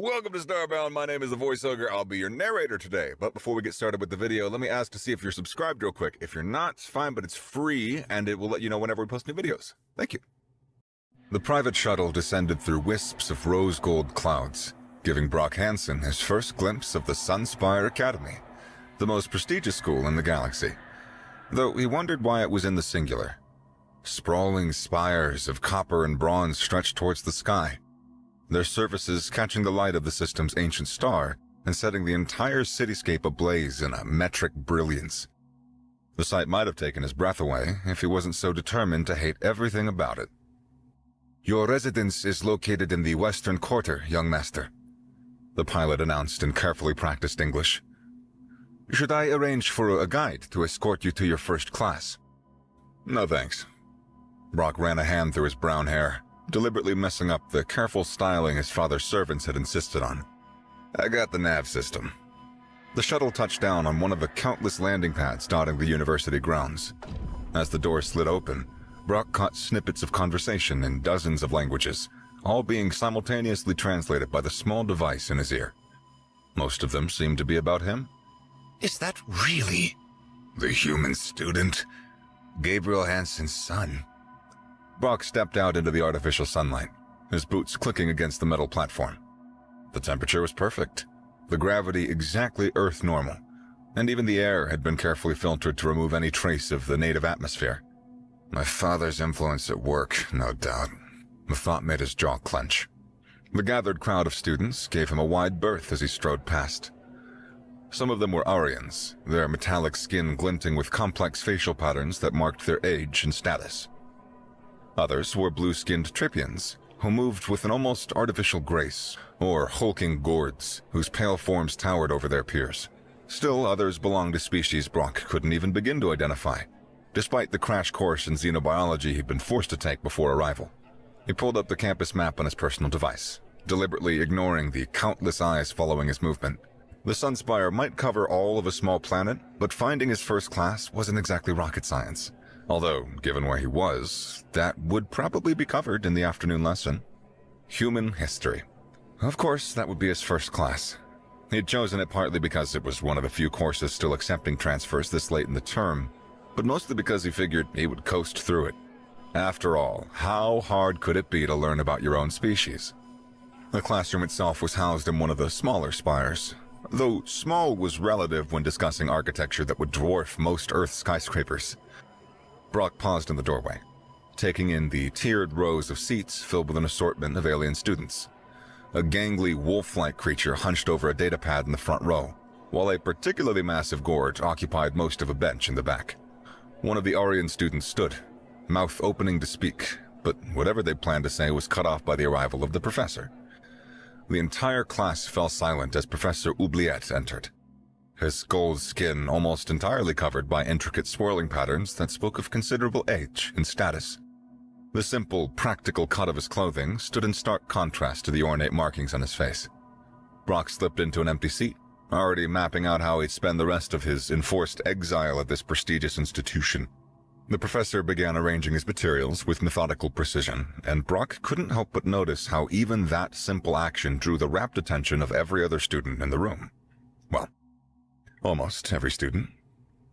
Welcome to Starbound. My name is the Voice Ogre. I'll be your narrator today. But before we get started with the video, let me ask to see if you're subscribed real quick. If you're not, it's fine, but it's free, and it will let you know whenever we post new videos. Thank you. The private shuttle descended through wisps of rose-gold clouds, giving Brock Hansen his first glimpse of the Sunspire Academy, the most prestigious school in the galaxy, though he wondered why it was in the singular. Sprawling spires of copper and bronze stretched towards the sky, their surfaces catching the light of the system's ancient star and setting the entire cityscape ablaze in a metric brilliance. The sight might have taken his breath away if he wasn't so determined to hate everything about it. "Your residence is located in the western quarter, young master," the pilot announced in carefully practiced English. "Should I arrange for a guide to escort you to your first class?" "No thanks." Brock ran a hand through his brown hair, deliberately messing up the careful styling his father's servants had insisted on. "I got the nav system." The shuttle touched down on one of the countless landing pads dotting the university grounds. As the door slid open, Brock caught snippets of conversation in dozens of languages, all being simultaneously translated by the small device in his ear. Most of them seemed to be about him. "Is that really the human student? Gabriel Hansen's son?" Brock stepped out into the artificial sunlight, his boots clicking against the metal platform. The temperature was perfect, the gravity exactly Earth normal, and even the air had been carefully filtered to remove any trace of the native atmosphere. My father's influence at work, no doubt. The thought made his jaw clench. The gathered crowd of students gave him a wide berth as he strode past. Some of them were Aryans, their metallic skin glinting with complex facial patterns that marked their age and status. Others were blue-skinned Tripians, who moved with an almost artificial grace, or hulking gourds, whose pale forms towered over their peers. Still, others belonged to species Brock couldn't even begin to identify, despite the crash course in xenobiology he'd been forced to take before arrival. He pulled up the campus map on his personal device, deliberately ignoring the countless eyes following his movement. The Sunspire might cover all of a small planet, but finding his first class wasn't exactly rocket science. Although, given where he was, that would probably be covered in the afternoon lesson. Human history. Of course, that would be his first class. He'd chosen it partly because it was one of the few courses still accepting transfers this late in the term, but mostly because he figured he would coast through it. After all, how hard could it be to learn about your own species? The classroom itself was housed in one of the smaller spires, though small was relative when discussing architecture that would dwarf most Earth skyscrapers. Brock paused in the doorway, taking in the tiered rows of seats filled with an assortment of alien students. A gangly wolf-like creature hunched over a datapad in the front row, while a particularly massive gourd occupied most of a bench in the back. One of the Aryan students stood, mouth opening to speak, but whatever they planned to say was cut off by the arrival of the professor. The entire class fell silent as Professor Oubliette entered, his gold skin almost entirely covered by intricate swirling patterns that spoke of considerable age and status. The simple, practical cut of his clothing stood in stark contrast to the ornate markings on his face. Brock slipped into an empty seat, already mapping out how he'd spend the rest of his enforced exile at this prestigious institution. The professor began arranging his materials with methodical precision, and Brock couldn't help but notice how even that simple action drew the rapt attention of every other student in the room. Well, almost every student.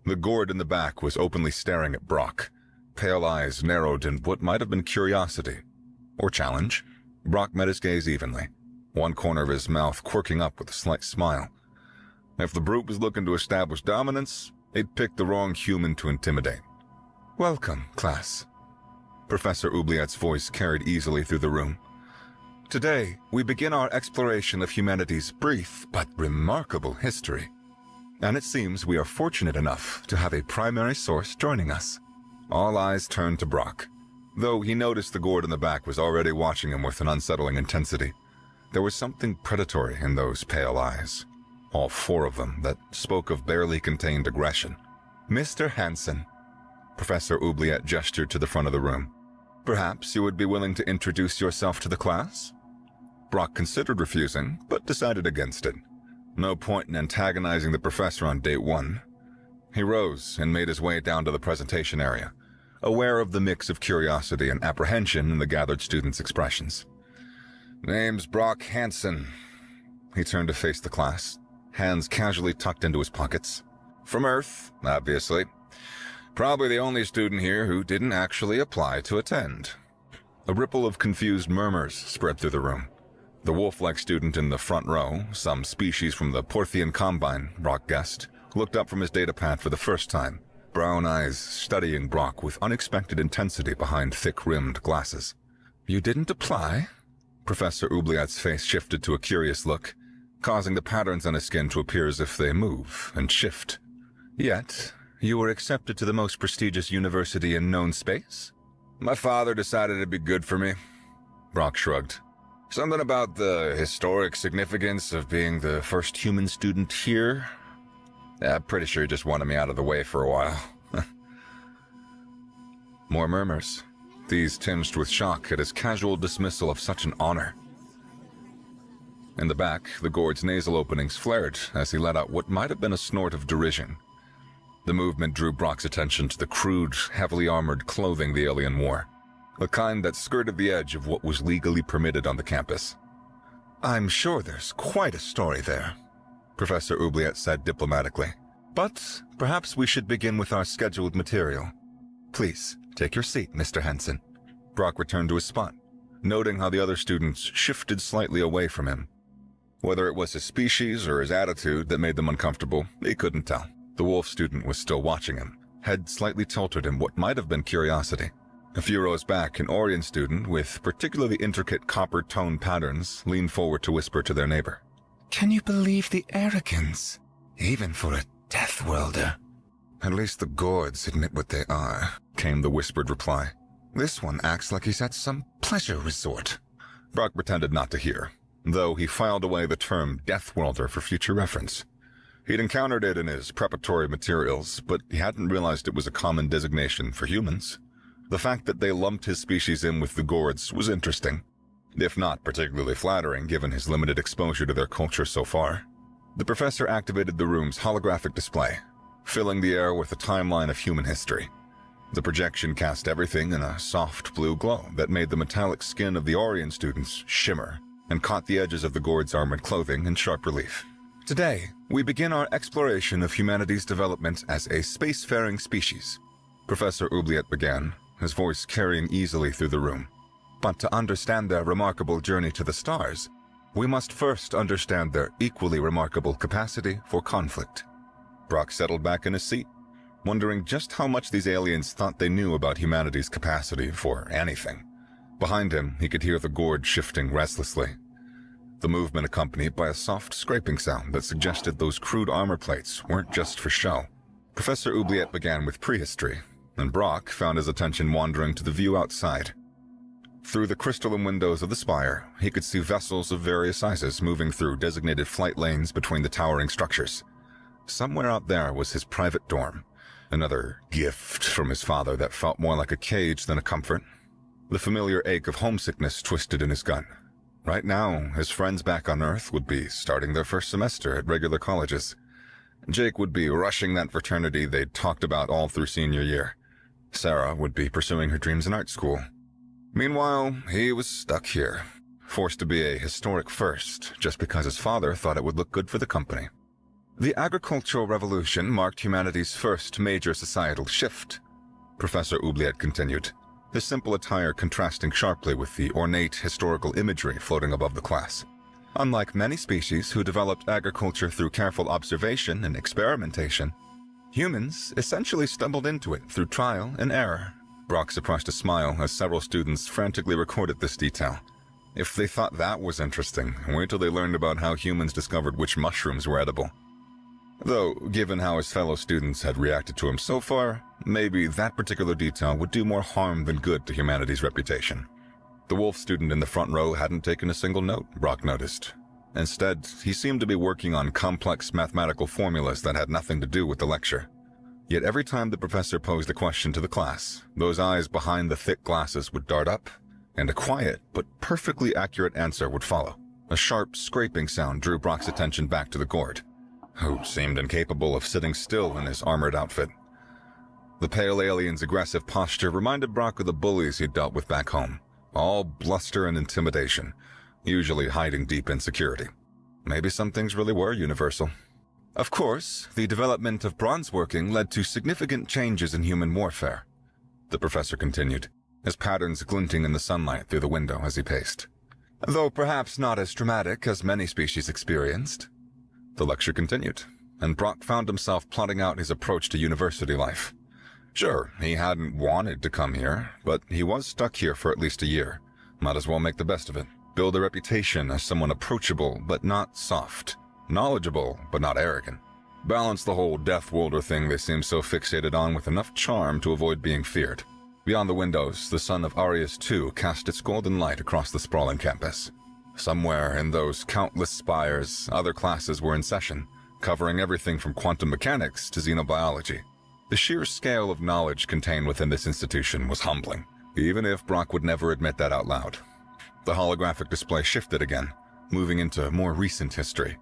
The gourd in the back was openly staring at Brock, pale eyes narrowed in what might have been curiosity or challenge. Brock met his gaze evenly, one corner of his mouth quirking up with a slight smile. If the brute was looking to establish dominance, he'd picked the wrong human to intimidate. "Welcome, class." Professor Oubliette's voice carried easily through the room. "Today, we begin our exploration of humanity's brief but remarkable history. And it seems we are fortunate enough to have a primary source joining us." All eyes turned to Brock, though he noticed the gourd in the back was already watching him with an unsettling intensity. There was something predatory in those pale eyes, all four of them, that spoke of barely contained aggression. "Mr. Hansen," Professor Oubliette gestured to the front of the room. "Perhaps you would be willing to introduce yourself to the class?" Brock considered refusing, but decided against it. No point in antagonizing the professor on day one. He rose and made his way down to the presentation area, aware of the mix of curiosity and apprehension in the gathered students' expressions. "Name's Brock Hansen. he turned to face the class, hands casually tucked into his pockets. From Earth, obviously. Probably the only student here who didn't actually apply to attend. A ripple of confused murmurs spread through the room. The wolf-like student in the front row, some species from the Porthian Combine, Brock guessed, looked up from his datapad for the first time, brown eyes studying Brock with unexpected intensity behind thick-rimmed glasses. "You didn't apply?" Professor Oubliette's face shifted to a curious look, causing the patterns on his skin to appear as if they move and shift. "Yet, you were accepted to the most prestigious university in known space?" "My father decided it'd be good for me," Brock shrugged. "Something about the historic significance of being the first human student here. I'm pretty sure he just wanted me out of the way for a while." More murmurs, these tinged with shock at his casual dismissal of such an honor. In the back, the gourd's nasal openings flared as he let out what might have been a snort of derision. The movement drew Brock's attention to the crude, heavily armored clothing the alien wore, the kind that skirted the edge of what was legally permitted on the campus. "I'm sure there's quite a story there," Professor Oubliette said diplomatically. "But perhaps we should begin with our scheduled material. Please, take your seat, Mr. Henson." Brock returned to his spot, noting how the other students shifted slightly away from him. Whether it was his species or his attitude that made them uncomfortable, he couldn't tell. The wolf student was still watching him, head slightly tilted in what might have been curiosity. A few rows back, an Orion student with particularly intricate copper tone patterns leaned forward to whisper to their neighbor. "Can you believe the arrogance, even for a Death Welder?" "At least the gourds admit what they are," came the whispered reply. "This one acts like he's at some pleasure resort." Brock pretended not to hear, though he filed away the term Death Welder for future reference. He'd encountered it in his preparatory materials, but he hadn't realized it was a common designation for humans. The fact that they lumped his species in with the gourds was interesting, if not particularly flattering given his limited exposure to their culture so far. The professor activated the room's holographic display, filling the air with a timeline of human history. The projection cast everything in a soft blue glow that made the metallic skin of the Orion students shimmer and caught the edges of the gourd's armored clothing in sharp relief. "Today, we begin our exploration of humanity's development as a spacefaring species," Professor Oubliette began, his voice carrying easily through the room. "But to understand their remarkable journey to the stars, we must first understand their equally remarkable capacity for conflict." Brock settled back in his seat, wondering just how much these aliens thought they knew about humanity's capacity for anything. Behind him, he could hear the gourd shifting restlessly, the movement accompanied by a soft scraping sound that suggested those crude armor plates weren't just for show. Professor Oubliette began with prehistory, and Brock found his attention wandering to the view outside. Through the crystalline windows of the spire, he could see vessels of various sizes moving through designated flight lanes between the towering structures. Somewhere out there was his private dorm, another gift from his father that felt more like a cage than a comfort. The familiar ache of homesickness twisted in his gut. Right now, his friends back on Earth would be starting their first semester at regular colleges. Jake would be rushing that fraternity they'd talked about all through senior year. Sarah would be pursuing her dreams in art school. Meanwhile, he was stuck here, forced to be a historic first just because his father thought it would look good for the company. The agricultural revolution marked humanity's first major societal shift, Professor Oubliette continued, his simple attire contrasting sharply with the ornate historical imagery floating above the class. Unlike many species who developed agriculture through careful observation and experimentation, humans essentially stumbled into it through trial and error. Brock suppressed a smile as several students frantically recorded this detail. If they thought that was interesting, wait till they learned about how humans discovered which mushrooms were edible. Though, given how his fellow students had reacted to him so far, maybe that particular detail would do more harm than good to humanity's reputation. The wolf student in the front row hadn't taken a single note, Brock noticed. Instead, he seemed to be working on complex mathematical formulas that had nothing to do with the lecture. Yet every time the professor posed a question to the class, those eyes behind the thick glasses would dart up, and a quiet but perfectly accurate answer would follow. A sharp scraping sound drew Brock's attention back to the gourd, who seemed incapable of sitting still in his armored outfit. The pale alien's aggressive posture reminded Brock of the bullies he'd dealt with back home, all bluster and intimidation, usually hiding deep insecurity. Maybe some things really were universal. Of course, the development of bronzeworking led to significant changes in human warfare, the professor continued, his patterns glinting in the sunlight through the window as he paced. Though perhaps not as dramatic as many species experienced. The lecture continued, and Brock found himself plotting out his approach to university life. Sure, he hadn't wanted to come here, but he was stuck here for at least a year. Might as well make the best of it. Build a reputation as someone approachable but not soft, knowledgeable but not arrogant. Balance the whole Death Worlder thing they seem so fixated on with enough charm to avoid being feared. Beyond the windows, the sun of Arius II cast its golden light across the sprawling campus. Somewhere in those countless spires, other classes were in session, covering everything from quantum mechanics to xenobiology. The sheer scale of knowledge contained within this institution was humbling, even if Brock would never admit that out loud. The holographic display shifted again, moving into more recent history.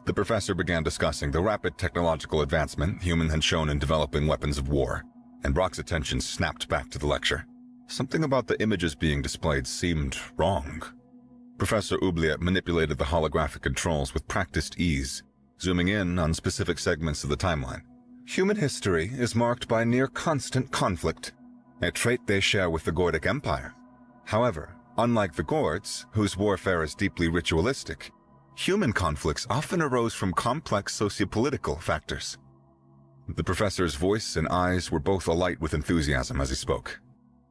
The professor began discussing the rapid technological advancement humans had shown in developing weapons of war, and Brock's attention snapped back to the lecture. Something about the images being displayed seemed wrong. Professor Oubliette manipulated the holographic controls with practiced ease, zooming in on specific segments of the timeline. Human history is marked by near-constant conflict, a trait they share with the Gordic Empire. However, unlike the Gords, whose warfare is deeply ritualistic, human conflicts often arose from complex sociopolitical factors. The professor's voice and eyes were both alight with enthusiasm as he spoke.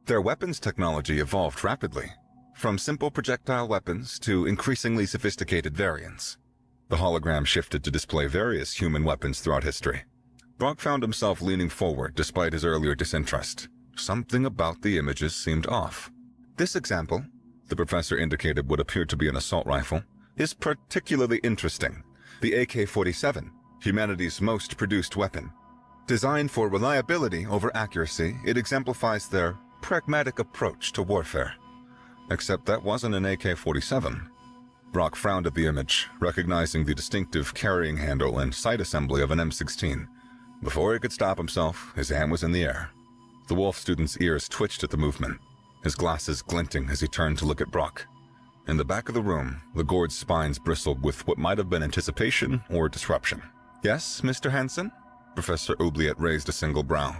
Their weapons technology evolved rapidly, from simple projectile weapons to increasingly sophisticated variants. The hologram shifted to display various human weapons throughout history. Brock found himself leaning forward despite his earlier disinterest. Something about the images seemed off. This example, the professor indicated what appeared to be an assault rifle, is particularly interesting. The AK-47, humanity's most produced weapon. Designed for reliability over accuracy, it exemplifies their pragmatic approach to warfare. Except that wasn't an AK-47. Brock frowned at the image, recognizing the distinctive carrying handle and sight assembly of an M16. Before he could stop himself, his hand was in the air. The wolf student's ears twitched at the movement, his glasses glinting as he turned to look at Brock. In the back of the room, the Gord's spines bristled with what might have been anticipation or disruption. "Yes, Mr. Hansen?" Professor Oubliette raised a single brow,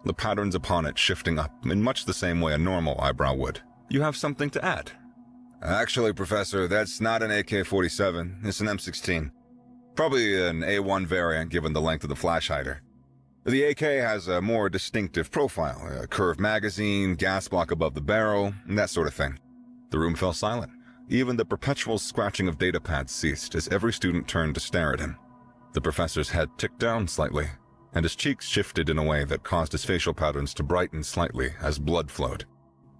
the patterns upon it shifting up in much the same way a normal eyebrow would. "You have something to add?" "Actually, Professor, that's not an AK-47. It's an M16. Probably an A1 variant given the length of the flash hider. The AK has a more distinctive profile, a curved magazine, gas block above the barrel, and that sort of thing." The room fell silent. Even the perpetual scratching of data pads ceased as every student turned to stare at him. The professor's head ticked down slightly, and his cheeks shifted in a way that caused his facial patterns to brighten slightly as blood flowed.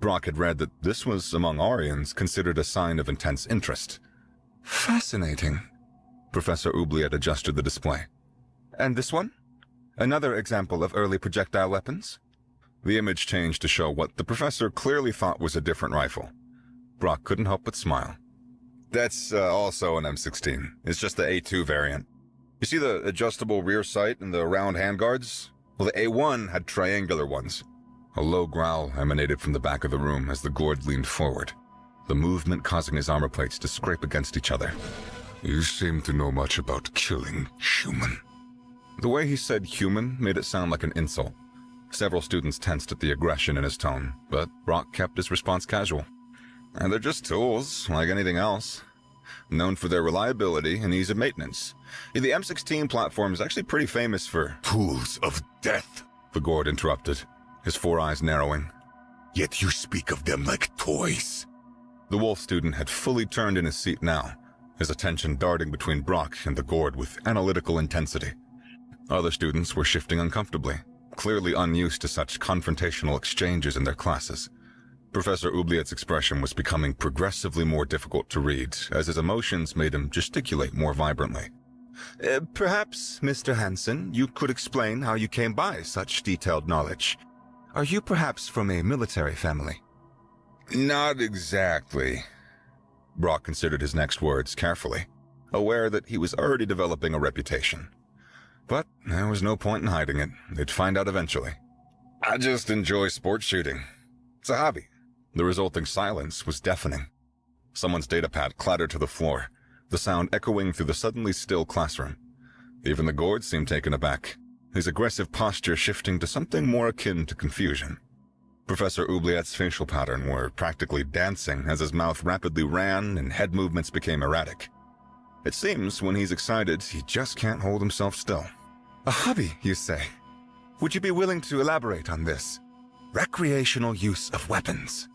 Brock had read that this was, among Aurians, considered a sign of intense interest. "Fascinating." Professor Oubliette adjusted the display. "And this one? Another example of early projectile weapons?" The image changed to show what the professor clearly thought was a different rifle. Brock couldn't help but smile. "That's also an M16. It's just the A2 variant. You see the adjustable rear sight and the round handguards? Well, the A1 had triangular ones." A low growl emanated from the back of the room as the Gord leaned forward, the movement causing his armor plates to scrape against each other. "You seem to know much about killing human." The way he said human made it sound like an insult. Several students tensed at the aggression in his tone, but Brock kept his response casual. "And they're just tools, like anything else. Known for their reliability and ease of maintenance. The M16 platform is actually pretty famous for—" "Tools of death," the Gord interrupted, his four eyes narrowing. "Yet you speak of them like toys." The wolf student had fully turned in his seat now, his attention darting between Brock and the Gord with analytical intensity. Other students were shifting uncomfortably, clearly unused to such confrontational exchanges in their classes. Professor Oubliette's expression was becoming progressively more difficult to read, as his emotions made him gesticulate more vibrantly. Perhaps, Mr. Hansen, you could explain how you came by such detailed knowledge. Are you perhaps from a military family?" "Not exactly." Brock considered his next words carefully, aware that he was already developing a reputation. But there was no point in hiding it. They'd find out eventually. "I just enjoy sport shooting. It's a hobby." The resulting silence was deafening. Someone's datapad clattered to the floor, the sound echoing through the suddenly still classroom. Even the guard seemed taken aback, his aggressive posture shifting to something more akin to confusion. Professor Oubliette's facial pattern were practically dancing as his mouth rapidly ran and head movements became erratic. It seems when he's excited, he just can't hold himself still. A hobby, you say? Would you be willing to elaborate on this? Recreational use of weapons.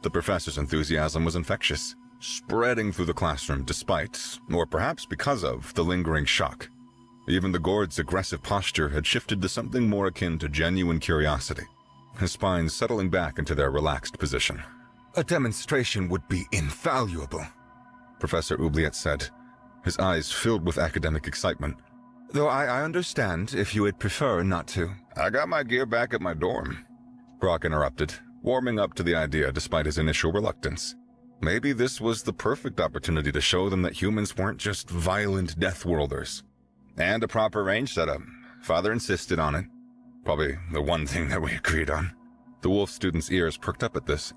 The professor's enthusiasm was infectious, spreading through the classroom despite, or perhaps because of, the lingering shock. Even the guard's aggressive posture had shifted to something more akin to genuine curiosity, his spine settling back into their relaxed position. A demonstration would be invaluable, Professor Oubliette said, his eyes filled with academic excitement. Though I understand if you would prefer not to. I got my gear back at my dorm, Brock interrupted, warming up to the idea despite his initial reluctance. Maybe this was the perfect opportunity to show them that humans weren't just violent death-worlders. And a proper range setup. Father insisted on it. Probably the one thing that we agreed on. The wolf student's ears perked up at this,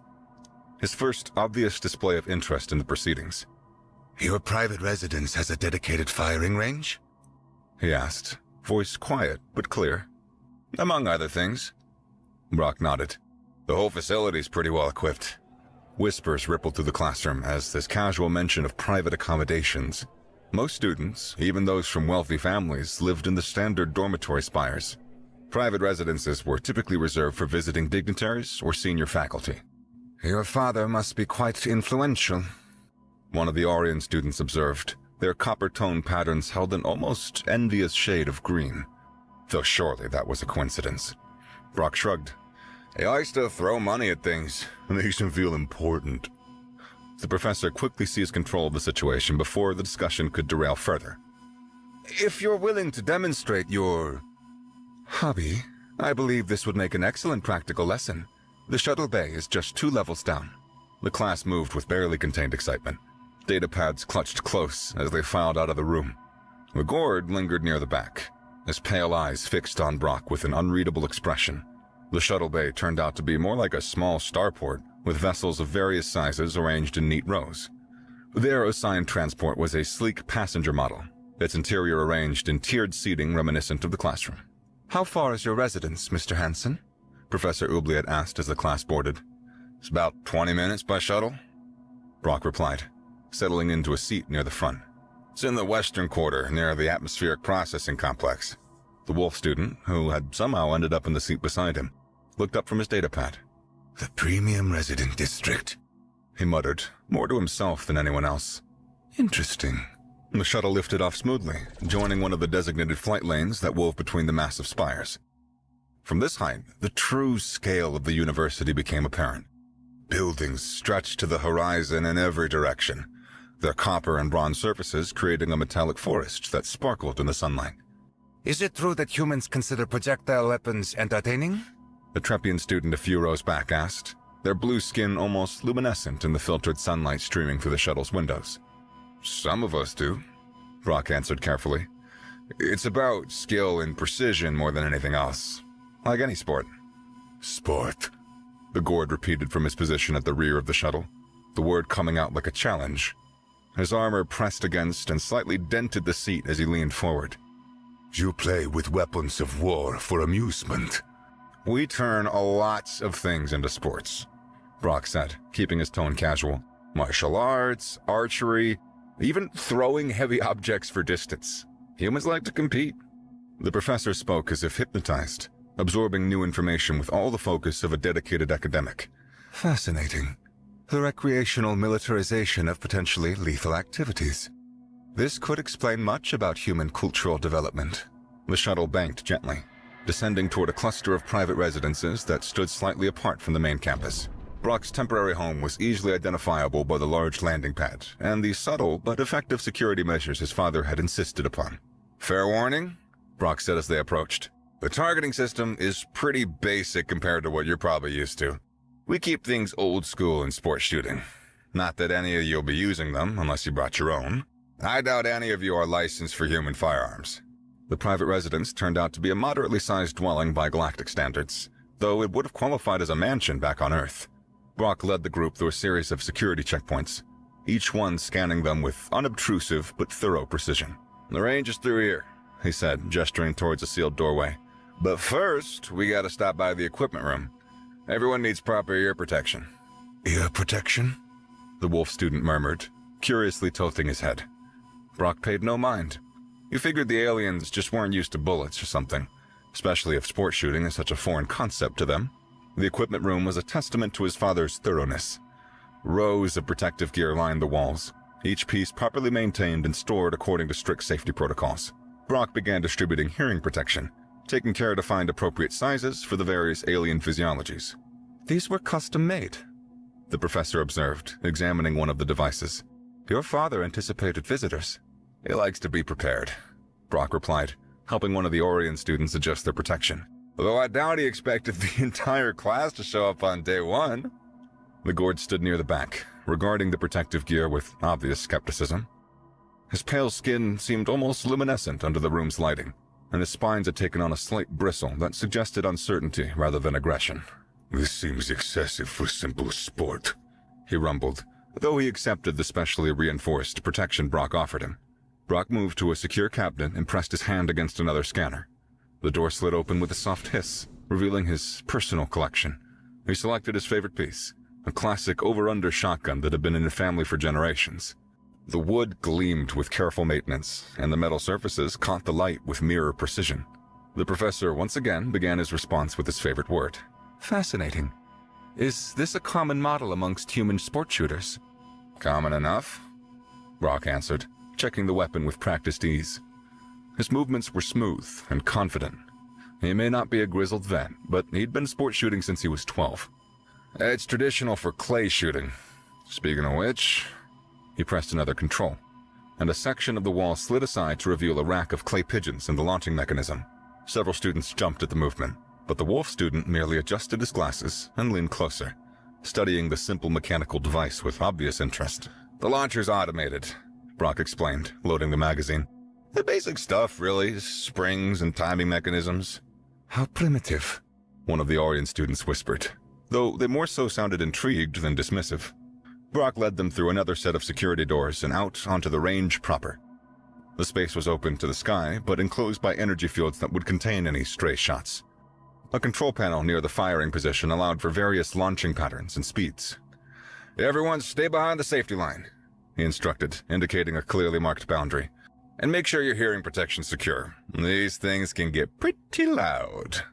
his first obvious display of interest in the proceedings. Your private residence has a dedicated firing range? He asked, voice quiet but clear. Among other things. Brock nodded. The whole facility's pretty well equipped. Whispers rippled through the classroom as this casual mention of private accommodations. Most students, even those from wealthy families, lived in the standard dormitory spires. Private residences were typically reserved for visiting dignitaries or senior faculty. Your father must be quite influential, one of the Aurian students observed. Their copper-tone patterns held an almost envious shade of green. Though surely that was a coincidence. Brock shrugged. He likes to throw money at things. It makes him feel important. The professor quickly seized control of the situation before the discussion could derail further. If you're willing to demonstrate your hobby, I believe this would make an excellent practical lesson. The shuttle bay is just 2 levels down. The class moved with barely contained excitement. Datapads clutched close as they filed out of the room. The guard lingered near the back, his pale eyes fixed on Brock with an unreadable expression. The shuttle bay turned out to be more like a small starport, with vessels of various sizes arranged in neat rows. Their assigned transport was a sleek passenger model, its interior arranged in tiered seating reminiscent of the classroom. How far is your residence, Mr. Hansen? Professor Oubliette asked as the class boarded. It's about 20 minutes by shuttle, Brock replied, settling into a seat near the front. It's in the western quarter, near the atmospheric processing complex. The wolf student, who had somehow ended up in the seat beside him, looked up from his datapad. The premium resident district, he muttered, more to himself than anyone else. Interesting. The shuttle lifted off smoothly, joining one of the designated flight lanes that wove between the massive spires. From this height, the true scale of the university became apparent. Buildings stretched to the horizon in every direction, their copper and bronze surfaces creating a metallic forest that sparkled in the sunlight. Is it true that humans consider projectile weapons entertaining? The Trepian student a few rows back asked, their blue skin almost luminescent in the filtered sunlight streaming through the shuttle's windows. Some of us do, Brock answered carefully. It's about skill and precision more than anything else. Like any sport. Sport, the guard repeated from his position at the rear of the shuttle, the word coming out like a challenge. His armor pressed against and slightly dented the seat as he leaned forward. You play with weapons of war for amusement. We turn lots of things into sports, Brock said, keeping his tone casual. Martial arts, archery, even throwing heavy objects for distance. Humans like to compete. The professor spoke as if hypnotized, absorbing new information with all the focus of a dedicated academic. Fascinating. The recreational militarization of potentially lethal activities. This could explain much about human cultural development. The shuttle banked gently, descending toward a cluster of private residences that stood slightly apart from the main campus. Brock's temporary home was easily identifiable by the large landing pad and the subtle but effective security measures his father had insisted upon. Fair warning, Brock said as they approached. The targeting system is pretty basic compared to what you're probably used to. We keep things old school in sports shooting. Not that any of you will be using them unless you brought your own. I doubt any of you are licensed for human firearms. The private residence turned out to be a moderately sized dwelling by galactic standards, though it would have qualified as a mansion back on Earth. Brock led the group through a series of security checkpoints. each one scanning them with unobtrusive but thorough precision. "The range is through here," he said, gesturing towards a sealed doorway. "But first, we gotta stop by the equipment room. Everyone needs proper ear protection." "Ear protection?" the wolf student murmured, curiously tilting his head. Brock paid no mind. He figured the aliens just weren't used to bullets or something, especially if sport shooting is such a foreign concept to them. The equipment room was a testament to his father's thoroughness. Rows of protective gear lined the walls, each piece properly maintained and stored according to strict safety protocols. Brock began distributing hearing protection, taking care to find appropriate sizes for the various alien physiologies. "These were custom-made," the professor observed, examining one of the devices. "Your father anticipated visitors." "He likes to be prepared," Brock replied, helping one of the Orion students adjust their protection. "Though I doubt he expected the entire class to show up on day one." The Gord stood near the back, regarding the protective gear with obvious skepticism. His pale skin seemed almost luminescent under the room's lighting, and his spines had taken on a slight bristle that suggested uncertainty rather than aggression. "This seems excessive for simple sport," he rumbled, though he accepted the specially reinforced protection Brock offered him. Brock moved to a secure cabinet and pressed his hand against another scanner. The door slid open with a soft hiss, revealing his personal collection. He selected his favorite piece, a classic over-under shotgun that had been in the family for generations. The wood gleamed with careful maintenance, and the metal surfaces caught the light with mirror precision. The professor once again began his response with his favorite word. "Fascinating. Is this a common model amongst human sport shooters?" "Common enough," Brock answered, checking the weapon with practiced ease. His movements were smooth and confident. He may not be a grizzled vet, but he'd been sport shooting since he was 12. "It's traditional for clay shooting. Speaking of which..." He pressed another control, and a section of the wall slid aside to reveal a rack of clay pigeons and the launching mechanism. Several students jumped at the movement, but the wolf student merely adjusted his glasses and leaned closer, studying the simple mechanical device with obvious interest. "The launcher's automated," Brock explained, loading the magazine. "The basic stuff, really. Springs and timing mechanisms." "How primitive," one of the Orion students whispered, though they more so sounded intrigued than dismissive. Brock led them through another set of security doors and out onto the range proper. The space was open to the sky, but enclosed by energy fields that would contain any stray shots. A control panel near the firing position allowed for various launching patterns and speeds. "Everyone stay behind the safety line," he instructed, indicating a clearly marked boundary. "And make sure your hearing protection's secure. These things can get pretty loud."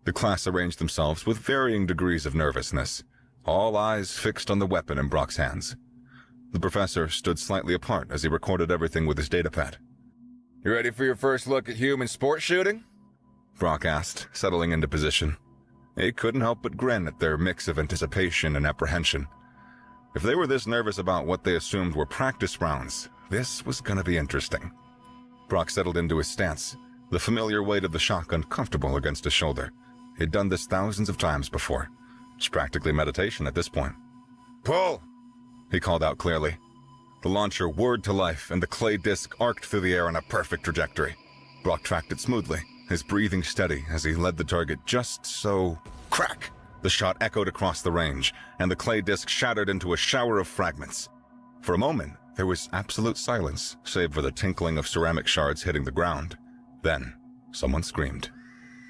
The class arranged themselves with varying degrees of nervousness, all eyes fixed on the weapon in Brock's hands. The professor stood slightly apart as he recorded everything with his datapad. "You ready for your first look at human sport shooting?" Brock asked, settling into position. He couldn't help but grin at their mix of anticipation and apprehension. If they were this nervous about what they assumed were practice rounds, this was gonna be interesting. Brock settled into his stance, the familiar weight of the shotgun comfortable against his shoulder. He'd done this thousands of times before. It's practically meditation at this point. "Pull!" he called out clearly. The launcher whirred to life, and the clay disc arced through the air on a perfect trajectory. Brock tracked it smoothly, his breathing steady as he led the target just so... Crack! The shot echoed across the range, and the clay disc shattered into a shower of fragments. For a moment, there was absolute silence, save for the tinkling of ceramic shards hitting the ground. Then, someone screamed.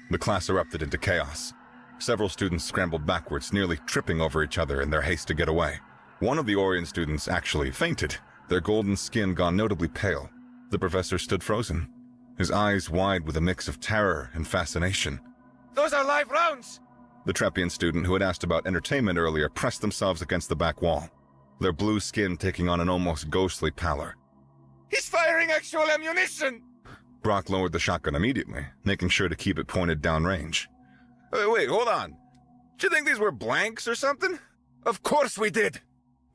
The class erupted into chaos. Several students scrambled backwards, nearly tripping over each other in their haste to get away. One of the Orion students actually fainted, their golden skin gone notably pale. The professor stood frozen, his eyes wide with a mix of terror and fascination. "Those are live rounds!" The Trepian student who had asked about entertainment earlier pressed themselves against the back wall, their blue skin taking on an almost ghostly pallor. "He's firing actual ammunition!" Brock lowered the shotgun immediately, making sure to keep it pointed downrange. Wait, hold on. Do you think these were blanks or something?" "Of course we did!"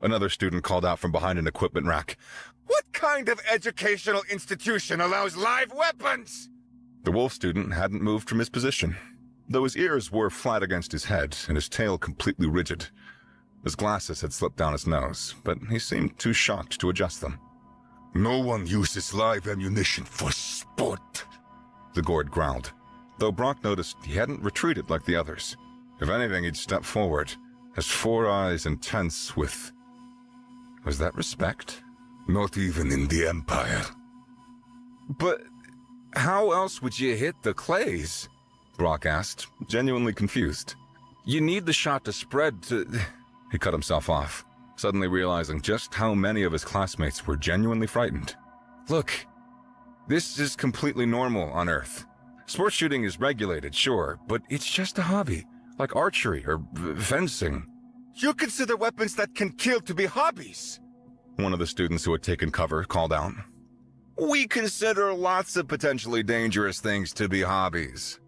Another student called out from behind an equipment rack. "What kind of educational institution allows live weapons?" The wolf student hadn't moved from his position, though his ears were flat against his head and his tail completely rigid. His glasses had slipped down his nose, but he seemed too shocked to adjust them. "No one uses live ammunition for sport," the Gord growled, though Brock noticed he hadn't retreated like the others. If anything, he'd stepped forward, his four eyes intense with... Was that respect? Not even in the Empire. But how else would you hit the clays? Brock asked, genuinely confused. You need the shot to spread to... He cut himself off, suddenly realizing just how many of his classmates were genuinely frightened. Look, this is completely normal on Earth. Sports shooting is regulated, sure, but it's just a hobby, like archery or fencing. You consider weapons that can kill to be hobbies? One of the students who had taken cover called out. We consider lots of potentially dangerous things to be hobbies,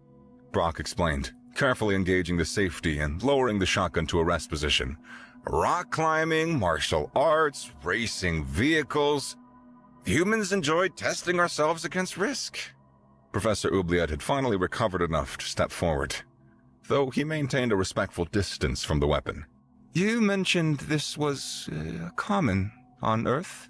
Brock explained, carefully engaging the safety and lowering the shotgun to a rest position. Rock climbing, martial arts, racing vehicles. Humans enjoy testing ourselves against risk. Professor Oubliette had finally recovered enough to step forward, though he maintained a respectful distance from the weapon. You mentioned this was common on Earth?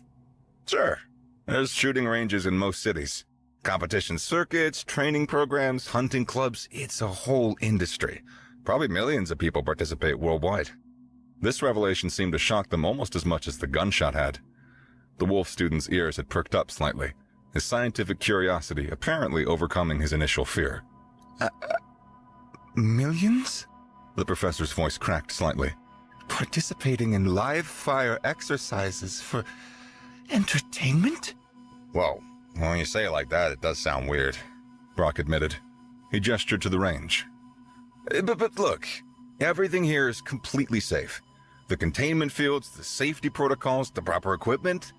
Sure. There's shooting ranges in most cities. Competition circuits, training programs, hunting clubs. It's a whole industry. Probably millions of people participate worldwide. This revelation seemed to shock them almost as much as the gunshot had. The wolf student's ears had perked up slightly, his scientific curiosity apparently overcoming his initial fear. Millions? The professor's voice cracked slightly. Participating in live fire exercises for entertainment? Well, when you say it like that, it does sound weird, Brock admitted. He gestured to the range. But look, everything here is completely safe. The containment fields, the safety protocols, the proper equipment.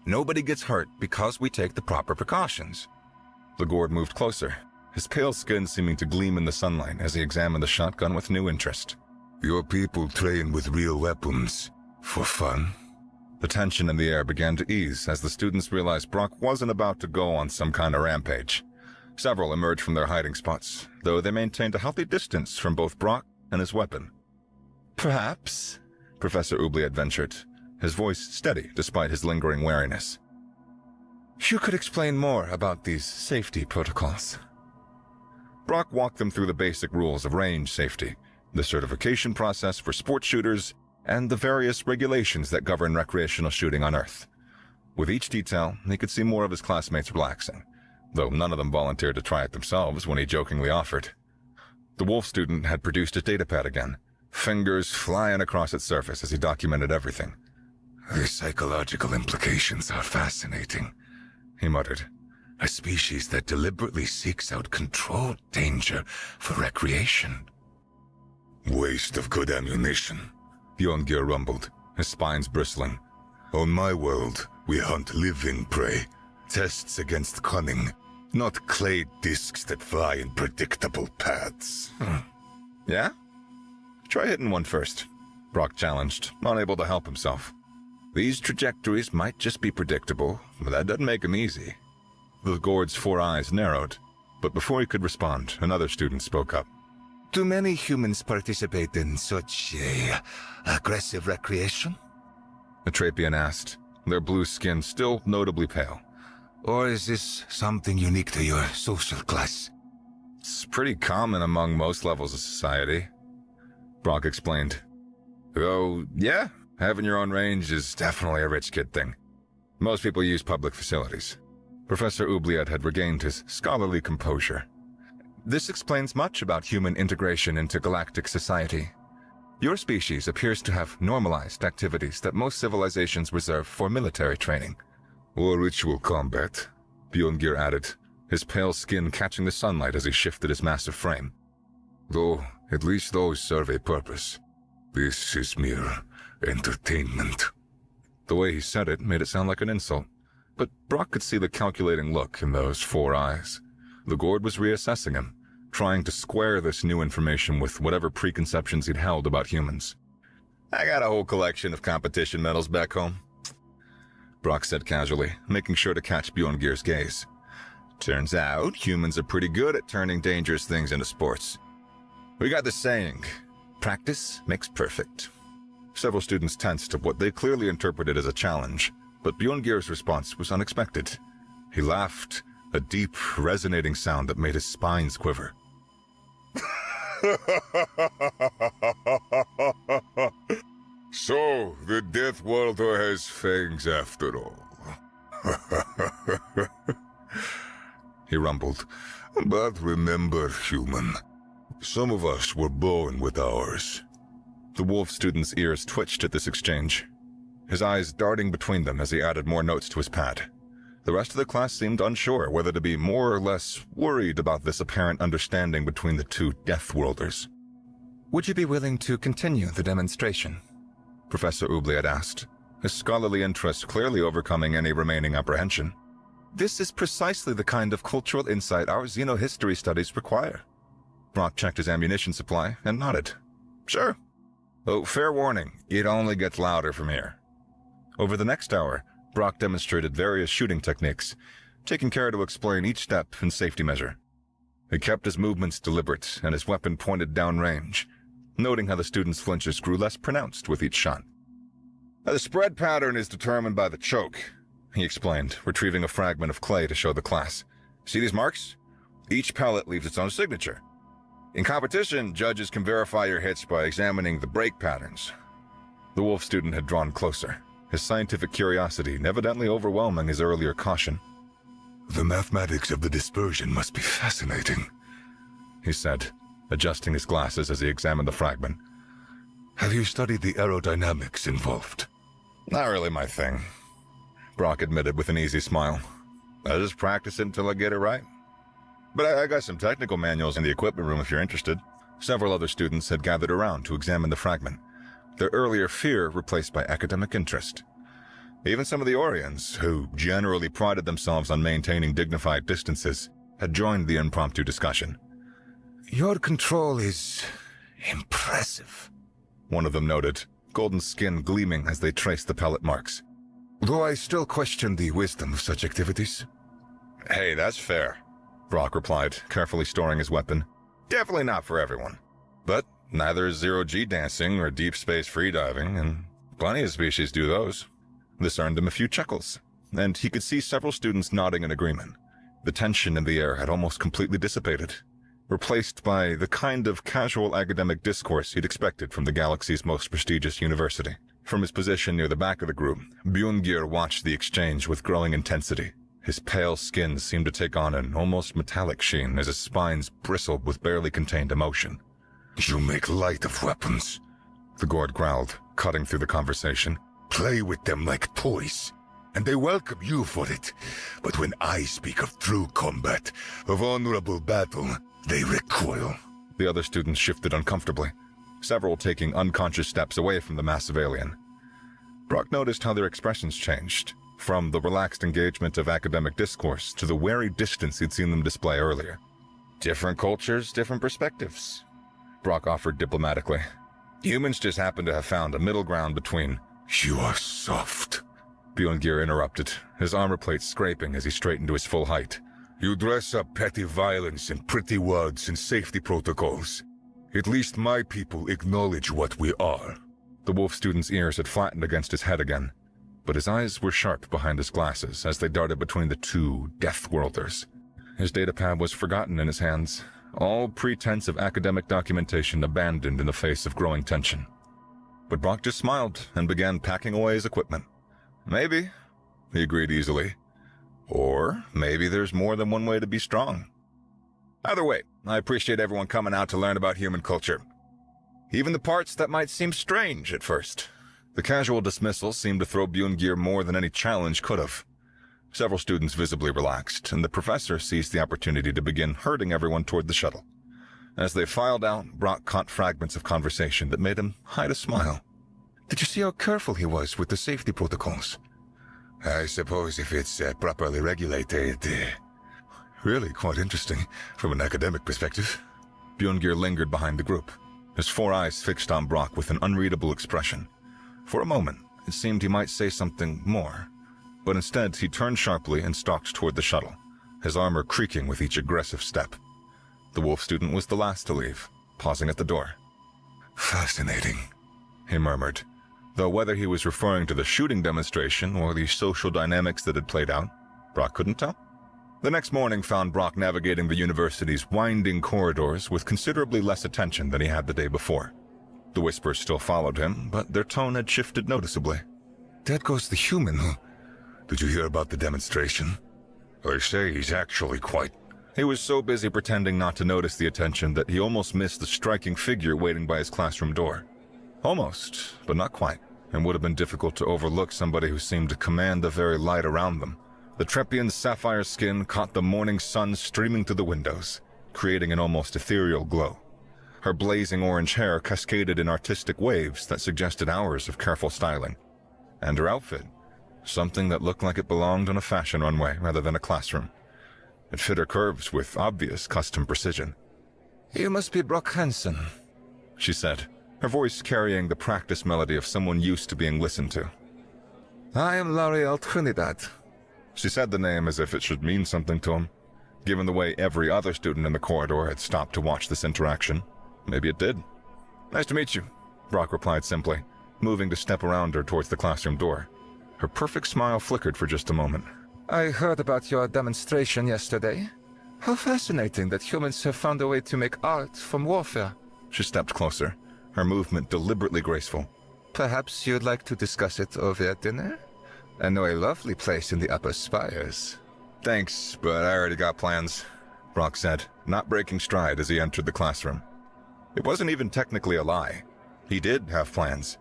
Nobody gets hurt because we take the proper precautions. The Gord moved closer, his pale skin seeming to gleam in the sunlight as he examined the shotgun with new interest. Your people train with real weapons. For fun? The tension in the air began to ease as the students realized Brock wasn't about to go on some kind of rampage. Several emerged from their hiding spots, though they maintained a healthy distance from both Brock and his weapon. Perhaps, Professor Oubliette ventured, his voice steady despite his lingering wariness. You could explain more about these safety protocols. Brock walked them through the basic rules of range safety, the certification process for sports shooters, and the various regulations that govern recreational shooting on Earth. With each detail, he could see more of his classmates relaxing, though none of them volunteered to try it themselves when he jokingly offered. The wolf student had produced his datapad again, fingers flying across its surface as he documented everything. The psychological implications are fascinating, he muttered. A species that deliberately seeks out controlled danger for recreation. Waste of good ammunition, Bjorngir rumbled, his spines bristling. On my world, we hunt living prey. Tests against cunning, not clay discs that fly in predictable paths. Yeah? Try hitting one first, Brock challenged, unable to help himself. These trajectories might just be predictable, but that doesn't make them easy. The Gord's 4 eyes narrowed, but before he could respond, another student spoke up. Do many humans participate in such aggressive recreation? Atrapian asked, their blue skin still notably pale. Or is this something unique to your social class? It's pretty common among most levels of society, Brock explained. Though, yeah, having your own range is definitely a rich kid thing. Most people use public facilities. Professor Oubliette had regained his scholarly composure. This explains much about human integration into galactic society. Your species appears to have normalized activities that most civilizations reserve for military training. Or ritual combat, Bjorngir added, his pale skin catching the sunlight as he shifted his massive frame. Though, at least those serve a purpose. This is mere entertainment. The way he said it made it sound like an insult, but Brock could see the calculating look in those 4 eyes. The Gord was reassessing him, trying to square this new information with whatever preconceptions he'd held about humans. I got a whole collection of competition medals back home, Brock said casually, making sure to catch Bjorngir's gaze. Turns out, humans are pretty good at turning dangerous things into sports. We got the saying, practice makes perfect. Several students tensed at what they clearly interpreted as a challenge, but Bjorngir's response was unexpected. He laughed, a deep, resonating sound that made his spines quiver. So, the Death Worlder has fangs after all. He rumbled. But remember, human, some of us were born with ours. The wolf student's ears twitched at this exchange, his eyes darting between them as he added more notes to his pad. The rest of the class seemed unsure whether to be more or less worried about this apparent understanding between the two Death Worlders. "Would you be willing to continue the demonstration?" Professor Ubley had asked, his scholarly interest clearly overcoming any remaining apprehension. "This is precisely the kind of cultural insight our xenohistory studies require." Brock checked his ammunition supply and nodded. "Sure. Oh, fair warning, it only gets louder from here." Over the next hour, Brock demonstrated various shooting techniques, taking care to explain each step and safety measure. He kept his movements deliberate and his weapon pointed downrange, noting how the students' flinches grew less pronounced with each shot. "The spread pattern is determined by the choke," he explained, retrieving a fragment of clay to show the class. "See these marks? Each pellet leaves its own signature. In competition, judges can verify your hits by examining the break patterns." The wolf student had drawn closer, his scientific curiosity evidently overwhelming his earlier caution. The mathematics of the dispersion must be fascinating, he said, adjusting his glasses as he examined the fragment. Have you studied the aerodynamics involved? Not really my thing, Brock admitted with an easy smile. I just practice it until I get it right. But I got some technical manuals in the equipment room if you're interested. Several other students had gathered around to examine the fragment, their earlier fear replaced by academic interest. Even some of the Orions, who generally prided themselves on maintaining dignified distances, had joined the impromptu discussion. Your control is impressive, one of them noted, golden skin gleaming as they traced the pellet marks. Though I still question the wisdom of such activities. Hey, that's fair, Brock replied, carefully storing his weapon. Definitely not for everyone. But neither is zero-G dancing or deep space freediving, and plenty of species do those. This earned him a few chuckles, and he could see several students nodding in agreement. The tension in the air had almost completely dissipated, replaced by the kind of casual academic discourse he'd expected from the galaxy's most prestigious university. From his position near the back of the group, Bjorngir watched the exchange with growing intensity. His pale skin seemed to take on an almost metallic sheen as his spines bristled with barely contained emotion. You make light of weapons, the Gord growled, cutting through the conversation. Play with them like toys, and they welcome you for it. But when I speak of true combat, of honorable battle, they recoil. The other students shifted uncomfortably, several taking unconscious steps away from the massive alien. Brock noticed how their expressions changed, from the relaxed engagement of academic discourse to the wary distance he'd seen them display earlier. Different cultures, different perspectives, Brock offered diplomatically. Humans just happen to have found a middle ground between... You are soft, Bjorngir interrupted, his armor plate scraping as he straightened to his full height. You dress up petty violence in pretty words and safety protocols. At least my people acknowledge what we are. The wolf student's ears had flattened against his head again, but his eyes were sharp behind his glasses as they darted between the two Death-Worlders. His datapad was forgotten in his hands, all pretense of academic documentation abandoned in the face of growing tension. But Brock just smiled and began packing away his equipment. Maybe, he agreed easily. Or maybe there's more than one way to be strong. Either way, I appreciate everyone coming out to learn about human culture. Even the parts that might seem strange at first. The casual dismissal seemed to throw Bjorngir more than any challenge could have. Several students visibly relaxed, and the professor seized the opportunity to begin herding everyone toward the shuttle. As they filed out, Brock caught fragments of conversation that made him hide a smile. Did you see how careful he was with the safety protocols? I suppose if it's properly regulated... Really quite interesting, from an academic perspective. Bjorngir lingered behind the group, his four eyes fixed on Brock with an unreadable expression. For a moment, it seemed he might say something more, but instead he turned sharply and stalked toward the shuttle, his armor creaking with each aggressive step. The wolf student was the last to leave, pausing at the door. Fascinating, he murmured, though whether he was referring to the shooting demonstration or the social dynamics that had played out, Brock couldn't tell. The next morning found Brock navigating the university's winding corridors with considerably less attention than he had the day before. The whispers still followed him, but their tone had shifted noticeably. That goes the human. Did you hear about the demonstration? They say he's actually quite... He was so busy pretending not to notice the attention that he almost missed the striking figure waiting by his classroom door. Almost, but not quite, and would have been difficult to overlook somebody who seemed to command the very light around them. The Trepian's sapphire skin caught the morning sun streaming through the windows, creating an almost ethereal glow. Her blazing orange hair cascaded in artistic waves that suggested hours of careful styling. And her outfit, something that looked like it belonged on a fashion runway rather than a classroom. It fit her curves with obvious custom precision. You must be Brock Hansen, she said, her voice carrying the practiced melody of someone used to being listened to. I am L'Oreal Trinidad. She said the name as if it should mean something to him. Given the way every other student in the corridor had stopped to watch this interaction, maybe it did. Nice to meet you, Brock replied simply, moving to step around her towards the classroom door. Her perfect smile flickered for just a moment. I heard about your demonstration yesterday. How fascinating that humans have found a way to make art from warfare. She stepped closer, her movement deliberately graceful. Perhaps you'd like to discuss it over at dinner? I know a lovely place in the upper spires. Thanks, but I already got plans, Brock said, not breaking stride as he entered the classroom. It wasn't even technically a lie. He did have plans.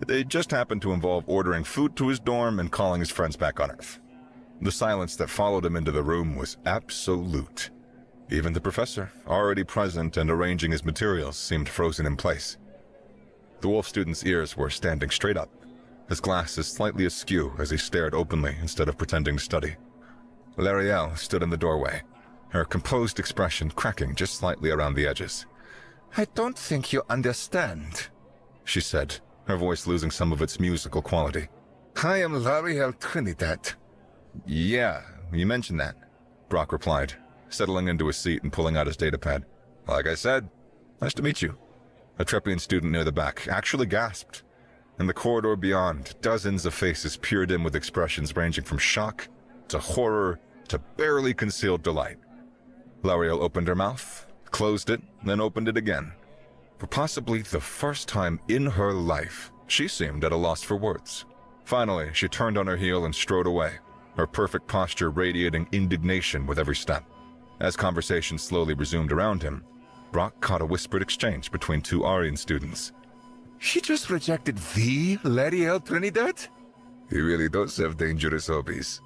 They just happened to involve ordering food to his dorm and calling his friends back on Earth. The silence that followed him into the room was absolute. Even the professor, already present and arranging his materials, seemed frozen in place. The wolf student's ears were standing straight up, his glasses slightly askew as he stared openly instead of pretending to study. L'Oreal stood in the doorway, her composed expression cracking just slightly around the edges. I don't think you understand, she said, her voice losing some of its musical quality. I am L'Oreal Trinidad. Yeah, you mentioned that, Brock replied, settling into his seat and pulling out his datapad. Like I said, nice to meet you. A Trepian student near the back actually gasped. In the corridor beyond, dozens of faces peered in with expressions ranging from shock to horror to barely concealed delight. L'Oreal opened her mouth, closed it, then opened it again. For possibly the first time in her life, she seemed at a loss for words. Finally, she turned on her heel and strode away, her perfect posture radiating indignation with every step. As conversation slowly resumed around him, Brock caught a whispered exchange between two Aryan students. He just rejected the L'Oreal Trinidad? He really does have dangerous hobbies.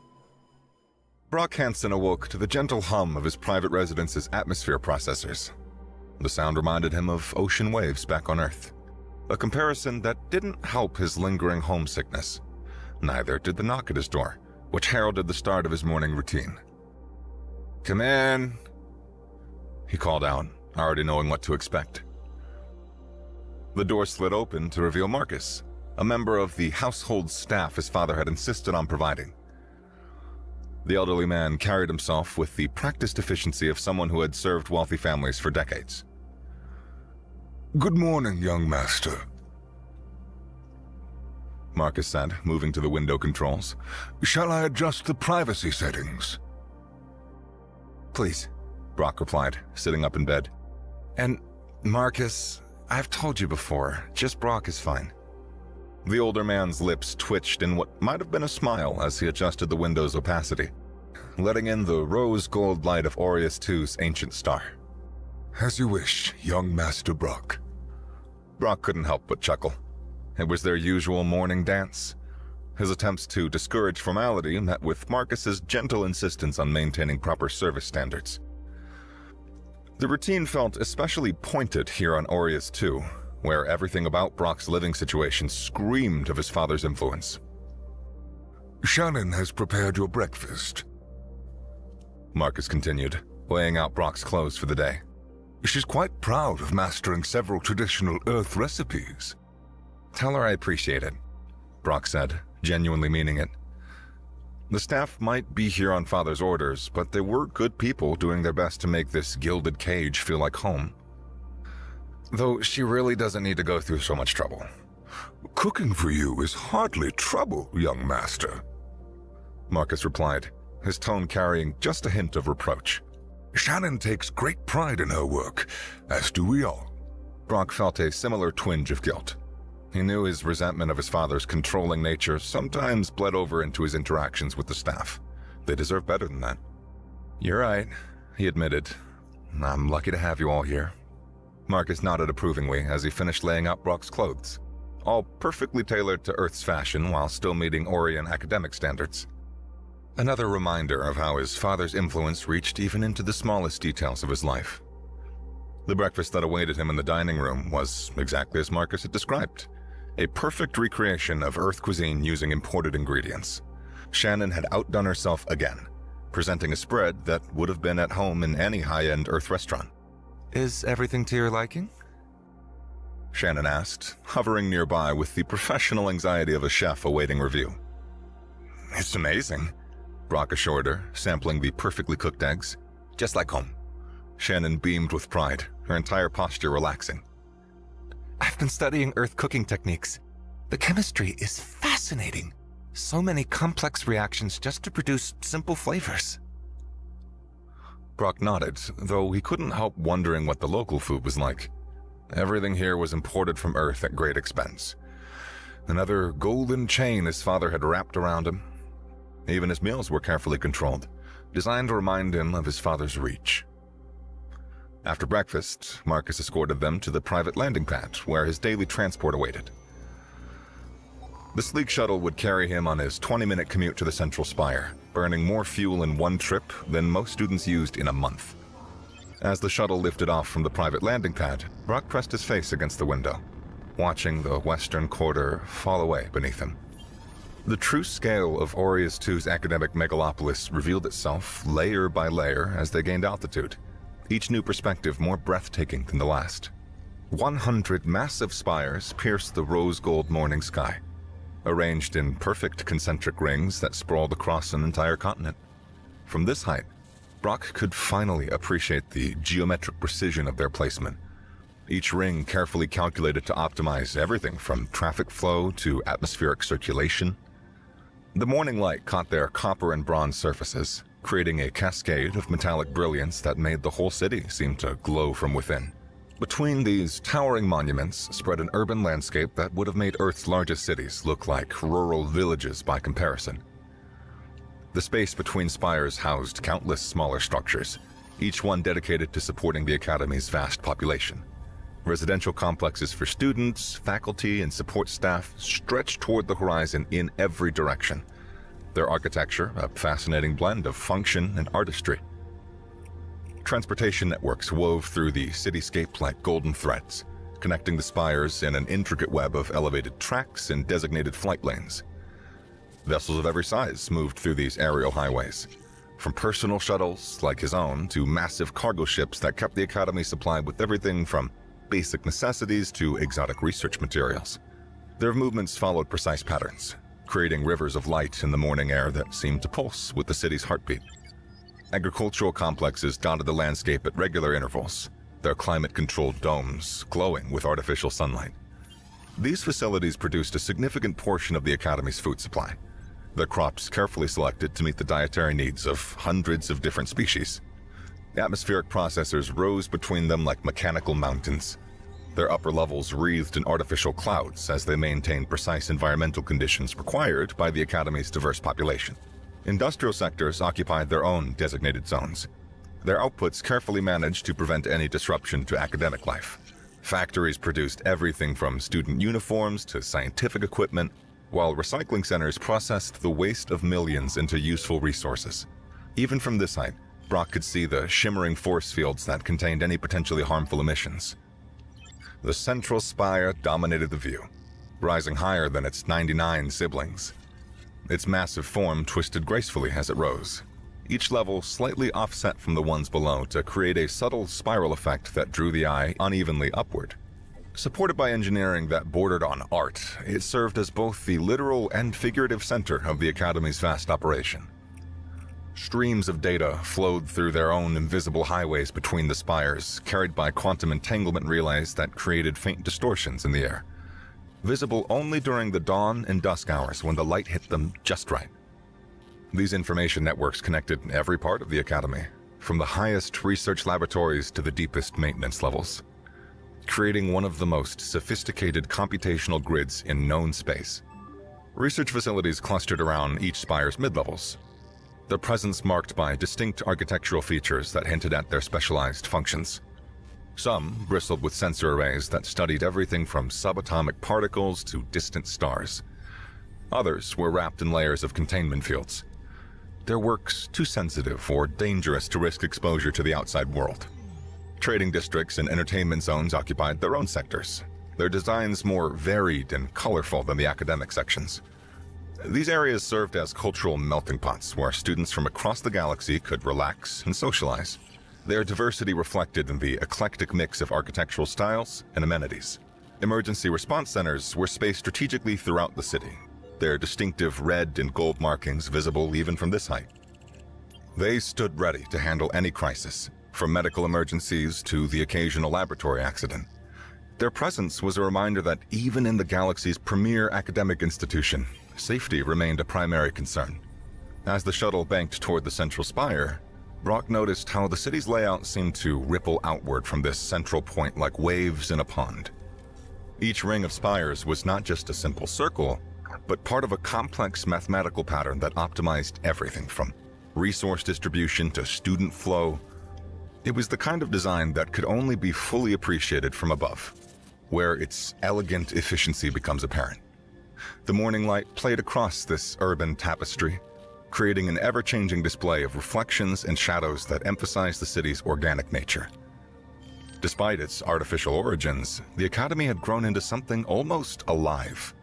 Brock Hansen awoke to the gentle hum of his private residence's atmosphere processors. The sound reminded him of ocean waves back on Earth, a comparison that didn't help his lingering homesickness. Neither did the knock at his door, which heralded the start of his morning routine. "Come in," he called out, already knowing what to expect. The door slid open to reveal Marcus, a member of the household staff his father had insisted on providing. The elderly man carried himself with the practiced efficiency of someone who had served wealthy families for decades. Good morning, young master, Marcus said, moving to the window controls. Shall I adjust the privacy settings? Please, Brock replied, sitting up in bed. And, Marcus, I've told you before, just Brock is fine. The older man's lips twitched in what might have been a smile as he adjusted the window's opacity, letting in the rose-gold light of Orius II's ancient star. As you wish, young Master Brock. Brock couldn't help but chuckle. It was their usual morning dance. His attempts to discourage formality met with Marcus's gentle insistence on maintaining proper service standards. The routine felt especially pointed here on Orius II, where everything about Brock's living situation screamed of his father's influence. Shannon has prepared your breakfast, Marcus continued, laying out Brock's clothes for the day. She's quite proud of mastering several traditional Earth recipes. Tell her I appreciate it, Brock said, genuinely meaning it. The staff might be here on Father's orders, but they were good people doing their best to make this gilded cage feel like home. Though she really doesn't need to go through so much trouble. Cooking for you is hardly trouble, young master, Marcus replied, his tone carrying just a hint of reproach. Shannon takes great pride in her work, as do we all. Brock felt a similar twinge of guilt. He knew his resentment of his father's controlling nature sometimes bled over into his interactions with the staff. They deserve better than that. "You're right," he admitted. "I'm lucky to have you all here." Marcus nodded approvingly as he finished laying out Brock's clothes, all perfectly tailored to Earth's fashion while still meeting Orion academic standards. Another reminder of how his father's influence reached even into the smallest details of his life. The breakfast that awaited him in the dining room was exactly as Marcus had described, a perfect recreation of Earth cuisine using imported ingredients. Shannon had outdone herself again, presenting a spread that would have been at home in any high-end Earth restaurant. "Is everything to your liking?" Shannon asked, hovering nearby with the professional anxiety of a chef awaiting review. "It's amazing," Brock assured her, sampling the perfectly cooked eggs. "Just like home." Shannon beamed with pride, her entire posture relaxing. "I've been studying Earth cooking techniques. The chemistry is fascinating. So many complex reactions just to produce simple flavors." Brock nodded, though he couldn't help wondering what the local food was like. Everything here was imported from Earth at great expense. Another golden chain his father had wrapped around him. Even his meals were carefully controlled, designed to remind him of his father's reach. After breakfast, Marcus escorted them to the private landing pad where his daily transport awaited. The sleek shuttle would carry him on his 20-minute commute to the central spire, burning more fuel in one trip than most students used in a month. As the shuttle lifted off from the private landing pad, Brock pressed his face against the window, watching the western quarter fall away beneath him. The true scale of Orius II's academic megalopolis revealed itself layer by layer as they gained altitude, each new perspective more breathtaking than the last. 100 massive spires pierced the rose-gold morning sky, arranged in perfect concentric rings that sprawled across an entire continent. From this height, Brock could finally appreciate the geometric precision of their placement, each ring carefully calculated to optimize everything from traffic flow to atmospheric circulation. The morning light caught their copper and bronze surfaces, creating a cascade of metallic brilliance that made the whole city seem to glow from within. Between these towering monuments spread an urban landscape that would have made Earth's largest cities look like rural villages by comparison. The space between spires housed countless smaller structures, each one dedicated to supporting the Academy's vast population. Residential complexes for students, faculty, and support staff stretched toward the horizon in every direction. Their architecture, a fascinating blend of function and artistry. Transportation networks wove through the cityscape like golden threads, connecting the spires in an intricate web of elevated tracks and designated flight lanes. Vessels of every size moved through these aerial highways, from personal shuttles like his own to massive cargo ships that kept the Academy supplied with everything from basic necessities to exotic research materials. Their movements followed precise patterns, creating rivers of light in the morning air that seemed to pulse with the city's heartbeat. Agricultural complexes dotted the landscape at regular intervals, their climate-controlled domes glowing with artificial sunlight. These facilities produced a significant portion of the Academy's food supply, their crops carefully selected to meet the dietary needs of hundreds of different species. Atmospheric processors rose between them like mechanical mountains. Their upper levels wreathed in artificial clouds as they maintained precise environmental conditions required by the Academy's diverse population. Industrial sectors occupied their own designated zones, their outputs carefully managed to prevent any disruption to academic life. Factories produced everything from student uniforms to scientific equipment, while recycling centers processed the waste of millions into useful resources. Even from this height, Brock could see the shimmering force fields that contained any potentially harmful emissions. The central spire dominated the view, rising higher than its 99 siblings. Its massive form twisted gracefully as it rose, each level slightly offset from the ones below to create a subtle spiral effect that drew the eye unevenly upward. Supported by engineering that bordered on art, it served as both the literal and figurative center of the Academy's vast operation. Streams of data flowed through their own invisible highways between the spires, carried by quantum entanglement relays that created faint distortions in the air, visible only during the dawn and dusk hours when the light hit them just right. These information networks connected every part of the Academy, from the highest research laboratories to the deepest maintenance levels. creating one of the most sophisticated computational grids in known space. Research facilities clustered around each spire's mid-levels, their presence marked by distinct architectural features that hinted at their specialized functions. Some bristled with sensor arrays that studied everything from subatomic particles to distant stars. Others were wrapped in layers of containment fields, their works too sensitive or dangerous to risk exposure to the outside world. Trading districts and entertainment zones occupied their own sectors, their designs more varied and colorful than the academic sections. These areas served as cultural melting pots where students from across the galaxy could relax and socialize, their diversity reflected in the eclectic mix of architectural styles and amenities. Emergency response centers were spaced strategically throughout the city, their distinctive red and gold markings visible even from this height. They stood ready to handle any crisis, from medical emergencies to the occasional laboratory accident. Their presence was a reminder that even in the galaxy's premier academic institution, safety remained a primary concern. As the shuttle banked toward the central spire, Brock noticed how the city's layout seemed to ripple outward from this central point like waves in a pond. Each ring of spires was not just a simple circle, but part of a complex mathematical pattern that optimized everything from resource distribution to student flow. It was the kind of design that could only be fully appreciated from above, where its elegant efficiency becomes apparent. The morning light played across this urban tapestry, creating an ever-changing display of reflections and shadows that emphasized the city's organic nature. Despite its artificial origins, the Academy had grown into something almost alive.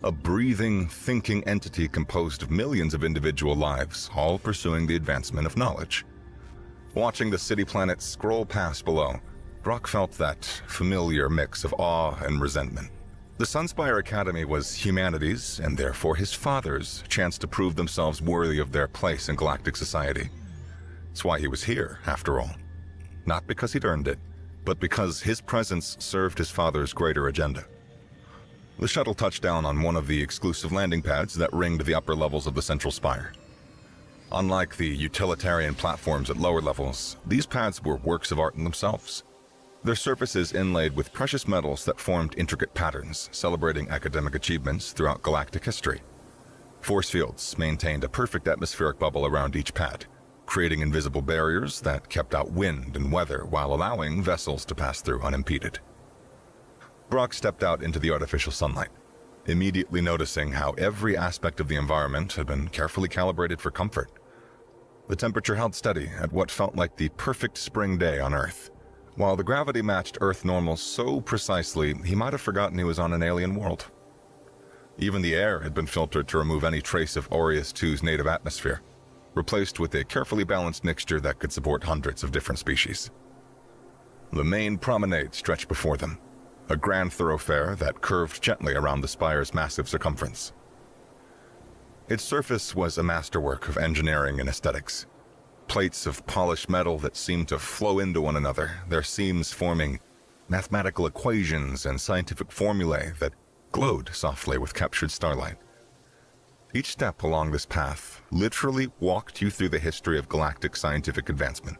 A breathing, thinking entity composed of millions of individual lives, all pursuing the advancement of knowledge. Watching the city planets scroll past below, Brock felt that familiar mix of awe and resentment. The Sunspire Academy was humanity's, and therefore his father's, chance to prove themselves worthy of their place in galactic society. It's why he was here, after all. Not because he'd earned it, but because his presence served his father's greater agenda. The shuttle touched down on one of the exclusive landing pads that ringed the upper levels of the central spire. Unlike the utilitarian platforms at lower levels, these pads were works of art in themselves. Their surfaces inlaid with precious metals that formed intricate patterns, celebrating academic achievements throughout galactic history. Force fields maintained a perfect atmospheric bubble around each pad, creating invisible barriers that kept out wind and weather while allowing vessels to pass through unimpeded. Brock stepped out into the artificial sunlight, immediately noticing how every aspect of the environment had been carefully calibrated for comfort. The temperature held steady at what felt like the perfect spring day on Earth, while the gravity matched Earth normal so precisely he might have forgotten he was on an alien world. Even the air had been filtered to remove any trace of Aureus II's native atmosphere, replaced with a carefully balanced mixture that could support hundreds of different species. The main promenade stretched before them, a grand thoroughfare that curved gently around the spire's massive circumference. Its surface was a masterwork of engineering and aesthetics. Plates of polished metal that seemed to flow into one another, their seams forming mathematical equations and scientific formulae that glowed softly with captured starlight. Each step along this path literally walked you through the history of galactic scientific advancement.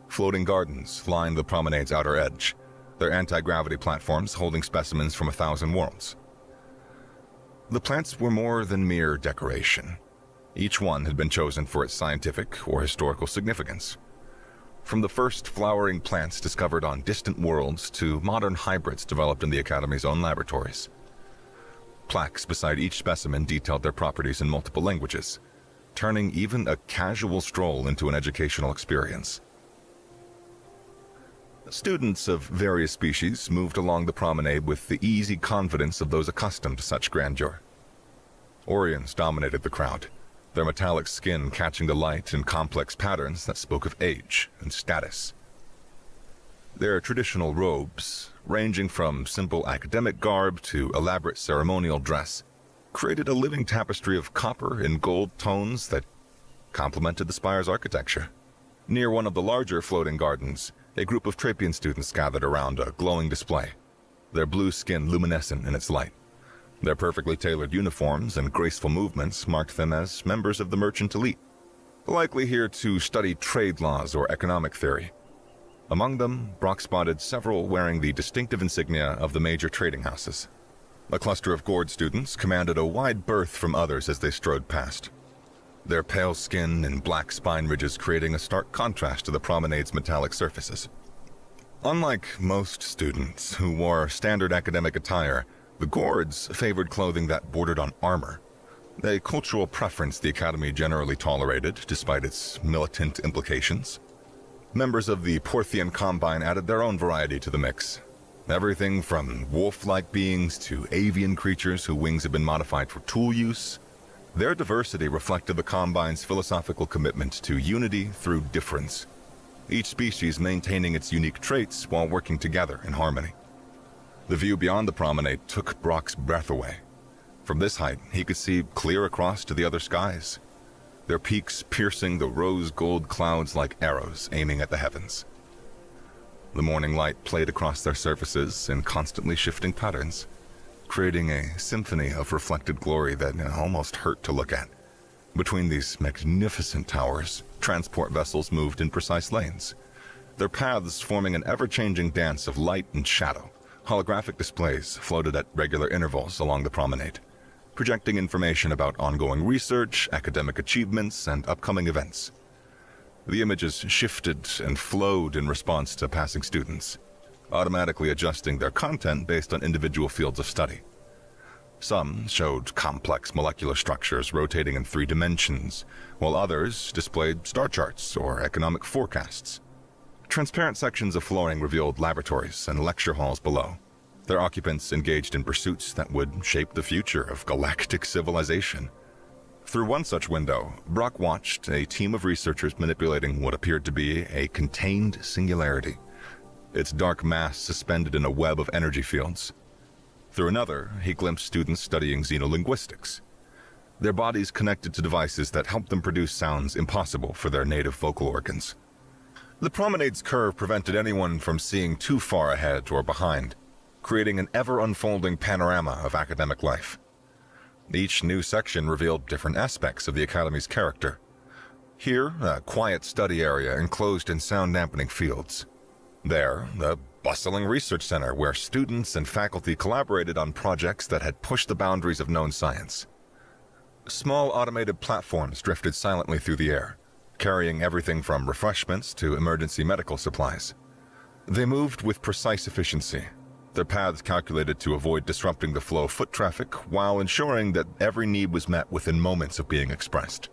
Floating gardens lined the promenade's outer edge, their anti-gravity platforms holding specimens from 1,000 worlds. The plants were more than mere decoration. Each one had been chosen for its scientific or historical significance. From the first flowering plants discovered on distant worlds to modern hybrids developed in the Academy's own laboratories. Plaques beside each specimen detailed their properties in multiple languages, turning even a casual stroll into an educational experience. Students of various species moved along the promenade with the easy confidence of those accustomed to such grandeur. Orions dominated the crowd, their metallic skin catching the light in complex patterns that spoke of age and status. Their traditional robes, ranging from simple academic garb to elaborate ceremonial dress, created a living tapestry of copper and gold tones that complemented the spire's architecture. Near one of the larger floating gardens, a group of Trapian students gathered around a glowing display, their blue skin luminescent in its light. Their perfectly tailored uniforms and graceful movements marked them as members of the merchant elite, likely here to study trade laws or economic theory. Among them, Brock spotted several wearing the distinctive insignia of the major trading houses. A cluster of gourd students commanded a wide berth from others as they strode past, their pale skin and black spine ridges creating a stark contrast to the promenade's metallic surfaces. Unlike most students who wore standard academic attire, the gourds favored clothing that bordered on armor, a cultural preference the Academy generally tolerated despite its militant implications. Members of the Porthian Combine added their own variety to the mix. Everything from wolf-like beings to avian creatures whose wings had been modified for tool use. Their diversity reflected the Combine's philosophical commitment to unity through difference, each species maintaining its unique traits while working together in harmony. The view beyond the promenade took Brock's breath away. From this height, he could see clear across to the other skies, their peaks piercing the rose-gold clouds like arrows aiming at the heavens. The morning light played across their surfaces in constantly shifting patterns, creating a symphony of reflected glory that almost hurt to look at. Between these magnificent towers, transport vessels moved in precise lanes, their paths forming an ever-changing dance of light and shadow. Holographic displays floated at regular intervals along the promenade, projecting information about ongoing research, academic achievements, and upcoming events. The images shifted and flowed in response to passing students, automatically adjusting their content based on individual fields of study. Some showed complex molecular structures rotating in 3 dimensions, while others displayed star charts or economic forecasts. Transparent sections of flooring revealed laboratories and lecture halls below, their occupants engaged in pursuits that would shape the future of galactic civilization. Through one such window, Brock watched a team of researchers manipulating what appeared to be a contained singularity, its dark mass suspended in a web of energy fields. Through another, he glimpsed students studying xenolinguistics, their bodies connected to devices that helped them produce sounds impossible for their native vocal organs. The promenade's curve prevented anyone from seeing too far ahead or behind, creating an ever-unfolding panorama of academic life. Each new section revealed different aspects of the Academy's character. Here, a quiet study area enclosed in sound-dampening fields. There, the bustling research center where students and faculty collaborated on projects that had pushed the boundaries of known science. Small automated platforms drifted silently through the air, carrying everything from refreshments to emergency medical supplies. They moved with precise efficiency, their paths calculated to avoid disrupting the flow of foot traffic while ensuring that every need was met within moments of being expressed.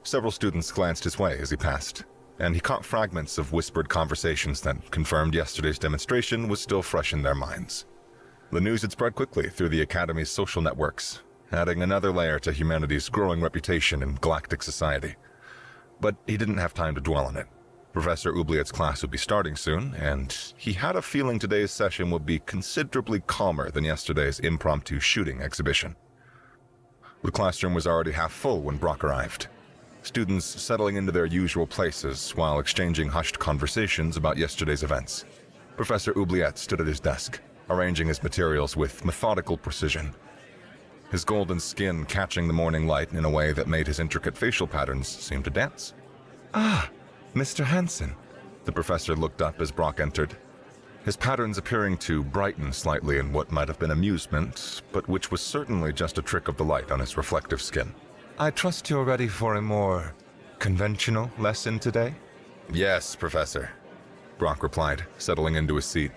Several students glanced his way as he passed, and he caught fragments of whispered conversations that confirmed yesterday's demonstration was still fresh in their minds. The news had spread quickly through the Academy's social networks, adding another layer to humanity's growing reputation in galactic society. But he didn't have time to dwell on it. Professor Oubliette's class would be starting soon, and he had a feeling today's session would be considerably calmer than yesterday's impromptu shooting exhibition. The classroom was already half full when Brock arrived, students settling into their usual places while exchanging hushed conversations about yesterday's events. Professor Oubliette stood at his desk, arranging his materials with methodical precision, his golden skin catching the morning light in a way that made his intricate facial patterns seem to dance. Ah, Mr. Hansen. The professor looked up as Brock entered, his patterns appearing to brighten slightly in what might have been amusement, but which was certainly just a trick of the light on his reflective skin. I trust you're ready for a more conventional lesson today? Yes, Professor, Brock replied, settling into his seat.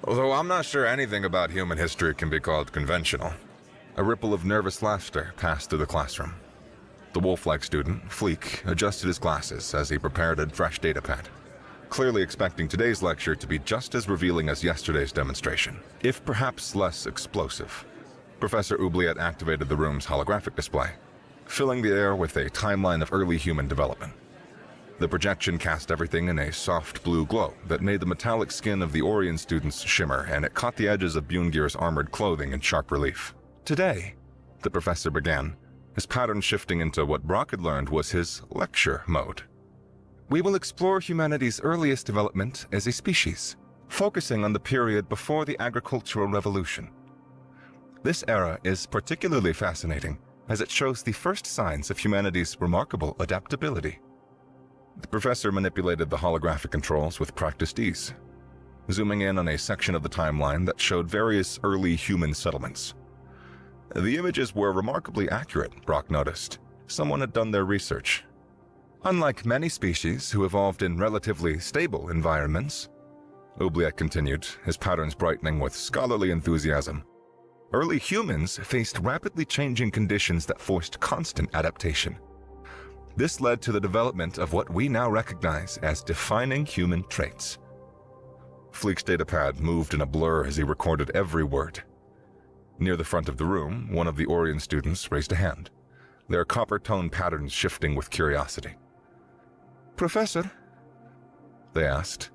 Although I'm not sure anything about human history can be called conventional. A ripple of nervous laughter passed through the classroom. The wolf-like student, Fleek, adjusted his glasses as he prepared a fresh datapad, clearly expecting today's lecture to be just as revealing as yesterday's demonstration, if perhaps less explosive. Professor Oubliette activated the room's holographic display, filling the air with a timeline of early human development. The projection cast everything in a soft blue glow that made the metallic skin of the Orion students shimmer, and it caught the edges of Bungir's armored clothing in sharp relief. Today, the professor began, his pattern shifting into what Brock had learned was his lecture mode. we will explore humanity's earliest development as a species, focusing on the period before the agricultural revolution. This era is particularly fascinating as it shows the first signs of humanity's remarkable adaptability. The professor manipulated the holographic controls with practiced ease, zooming in on a section of the timeline that showed various early human settlements. The images were remarkably accurate, Brock noticed. Someone had done their research. Unlike many species who evolved in relatively stable environments, Oubliette continued, his patterns brightening with scholarly enthusiasm, early humans faced rapidly changing conditions that forced constant adaptation. This led to the development of what we now recognize as defining human traits. Fleek's datapad moved in a blur as he recorded every word. Near the front of the room, one of the Orion students raised a hand, their copper-tone patterns shifting with curiosity. "Professor," they asked,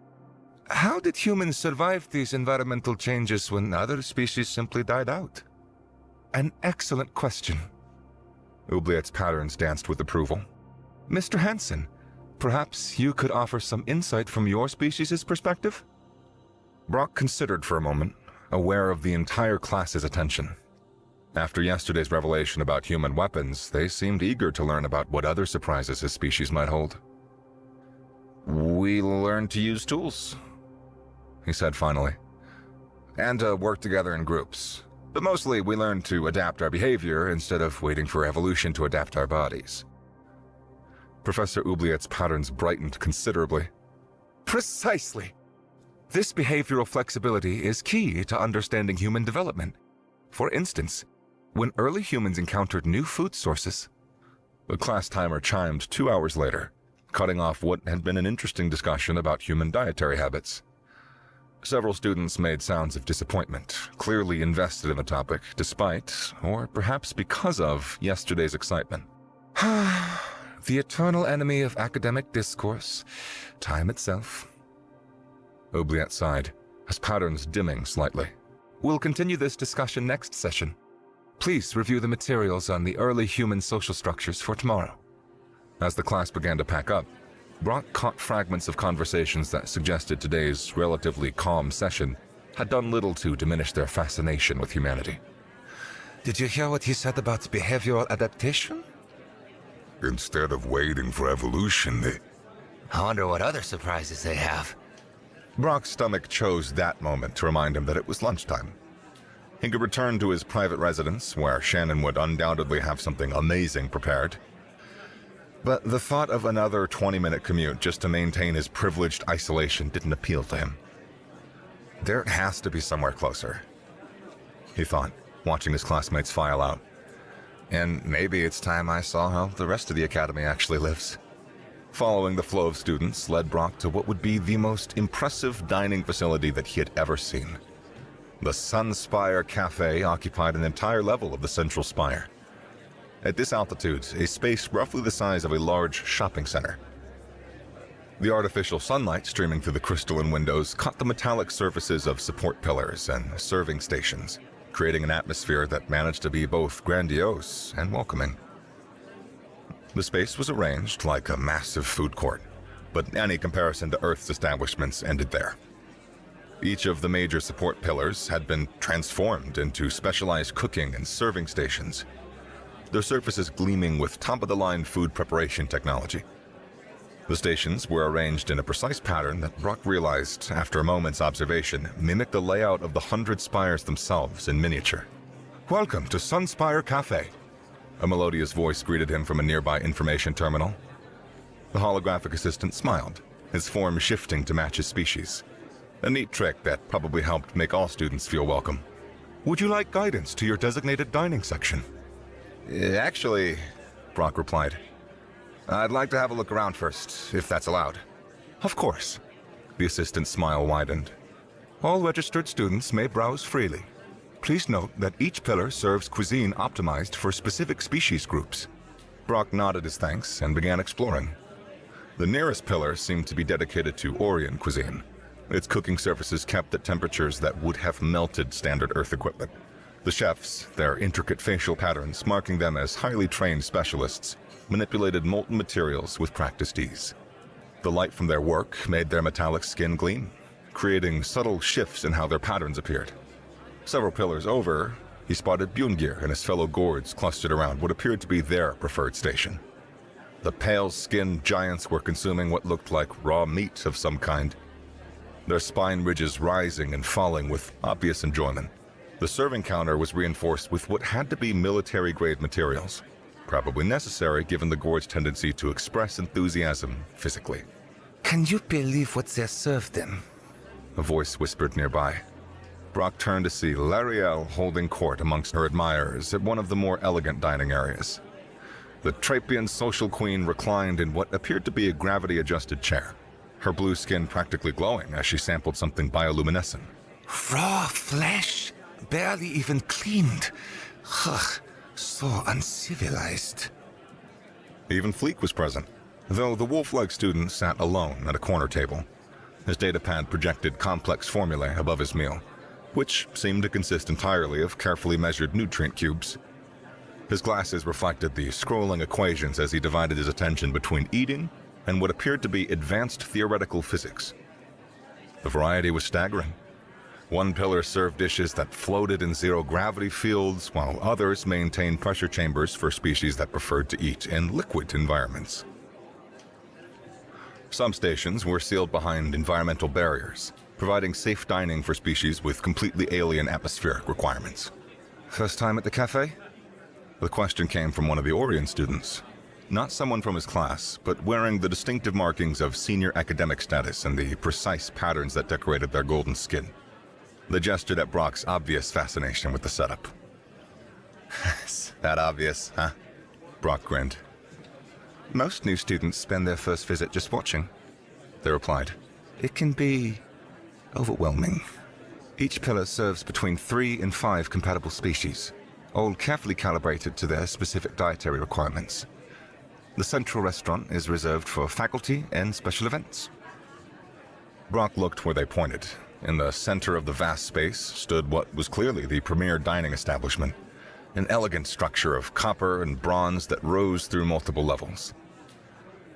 "how did humans survive these environmental changes when other species simply died out?" "An excellent question." Oubliette's patterns danced with approval. "Mr. Hansen, perhaps you could offer some insight from your species' perspective?" Brock considered for a moment, aware of the entire class's attention. After yesterday's revelation about human weapons, they seemed eager to learn about what other surprises his species might hold. "We learned to use tools," he said finally, "and to work together in groups. But mostly we learned to adapt our behavior instead of waiting for evolution to adapt our bodies." Professor Oubliette's patterns brightened considerably. "Precisely! This behavioral flexibility is key to understanding human development. For instance, when early humans encountered new food sources..." The class timer chimed 2 hours later, cutting off what had been an interesting discussion about human dietary habits. Several students made sounds of disappointment, clearly invested in the topic, despite, or perhaps because of, yesterday's excitement. The eternal enemy of academic discourse, time itself. Oubliette sighed, his patterns dimming slightly. "We'll continue this discussion next session. Please review the materials on the early human social structures for tomorrow." As the class began to pack up, Brock caught fragments of conversations that suggested today's relatively calm session had done little to diminish their fascination with humanity. "Did you hear what he said about behavioral adaptation?" Instead of waiting for evolution, they... I wonder what other surprises they have. Brock's stomach chose that moment to remind him that it was lunchtime. He could return to his private residence, where Shannon would undoubtedly have something amazing prepared. But the thought of another 20-minute commute just to maintain his privileged isolation didn't appeal to him. There has to be somewhere closer, he thought, watching his classmates file out. And maybe it's time I saw how the rest of the academy actually lives. Following the flow of students led Brock to what would be the most impressive dining facility that he had ever seen. The Sunspire Cafe occupied an entire level of the central spire. At this altitude, a space roughly the size of a large shopping center. The artificial sunlight streaming through the crystalline windows caught the metallic surfaces of support pillars and serving stations, creating an atmosphere that managed to be both grandiose and welcoming. The space was arranged like a massive food court, but any comparison to Earth's establishments ended there. Each of the major support pillars had been transformed into specialized cooking and serving stations, their surfaces gleaming with top-of-the-line food preparation technology. The stations were arranged in a precise pattern that Brock realized, after a moment's observation, mimicked the layout of the 100 spires themselves in miniature. "Welcome to Sunspire Cafe," a melodious voice greeted him from a nearby information terminal. The holographic assistant smiled, his form shifting to match his species. A neat trick that probably helped make all students feel welcome. "Would you like guidance to your designated dining section?" "Actually," Brock replied, "I'd like to have a look around first, if that's allowed." "Of course." The assistant's smile widened. "All registered students may browse freely. Please note that each pillar serves cuisine optimized for specific species groups." Brock nodded his thanks and began exploring. The nearest pillar seemed to be dedicated to Orion cuisine, its cooking surfaces kept at temperatures that would have melted standard Earth equipment. The chefs, their intricate facial patterns marking them as highly trained specialists, manipulated molten materials with practiced ease. The light from their work made their metallic skin gleam, creating subtle shifts in how their patterns appeared. Several pillars over, he spotted Bjungir and his fellow Gords clustered around what appeared to be their preferred station. The pale-skinned giants were consuming what looked like raw meat of some kind, their spine ridges rising and falling with obvious enjoyment. The serving counter was reinforced with what had to be military-grade materials, probably necessary given the gourd's tendency to express enthusiasm physically. Can you believe what they're served in? A voice whispered nearby. Brock turned to see Lariel holding court amongst her admirers at one of the more elegant dining areas. The Trapian social queen reclined in what appeared to be a gravity-adjusted chair, her blue skin practically glowing as she sampled something bioluminescent. Raw flesh, barely even cleaned. Ugh, so uncivilized. Even Fleek was present, though the wolf-like student sat alone at a corner table. His datapad projected complex formulae above his meal, which seemed to consist entirely of carefully measured nutrient cubes. His glasses reflected the scrolling equations as he divided his attention between eating and what appeared to be advanced theoretical physics. The variety was staggering. One pillar served dishes that floated in zero-gravity fields, while others maintained pressure chambers for species that preferred to eat in liquid environments. Some stations were sealed behind environmental barriers, providing safe dining for species with completely alien atmospheric requirements. First time at the cafe? The question came from one of the Orion students. Not someone from his class, but wearing the distinctive markings of senior academic status and the precise patterns that decorated their golden skin. They gestured at Brock's obvious fascination with the setup. That obvious, huh? Brock grinned. Most new students spend their first visit just watching, they replied. It can be overwhelming. Each pillar serves between 3 and 5 compatible species, all carefully calibrated to their specific dietary requirements. The central restaurant is reserved for faculty and special events. Brock looked where they pointed. In the center of the vast space stood what was clearly the premier dining establishment, an elegant structure of copper and bronze that rose through multiple levels.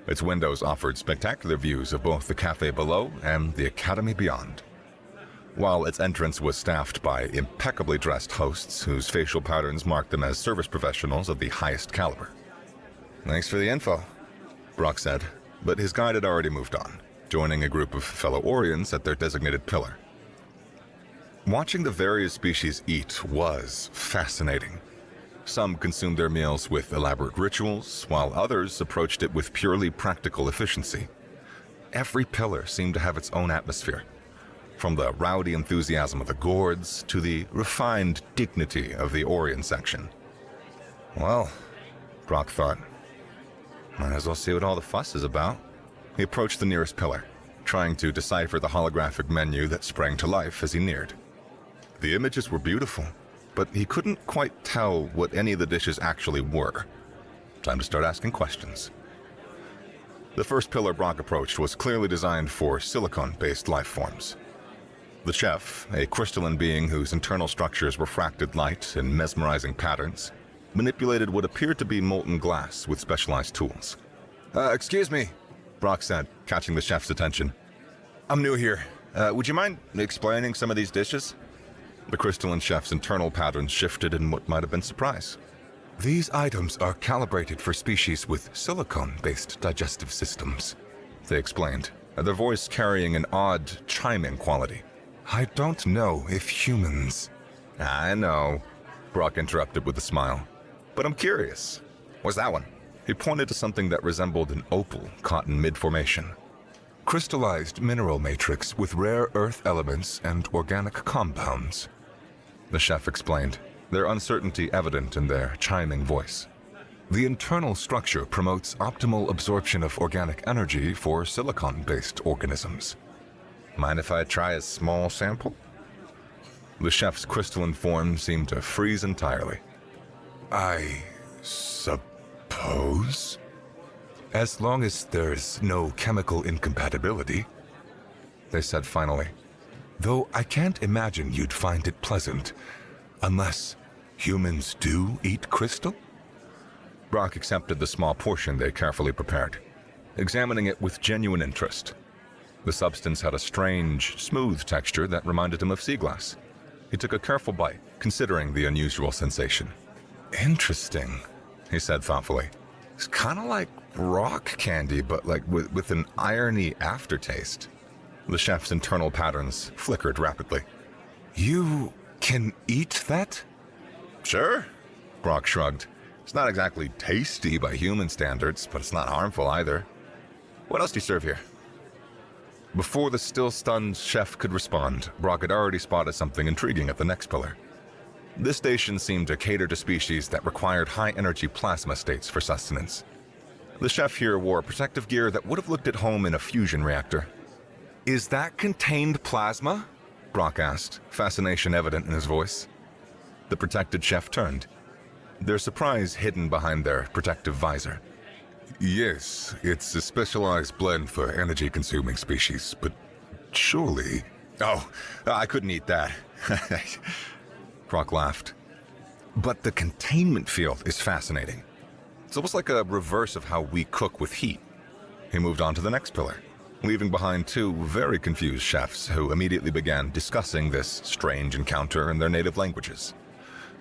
Its windows offered spectacular views of both the cafe below and the academy beyond, while its entrance was staffed by impeccably dressed hosts whose facial patterns marked them as service professionals of the highest caliber. Thanks for the info, Brock said, but his guide had already moved on, joining a group of fellow Orions at their designated pillar. Watching the various species eat was fascinating. Some consumed their meals with elaborate rituals, while others approached it with purely practical efficiency. Every pillar seemed to have its own atmosphere, from the rowdy enthusiasm of the gourds to the refined dignity of the Orion section. Well, Brock thought, might as well see what all the fuss is about. He approached the nearest pillar, trying to decipher the holographic menu that sprang to life as he neared. The images were beautiful, but he couldn't quite tell what any of the dishes actually were. Time to start asking questions. The first pillar Brock approached was clearly designed for silicon-based life forms. The chef, a crystalline being whose internal structures refracted light in mesmerizing patterns, manipulated what appeared to be molten glass with specialized tools. Excuse me, Brock said, catching the chef's attention. I'm new here. Would you mind explaining some of these dishes? The crystalline chef's internal patterns shifted in what might have been surprise. These items are calibrated for species with silicon-based digestive systems, they explained, their voice carrying an odd, chiming quality. I don't know if humans... I know, Brock interrupted with a smile. But I'm curious. What's that one? He pointed to something that resembled an opal caught in mid-formation. Crystallized mineral matrix with rare earth elements and organic compounds, the chef explained, their uncertainty evident in their chiming voice. The internal structure promotes optimal absorption of organic energy for silicon-based organisms. Mind if I try a small sample? The chef's crystalline form seemed to freeze entirely. I suppose? As long as there's no chemical incompatibility, they said finally. Though I can't imagine you'd find it pleasant, unless humans do eat crystal? Brock accepted the small portion they carefully prepared, examining it with genuine interest. The substance had a strange, smooth texture that reminded him of sea glass. He took a careful bite, considering the unusual sensation. Interesting, he said thoughtfully. It's kind of like rock candy, but like with an irony aftertaste. The chef's internal patterns flickered rapidly. You can eat that? Sure, Brock shrugged. It's not exactly tasty by human standards, but it's not harmful either. What else do you serve here? Before the still-stunned chef could respond, Brock had already spotted something intriguing at the next pillar. This station seemed to cater to species that required high-energy plasma states for sustenance. The chef here wore protective gear that would have looked at home in a fusion reactor. Is that contained plasma? Brock asked, fascination evident in his voice. The protected chef turned, their surprise hidden behind their protective visor. Yes, it's a specialized blend for energy-consuming species, but surely... Oh, I couldn't eat that. Brock laughed. But the containment field is fascinating. It's almost like a reverse of how we cook with heat. He moved on to the next pillar, leaving behind two very confused chefs who immediately began discussing this strange encounter in their native languages.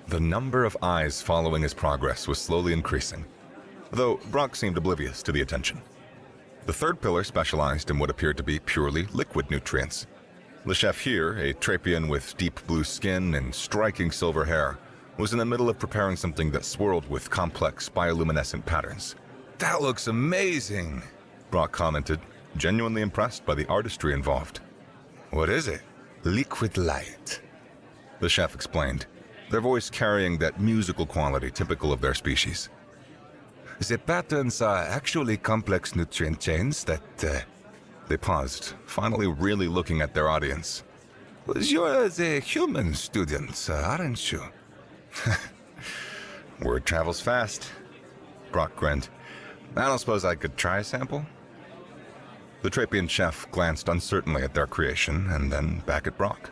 The number of eyes following his progress was slowly increasing, though Brock seemed oblivious to the attention. The third pillar specialized in what appeared to be purely liquid nutrients. The chef here, a Trapian with deep blue skin and striking silver hair, was in the middle of preparing something that swirled with complex bioluminescent patterns. That looks amazing, Brock commented, genuinely impressed by the artistry involved. What is it? Liquid light, the chef explained, their voice carrying that musical quality typical of their species. The patterns are actually complex nutrient chains that... They paused, finally really looking at their audience. You're the human student, aren't you? Word travels fast. Brock grinned. I don't suppose I could try a sample? The Trapian chef glanced uncertainly at their creation and then back at Brock.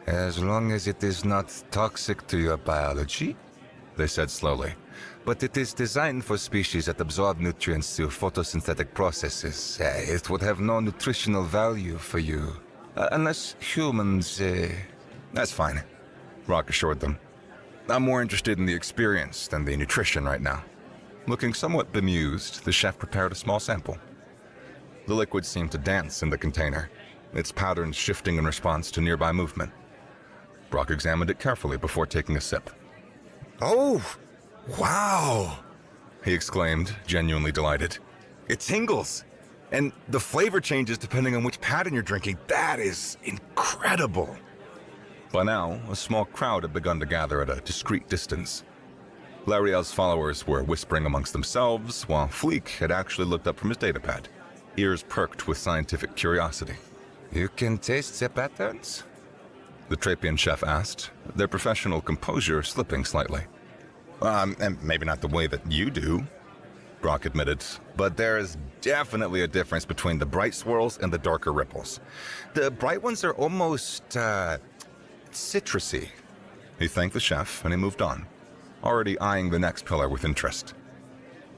As long as it is not toxic to your biology, they said slowly. But it is designed for species that absorb nutrients through photosynthetic processes. It would have no nutritional value for you. Unless humans... That's fine, Brock assured them. I'm more interested in the experience than the nutrition right now. Looking somewhat bemused, the chef prepared a small sample. The liquid seemed to dance in the container, its patterns shifting in response to nearby movement. Brock examined it carefully before taking a sip. Oh, wow, he exclaimed, genuinely delighted. It tingles, and the flavor changes depending on which pattern you're drinking. That is incredible. By now, a small crowd had begun to gather at a discreet distance. Lariel's followers were whispering amongst themselves, while Fleek had actually looked up from his datapad, ears perked with scientific curiosity. You can taste the patterns? The Trapian chef asked, their professional composure slipping slightly. And maybe not the way that you do, Brock admitted, but there is definitely a difference between the bright swirls and the darker ripples. The bright ones are almost, citrusy. He thanked the chef and he moved on, already eyeing the next pillar with interest.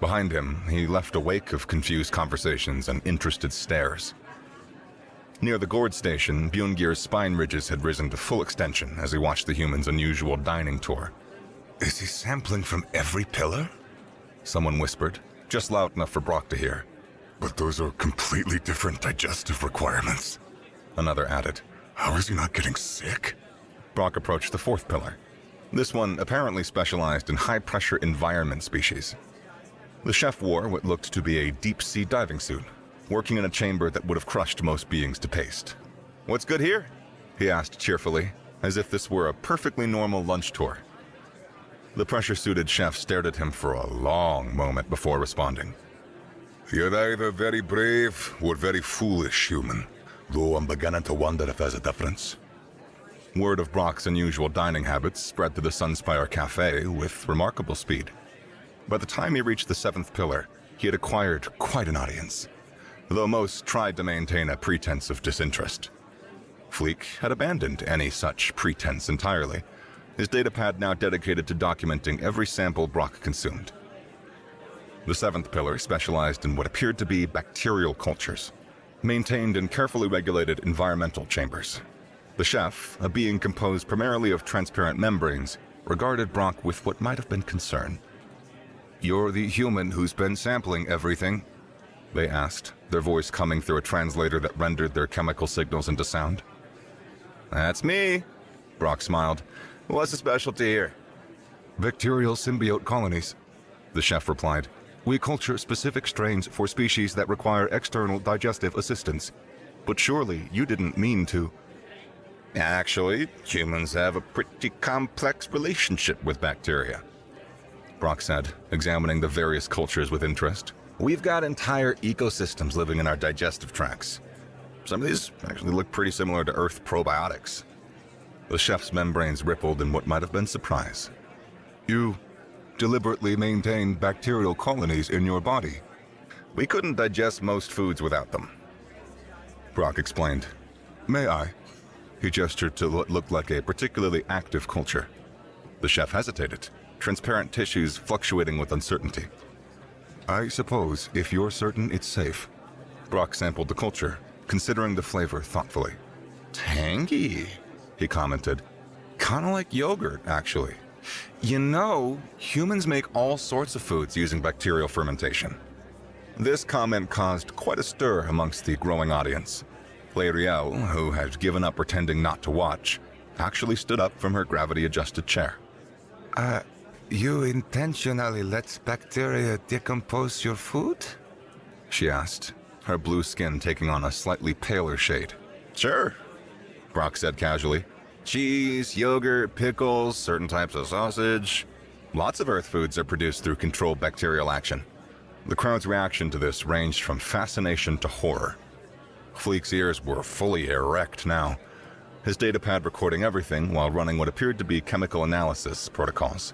Behind him, he left a wake of confused conversations and interested stares. Near the gourd station, Bjorngir's spine ridges had risen to full extension as he watched the humans' unusual dining tour. Is he sampling from every pillar? Someone whispered, just loud enough for Brock to hear. But those are completely different digestive requirements. Another added. How is he not getting sick? Brock approached the fourth pillar. This one apparently specialized in high-pressure environment species. The chef wore what looked to be a deep-sea diving suit, working in a chamber that would have crushed most beings to paste. What's good here? He asked cheerfully, as if this were a perfectly normal lunch tour. The pressure-suited chef stared at him for a long moment before responding. You're either very brave or very foolish, human, though I'm beginning to wonder if there's a difference. Word of Brock's unusual dining habits spread to the Sunspire cafe with remarkable speed. By the time he reached the seventh pillar, he had acquired quite an audience, though most tried to maintain a pretense of disinterest. Fleek had abandoned any such pretense entirely, his datapad now dedicated to documenting every sample Brock consumed. The seventh pillar specialized in what appeared to be bacterial cultures, maintained in carefully regulated environmental chambers. The chef, a being composed primarily of transparent membranes, regarded Brock with what might have been concern. You're the human who's been sampling everything? They asked, their voice coming through a translator that rendered their chemical signals into sound. That's me, Brock smiled. What's the specialty here? Bacterial symbiote colonies, the chef replied. We culture specific strains for species that require external digestive assistance. But surely you didn't mean to. Actually, humans have a pretty complex relationship with bacteria, Brock said, examining the various cultures with interest. We've got entire ecosystems living in our digestive tracts. Some of these actually look pretty similar to Earth probiotics. The chef's membranes rippled in what might have been surprise. You deliberately maintain bacterial colonies in your body. We couldn't digest most foods without them, Brock explained. May I? He gestured to what looked like a particularly active culture. The chef hesitated, transparent tissues fluctuating with uncertainty. I suppose if you're certain it's safe. Brock sampled the culture, considering the flavor thoughtfully. Tangy, he commented. Kinda like yogurt, actually. You know, humans make all sorts of foods using bacterial fermentation. This comment caused quite a stir amongst the growing audience. L'Ariel, who had given up pretending not to watch, actually stood up from her gravity-adjusted chair. You intentionally let bacteria decompose your food? She asked, her blue skin taking on a slightly paler shade. Sure, Brock said casually. Cheese, yogurt, pickles, certain types of sausage. Lots of Earth foods are produced through controlled bacterial action. The crowd's reaction to this ranged from fascination to horror. Fleek's ears were fully erect now, his datapad recording everything while running what appeared to be chemical analysis protocols.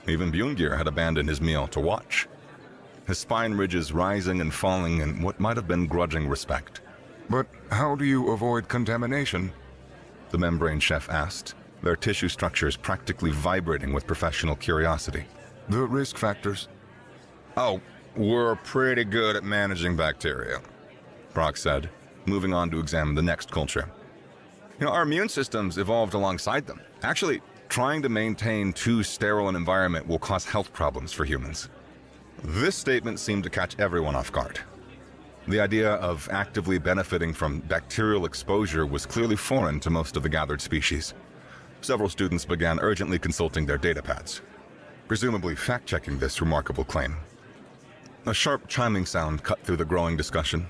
Even Bjungir had abandoned his meal to watch, his spine ridges rising and falling in what might have been grudging respect. But how do you avoid contamination? The membrane chef asked, their tissue structures practically vibrating with professional curiosity. The risk factors? Oh, we're pretty good at managing bacteria, Brock said, moving on to examine the next culture. You know, our immune systems evolved alongside them. Actually, trying to maintain too sterile an environment will cause health problems for humans. This statement seemed to catch everyone off guard. The idea of actively benefiting from bacterial exposure was clearly foreign to most of the gathered species. Several students began urgently consulting their datapads, presumably fact-checking this remarkable claim. A sharp chiming sound cut through the growing discussion.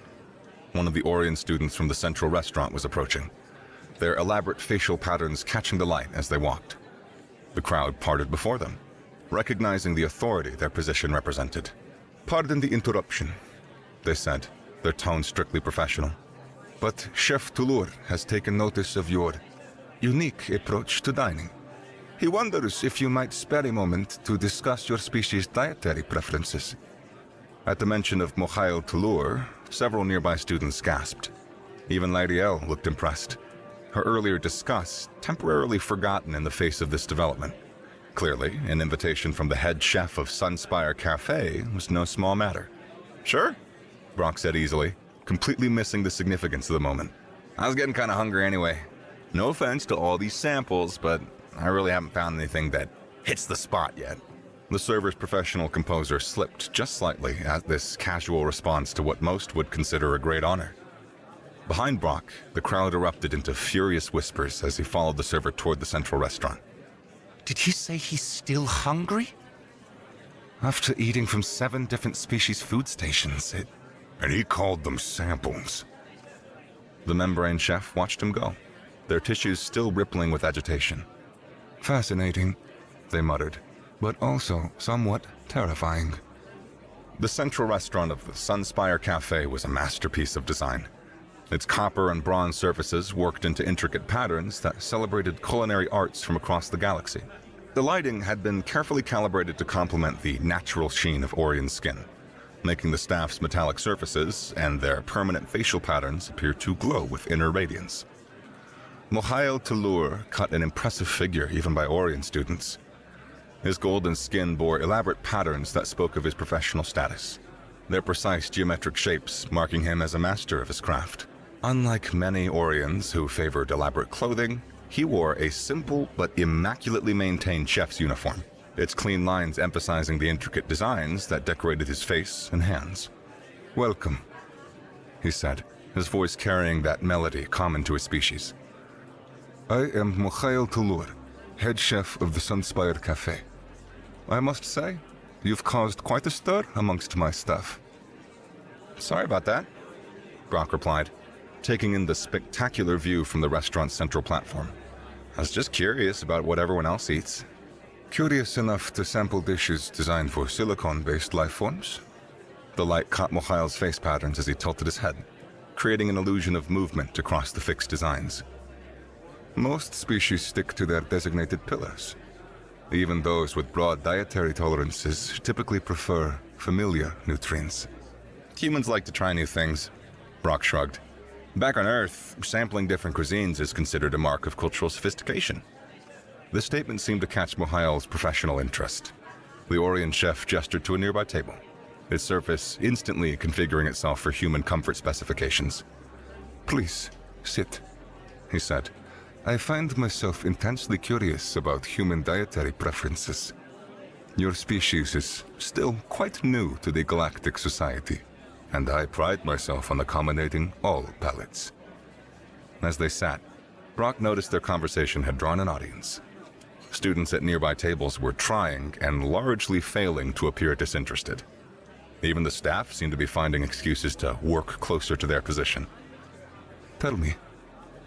One of the Orion students from the central restaurant was approaching, their elaborate facial patterns catching the light as they walked. The crowd parted before them, recognizing the authority their position represented. Pardon the interruption, they said, their tone strictly professional. But Chef Toulour has taken notice of your unique approach to dining. He wonders if you might spare a moment to discuss your species' dietary preferences. At the mention of Mikhail Toulour, several nearby students gasped. Even L'Ariel looked impressed, her earlier disgust temporarily forgotten in the face of this development. Clearly, an invitation from the head chef of Sunspire Cafe was no small matter. Sure, Brock said easily, completely missing the significance of the moment. I was getting kind of hungry anyway. No offense to all these samples, but I really haven't found anything that hits the spot yet. The server's professional composure slipped just slightly at this casual response to what most would consider a great honor. Behind Brock, the crowd erupted into furious whispers as he followed the server toward the central restaurant. Did he say he's still hungry? After eating from 7 different species' food stations, And he called them samples. The membrane chef watched him go, their tissues still rippling with agitation. Fascinating, they muttered, but also somewhat terrifying. The central restaurant of the Sunspire Cafe was a masterpiece of design. Its copper and bronze surfaces worked into intricate patterns that celebrated culinary arts from across the galaxy. The lighting had been carefully calibrated to complement the natural sheen of Orion's skin, making the staff's metallic surfaces and their permanent facial patterns appear to glow with inner radiance. Mikhail Toulour cut an impressive figure even by Orion students. His golden skin bore elaborate patterns that spoke of his professional status, their precise geometric shapes marking him as a master of his craft. Unlike many Orions who favored elaborate clothing, he wore a simple but immaculately maintained chef's uniform. its clean lines emphasizing the intricate designs that decorated his face and hands. "Welcome," he said, his voice carrying that melody common to his species. "I am Mikhail Tulur, head chef of the Sunspire Cafe. I must say, you've caused quite a stir amongst my staff." Sorry about that, Brock replied, taking in the spectacular view from the restaurant's central platform. I was just curious about what everyone else eats. "Curious enough to sample dishes designed for silicon-based life forms?" The light caught Mikhail's face patterns as he tilted his head, creating an illusion of movement across the fixed designs. "Most species stick to their designated pillars. Even those with broad dietary tolerances typically prefer familiar nutrients." Humans like to try new things, Brock shrugged. Back on Earth, sampling different cuisines is considered a mark of cultural sophistication. The statement seemed to catch Mikhail's professional interest. The Orient chef gestured to a nearby table, its surface instantly configuring itself for human comfort specifications. "Please, sit," he said. "I find myself intensely curious about human dietary preferences. Your species is still quite new to the galactic society, and I pride myself on accommodating all palates." As they sat, Brock noticed their conversation had drawn an audience. Students at nearby tables were trying and largely failing to appear disinterested. Even the staff seemed to be finding excuses to work closer to their position. "Tell me,"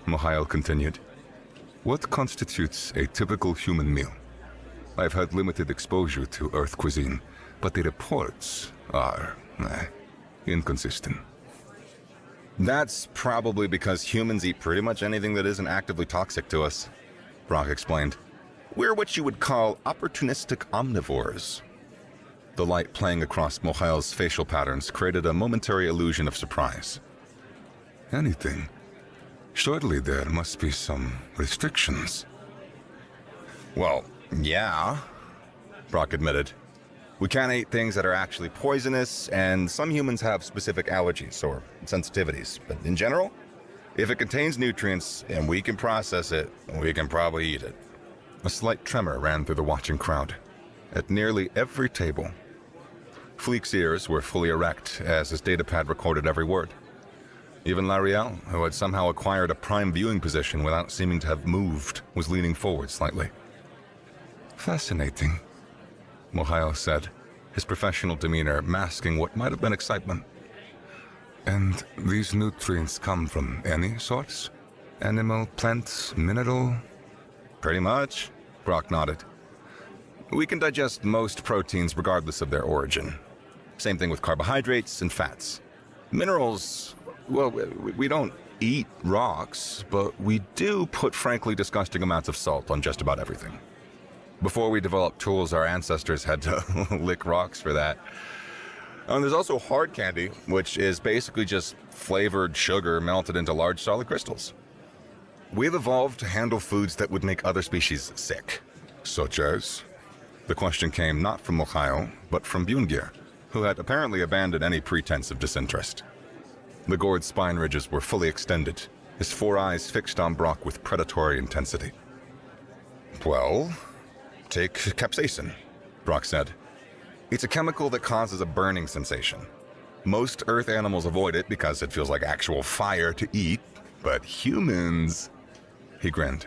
Mikhail continued, "what constitutes a typical human meal? I've had limited exposure to Earth cuisine, but the reports are inconsistent." That's probably because humans eat pretty much anything that isn't actively toxic to us, Brock explained. We're what you would call opportunistic omnivores. The light playing across Mikhail's facial patterns created a momentary illusion of surprise. "Anything? Surely there must be some restrictions." Well, yeah, Brock admitted. We can't eat things that are actually poisonous, and some humans have specific allergies or sensitivities. But in general, if it contains nutrients and we can process it, we can probably eat it. A slight tremor ran through the watching crowd. At nearly every table, Fleek's ears were fully erect as his datapad recorded every word. Even L'Ariel, who had somehow acquired a prime viewing position without seeming to have moved, was leaning forward slightly. "Fascinating," Mikhail said, his professional demeanor masking what might have been excitement. "And these nutrients come from any source? Animal, plant, mineral?" Pretty much, Brock nodded. We can digest most proteins regardless of their origin. Same thing with carbohydrates and fats. Minerals, well, we don't eat rocks, but we do put frankly disgusting amounts of salt on just about everything. Before we developed tools, our ancestors had to lick rocks for that. And there's also hard candy, which is basically just flavored sugar melted into large solid crystals. We've evolved to handle foods that would make other species sick. "Such as?" The question came not from Mikhail, but from Bjungir, who had apparently abandoned any pretense of disinterest. The gourd's spine ridges were fully extended, his four eyes fixed on Brock with predatory intensity. Well, take capsaicin, Brock said. It's a chemical that causes a burning sensation. Most Earth animals avoid it because it feels like actual fire to eat, but humans, he grinned,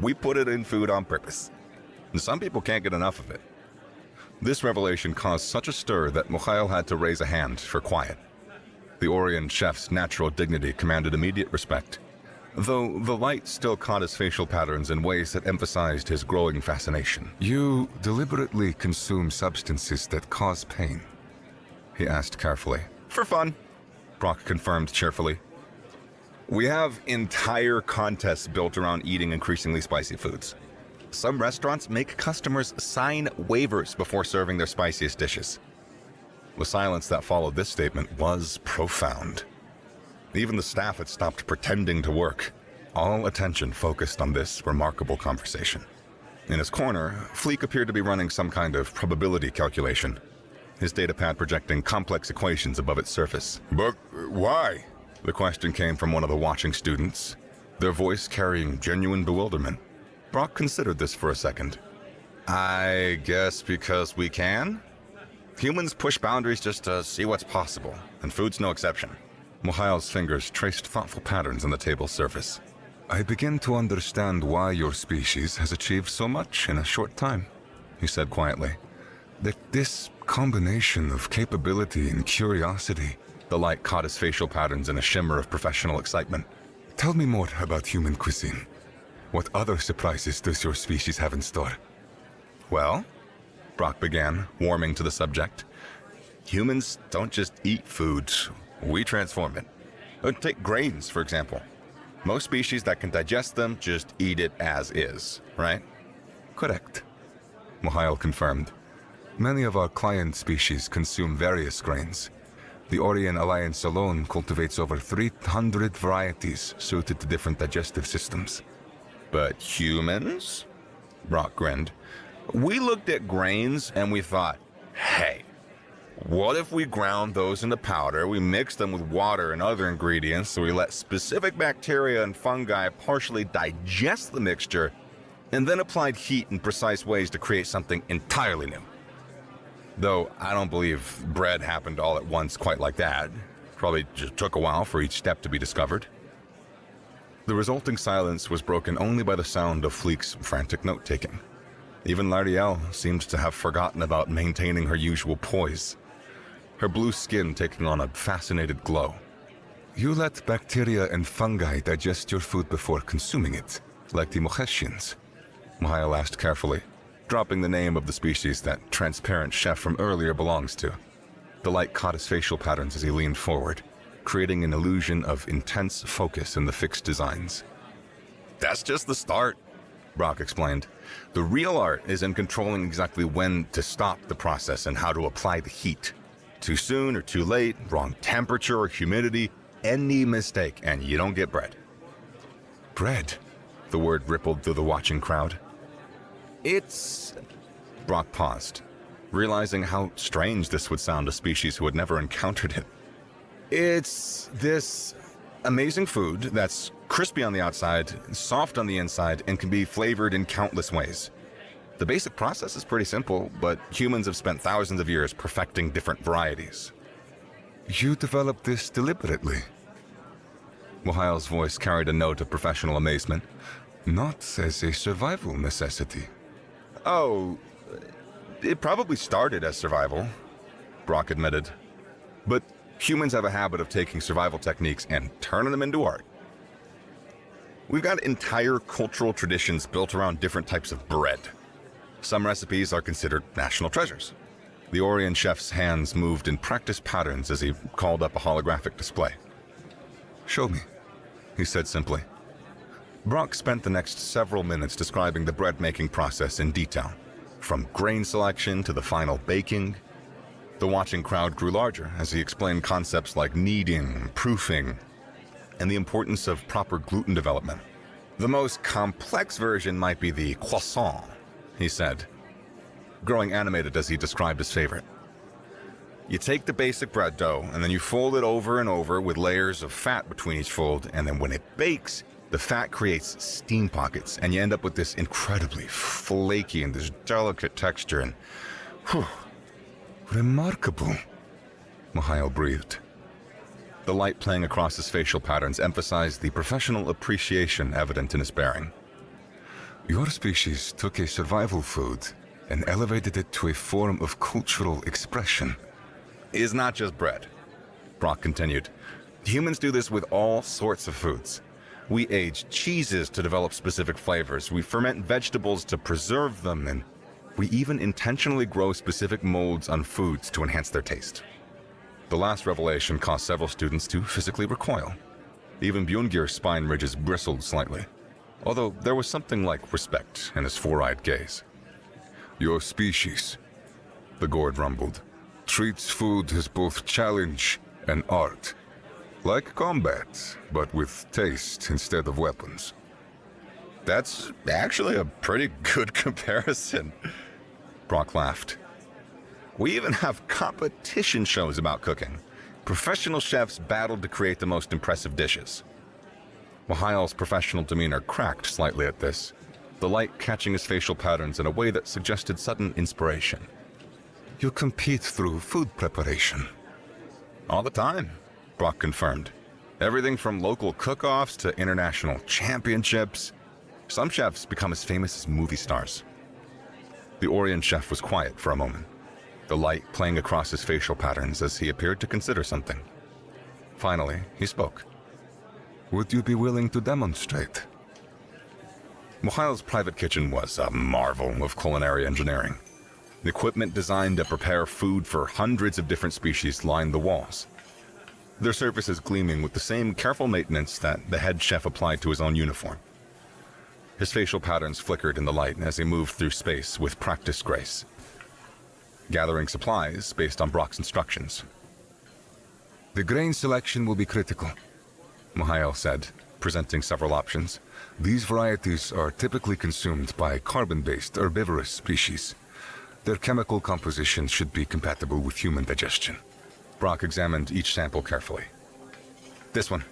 we put it in food on purpose. And some people can't get enough of it. This revelation caused such a stir that Mikhail had to raise a hand for quiet. The Orient chef's natural dignity commanded immediate respect, though the light still caught his facial patterns in ways that emphasized his growing fascination. "You deliberately consume substances that cause pain?" he asked carefully. For fun, Brock confirmed cheerfully. We have entire contests built around eating increasingly spicy foods. Some restaurants make customers sign waivers before serving their spiciest dishes. The silence that followed this statement was profound. Even the staff had stopped pretending to work, all attention focused on this remarkable conversation. In his corner, Fleek appeared to be running some kind of probability calculation, his datapad projecting complex equations above its surface. But why? The question came from one of the watching students, their voice carrying genuine bewilderment. Brock considered this for a second. I guess because we can? Humans push boundaries just to see what's possible, and food's no exception. Mohail's fingers traced thoughtful patterns on the table's surface. I begin to understand why your species has achieved so much in a short time, he said quietly. That this combination of capability and curiosity. The light caught his facial patterns in a shimmer of professional excitement. Tell me more about human cuisine. What other surprises does your species have in store? Well, Brock began, warming to the subject, humans don't just eat food, we transform it. Take grains, for example. Most species that can digest them just eat it as is, right? Correct, Mohail confirmed. Many of our client species consume various grains. The Orion Alliance alone cultivates over 300 varieties suited to different digestive systems. But humans? Brock grinned. We looked at grains and we thought, hey, what if we ground those into powder, we mixed them with water and other ingredients, so we let specific bacteria and fungi partially digest the mixture, and then applied heat in precise ways to create something entirely new. Though I don't believe bread happened all at once quite like that. Probably just took a while for each step to be discovered. The resulting silence was broken only by the sound of Fleek's frantic note-taking. Even Lariel seemed to have forgotten about maintaining her usual poise, her blue skin taking on a fascinated glow. You let bacteria and fungi digest your food before consuming it, like the Mohesians? Mohail asked carefully, dropping the name of the species that transparent chef from earlier belongs to. The light caught his facial patterns as he leaned forward, creating an illusion of intense focus in the fixed designs. That's just the start, Brock explained. The real art is in controlling exactly when to stop the process and how to apply the heat. Too soon or too late, wrong temperature or humidity, any mistake, and you don't get bread. Bread? The word rippled through the watching crowd. It's... Brock paused, realizing how strange this would sound to species who had never encountered it. It's this amazing food that's crispy on the outside, soft on the inside, and can be flavored in countless ways. The basic process is pretty simple, but humans have spent thousands of years perfecting different varieties. You developed this deliberately? Mohail's voice carried a note of professional amazement. Not as a survival necessity. Oh, it probably started as survival, Brock admitted. But humans have a habit of taking survival techniques and turning them into art. We've got entire cultural traditions built around different types of bread. Some recipes are considered national treasures. The Orion chef's hands moved in practiced patterns as he called up a holographic display. Show me, he said simply. Brock spent the next several minutes describing the bread-making process in detail, from grain selection to the final baking. The watching crowd grew larger as he explained concepts like kneading, proofing, and the importance of proper gluten development. The most complex version might be the croissant, he said, growing animated as he described his favorite. You take the basic bread dough, and then you fold it over and over with layers of fat between each fold, and then when it bakes, the fat creates steam pockets, and you end up with this incredibly flaky and this delicate texture, and whew. Remarkable, Mohail breathed. The light playing across his facial patterns emphasized the professional appreciation evident in his bearing. Your species took a survival food and elevated it to a form of cultural expression. Is not just bread, Brock continued. Humans do this with all sorts of foods. We age cheeses to develop specific flavors, we ferment vegetables to preserve them, and we even intentionally grow specific molds on foods to enhance their taste. The last revelation caused several students to physically recoil. Even Bjorngir's spine ridges bristled slightly, although there was something like respect in his four-eyed gaze. Your species, the gourd rumbled, treats food as both challenge and art. Like combat, but with taste instead of weapons. That's actually a pretty good comparison, Brock laughed. We even have competition shows about cooking. Professional chefs battled to create the most impressive dishes. Mohail's professional demeanor cracked slightly at this. the light catching his facial patterns in a way that suggested sudden inspiration. You compete through food preparation. All the time, Brock confirmed. Everything from local cook-offs to international championships. Some chefs become as famous as movie stars. The Orient chef was quiet for a moment, the light playing across his facial patterns as he appeared to consider something. Finally, he spoke. Would you be willing to demonstrate? Mikhail's private kitchen was a marvel of culinary engineering. The equipment designed to prepare food for hundreds of different species lined the walls, their surfaces gleaming with the same careful maintenance that the head chef applied to his own uniform. His facial patterns flickered in the light as he moved through space with practiced grace, gathering supplies based on Brock's instructions. The grain selection will be critical, Mikhail said, presenting several options. These varieties are typically consumed by carbon-based herbivorous species. Their chemical composition should be compatible with human digestion. Brock examined each sample carefully. This one,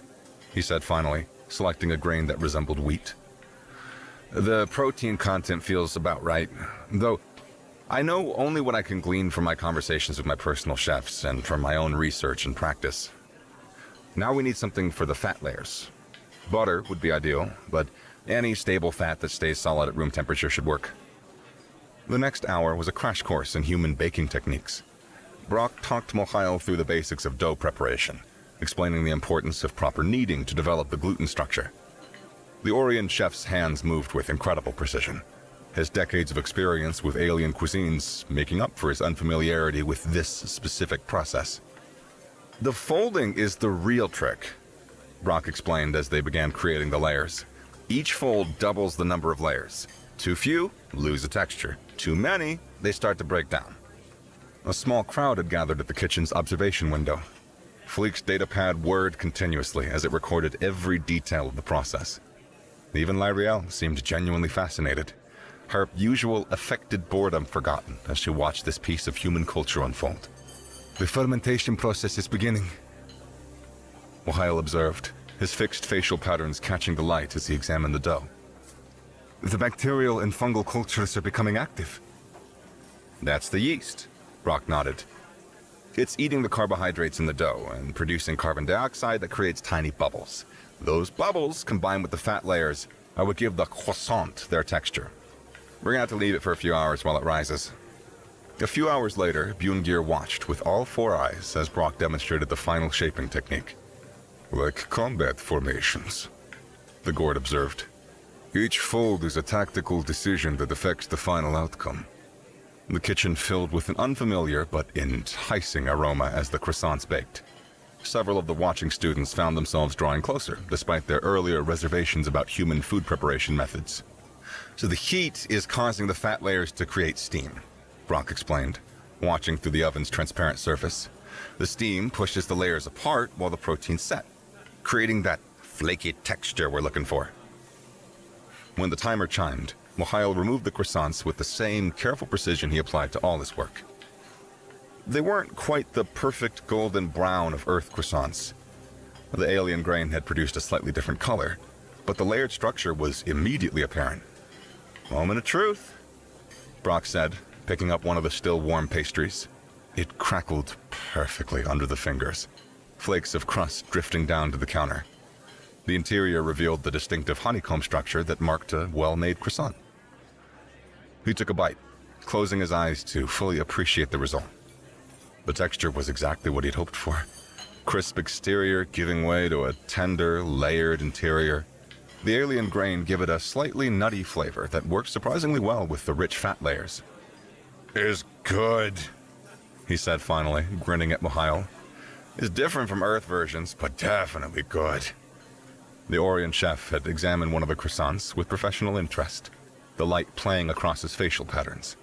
he said finally, selecting a grain that resembled wheat. The protein content feels about right, though I know only what I can glean from my conversations with my personal chefs and from my own research and practice. Now we need something for the fat layers. Butter would be ideal, but any stable fat that stays solid at room temperature should work. The next hour was a crash course in human baking techniques. Brock talked Mikhail through the basics of dough preparation, explaining the importance of proper kneading to develop the gluten structure. The Orient chef's hands moved with incredible precision, his decades of experience with alien cuisines making up for his unfamiliarity with this specific process. The folding is the real trick, Brock explained as they began creating the layers. Each fold doubles the number of layers. Too few, lose a texture. Too many, they start to break down. A small crowd had gathered at the kitchen's observation window. Fleek's datapad whirred continuously as it recorded every detail of the process. Even Lyriel seemed genuinely fascinated, her usual affected boredom forgotten as she watched this piece of human culture unfold. The fermentation process is beginning, Mikhail observed, his fixed facial patterns catching the light as he examined the dough. The bacterial and fungal cultures are becoming active. That's the yeast, Brock nodded. It's eating the carbohydrates in the dough and producing carbon dioxide that creates tiny bubbles. Those bubbles, combined with the fat layers, are what give the croissant their texture. We're gonna have to leave it for a few hours while it rises. A few hours later, Bjorngir watched with all four eyes as Brock demonstrated the final shaping technique. Like combat formations, the gourd observed. Each fold is a tactical decision that affects the final outcome. The kitchen filled with an unfamiliar but enticing aroma as the croissants baked. Several of the watching students found themselves drawing closer, despite their earlier reservations about human food preparation methods. So the heat is causing the fat layers to create steam, Brock explained, watching through the oven's transparent surface. The steam pushes the layers apart while the proteins set, creating that flaky texture we're looking for. When the timer chimed, Mikhail removed the croissants with the same careful precision he applied to all his work. They weren't quite the perfect golden brown of Earth croissants. The alien grain had produced a slightly different color, but the layered structure was immediately apparent. Moment of truth, Brock said, picking up one of the still warm pastries. It crackled perfectly under the fingers, flakes of crust drifting down to the counter. The interior revealed the distinctive honeycomb structure that marked a well-made croissant. He took a bite, closing his eyes to fully appreciate the result. The texture was exactly what he'd hoped for. Crisp exterior giving way to a tender, layered interior. The alien grain gave it a slightly nutty flavor that worked surprisingly well with the rich fat layers. Is good, he said finally, grinning at Mikhail. It's different from Earth versions, but definitely good. The Orient chef had examined one of the croissants with professional interest, the light playing across his facial patterns.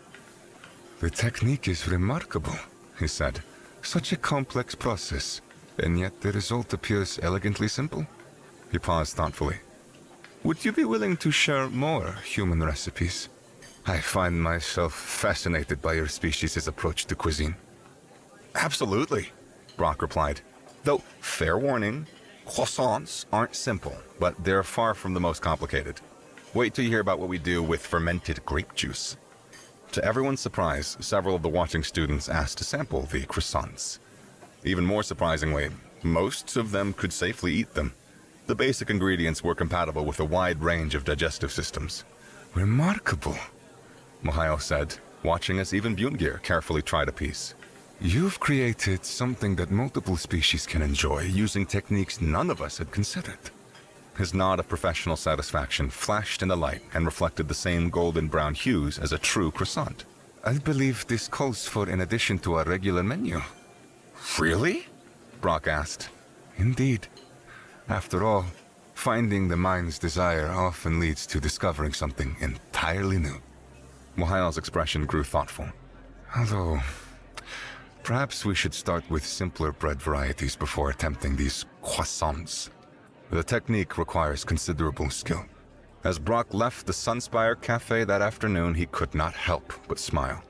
The technique is remarkable, he said. Such a complex process, and yet the result appears elegantly simple. He paused thoughtfully. Would you be willing to share more human recipes? I find myself fascinated by your species' approach to cuisine. Absolutely, Brock replied. Though, fair warning, croissants aren't simple, but they're far from the most complicated. Wait till you hear about what we do with fermented grape juice. To everyone's surprise, several of the watching students asked to sample the croissants. Even more surprisingly, most of them could safely eat them. The basic ingredients were compatible with a wide range of digestive systems. Remarkable, Mihail said, watching as even Bjorngir carefully tried a piece. You've created something that multiple species can enjoy using techniques none of us had considered. His nod of professional satisfaction flashed in the light and reflected the same golden brown hues as a true croissant. I believe this calls for an addition to our regular menu. Really? Brock asked. Indeed. After all, finding the mind's desire often leads to discovering something entirely new. Mihail's expression grew thoughtful. Although, perhaps we should start with simpler bread varieties before attempting these croissants. The technique requires considerable skill. As Brock left the Sunspire cafe that afternoon, he could not help but smile.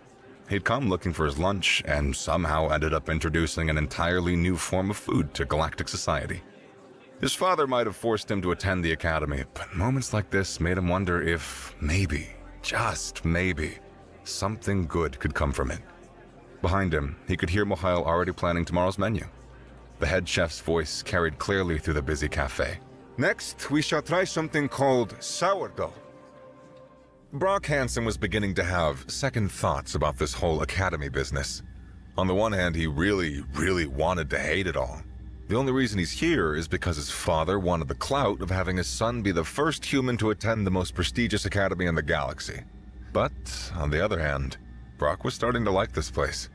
He'd come looking for his lunch and somehow ended up introducing an entirely new form of food to galactic society. His father might have forced him to attend the academy, but moments like this made him wonder if maybe, just maybe, something good could come from it. Behind him, he could hear Mihail already planning tomorrow's menu. The head chef's voice carried clearly through the busy cafe. Next, we shall try something called sourdough. Brock Hansen was beginning to have second thoughts about this whole academy business. On the one hand, he really wanted to hate it all. The only reason he's here is because his father wanted the clout of having his son be the first human to attend the most prestigious academy in the galaxy. But, on the other hand, Brock was starting to like this place.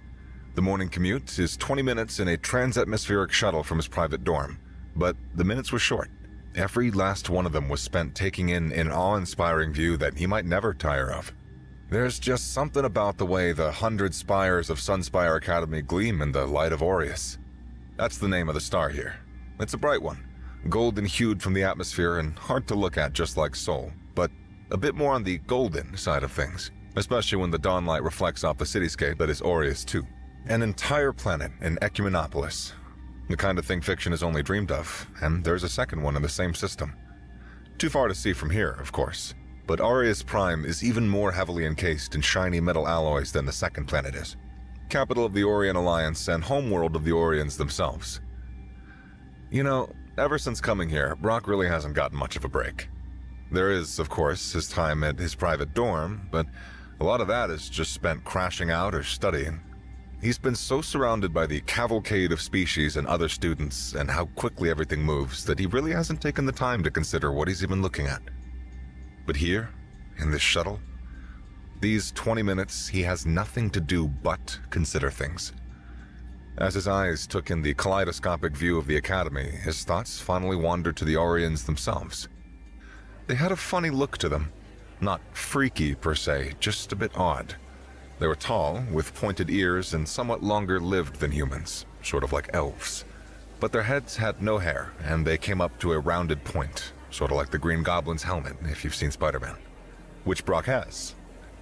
The morning commute is 20 minutes in a trans-atmospheric shuttle from his private dorm, but the minutes were short. Every last one of them was spent taking in an awe-inspiring view that he might never tire of. There's just something about the way the 100 spires of Sunspire Academy gleam in the light of Aureus. That's the name of the star here. It's a bright one, golden-hued from the atmosphere and hard to look at just like Sol, but a bit more on the golden side of things, especially when the dawnlight reflects off the cityscape that is Aureus 2. An entire planet in Ecumenopolis. The kind of thing fiction has only dreamed of, and there's a second one in the same system. Too far to see from here, of course, but Aureus Prime is even more heavily encased in shiny metal alloys than the second planet is. Capital of the Orion Alliance and homeworld of the Orions themselves. You know, ever since coming here, Brock really hasn't gotten much of a break. There is, of course, his time at his private dorm, but a lot of that is just spent crashing out or studying. He's been so surrounded by the cavalcade of species and other students and how quickly everything moves that he really hasn't taken the time to consider what he's even looking at. But here, in this shuttle, these 20 minutes, he has nothing to do but consider things. As his eyes took in the kaleidoscopic view of the academy, his thoughts finally wandered to the Orions themselves. They had a funny look to them. Not freaky per se, just a bit odd. They were tall, with pointed ears and somewhat longer-lived than humans, sort of like elves. But their heads had no hair, and they came up to a rounded point, sort of like the Green Goblin's helmet, if you've seen Spider-Man. Which Brock has.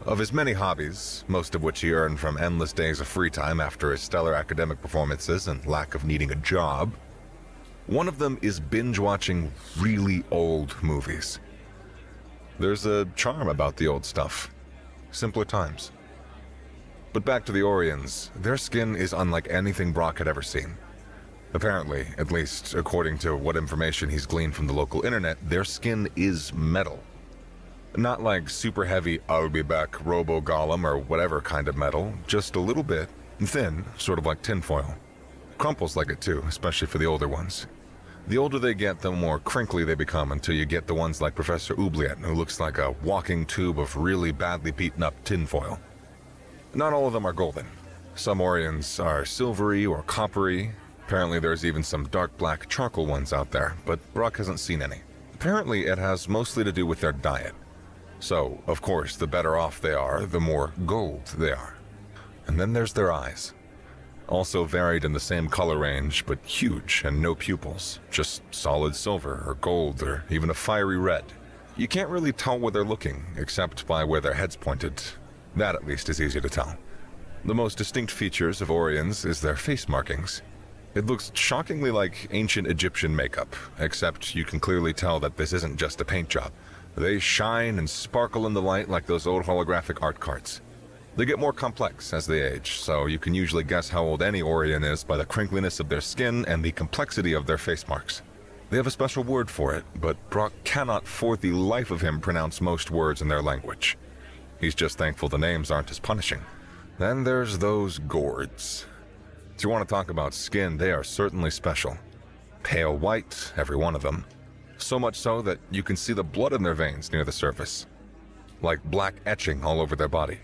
Of his many hobbies, most of which he earned from endless days of free time after his stellar academic performances and lack of needing a job, one of them is binge-watching really old movies. There's a charm about the old stuff. Simpler times. But back to the Orions, their skin is unlike anything Brock had ever seen. Apparently, at least according to what information he's gleaned from the local internet, their skin is metal. Not like super heavy I'll be back robo golem or whatever kind of metal, just a little bit thin, sort of like tinfoil. Crumples like it too, especially for the older ones. The older they get, the more crinkly they become until you get the ones like Professor Oubliette, who looks like a walking tube of really badly beaten up tinfoil. Not all of them are golden. Some Orions are silvery or coppery. Apparently there's even some dark black charcoal ones out there, but Brock hasn't seen any. Apparently it has mostly to do with their diet. So, of course, the better off they are, the more gold they are. And then there's their eyes. Also varied in the same color range, but huge and no pupils. Just solid silver or gold or even a fiery red. You can't really tell where they're looking, except by where their head's pointed. That at least is easy to tell. The most distinct features of Orions is their face markings. It looks shockingly like ancient Egyptian makeup, except you can clearly tell that this isn't just a paint job. They shine and sparkle in the light like those old holographic art cards. They get more complex as they age, so you can usually guess how old any Orion is by the crinkliness of their skin and the complexity of their face marks. They have a special word for it, but Brock cannot for the life of him pronounce most words in their language. He's just thankful the names aren't as punishing. Then there's those gourds. If you want to talk about skin, they are certainly special. Pale white, every one of them. So much so that you can see the blood in their veins near the surface. Like black etching all over their body.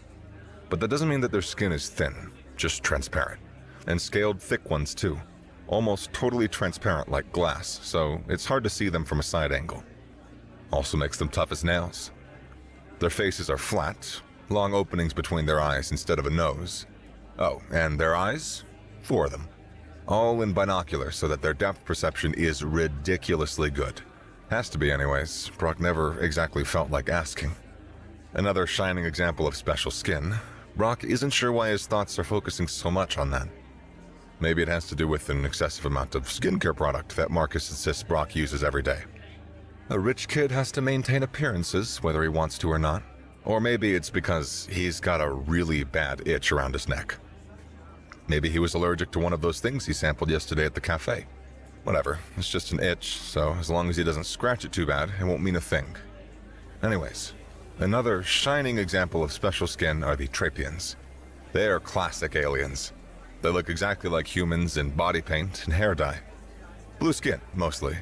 But that doesn't mean that their skin is thin, just transparent. And scaled thick ones too. Almost totally transparent like glass, so it's hard to see them from a side angle. Also makes them tough as nails. Their faces are flat, long openings between their eyes instead of a nose. Oh, and their eyes? 4 of them. All in binocular so that their depth perception is ridiculously good. Has to be anyways. Brock never exactly felt like asking. Another shining example of special skin. Brock isn't sure why his thoughts are focusing so much on that. Maybe it has to do with an excessive amount of skincare product that Marcus insists Brock uses every day. A rich kid has to maintain appearances, whether he wants to or not. Or maybe it's because he's got a really bad itch around his neck. Maybe he was allergic to one of those things he sampled yesterday at the cafe. Whatever, it's just an itch, so as long as he doesn't scratch it too bad, it won't mean a thing. Anyways, another shining example of special skin are the Trapians. They are classic aliens. They look exactly like humans in body paint and hair dye. Blue skin, mostly.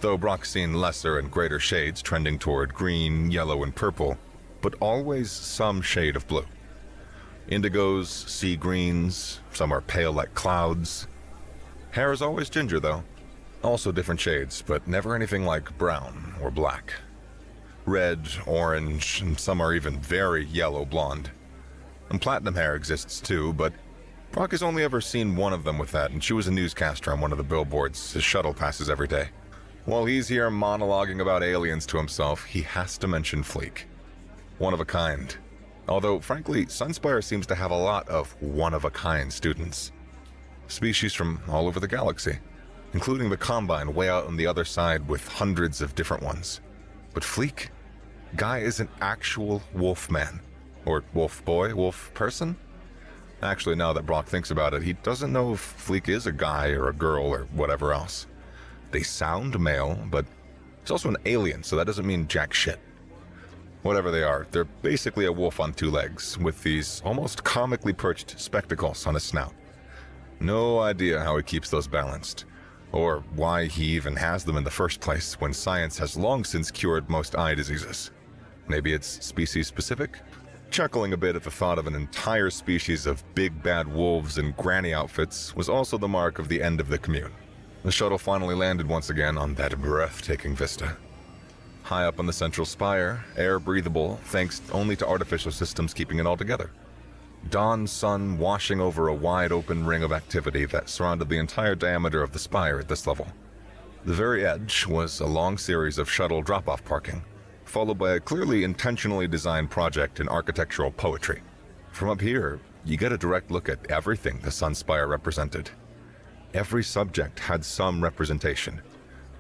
Though Brock's seen lesser and greater shades trending toward green, yellow, and purple, but always some shade of blue. Indigos, sea greens, some are pale like clouds. Hair is always ginger, though. Also different shades, but never anything like brown or black. Red, orange, and some are even very yellow blonde. And platinum hair exists too, but Brock has only ever seen one of them with that, and she was a newscaster on one of the billboards his shuttle passes every day. While he's here monologuing about aliens to himself, he has to mention Fleek. One of a kind. Although, frankly, Sunspire seems to have a lot of one-of-a-kind students. Species from all over the galaxy, including the Combine way out on the other side with hundreds of different ones. But Fleek? Guy is an actual wolf man. Or wolf boy, wolf person? Actually, now that Brock thinks about it, he doesn't know if Fleek is a guy or a girl or whatever else. They sound male, but he's also an alien, so that doesn't mean jack shit. Whatever they are, they're basically a wolf on 2 legs, with these almost comically perched spectacles on his snout. No idea how he keeps those balanced, or why he even has them in the first place when science has long since cured most eye diseases. Maybe it's species-specific? Chuckling a bit at the thought of an entire species of big bad wolves in granny outfits was also the mark of the end of the commune. The shuttle finally landed once again on that breathtaking vista. High up on the central spire, air breathable thanks only to artificial systems keeping it all together. Dawn sun washing over a wide open ring of activity that surrounded the entire diameter of the spire at this level. The very edge was a long series of shuttle drop-off parking, followed by a clearly intentionally designed project in architectural poetry. From up here, you get a direct look at everything the Sunspire represented. Every subject had some representation.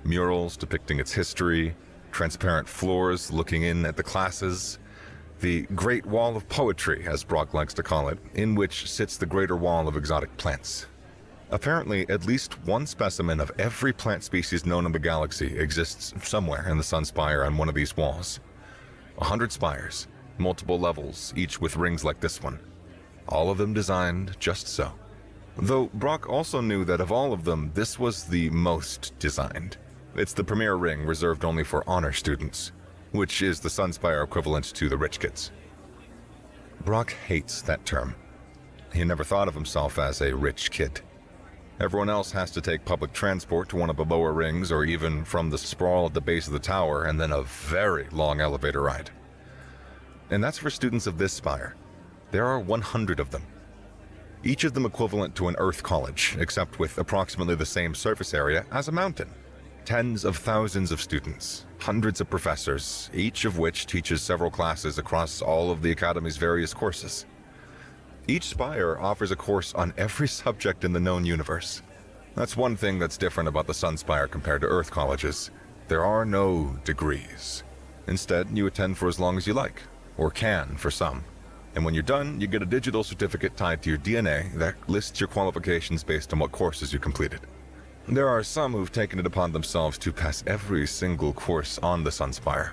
Murals depicting its history, transparent floors looking in at the classes, the Great Wall of Poetry, as Brock likes to call it, in which sits the Greater Wall of exotic plants. Apparently, at least one specimen of every plant species known in the galaxy exists somewhere in the Sunspire on one of these walls. 100 spires, multiple levels, each with rings like this one. All of them designed just so. Though Brock also knew that of all of them, this was the most designed. It's the premier ring reserved only for honor students, which is the Sunspire equivalent to the rich kids. Brock hates that term. He never thought of himself as a rich kid. Everyone else has to take public transport to one of the lower rings or even from the sprawl at the base of the tower and then a very long elevator ride. And that's for students of this spire. There are 100 of them. Each of them equivalent to an Earth college, except with approximately the same surface area as a mountain. Tens of thousands of students, hundreds of professors, each of which teaches several classes across all of the Academy's various courses. Each spire offers a course on every subject in the known universe. That's one thing that's different about the Sunspire compared to Earth colleges. There are no degrees. Instead, you attend for as long as you like, or can for some. And when you're done, you get a digital certificate tied to your DNA that lists your qualifications based on what courses you completed. There are some who've taken it upon themselves to pass every single course on the Sunspire.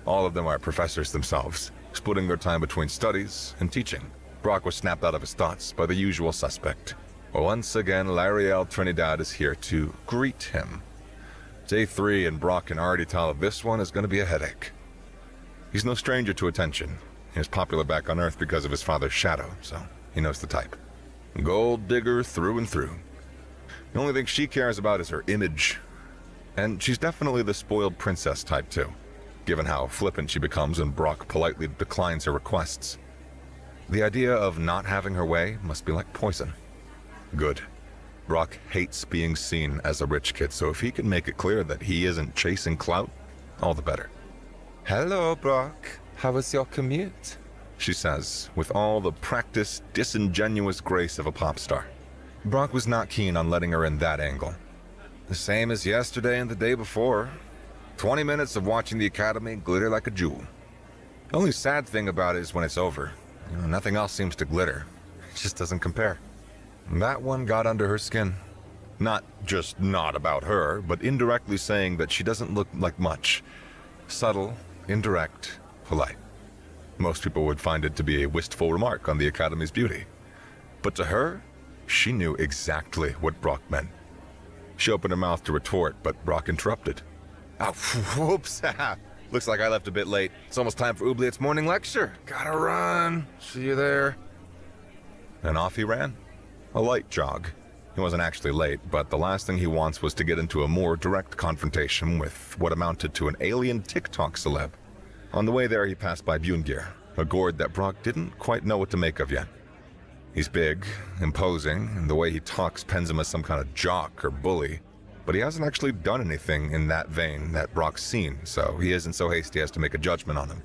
All of them are professors themselves, splitting their time between studies and teaching. Brock was snapped out of his thoughts by the usual suspect. Once again, Lariel Trinidad is here to greet him. Day 3, and Brock can already tell this one is going to be a headache. He's no stranger to attention. He was popular back on Earth because of his father's shadow, so he knows the type. Gold digger through and through. The only thing she cares about is her image. And she's definitely the spoiled princess type too, given how flippant she becomes when Brock politely declines her requests. The idea of not having her way must be like poison. Good. Brock hates being seen as a rich kid, so if he can make it clear that he isn't chasing clout, all the better. "Hello, Brock. How was your commute?" she says, with all the practiced, disingenuous grace of a pop star. Brock was not keen on letting her in that angle. "The same as yesterday and the day before. 20 minutes of watching the Academy glitter like a jewel. The only sad thing about it is when it's over. Nothing else seems to glitter. It just doesn't compare." That one got under her skin. Not just not about her, but indirectly saying that she doesn't look like much. Subtle, indirect, polite. Most people would find it to be a wistful remark on the Academy's beauty. But to her, she knew exactly what Brock meant. She opened her mouth to retort, but Brock interrupted. "Oh, whoops. Looks like I left a bit late. It's almost time for Oubliette's morning lecture. Gotta run. See you there." And off he ran. A light jog. He wasn't actually late, but the last thing he wants was to get into a more direct confrontation with what amounted to an alien TikTok celeb. On the way there, he passed by Bjungir, a gourd that Brock didn't quite know what to make of yet. He's big, imposing, and the way he talks pens him as some kind of jock or bully, but he hasn't actually done anything in that vein that Brock's seen, so he isn't so hasty as to make a judgment on him.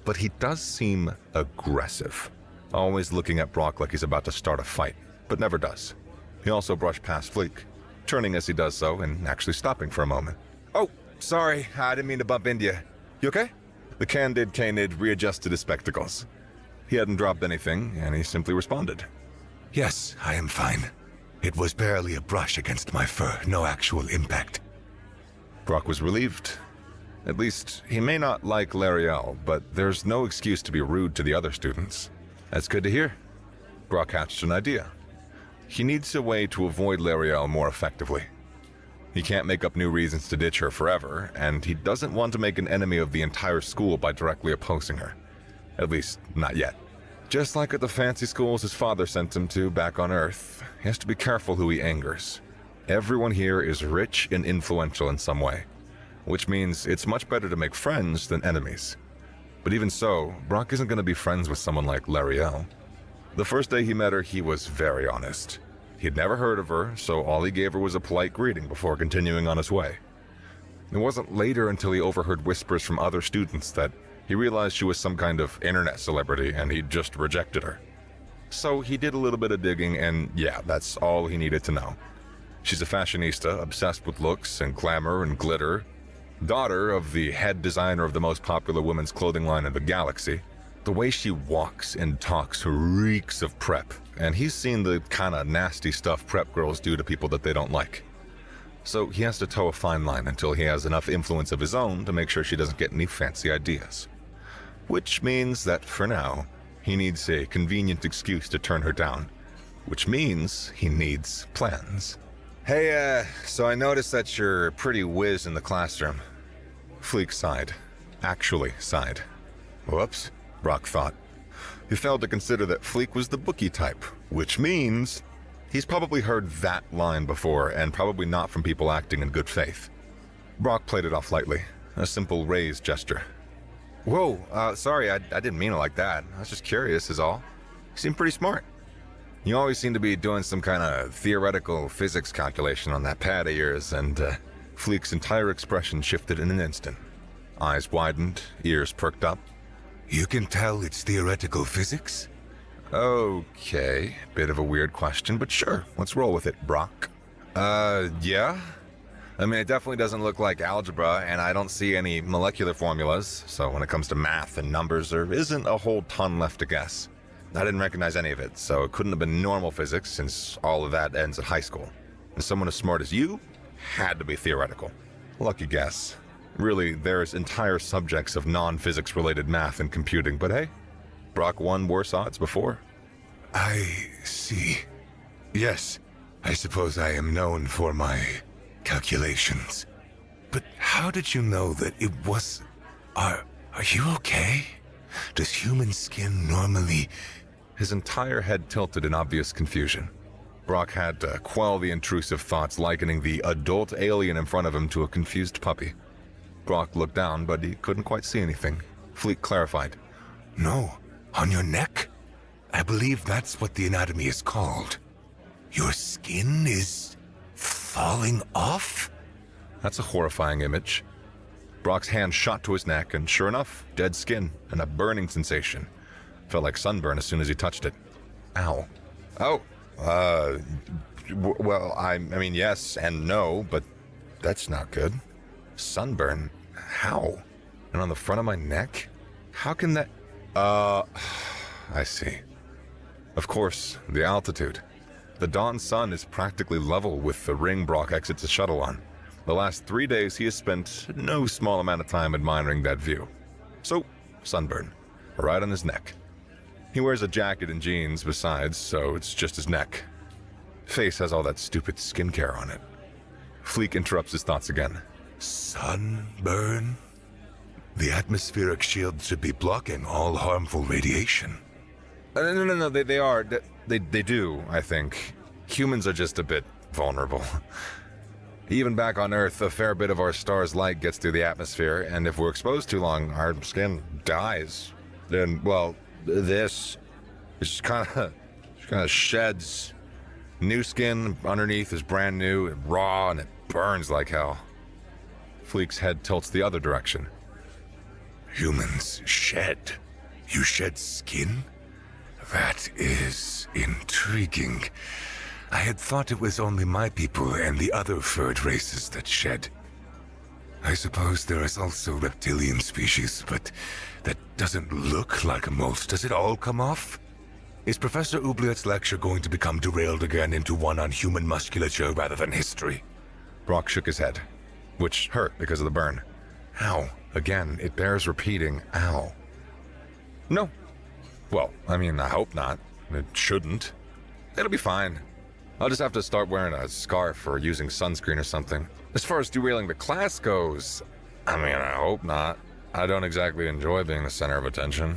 But he does seem aggressive, always looking at Brock like he's about to start a fight, but never does. He also brushed past Fleek, turning as he does so and actually stopping for a moment. "Oh, sorry, I didn't mean to bump into you. You okay?" The candid Canid readjusted his spectacles. He hadn't dropped anything, and he simply responded. Yes, I am fine. It was barely a brush against my fur, no actual impact. Brock was relieved. At least, he may not like Lariel, but there's no excuse to be rude to the other students. That's good to hear. Brock hatched an idea. He needs a way to avoid Lariel more effectively. He can't make up new reasons to ditch her forever, and he doesn't want to make an enemy of the entire school by directly opposing her. At least, not yet. Just like at the fancy schools his father sent him to back on Earth, he has to be careful who he angers. Everyone here is rich and influential in some way, which means it's much better to make friends than enemies. But even so, Brock isn't going to be friends with someone like Lariel. The first day he met her, he was very honest. He'd never heard of her, so all he gave her was a polite greeting before continuing on his way. It wasn't later until he overheard whispers from other students that he realized she was some kind of internet celebrity and he'd just rejected her. So he did a little bit of digging, and yeah, that's all he needed to know. She's a fashionista, obsessed with looks and glamour and glitter, daughter of the head designer of the most popular women's clothing line in the galaxy. The way she walks and talks reeks of prep, and he's seen the kind of nasty stuff prep girls do to people that they don't like. So he has to toe a fine line until he has enough influence of his own to make sure she doesn't get any fancy ideas. Which means that, for now, he needs a convenient excuse to turn her down. Which means he needs plans. "Hey, so I noticed that you're pretty whiz in the classroom." Fleek sighed. Actually sighed. Whoops, Brock thought. He failed to consider that Fleek was the bookie type, which means he's probably heard that line before, and probably not from people acting in good faith. Brock played it off lightly, a simple raised gesture. "Whoa, sorry, I didn't mean it like that. I was just curious is all. You seem pretty smart. You always seem to be doing some kind of theoretical physics calculation on that pad of yours," and Fleek's entire expression shifted in an instant. Eyes widened, ears perked up. You can tell it's theoretical physics? Okay, bit of a weird question, but sure, let's roll with it, Brock. Yeah? I mean, it definitely doesn't look like algebra, and I don't see any molecular formulas, so when it comes to math and numbers, there isn't a whole ton left to guess. I didn't recognize any of it, so it couldn't have been normal physics since all of that ends at high school. And someone as smart as you had to be theoretical. Lucky guess. Really, there's entire subjects of non-physics related math and computing, but hey, Brock won worse odds before. I see. Yes, I suppose I am known for my calculations. But how did you know that it was... Are you okay? Does human skin normally... His entire head tilted in obvious confusion. Brock had to quell the intrusive thoughts likening the adult alien in front of him to a confused puppy. Brock looked down, but he couldn't quite see anything. Fleek clarified. No, on your neck? I believe that's what the anatomy is called. Your skin is... falling off? That's a horrifying image. Brock's hand shot to his neck, and sure enough, dead skin and a burning sensation. Felt like sunburn as soon as he touched it. Ow. Oh, well, I mean, yes and no, but that's not good. Sunburn? How? And on the front of my neck? How can that... I see. Of course, the altitude. The dawn sun is practically level with the ring Brock exits his shuttle on. The last 3 days he has spent no small amount of time admiring that view. So, sunburn. Right on his neck. He wears a jacket and jeans besides, so it's just his neck. Face has all that stupid skincare on it. Fleek interrupts his thoughts again. Sunburn? The atmospheric shield should be blocking all harmful radiation. No, they are. They do, I think. Humans are just a bit vulnerable. Even back on Earth, a fair bit of our star's light gets through the atmosphere, and if we're exposed too long, our skin dies. Then, well, this just kind of sheds. New skin underneath is brand new and raw, and it burns like hell. Fleek's head tilts the other direction. Humans shed? You shed skin? That is intriguing. I had thought it was only my people and the other furred races that shed. I suppose there is also reptilian species, but that doesn't look like a molt. Does it all come off? Is Professor Oubliette's lecture going to become derailed again into one on human musculature rather than history? Brock shook his head, which hurt because of the burn. Ow. Again, it bears repeating, ow. No. Well, I mean, I hope not. It shouldn't. It'll be fine. I'll just have to start wearing a scarf or using sunscreen or something. As far as derailing the class goes, I mean, I hope not. I don't exactly enjoy being the center of attention.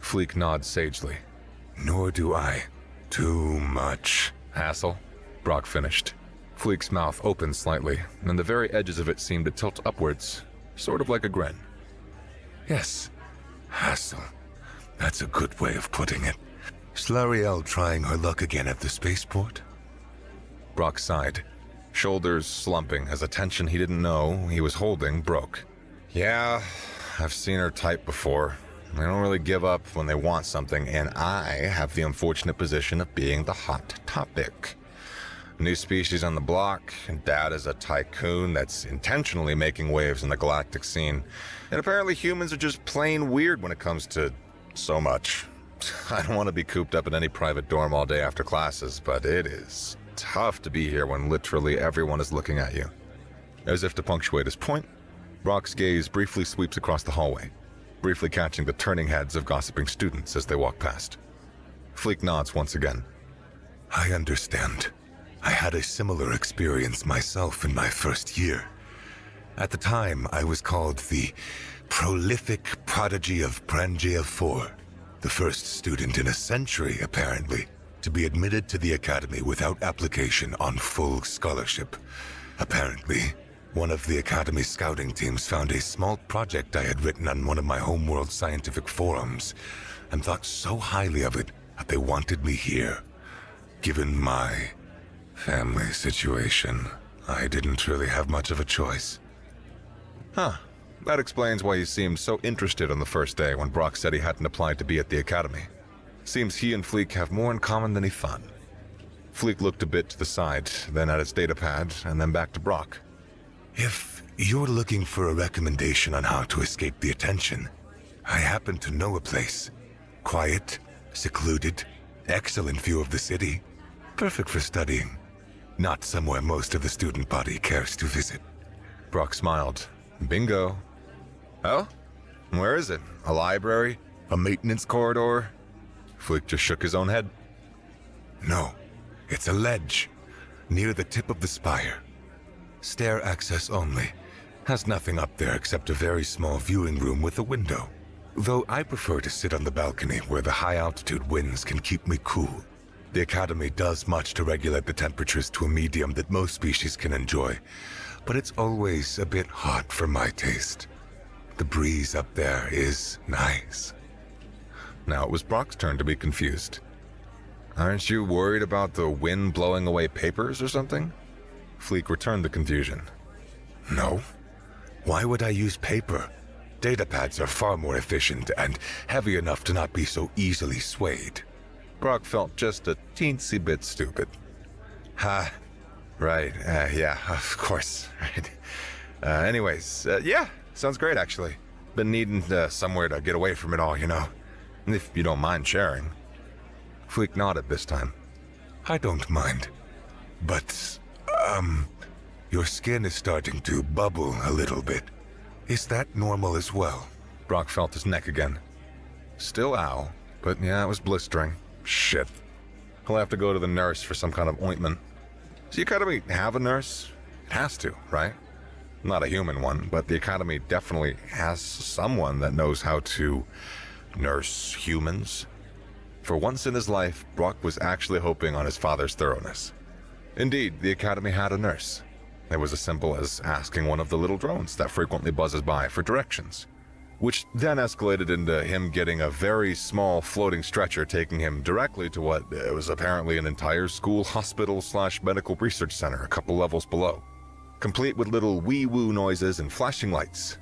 Fleek nods sagely. Nor do I. Too much. Hassle? Brock finished. Fleek's mouth opened slightly, and the very edges of it seemed to tilt upwards, sort of like a grin. Yes, hassle. That's a good way of putting it. Is L'Ariel trying her luck again at the spaceport? Brock sighed, shoulders slumping as a tension he didn't know he was holding broke. Yeah, I've seen her type before. They don't really give up when they want something, and I have the unfortunate position of being the hot topic. New species on the block, and Dad is a tycoon that's intentionally making waves in the galactic scene. And apparently humans are just plain weird when it comes to so much. I don't want to be cooped up in any private dorm all day after classes, but it is tough to be here when literally everyone is looking at you. As if to punctuate his point, Brock's gaze briefly sweeps across the hallway, briefly catching the turning heads of gossiping students as they walk past. Fleek nods once again. I understand. I had a similar experience myself in my first year. At the time, I was called the prolific prodigy of Pangea 4, the first student in a century, apparently, to be admitted to the academy without application on full scholarship. Apparently, one of the academy scouting teams found a small project I had written on one of my homeworld scientific forums, and thought so highly of it that they wanted me here. Given my family situation, I didn't really have much of a choice. Huh. That explains why he seemed so interested on the first day when Brock said he hadn't applied to be at the academy. Seems he and Fleek have more in common than he thought. Fleek looked a bit to the side, then at his datapad, and then back to Brock. If you're looking for a recommendation on how to escape the attention, I happen to know a place. Quiet, secluded, excellent view of the city. Perfect for studying. Not somewhere most of the student body cares to visit. Brock smiled. Bingo. Oh? Where is it? A library? A maintenance corridor? Fleek just shook his own head. No, it's a ledge, near the tip of the spire. Stair access only. Has nothing up there except a very small viewing room with a window. Though I prefer to sit on the balcony where the high-altitude winds can keep me cool. The Academy does much to regulate the temperatures to a medium that most species can enjoy, but it's always a bit hot for my taste. The breeze up there is nice. Now it was Brock's turn to be confused. Aren't you worried about the wind blowing away papers or something? Fleek returned the confusion. No. Why would I use paper? Datapads are far more efficient and heavy enough to not be so easily swayed. Brock felt just a teensy bit stupid. Ha. Right, yeah, of course, right. Anyways, yeah, sounds great actually. Been needing somewhere to get away from it all, you know. If you don't mind sharing. Fleek nodded this time. I don't mind. But, your skin is starting to bubble a little bit. Is that normal as well? Brock felt his neck again. Still ow, but yeah, it was blistering. Shit. He'll have to go to the nurse for some kind of ointment. Does the Academy have a nurse? It has to, right? Not a human one, but the Academy definitely has someone that knows how to nurse humans. For once in his life, Brock was actually hoping on his father's thoroughness. Indeed, the Academy had a nurse. It was as simple as asking one of the little drones that frequently buzzes by for directions, which then escalated into him getting a very small floating stretcher taking him directly to what was apparently an entire school hospital/medical research center a couple levels below, complete with little wee-woo noises and flashing lights.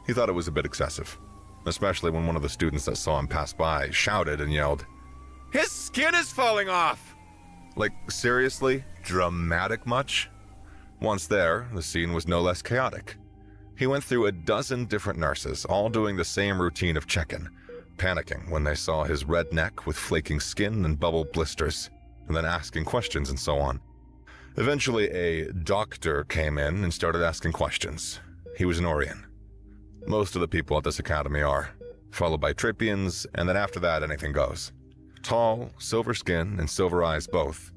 He thought it was a bit excessive, especially when one of the students that saw him pass by shouted and yelled, "His skin is falling off!" Like, seriously? Dramatic much? Once there, the scene was no less chaotic. He went through a dozen different nurses, all doing the same routine of check-in, panicking when they saw his red neck with flaking skin and bubble blisters, and then asking questions and so on. Eventually, a doctor came in and started asking questions. He was an Orion. Most of the people at this academy are, followed by Tripians, and then after that, anything goes. Tall, silver skin, and silver eyes both.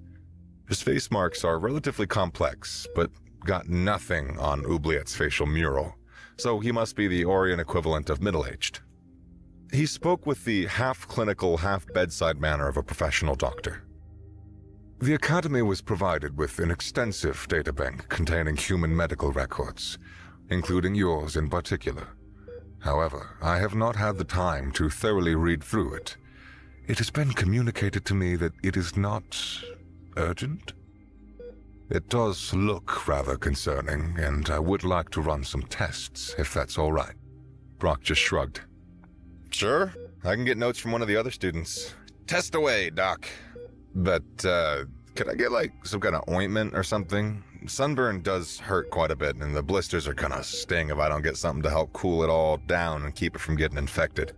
His face marks are relatively complex, but got nothing on Oubliette's facial mural, so he must be the Orion equivalent of middle-aged. He spoke with the half-clinical, half-bedside manner of a professional doctor. The Academy was provided with an extensive databank containing human medical records, including yours in particular. However, I have not had the time to thoroughly read through it. It has been communicated to me that it is not urgent. It does look rather concerning, and I would like to run some tests, if that's all right. Brock just shrugged. Sure, I can get notes from one of the other students. Test away, Doc. But, could I get, like, some kind of ointment or something? Sunburn does hurt quite a bit, and the blisters are gonna sting if I don't get something to help cool it all down and keep it from getting infected.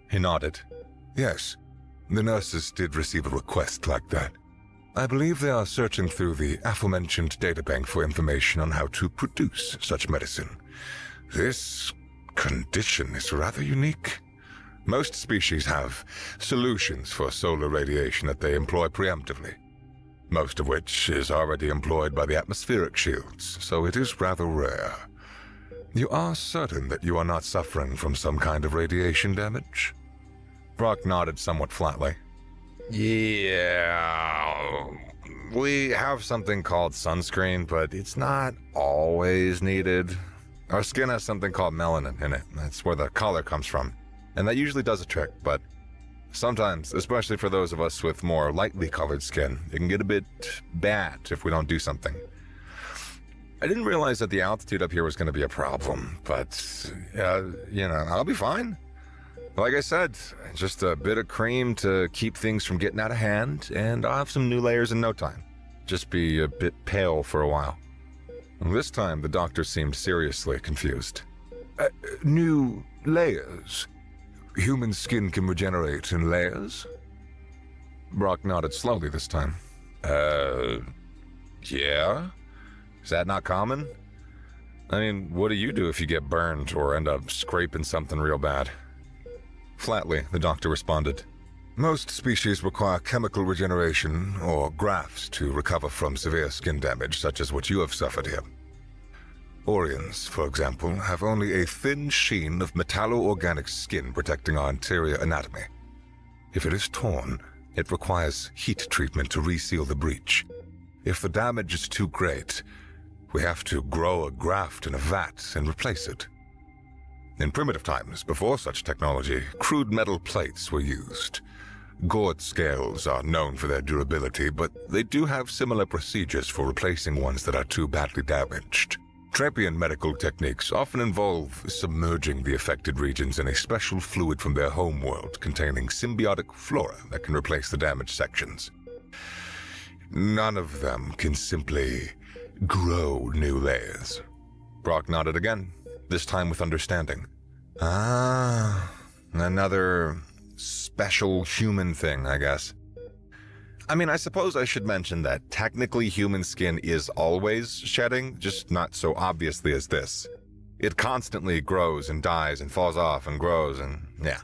He nodded. Yes, the nurses did receive a request like that. I believe they are searching through the aforementioned databank for information on how to produce such medicine. This condition is rather unique. Most species have solutions for solar radiation that they employ preemptively, most of which is already employed by the atmospheric shields, so it is rather rare. You are certain that you are not suffering from some kind of radiation damage? Brock nodded somewhat flatly. Yeah, we have something called sunscreen, but it's not always needed. Our skin has something called melanin in it. That's where the color comes from. And that usually does a trick, but sometimes, especially for those of us with more lightly colored skin, it can get a bit bad if we don't do something. I didn't realize that the altitude up here was going to be a problem, but, I'll be fine. Like I said, just a bit of cream to keep things from getting out of hand, and I'll have some new layers in no time. Just be a bit pale for a while. This time, the doctor seemed seriously confused. New layers? Human skin can regenerate in layers? Brock nodded slowly this time. Yeah? Is that not common? I mean, what do you do if you get burned or end up scraping something real bad? Flatly, the doctor responded. Most species require chemical regeneration or grafts to recover from severe skin damage, such as what you have suffered here. Orions, for example, have only a thin sheen of metallo-organic skin protecting our interior anatomy. If it is torn, it requires heat treatment to reseal the breach. If the damage is too great, we have to grow a graft in a vat and replace it. In primitive times, before such technology, crude metal plates were used. Gourd scales are known for their durability, but they do have similar procedures for replacing ones that are too badly damaged. Trapian medical techniques often involve submerging the affected regions in a special fluid from their homeworld containing symbiotic flora that can replace the damaged sections. None of them can simply grow new layers. Brock nodded again, this time with understanding. Ah, another special human thing, I guess. I mean, I suppose I should mention that technically human skin is always shedding, just not so obviously as this. It constantly grows and dies and falls off and grows and yeah.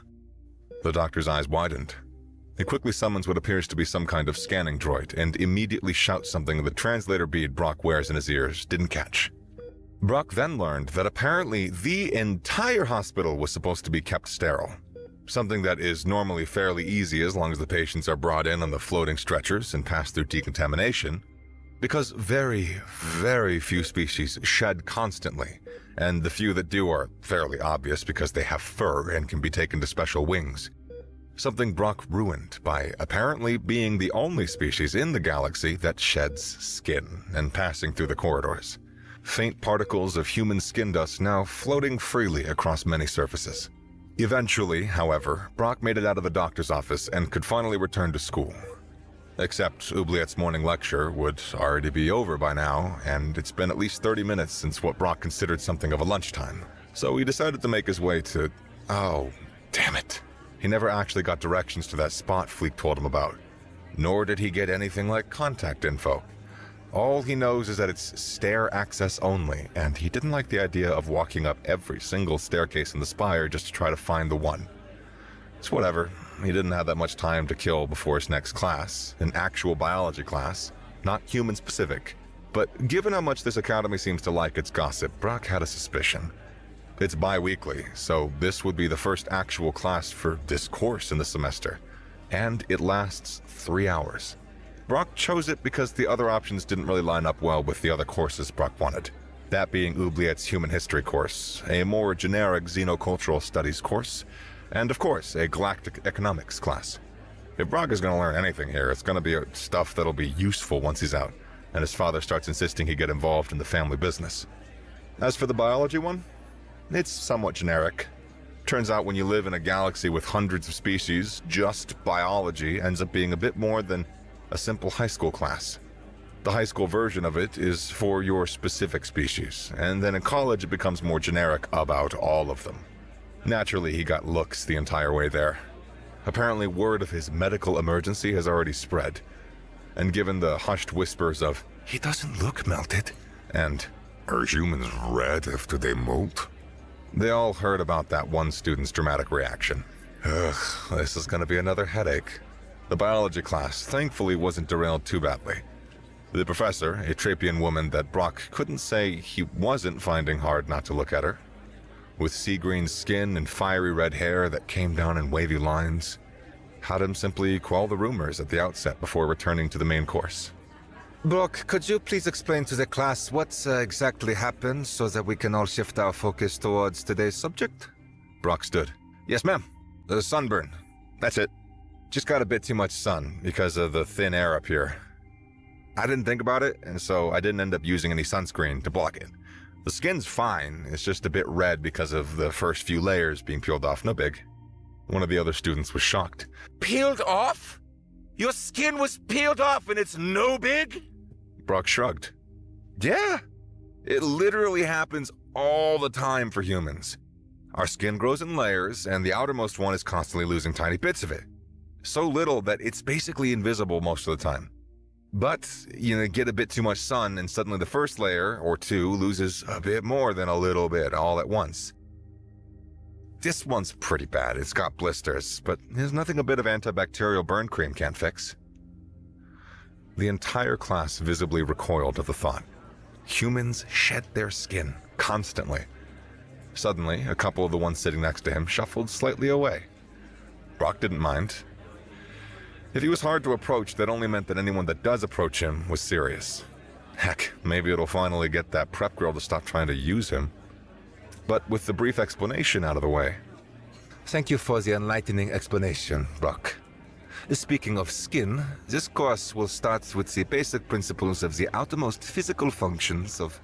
The doctor's eyes widened. He quickly summons what appears to be some kind of scanning droid and immediately shouts something the translator bead Brock wears in his ears didn't catch. Brock then learned that apparently the entire hospital was supposed to be kept sterile. Something that is normally fairly easy as long as the patients are brought in on the floating stretchers and pass through decontamination, because very, very few species shed constantly, and the few that do are fairly obvious because they have fur and can be taken to special wings. Something Brock ruined by apparently being the only species in the galaxy that sheds skin and passing through the corridors. Faint particles of human skin dust now floating freely across many surfaces. Eventually, however, Brock made it out of the doctor's office and could finally return to school. Except Oubliette's morning lecture would already be over by now, and it's been at least 30 minutes since what Brock considered something of a lunchtime. So he decided to make his way to... Oh, damn it. He never actually got directions to that spot Fleek told him about. Nor did he get anything like contact info. All he knows is that it's stair access only, and he didn't like the idea of walking up every single staircase in the spire just to try to find the one. It's whatever. He didn't have that much time to kill before his next class, an actual biology class, not human-specific. But given how much this academy seems to like its gossip, Brock had a suspicion. It's bi-weekly, so this would be the first actual class for this course in the semester, and it lasts 3 hours. Brock chose it because the other options didn't really line up well with the other courses Brock wanted. That being Oubliette's human history course, a more generic xenocultural studies course, and of course, a galactic economics class. If Brock is going to learn anything here, it's going to be stuff that'll be useful once he's out, and his father starts insisting he get involved in the family business. As for the biology one, it's somewhat generic. Turns out when you live in a galaxy with hundreds of species, just biology ends up being a bit more than a simple high school class. The high school version of it is for your specific species, and then in college it becomes more generic about all of them. Naturally, he got looks the entire way there. Apparently word of his medical emergency has already spread, and given the hushed whispers of, "He doesn't look melted," and, "Are humans red after they molt?" they all heard about that one student's dramatic reaction. Ugh, this is gonna be another headache. The biology class thankfully wasn't derailed too badly. The professor, a Trapian woman that Brock couldn't say he wasn't finding hard not to look at her, with sea-green skin and fiery red hair that came down in wavy lines, had him simply quell the rumors at the outset before returning to the main course. Brock, could you please explain to the class what's exactly happened so that we can all shift our focus towards today's subject? Brock stood. Yes, ma'am. The sunburn. That's it. Just got a bit too much sun because of the thin air up here. I didn't think about it, and so I didn't end up using any sunscreen to block it. The skin's fine, it's just a bit red because of the first few layers being peeled off, no big. One of the other students was shocked. Peeled off? Your skin was peeled off and it's no big? Brock shrugged. Yeah, It literally happens all the time for humans. Our skin grows in layers, and the outermost one is constantly losing tiny bits of it. So little that it's basically invisible most of the time. But, get a bit too much sun, and suddenly the first layer, or two, loses a bit more than a little bit all at once. This one's pretty bad. It's got blisters, but there's nothing a bit of antibacterial burn cream can't fix. The entire class visibly recoiled at the thought. Humans shed their skin constantly. Suddenly, a couple of the ones sitting next to him shuffled slightly away. Brock didn't mind. If he was hard to approach, that only meant that anyone that does approach him was serious. Heck, maybe it'll finally get that prep girl to stop trying to use him. But with the brief explanation out of the way. Thank you for the enlightening explanation, Brock. Speaking of skin, this course will start with the basic principles of the outermost physical functions of...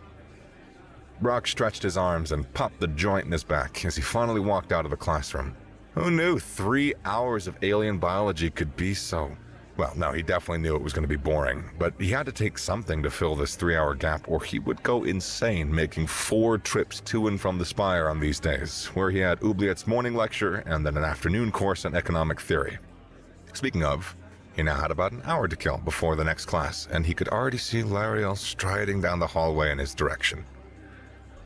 Brock stretched his arms and popped the joint in his back as he finally walked out of the classroom. Who knew 3 hours of alien biology could be so... Well, no, he definitely knew it was going to be boring, but he had to take something to fill this 3-hour gap or he would go insane making 4 trips to and from the Spire on these days, where he had Oubliette's morning lecture and then an afternoon course in economic theory. Speaking of, he now had about an hour to kill before the next class, and he could already see Lariel striding down the hallway in his direction.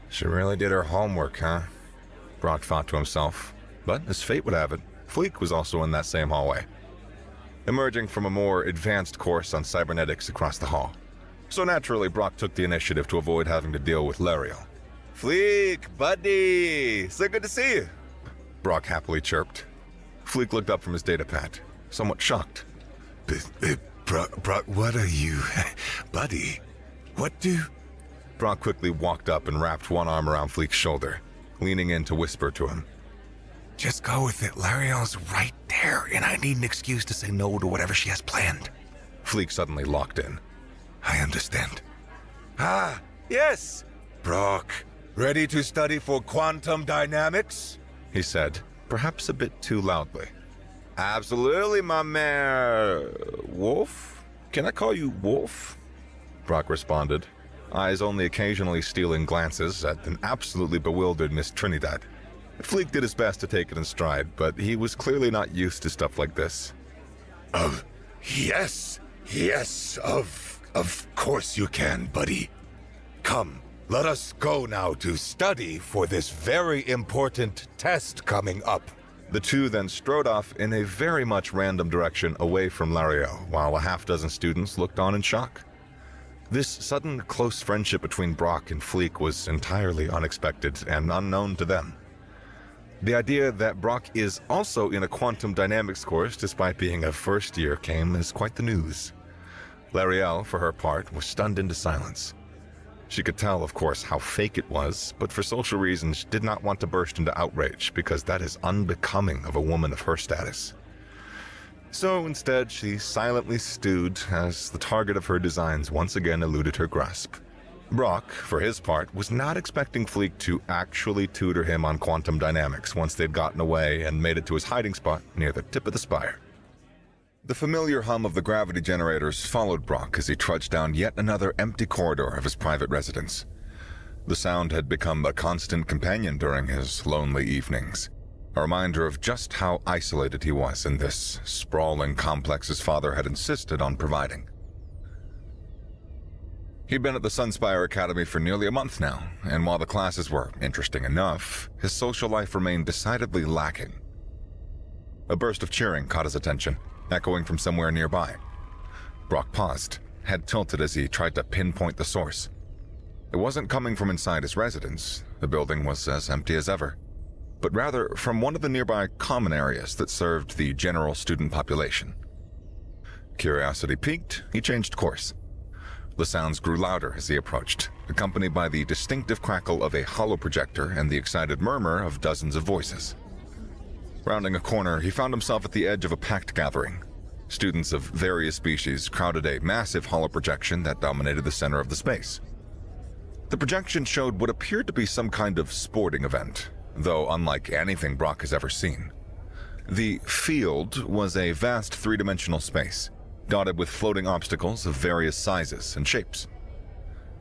She really did her homework, huh? Brock thought to himself. But as fate would have it, Fleek was also in that same hallway, emerging from a more advanced course on cybernetics across the hall. So naturally, Brock took the initiative to avoid having to deal with Lariel. Fleek, buddy! So good to see you! Brock happily chirped. Fleek looked up from his datapad, somewhat shocked. Brock, what are you... buddy? What do... Brock quickly walked up and wrapped one arm around Fleek's shoulder, leaning in to whisper to him. Just go with it. Lariel's right there, and I need an excuse to say no to whatever she has planned. Fleek suddenly locked in. I understand. Ah, yes! Brock, ready to study for quantum dynamics? He said, perhaps a bit too loudly. Absolutely, my man. Wolf? Can I call you Wolf? Brock responded, eyes only occasionally stealing glances at an absolutely bewildered Miss Trinidad. Fleek did his best to take it in stride, but he was clearly not used to stuff like this. Yes, of course you can, buddy. Come, let us go now to study for this very important test coming up. The two then strode off in a very much random direction away from Lariel, while a half-dozen students looked on in shock. This sudden close friendship between Brock and Fleek was entirely unexpected and unknown to them. The idea that Brock is also in a quantum dynamics course despite being a first year came as quite the news. Lariel, for her part, was stunned into silence. She could tell, of course, how fake it was, but for social reasons did not want to burst into outrage because that is unbecoming of a woman of her status. So instead, she silently stewed as the target of her designs once again eluded her grasp. Brock, for his part, was not expecting Fleek to actually tutor him on quantum dynamics once they'd gotten away and made it to his hiding spot near the tip of the spire. The familiar hum of the gravity generators followed Brock as he trudged down yet another empty corridor of his private residence. The sound had become a constant companion during his lonely evenings, a reminder of just how isolated he was in this sprawling complex his father had insisted on providing. He'd been at the Sunspire Academy for nearly a month now, and while the classes were interesting enough, his social life remained decidedly lacking. A burst of cheering caught his attention, echoing from somewhere nearby. Brock paused, head tilted as he tried to pinpoint the source. It wasn't coming from inside his residence, the building was as empty as ever, but rather from one of the nearby common areas that served the general student population. Curiosity piqued, he changed course. The sounds grew louder as he approached, accompanied by the distinctive crackle of a holoprojector and the excited murmur of dozens of voices. Rounding a corner, he found himself at the edge of a packed gathering. Students of various species crowded a massive holoprojection that dominated the center of the space. The projection showed what appeared to be some kind of sporting event, though unlike anything Brock has ever seen. The field was a vast three-dimensional space, dotted with floating obstacles of various sizes and shapes.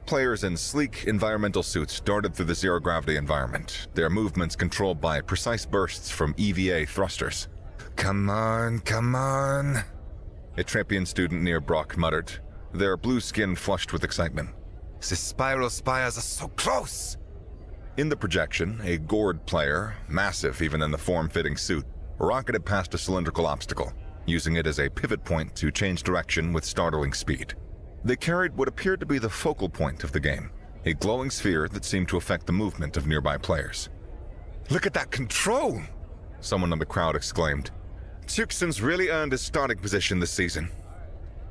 Players in sleek environmental suits darted through the zero-gravity environment, their movements controlled by precise bursts from EVA thrusters. Come on, come on. A Trampian student near Brock muttered, their blue skin flushed with excitement. The spiral spires are so close! In the projection, a gourd player, massive even in the form-fitting suit, rocketed past a cylindrical obstacle, using it as a pivot point to change direction with startling speed. They carried what appeared to be the focal point of the game, a glowing sphere that seemed to affect the movement of nearby players. Look at that control! Someone in the crowd exclaimed. Tucson's really earned his starting position this season.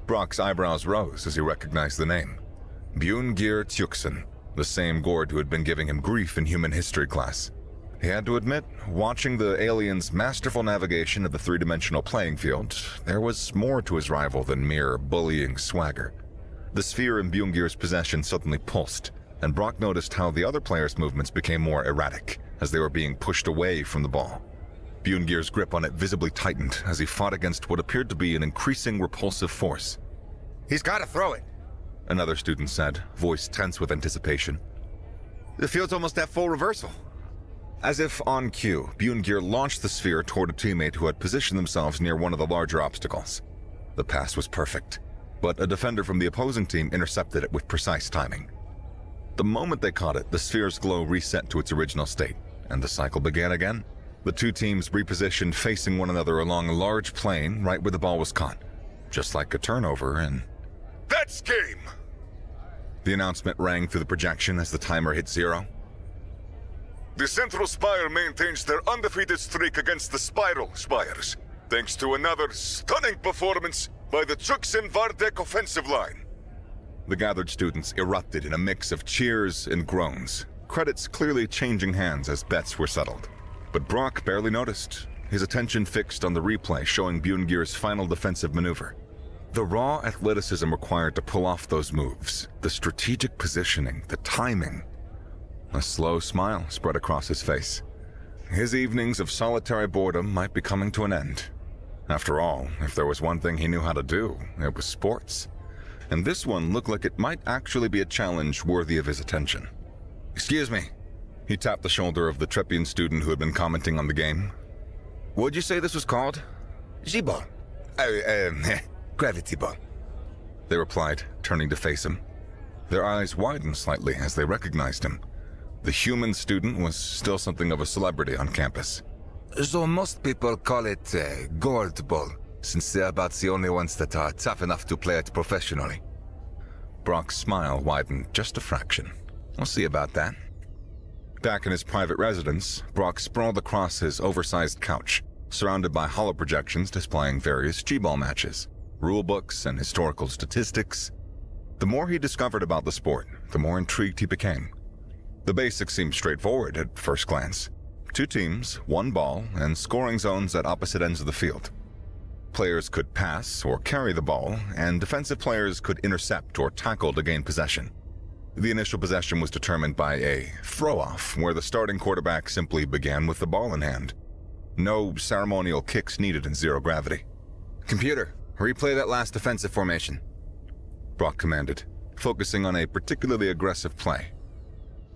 Brock's eyebrows rose as he recognized the name. Bjorngir Tucson, the same gourd who had been giving him grief in human history class. He had to admit, watching the alien's masterful navigation of the three-dimensional playing field, there was more to his rival than mere bullying swagger. The sphere in Bjorngir's possession suddenly pulsed, and Brock noticed how the other players' movements became more erratic as they were being pushed away from the ball. Bjorngir's grip on it visibly tightened as he fought against what appeared to be an increasing repulsive force. He's got to throw it, another student said, voice tense with anticipation. The field's almost at full reversal. As if on cue, Bjorngir launched the sphere toward a teammate who had positioned themselves near one of the larger obstacles. The pass was perfect, but a defender from the opposing team intercepted it with precise timing. The moment they caught it, the sphere's glow reset to its original state, and the cycle began again. The two teams repositioned facing one another along a large plane right where the ball was caught, just like a turnover and... That's game! The announcement rang through the projection as the timer hit 0. The Central Spire maintains their undefeated streak against the Spiral Spires, thanks to another stunning performance by the Tucson Vardek offensive line. The gathered students erupted in a mix of cheers and groans, credits clearly changing hands as bets were settled. But Brock barely noticed, his attention fixed on the replay showing Bjorngir's final defensive maneuver. The raw athleticism required to pull off those moves, the strategic positioning, the timing. A slow smile spread across his face. His evenings of solitary boredom might be coming to an end. After all, if there was one thing he knew how to do, it was sports. And this one looked like it might actually be a challenge worthy of his attention. Excuse me. He tapped the shoulder of the Trampian student who had been commenting on the game. What'd you say this was called? G-ball. Gravity ball. They replied, turning to face him. Their eyes widened slightly as they recognized him. The human student was still something of a celebrity on campus. So most people call it gold ball, since they're about the only ones that are tough enough to play it professionally. Brock's smile widened just a fraction. We'll see about that. Back in his private residence, Brock sprawled across his oversized couch, surrounded by hollow projections displaying various G-ball matches, rulebooks, and historical statistics. The more he discovered about the sport, the more intrigued he became. The basics seemed straightforward at first glance. 2 teams, 1 ball, and scoring zones at opposite ends of the field. Players could pass or carry the ball, and defensive players could intercept or tackle to gain possession. The initial possession was determined by a throw-off, where the starting quarterback simply began with the ball in hand. No ceremonial kicks needed in zero gravity. Computer, replay that last defensive formation, Brock commanded, focusing on a particularly aggressive play.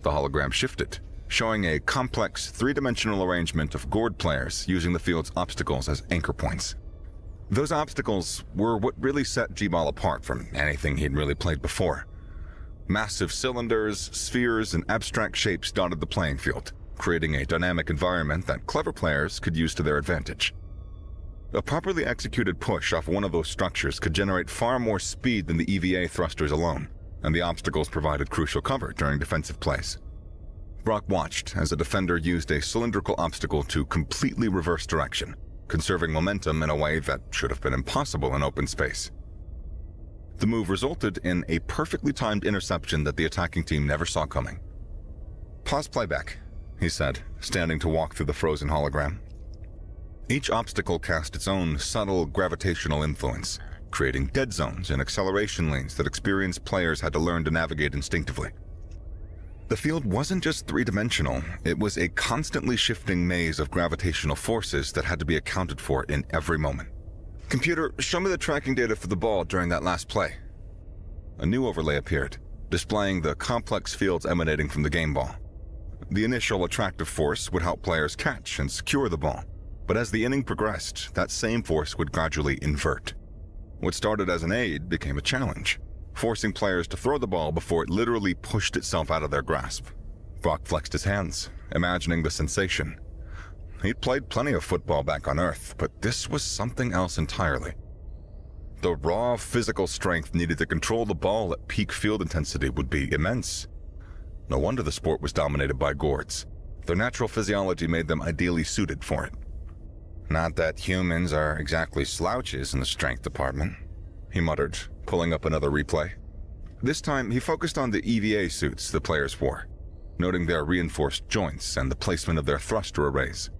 The hologram shifted, showing a complex 3-dimensional arrangement of gourd players using the field's obstacles as anchor points. Those obstacles were what really set G-ball apart from anything he'd really played before. Massive cylinders, spheres, and abstract shapes dotted the playing field, creating a dynamic environment that clever players could use to their advantage. A properly executed push off one of those structures could generate far more speed than the EVA thrusters alone, and the obstacles provided crucial cover during defensive plays. Brock watched as a defender used a cylindrical obstacle to completely reverse direction, conserving momentum in a way that should have been impossible in open space. The move resulted in a perfectly timed interception that the attacking team never saw coming. "Pause playback," he said, standing to walk through the frozen hologram. Each obstacle cast its own subtle gravitational influence, creating dead zones and acceleration lanes that experienced players had to learn to navigate instinctively. The field wasn't just 3-dimensional, it was a constantly shifting maze of gravitational forces that had to be accounted for in every moment. Computer, show me the tracking data for the ball during that last play. A new overlay appeared, displaying the complex fields emanating from the game ball. The initial attractive force would help players catch and secure the ball, but as the inning progressed, that same force would gradually invert. What started as an aid became a challenge, forcing players to throw the ball before it literally pushed itself out of their grasp. Brock flexed his hands, imagining the sensation. He'd played plenty of football back on Earth, but this was something else entirely. The raw physical strength needed to control the ball at peak field intensity would be immense. No wonder the sport was dominated by gourds. Their natural physiology made them ideally suited for it. Not that humans are exactly slouches in the strength department, he muttered, pulling up another replay. This time, he focused on the EVA suits the players wore, noting their reinforced joints and the placement of their thruster arrays.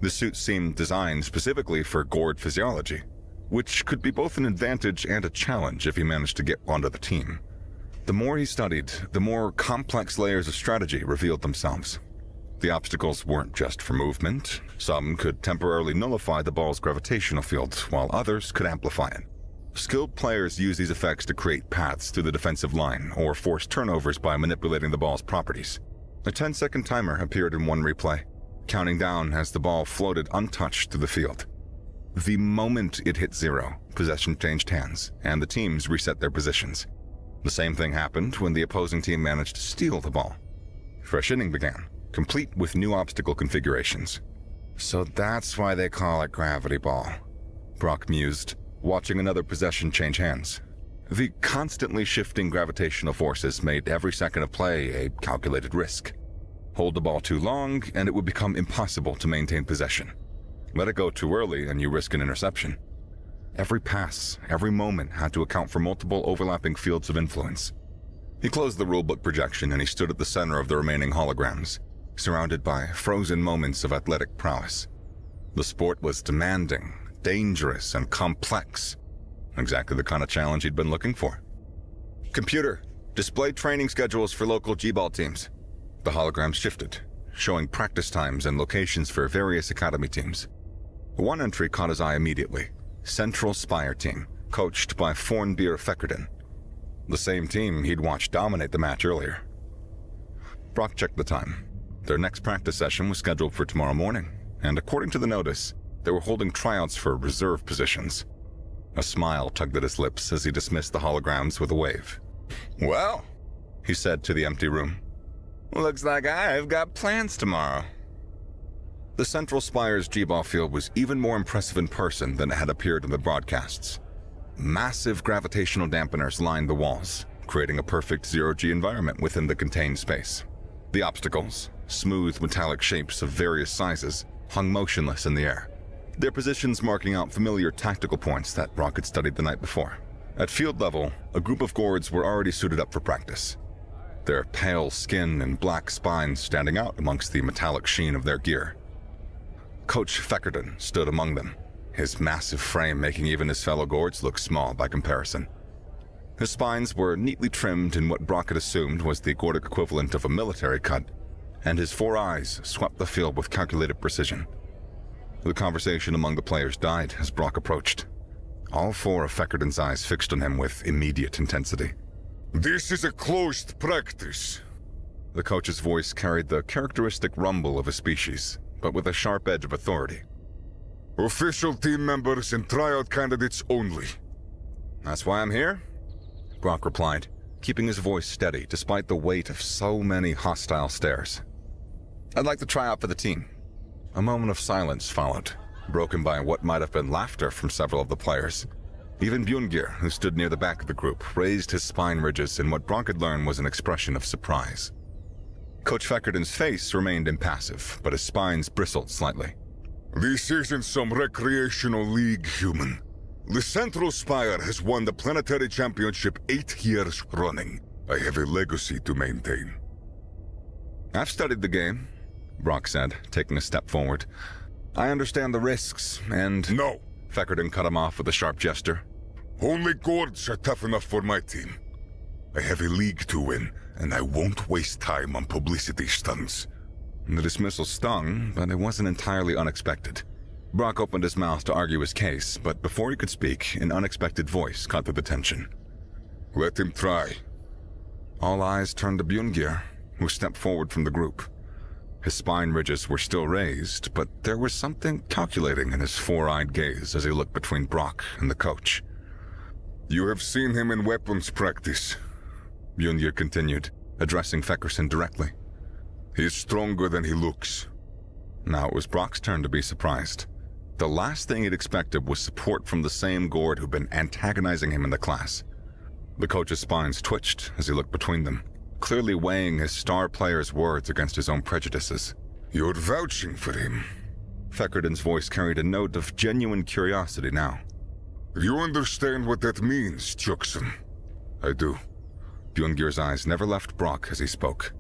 The suits seemed designed specifically for gourd physiology, which could be both an advantage and a challenge if he managed to get onto the team. The more he studied, the more complex layers of strategy revealed themselves. The obstacles weren't just for movement. Some could temporarily nullify the ball's gravitational field, while others could amplify it. Skilled players use these effects to create paths through the defensive line or force turnovers by manipulating the ball's properties. A 10-second timer appeared in one replay, counting down as the ball floated untouched through the field. The moment it hit zero, possession changed hands, and the teams reset their positions. The same thing happened when the opposing team managed to steal the ball. Fresh inning began, complete with new obstacle configurations. So that's why they call it gravity ball, Brock mused, watching another possession change hands. The constantly shifting gravitational forces made every second of play a calculated risk. Hold the ball too long, and it would become impossible to maintain possession. Let it go too early, and you risk an interception. Every pass, every moment had to account for multiple overlapping fields of influence. He closed the rulebook projection and he stood at the center of the remaining holograms, surrounded by frozen moments of athletic prowess. The sport was demanding, dangerous, and complex. Exactly the kind of challenge he'd been looking for. Computer, display training schedules for local G-ball teams. The holograms shifted, showing practice times and locations for various academy teams. One entry caught his eye immediately. Central Spire team, coached by Fornbeer Feckerden. The same team he'd watched dominate the match earlier. Brock checked the time. Their next practice session was scheduled for tomorrow morning, and according to the notice, they were holding tryouts for reserve positions. A smile tugged at his lips as he dismissed the holograms with a wave. "Well," he said to the empty room, "looks like I've got plans tomorrow." The Central Spire's G-ball field was even more impressive in person than it had appeared in the broadcasts. Massive gravitational dampeners lined the walls, creating a perfect zero-G environment within the contained space. The obstacles, smooth metallic shapes of various sizes, hung motionless in the air, their positions marking out familiar tactical points that Brock had studied the night before. At field level, a group of gourds were already suited up for practice, their pale skin and black spines standing out amongst the metallic sheen of their gear. Coach Feckerden stood among them, his massive frame making even his fellow gourds look small by comparison. His spines were neatly trimmed in what Brock had assumed was the gourdic equivalent of a military cut, and his 4 eyes swept the field with calculated precision. The conversation among the players died as Brock approached, all 4 of Feckerden's eyes fixed on him with immediate intensity. "This is a closed practice." The coach's voice carried the characteristic rumble of a species, but with a sharp edge of authority. "Official team members and tryout candidates only." "That's why I'm here," Brock replied, keeping his voice steady despite the weight of so many hostile stares. "I'd like to try out for the team." A moment of silence followed, broken by what might have been laughter from several of the players. Even Bjorngir, who stood near the back of the group, raised his spine ridges in what Brock had learned was an expression of surprise. Coach Feckerden's face remained impassive, but his spines bristled slightly. "This isn't some recreational league, human. The Central Spire has won the planetary championship 8 years running. I have a legacy to maintain." "I've studied the game," Brock said, taking a step forward. "I understand the risks, and—" "No." Feckerden cut him off with a sharp gesture. "Only gourds are tough enough for my team. I have a league to win, and I won't waste time on publicity stunts." The dismissal stung, but it wasn't entirely unexpected. Brock opened his mouth to argue his case, but before he could speak, an unexpected voice cut through the tension. "Let him try." All eyes turned to Bjorngir, who stepped forward from the group. His spine ridges were still raised, but there was something calculating in his four-eyed gaze as he looked between Brock and the coach. You have seen him in weapons practice, Bjorngir continued, addressing Feckerson directly. He is stronger than he looks. Now it was Brock's turn to be surprised. The last thing he'd expected was support from the same Gord who'd been antagonizing him in the class. The coach's spines twitched as he looked between them, clearly weighing his star player's words against his own prejudices. You're vouching for him. Feckerden's voice carried a note of genuine curiosity now. You understand what that means, Juxon? I do. Bjorngir's eyes never left Brock as he spoke.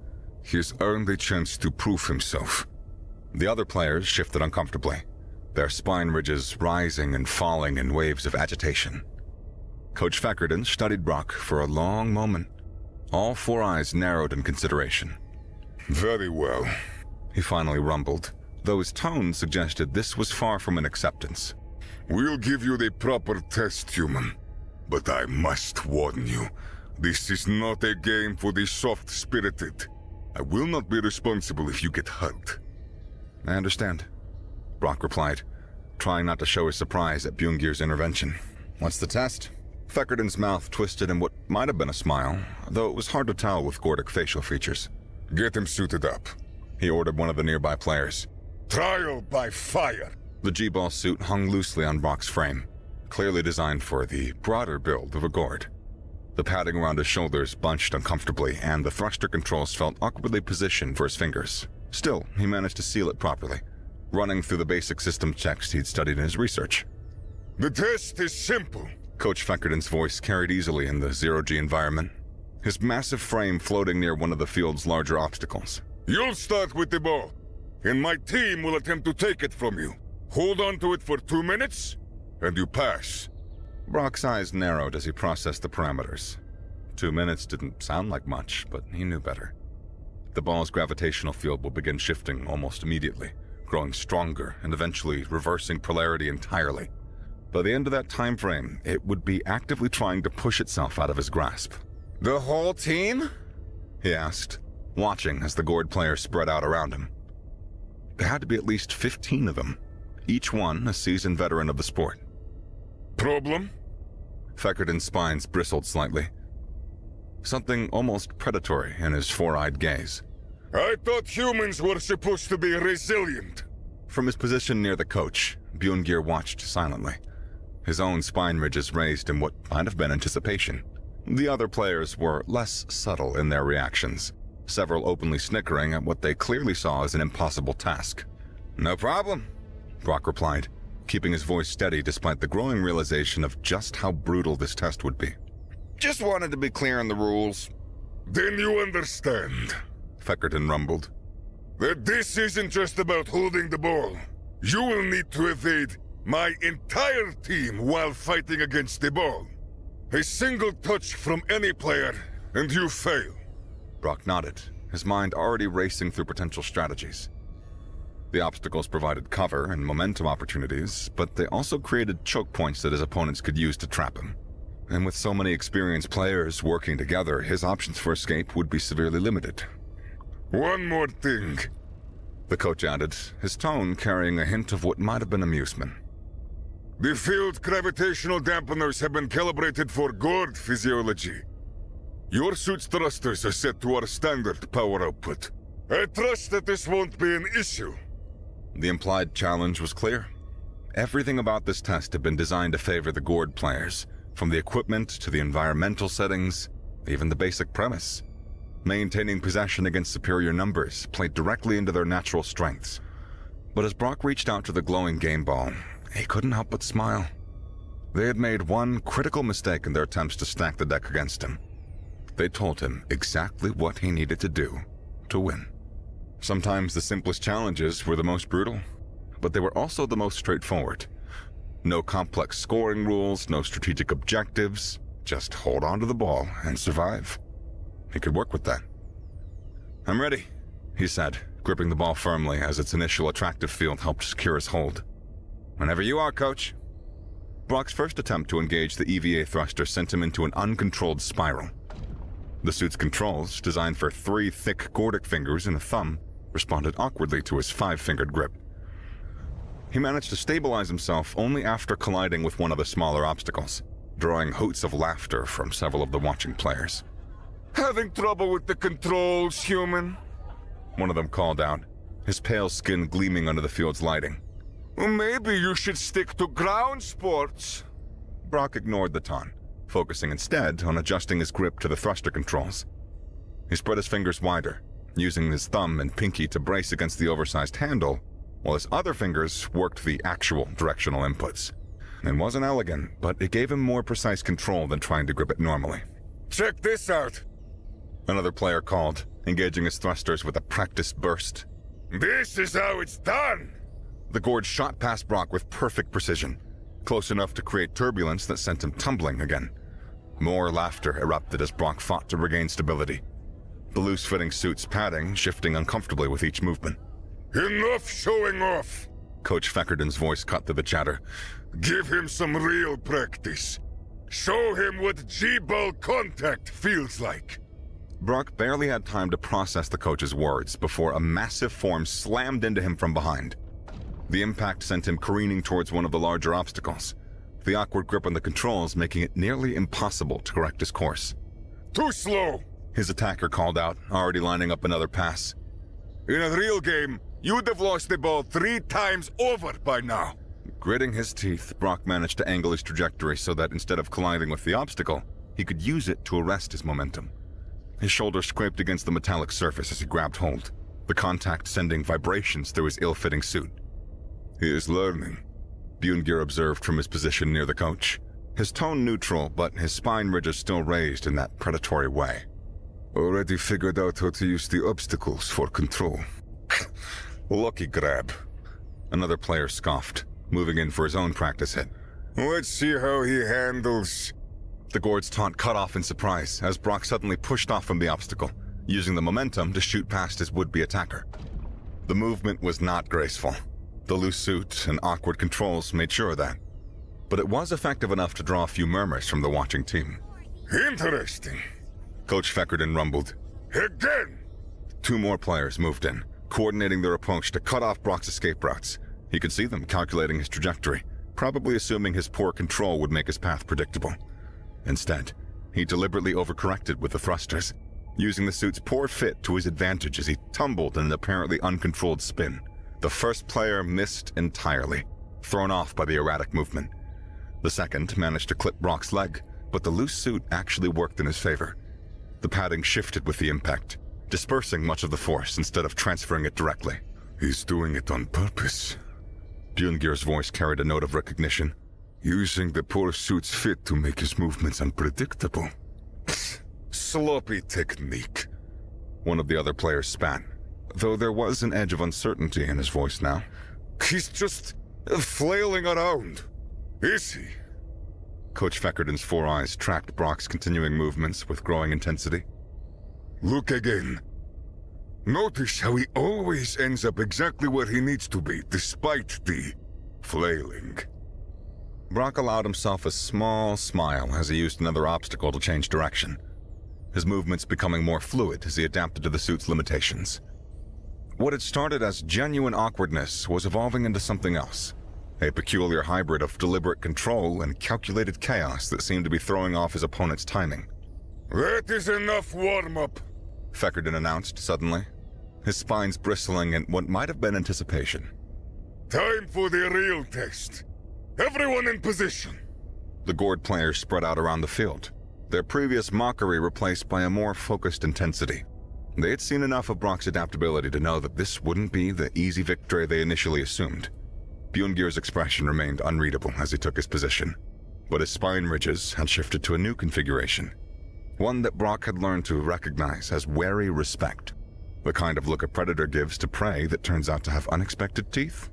He has earned a chance to prove himself. The other players shifted uncomfortably, their spine ridges rising and falling in waves of agitation. Coach Feckerden studied Brock for a long moment. All four eyes narrowed in consideration. Very well, he finally rumbled, though his tone suggested this was far from an acceptance. We'll give you the proper test, human. But I must warn you, this is not a game for the soft-spirited. I will not be responsible if you get hurt. I understand, Brock replied, trying not to show his surprise at Bjorngir's intervention. What's the test? Feckerden's mouth twisted in what might have been a smile, though it was hard to tell with Gordic facial features. Get him suited up, he ordered one of the nearby players. Trial by fire! The G-ball suit hung loosely on Brock's frame, clearly designed for the broader build of a Gord. The padding around his shoulders bunched uncomfortably, and the thruster controls felt awkwardly positioned for his fingers. Still, he managed to seal it properly, running through the basic system checks he'd studied in his research. The test is simple. Coach Feckerden's voice carried easily in the zero-G environment, his massive frame floating near one of the field's larger obstacles. You'll start with the ball, and my team will attempt to take it from you. Hold on to it for 2 minutes, and you pass. Brock's eyes narrowed as he processed the parameters. 2 minutes didn't sound like much, but he knew better. The ball's gravitational field will begin shifting almost immediately, growing stronger and eventually reversing polarity entirely. By the end of that time frame, it would be actively trying to push itself out of his grasp. The whole team? He asked, watching as the Gord players spread out around him. There had to be at least 15 of them, each one a seasoned veteran of the sport. Problem? Feckerden's spines bristled slightly. Something almost predatory in his four-eyed gaze. I thought humans were supposed to be resilient. From his position near the coach, Bjorngir watched silently, his own spine ridges raised in what might have been anticipation. The other players were less subtle in their reactions, several openly snickering at what they clearly saw as an impossible task. No problem, Brock replied, keeping his voice steady despite the growing realization of just how brutal this test would be. Just wanted to be clear on the rules. Then you understand, Feckerden rumbled, that this isn't just about holding the ball. You will need to evade my entire team while fighting against the ball. A single touch from any player, and you fail. Brock nodded, his mind already racing through potential strategies. The obstacles provided cover and momentum opportunities, but they also created choke points that his opponents could use to trap him. And with so many experienced players working together, his options for escape would be severely limited. One more thing, the coach added, his tone carrying a hint of what might have been amusement. The field gravitational dampeners have been calibrated for Gord physiology. Your suit's thrusters are set to our standard power output. I trust that this won't be an issue. The implied challenge was clear. Everything about this test had been designed to favor the Gord players, from the equipment to the environmental settings, even the basic premise. Maintaining possession against superior numbers played directly into their natural strengths. But as Brock reached out to the glowing game ball, he couldn't help but smile. They had made one critical mistake in their attempts to stack the deck against him. They told him exactly what he needed to do to win. Sometimes the simplest challenges were the most brutal, but they were also the most straightforward. No complex scoring rules, no strategic objectives, just hold on to the ball and survive. He could work with that. I'm ready, he said, gripping the ball firmly as its initial attractive field helped secure his hold. Whenever you are, coach. Brock's first attempt to engage the EVA thruster sent him into an uncontrolled spiral. The suit's controls, designed for 3 thick Gordic fingers and a thumb, responded awkwardly to his 5-fingered grip. He managed to stabilize himself only after colliding with one of the smaller obstacles, drawing hoots of laughter from several of the watching players. Having trouble with the controls, human? One of them called out, his pale skin gleaming under the field's lighting. Maybe you should stick to ground sports. Brock ignored the taunt, focusing instead on adjusting his grip to the thruster controls. He spread his fingers wider, using his thumb and pinky to brace against the oversized handle, while his other fingers worked the actual directional inputs. It wasn't elegant, but it gave him more precise control than trying to grip it normally. Check this out. Another player called, engaging his thrusters with a practiced burst. This is how it's done. The gourd shot past Brock with perfect precision, close enough to create turbulence that sent him tumbling again. More laughter erupted as Brock fought to regain stability, the loose-fitting suit's padding shifting uncomfortably with each movement. Enough showing off. Coach Feckerden's voice cut through the chatter. Give him some real practice. Show him what G-ball contact feels like. Brock barely had time to process the coach's words before a massive form slammed into him from behind. The impact sent him careening towards one of the larger obstacles, the awkward grip on the controls making it nearly impossible to correct his course. Too slow, his attacker called out, already lining up another pass. In a real game, you'd have lost the ball 3 times over by now. Gritting his teeth, Brock managed to angle his trajectory so that instead of colliding with the obstacle, he could use it to arrest his momentum. His shoulder scraped against the metallic surface as he grabbed hold, the contact sending vibrations through his ill-fitting suit. He is learning, Bjorngir observed from his position near the coach, his tone neutral, but his spine ridges still raised in that predatory way. Already figured out how to use the obstacles for control. Lucky grab. Another player scoffed, moving in for his own practice hit. Let's see how he handles. The gourd's taunt cut off in surprise as Brock suddenly pushed off from the obstacle, using the momentum to shoot past his would-be attacker. The movement was not graceful. The loose suit and awkward controls made sure of that. But it was effective enough to draw a few murmurs from the watching team. Interesting, Coach Feckerden rumbled. Again! 2 more players moved in, coordinating their approach to cut off Brock's escape routes. He could see them calculating his trajectory, probably assuming his poor control would make his path predictable. Instead, he deliberately overcorrected with the thrusters, using the suit's poor fit to his advantage as he tumbled in an apparently uncontrolled spin. The first player missed entirely, thrown off by the erratic movement. The second managed to clip Brock's leg, but the loose suit actually worked in his favor. The padding shifted with the impact, dispersing much of the force instead of transferring it directly. He's doing it on purpose. Bjorngir's voice carried a note of recognition. Using the poor suit's fit to make his movements unpredictable. Sloppy technique. One of the other players spat, though there was an edge of uncertainty in his voice now. He's just flailing around, is he? Coach Feckerden's 4 eyes tracked Brock's continuing movements with growing intensity. Look again. Notice how he always ends up exactly where he needs to be, despite the flailing. Brock allowed himself a small smile as he used another obstacle to change direction, his movements becoming more fluid as he adapted to the suit's limitations. What had started as genuine awkwardness was evolving into something else, a peculiar hybrid of deliberate control and calculated chaos that seemed to be throwing off his opponent's timing. That is enough warm-up, Feckerden announced suddenly, his spines bristling in what might have been anticipation. Time for the real test. Everyone in position. The gourd players spread out around the field, their previous mockery replaced by a more focused intensity. They had seen enough of Brock's adaptability to know that this wouldn't be the easy victory they initially assumed. Bjorngir's expression remained unreadable as he took his position, but his spine ridges had shifted to a new configuration, one that Brock had learned to recognize as wary respect, the kind of look a predator gives to prey that turns out to have unexpected teeth.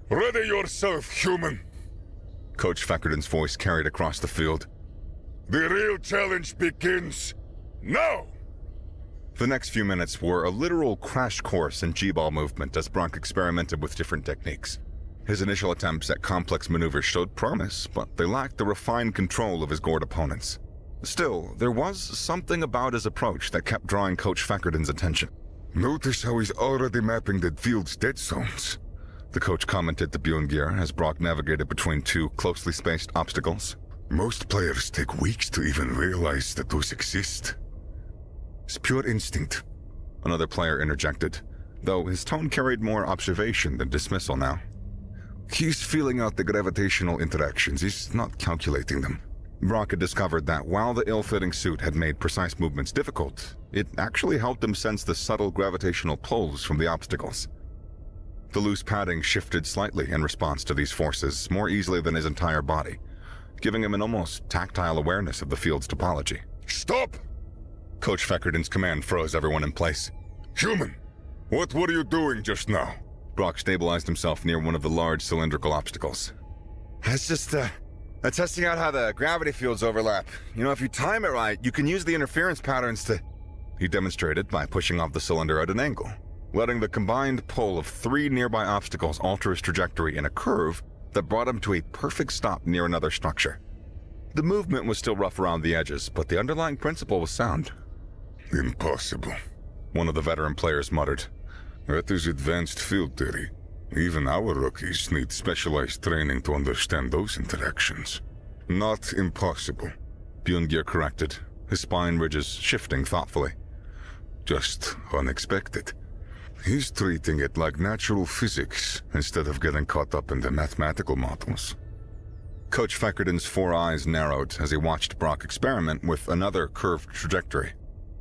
Ready yourself, human. Coach Feckerden's voice carried across the field. The real challenge begins now! The next few minutes were a literal crash course in G-ball movement as Brock experimented with different techniques. His initial attempts at complex maneuvers showed promise, but they lacked the refined control of his gourd opponents. Still, there was something about his approach that kept drawing Coach Fackerton's attention. Notice how he's already mapping the field's dead zones. The coach commented to Bjorngir as Brock navigated between two closely spaced obstacles. Most players take weeks to even realize that those exist. It's pure instinct. Another player interjected, though his tone carried more observation than dismissal now. He's feeling out the gravitational interactions, he's not calculating them. Brock had discovered that while the ill-fitting suit had made precise movements difficult, it actually helped him sense the subtle gravitational pulls from the obstacles. The loose padding shifted slightly in response to these forces more easily than his entire body, giving him an almost tactile awareness of the field's topology. Stop! Coach Fackerton's command froze everyone in place. Human, what were you doing just now? Brock stabilized himself near one of the large cylindrical obstacles. That's just, testing out how the gravity fields overlap. You know, if you time it right, you can use the interference patterns to... He demonstrated by pushing off the cylinder at an angle, letting the combined pull of 3 nearby obstacles alter his trajectory in a curve that brought him to a perfect stop near another structure. The movement was still rough around the edges, but the underlying principle was sound. Impossible, one of the veteran players muttered. That is advanced field theory. Even our rookies need specialized training to understand those interactions. Not impossible, Bjorngir corrected, his spine ridges shifting thoughtfully. Just unexpected. He's treating it like natural physics instead of getting caught up in the mathematical models. Coach Fackerton's 4 eyes narrowed as he watched Brock experiment with another curved trajectory.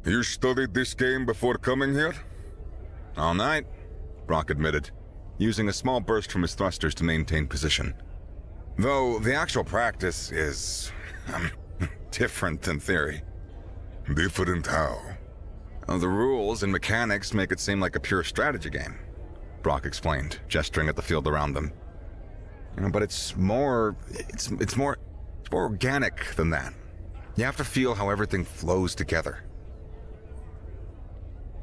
You studied this game before coming here? All night, Brock admitted, using a small burst from his thrusters to maintain position. Though the actual practice is... different than theory. Different how? The rules and mechanics make it seem like a pure strategy game, Brock explained, gesturing at the field around them. But it's more organic than that. You have to feel how everything flows together.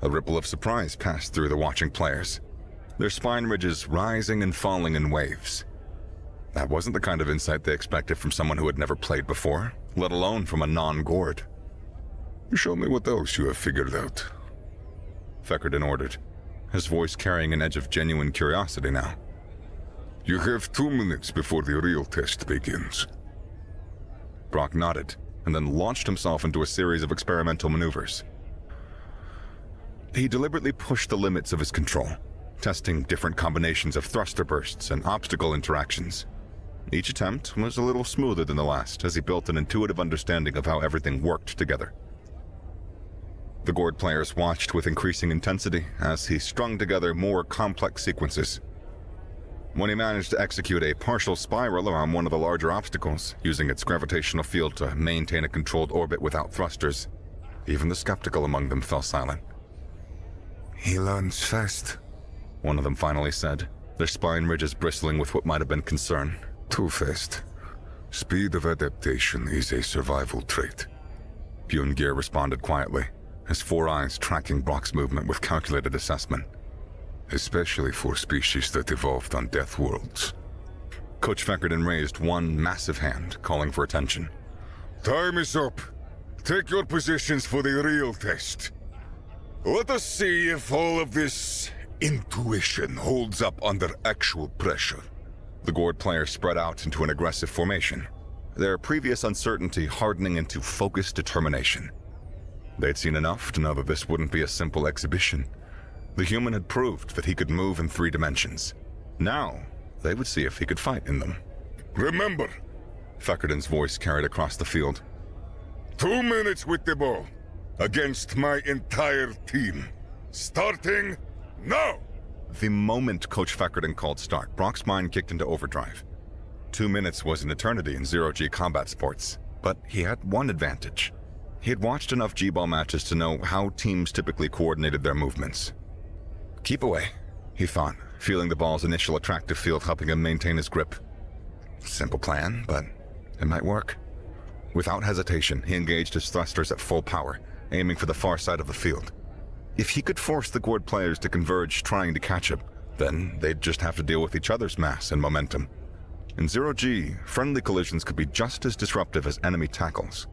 A ripple of surprise passed through the watching players, their spine ridges rising and falling in waves. That wasn't the kind of insight they expected from someone who had never played before, let alone from a non-Gord. Show me what else you have figured out, Fackerton ordered, his voice carrying an edge of genuine curiosity now. You have 2 minutes before the real test begins. Brock nodded, and then launched himself into a series of experimental maneuvers. He deliberately pushed the limits of his control, testing different combinations of thruster bursts and obstacle interactions. Each attempt was a little smoother than the last as he built an intuitive understanding of how everything worked together. The Gord players watched with increasing intensity as he strung together more complex sequences. When he managed to execute a partial spiral around one of the larger obstacles, using its gravitational field to maintain a controlled orbit without thrusters, even the skeptical among them fell silent. He learns fast, one of them finally said, their spine ridges bristling with what might have been concern. Too fast. Speed of adaptation is a survival trait. Bjorngir responded quietly, his 4 eyes tracking Brock's movement with calculated assessment. Especially for species that evolved on death worlds. Coach Fackerton raised one massive hand, calling for attention. Time is up. Take your positions for the real test. Let us see if all of this intuition holds up under actual pressure. The Gord players spread out into an aggressive formation, their previous uncertainty hardening into focused determination. They'd seen enough to know that this wouldn't be a simple exhibition. The human had proved that he could move in 3 dimensions. Now, they would see if he could fight in them. Remember, Fackerton's voice carried across the field. 2 minutes with the ball, against my entire team. Starting now! The moment Coach Fackerton called start, Brock's mind kicked into overdrive. 2 minutes was an eternity in zero-G combat sports, but he had one advantage. He had watched enough G-ball matches to know how teams typically coordinated their movements. Keep away, he thought, feeling the ball's initial attractive field helping him maintain his grip. Simple plan, but it might work. Without hesitation, he engaged his thrusters at full power, aiming for the far side of the field. If he could force the Gord players to converge trying to catch him, then they'd just have to deal with each other's mass and momentum. In zero-G, friendly collisions could be just as disruptive as enemy tackles.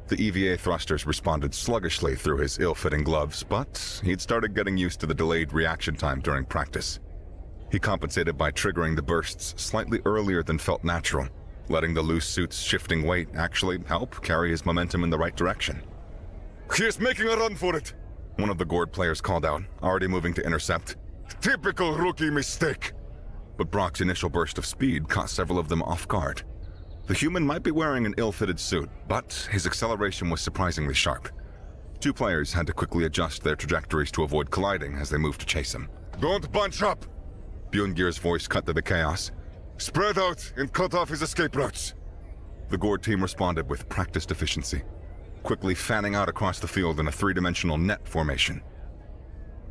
The EVA thrusters responded sluggishly through his ill-fitting gloves, but he'd started getting used to the delayed reaction time during practice. He compensated by triggering the bursts slightly earlier than felt natural, letting the loose suit's shifting weight actually help carry his momentum in the right direction. He is making a run for it! One of the Gord players called out, already moving to intercept. Typical rookie mistake! But Brock's initial burst of speed caught several of them off guard. The human might be wearing an ill-fitted suit, but his acceleration was surprisingly sharp. Two players had to quickly adjust their trajectories to avoid colliding as they moved to chase him. Don't bunch up! Bjorngir's voice cut through the chaos. Spread out and cut off his escape routes! The Gord team responded with practiced efficiency, quickly fanning out across the field in a three-dimensional net formation.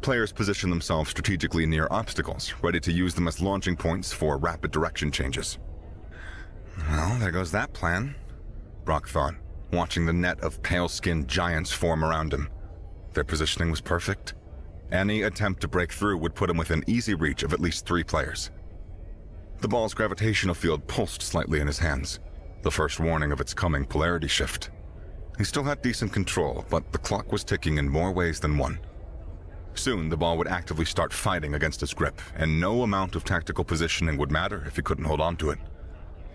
Players positioned themselves strategically near obstacles, ready to use them as launching points for rapid direction changes. Well, there goes that plan, Brock thought, watching the net of pale-skinned giants form around him. Their positioning was perfect. Any attempt to break through would put him within easy reach of at least 3 players. The ball's gravitational field pulsed slightly in his hands, the first warning of its coming polarity shift. He still had decent control, but the clock was ticking in more ways than one. Soon, the ball would actively start fighting against his grip, and no amount of tactical positioning would matter if he couldn't hold on to it.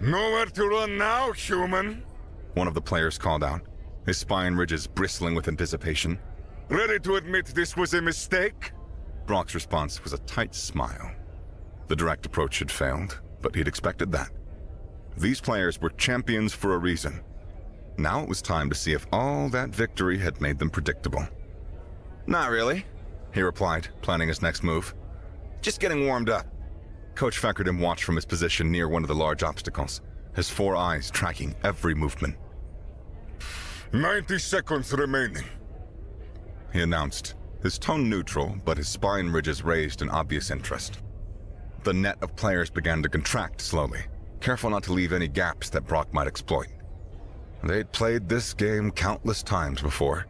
Nowhere to run now, human! One of the players called out, his spine ridges bristling with anticipation. Ready to admit this was a mistake? Brock's response was a tight smile. The direct approach had failed, but he'd expected that. These players were champions for a reason. Now it was time to see if all that victory had made them predictable. Not really, he replied, planning his next move. Just getting warmed up. Coach Feckerden watched from his position near one of the large obstacles, his 4 eyes tracking every movement. 90 seconds remaining, he announced, his tone neutral, but his spine ridges raised in obvious interest. The net of players began to contract slowly, careful not to leave any gaps that Brock might exploit. They'd played this game countless times before,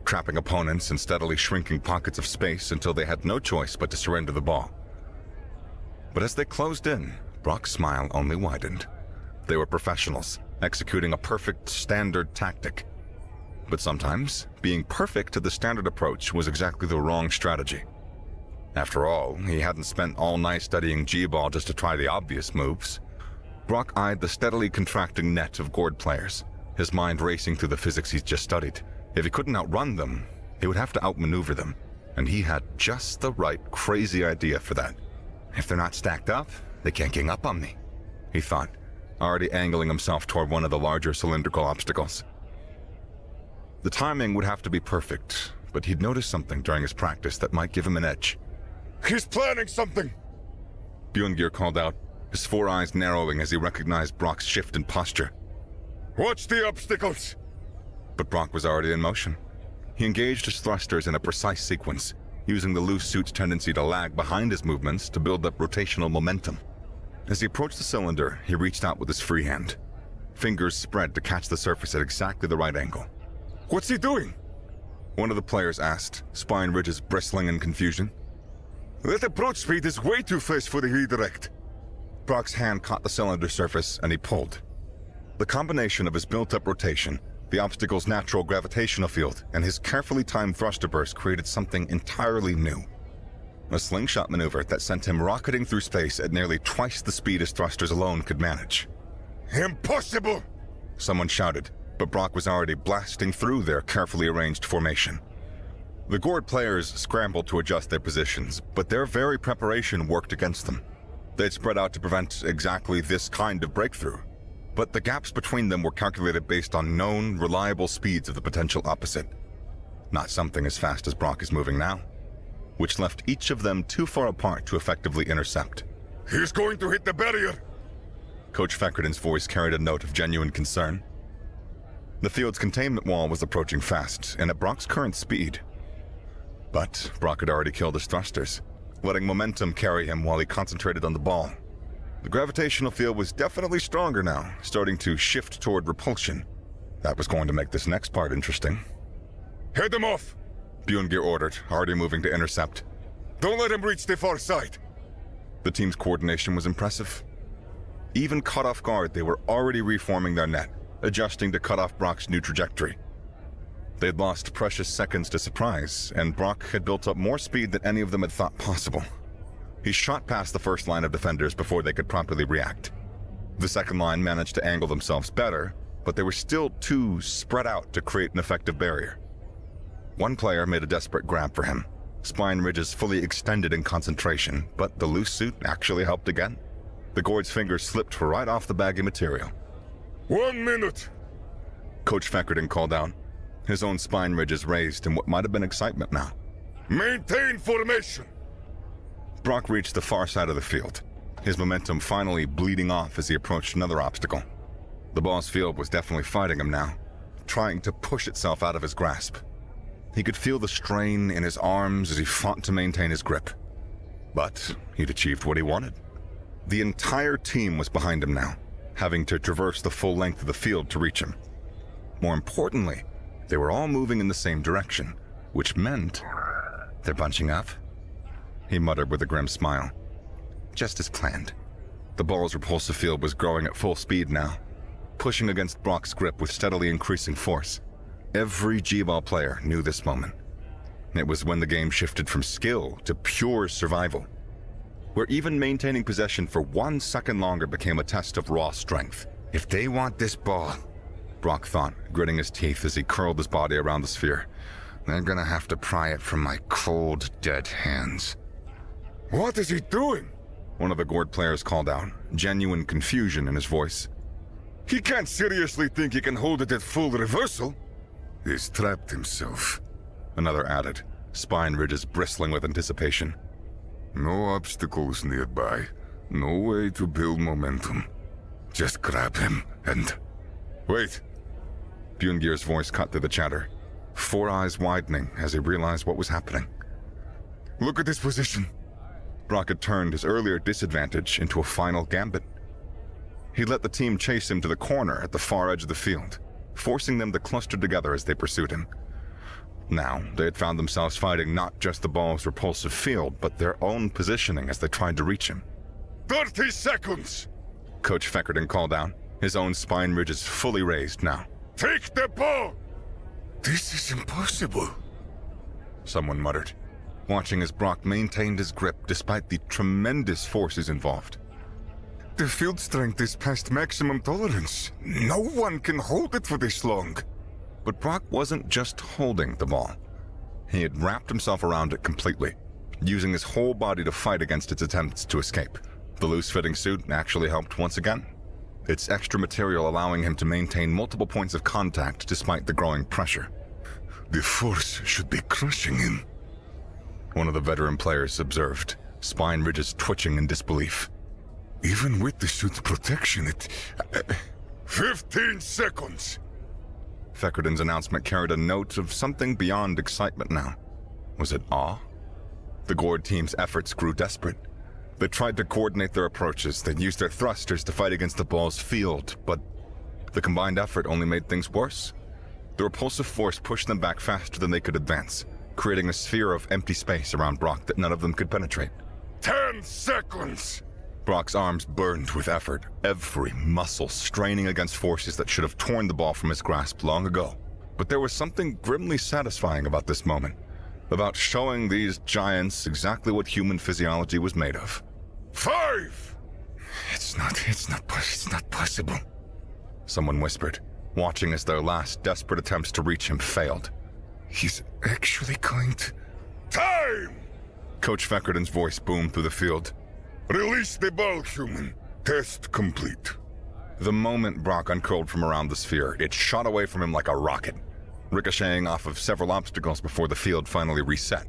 trapping opponents in steadily shrinking pockets of space until they had no choice but to surrender the ball. But as they closed in, Brock's smile only widened. They were professionals, executing a perfect standard tactic. But sometimes, being perfect to the standard approach was exactly the wrong strategy. After all, he hadn't spent all night studying G-ball just to try the obvious moves. Brock eyed the steadily contracting net of Gord players, his mind racing through the physics he'd just studied. If he couldn't outrun them, he would have to outmaneuver them, and he had just the right crazy idea for that. If they're not stacked up, they can't gang up on me, he thought, already angling himself toward one of the larger cylindrical obstacles. The timing would have to be perfect, but he'd noticed something during his practice that might give him an edge. He's planning something! Bjorngir called out, his 4 eyes narrowing as he recognized Brock's shift in posture. Watch the obstacles! But Brock was already in motion. He engaged his thrusters in a precise sequence, using the loose suit's tendency to lag behind his movements to build up rotational momentum. As he approached the cylinder, he reached out with his free hand. Fingers spread to catch the surface at exactly the right angle. What's he doing? One of the players asked, spine ridges bristling in confusion. That approach speed is way too fast for the redirect. Brock's hand caught the cylinder surface and he pulled. The combination of his built-up rotation, the obstacle's natural gravitational field, and his carefully timed thruster burst created something entirely new. A slingshot maneuver that sent him rocketing through space at nearly twice the speed his thrusters alone could manage. Impossible! Someone shouted, but Brock was already blasting through their carefully arranged formation. The Gord players scrambled to adjust their positions, but their very preparation worked against them. They'd spread out to prevent exactly this kind of breakthrough, but the gaps between them were calculated based on known, reliable speeds of the potential opposite. Not something as fast as Brock is moving now, which left each of them too far apart to effectively intercept. He's going to hit the barrier! Coach Feckerden's voice carried a note of genuine concern. The field's containment wall was approaching fast, and at Brock's current speed. But Brock had already killed his thrusters, letting momentum carry him while he concentrated on the ball. The gravitational field was definitely stronger now, starting to shift toward repulsion. That was going to make this next part interesting. Head him off! Bjorngir ordered, already moving to intercept. Don't let him reach the far side! The team's coordination was impressive. Even caught off guard, they were already reforming their net, adjusting to cut off Brock's new trajectory, They'd lost precious seconds to surprise, and Brock had built up more speed than any of them had thought possible. He shot past the first line of defenders before they could properly react. The second line managed to angle themselves better, but they were still too spread out to create an effective barrier. One player made a desperate grab for him, spine ridges fully extended in concentration, but the loose suit actually helped again. The Gord's fingers slipped right off the baggy material. 1 minute! Coach Feckerton called out, his own spine ridges raised in what might have been excitement now. Maintain formation! Brock reached the far side of the field, his momentum finally bleeding off as he approached another obstacle. The ball's field was definitely fighting him now, trying to push itself out of his grasp. He could feel the strain in his arms as he fought to maintain his grip. But he'd achieved what he wanted. The entire team was behind him now, having to traverse the full length of the field to reach him. More importantly, they were all moving in the same direction, which meant they're bunching up, he muttered with a grim smile. Just as planned. The ball's repulsive field was growing at full speed now, pushing against Brock's grip with steadily increasing force. Every G-Ball player knew this moment. It was when the game shifted from skill to pure survival, where even maintaining possession for 1 second longer became a test of raw strength. If they want this ball, Brock thought, gritting his teeth as he curled his body around the sphere, they're gonna have to pry it from my cold, dead hands. What is he doing? One of the Gord players called out, genuine confusion in his voice. He can't seriously think he can hold it at full reversal. He's trapped himself, another added, spine ridges bristling with anticipation. No obstacles nearby, no way to build momentum. Just grab him and... Wait! Bjorngir's voice cut through the chatter, 4 eyes widening as he realized what was happening. Look at this position. Brock had turned his earlier disadvantage into a final gambit. He let the team chase him to the corner at the far edge of the field, forcing them to cluster together as they pursued him. Now, they had found themselves fighting not just the ball's repulsive field, but their own positioning as they tried to reach him. 30 seconds! Coach Feckerton called out, his own spine ridges fully raised now. Take the ball! This is impossible, someone muttered, watching as Brock maintained his grip despite the tremendous forces involved. The field strength is past maximum tolerance. No one can hold it for this long. But Brock wasn't just holding the ball. He had wrapped himself around it completely, using his whole body to fight against its attempts to escape. The loose-fitting suit actually helped once again, its extra material allowing him to maintain multiple points of contact despite the growing pressure. The force should be crushing him, one of the veteran players observed, spine ridges twitching in disbelief. Even with the suit's protection, it... 15 seconds! Feckerton's announcement carried a note of something beyond excitement now. Was it awe? The Gord team's efforts grew desperate. They tried to coordinate their approaches. They used their thrusters to fight against the ball's field, but the combined effort only made things worse. The repulsive force pushed them back faster than they could advance, creating a sphere of empty space around Brock that none of them could penetrate. 10 seconds! Brock's arms burned with effort, every muscle straining against forces that should have torn the ball from his grasp long ago. But there was something grimly satisfying about this moment, about showing these giants exactly what human physiology was made of. 5! It's not possible, someone whispered, watching as their last desperate attempts to reach him failed. He's actually going to... Time! Coach Feckerton's voice boomed through the field. Release the ball, human. Test complete. The moment Brock uncurled from around the sphere, it shot away from him like a rocket, ricocheting off of several obstacles before the field finally reset.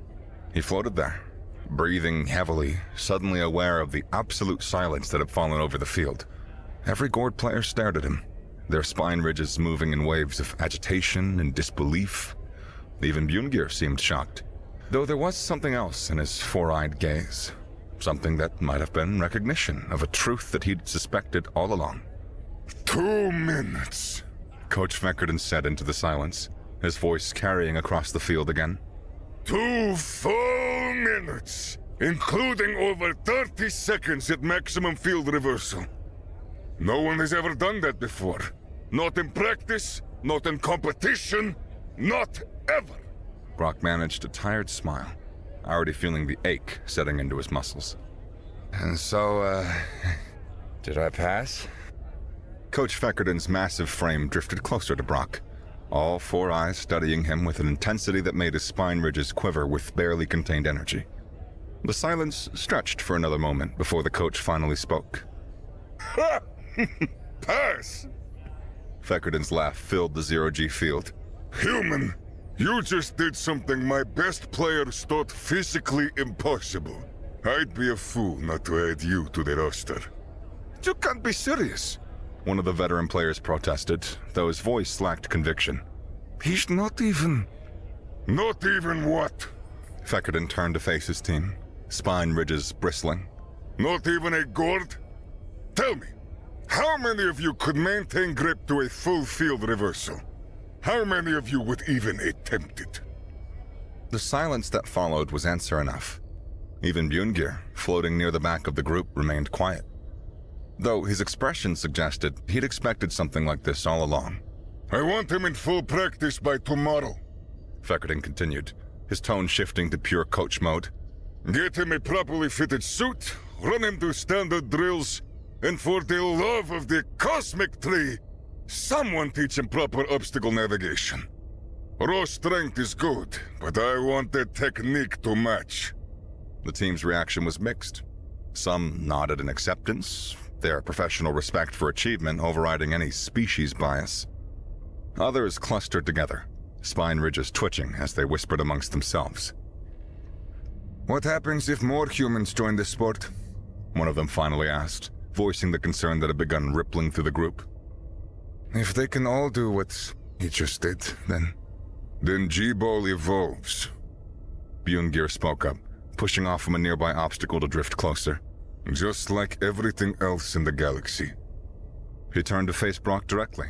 He floated there, breathing heavily, suddenly aware of the absolute silence that had fallen over the field. Every Gord player stared at him, their spine ridges moving in waves of agitation and disbelief. Even Bjorngir seemed shocked, though there was something else in his four-eyed gaze. Something that might have been recognition of a truth that he'd suspected all along. 2 minutes, Coach Feckerton said into the silence, his voice carrying across the field again. 2 full minutes, including over 30 seconds at maximum field reversal. No one has ever done that before. Not in practice, not in competition, Not ever! Brock managed a tired smile, already feeling the ache setting into his muscles. And so, did I pass? Coach Feckerden's massive frame drifted closer to Brock, all four eyes studying him with an intensity that made his spine ridges quiver with barely contained energy. The silence stretched for another moment before the coach finally spoke. Ha! Pass! Feckerden's laugh filled the zero-G field. Human, you just did something my best players thought physically impossible. I'd be a fool not to add you to the roster. You can't be serious, one of the veteran players protested, though his voice lacked conviction. He's not even... Not even what? Feckerden turned to face his team, spine ridges bristling. Not even a gourd? Tell me, how many of you could maintain grip to a full field reversal? How many of you would even attempt it? The silence that followed was answer enough. Even Bjorngir, floating near the back of the group, remained quiet, though his expression suggested he'd expected something like this all along. I want him in full practice by tomorrow, Feckerden continued, his tone shifting to pure coach mode. Get him a properly fitted suit, run him through standard drills, and for the love of the cosmic tree, someone teach him proper obstacle navigation. Raw strength is good, but I want the technique to match. The team's reaction was mixed. Some nodded in acceptance, their professional respect for achievement overriding any species bias. Others clustered together, spine ridges twitching as they whispered amongst themselves. What happens if more humans join the sport? One of them finally asked, voicing the concern that had begun rippling through the group. If they can all do what he just did, then G-Ball evolves. Bjorngir spoke up, pushing off from a nearby obstacle to drift closer. Just like everything else in the galaxy. He turned to face Brock directly,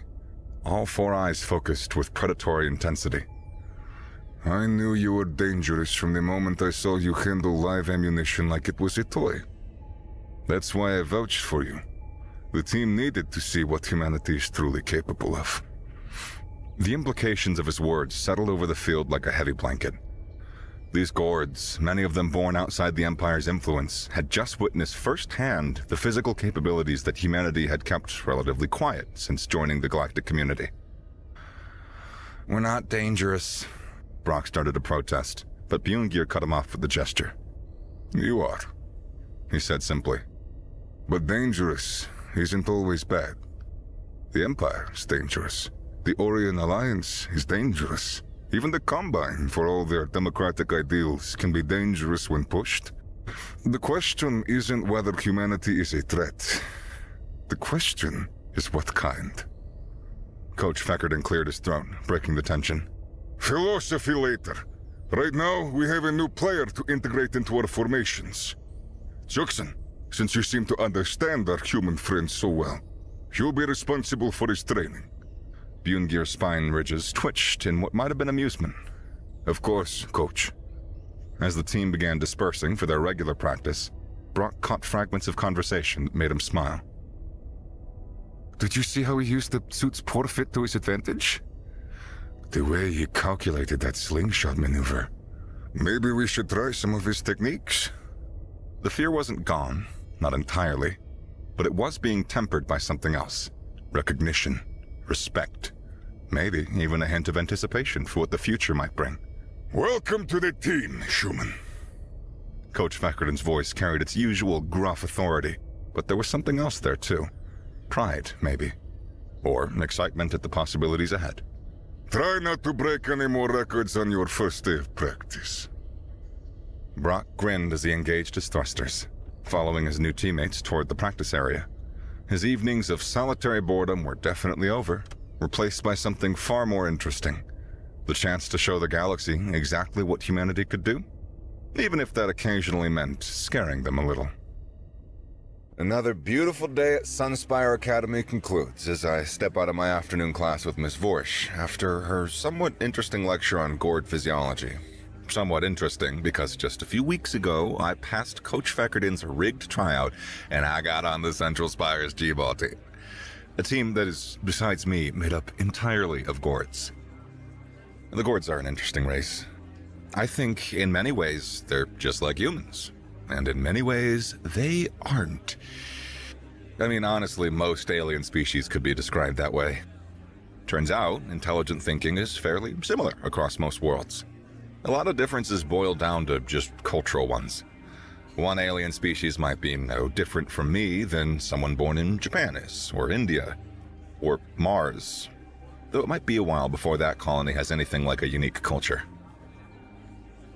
all four eyes focused with predatory intensity. I knew you were dangerous from the moment I saw you handle live ammunition like it was a toy. That's why I vouched for you. The team needed to see what humanity is truly capable of. The implications of his words settled over the field like a heavy blanket. These Gords, many of them born outside the Empire's influence, had just witnessed firsthand the physical capabilities that humanity had kept relatively quiet since joining the galactic community. We're not dangerous. Brock started to protest, but Bjorngir cut him off with a gesture. You are, he said simply. But dangerous isn't always bad. The Empire is dangerous. The Orion Alliance is dangerous. Even the Combine, for all their democratic ideals, can be dangerous when pushed. The question isn't whether humanity is a threat. The question is what kind. Coach Feckerden cleared his throat, breaking the tension. Philosophy later. Right now, we have a new player to integrate into our formations. Jackson, since you seem to understand our human friends so well, you'll be responsible for his training. Bjorngir's spine ridges twitched in what might have been amusement. Of course, Coach. As the team began dispersing for their regular practice, Brock caught fragments of conversation that made him smile. Did you see how he used the suit's poor fit to his advantage? The way he calculated that slingshot maneuver. Maybe we should try some of his techniques. The fear wasn't gone, not entirely, but it was being tempered by something else. Recognition. Respect. Maybe even a hint of anticipation for what the future might bring. Welcome to the team, Schumann. Coach Feckerden's voice carried its usual gruff authority, but there was something else there too. Pride, maybe. Or excitement at the possibilities ahead. Try not to break any more records on your first day of practice. Brock grinned as he engaged his thrusters, following his new teammates toward the practice area. His evenings of solitary boredom were definitely over, replaced by something far more interesting. The chance to show the galaxy exactly what humanity could do, even if that occasionally meant scaring them a little. Another beautiful day at Sunspire Academy concludes as I step out of my afternoon class with Miss Vorsch after her somewhat interesting lecture on gourd physiology. Somewhat interesting because just a few weeks ago, I passed Coach Feckerden's rigged tryout and I got on the Central Spire's G-Ball team. A team that is, besides me, made up entirely of Gourds. The Gords are an interesting race. I think in many ways they're just like humans, and in many ways they aren't. I mean, honestly, most alien species could be described that way. Turns out, intelligent thinking is fairly similar across most worlds. A lot of differences boil down to just cultural ones. One alien species might be no different from me than someone born in Japan is, or India, or Mars, though it might be a while before that colony has anything like a unique culture.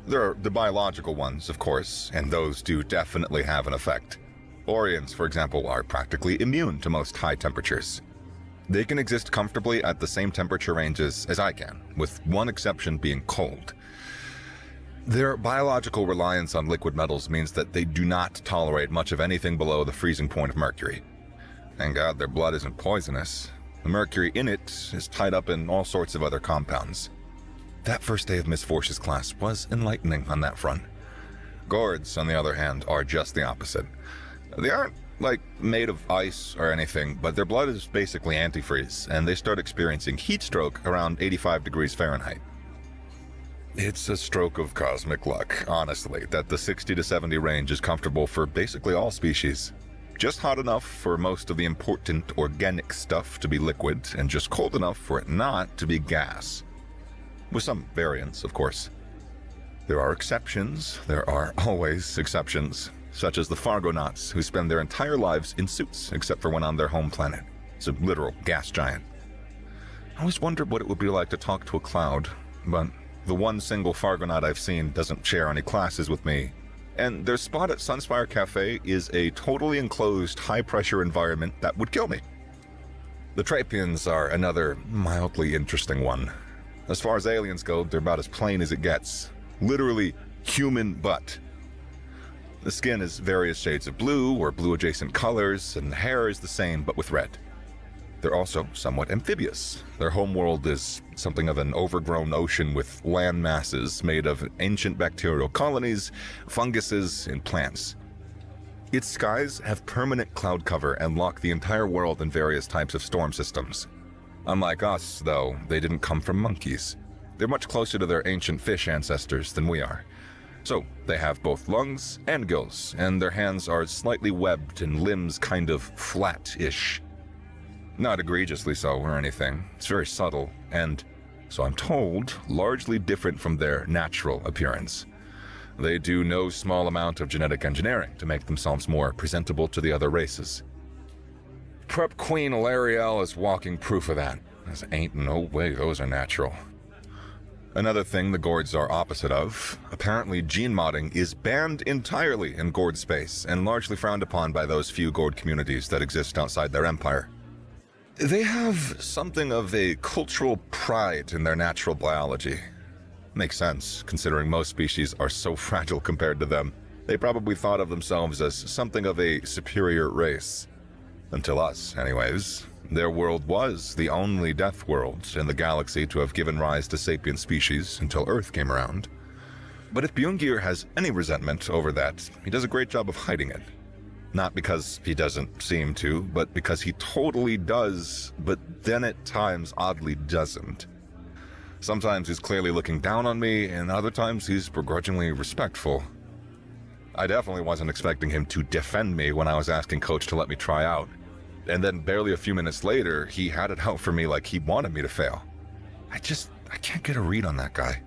There are the biological ones, of course, and those do definitely have an effect. Orions, for example, are practically immune to most high temperatures. They can exist comfortably at the same temperature ranges as I can, with one exception being cold. Their biological reliance on liquid metals means that they do not tolerate much of anything below the freezing point of mercury. Thank God their blood isn't poisonous. The mercury in it is tied up in all sorts of other compounds. That first day of Miss Force's class was enlightening on that front. Gords, on the other hand, are just the opposite. They aren't, made of ice or anything, but their blood is basically antifreeze, and they start experiencing heat stroke around 85 degrees Fahrenheit. It's a stroke of cosmic luck, honestly, that the 60 to 70 range is comfortable for basically all species. Just hot enough for most of the important organic stuff to be liquid, and just cold enough for it not to be gas. With some variance, of course. There are exceptions. There are always exceptions, such as the Fargonauts, who spend their entire lives in suits, except for when on their home planet. It's a literal gas giant. I always wondered what it would be like to talk to a cloud, but the one single Fargonaut I've seen doesn't share any classes with me. And their spot at Sunspire Cafe is a totally enclosed, high-pressure environment that would kill me. The Trapians are another mildly interesting one. As far as aliens go, they're about as plain as it gets. Literally, human butt. The skin is various shades of blue or blue-adjacent colors, and the hair is the same but with red. They're also somewhat amphibious. Their homeworld is something of an overgrown ocean with land masses made of ancient bacterial colonies, funguses, and plants. Its skies have permanent cloud cover and lock the entire world in various types of storm systems. Unlike us, though, they didn't come from monkeys. They're much closer to their ancient fish ancestors than we are. So, they have both lungs and gills, and their hands are slightly webbed and limbs kind of flat-ish. Not egregiously so or anything. It's very subtle, and, so I'm told, largely different from their natural appearance. They do no small amount of genetic engineering to make themselves more presentable to the other races. Prep Queen Lariel is walking proof of that. There ain't no way those are natural. Another thing the Gords are opposite of, apparently gene modding is banned entirely in Gord space and largely frowned upon by those few Gord communities that exist outside their empire. They have something of a cultural pride in their natural biology. Makes sense, considering most species are so fragile compared to them. They probably thought of themselves as something of a superior race. Until us, anyways. Their world was the only death world in the galaxy to have given rise to sapient species until Earth came around. But if Bjorngir has any resentment over that, he does a great job of hiding it. Not because he doesn't seem to, but because he totally does, but then at times oddly doesn't. Sometimes he's clearly looking down on me, and other times he's begrudgingly respectful. I definitely wasn't expecting him to defend me when I was asking Coach to let me try out. And then barely a few minutes later, he had it out for me like he wanted me to fail. I can't get a read on that guy.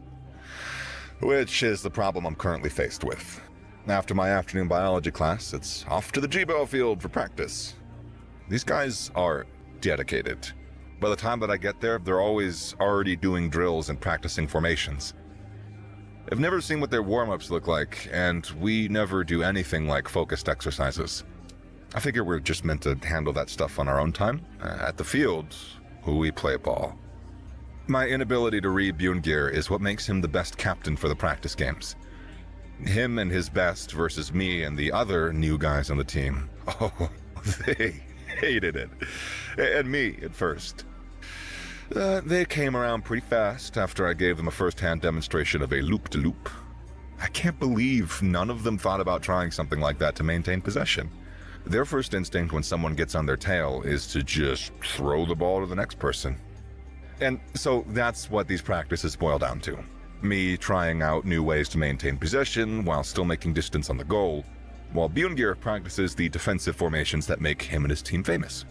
Which is the problem I'm currently faced with. After my afternoon biology class, it's off to the G-Bow field for practice. These guys are dedicated. By the time that I get there, they're always already doing drills and practicing formations. I've never seen what their warm-ups look like, and we never do anything like focused exercises. I figure we're just meant to handle that stuff on our own time. At the field, we play ball. My inability to read Bjorngir is what makes him the best captain for the practice games. Him and his best versus me and the other new guys on the team. Oh, they hated it. And me at first. They came around pretty fast after I gave them a first-hand demonstration of a loop-de-loop. I can't believe none of them thought about trying something like that to maintain possession. Their first instinct when someone gets on their tail is to just throw the ball to the next person. And so that's what these practices boil down to. Me trying out new ways to maintain possession while still making distance on the goal, while Bjorngir practices the defensive formations that make him and his team famous.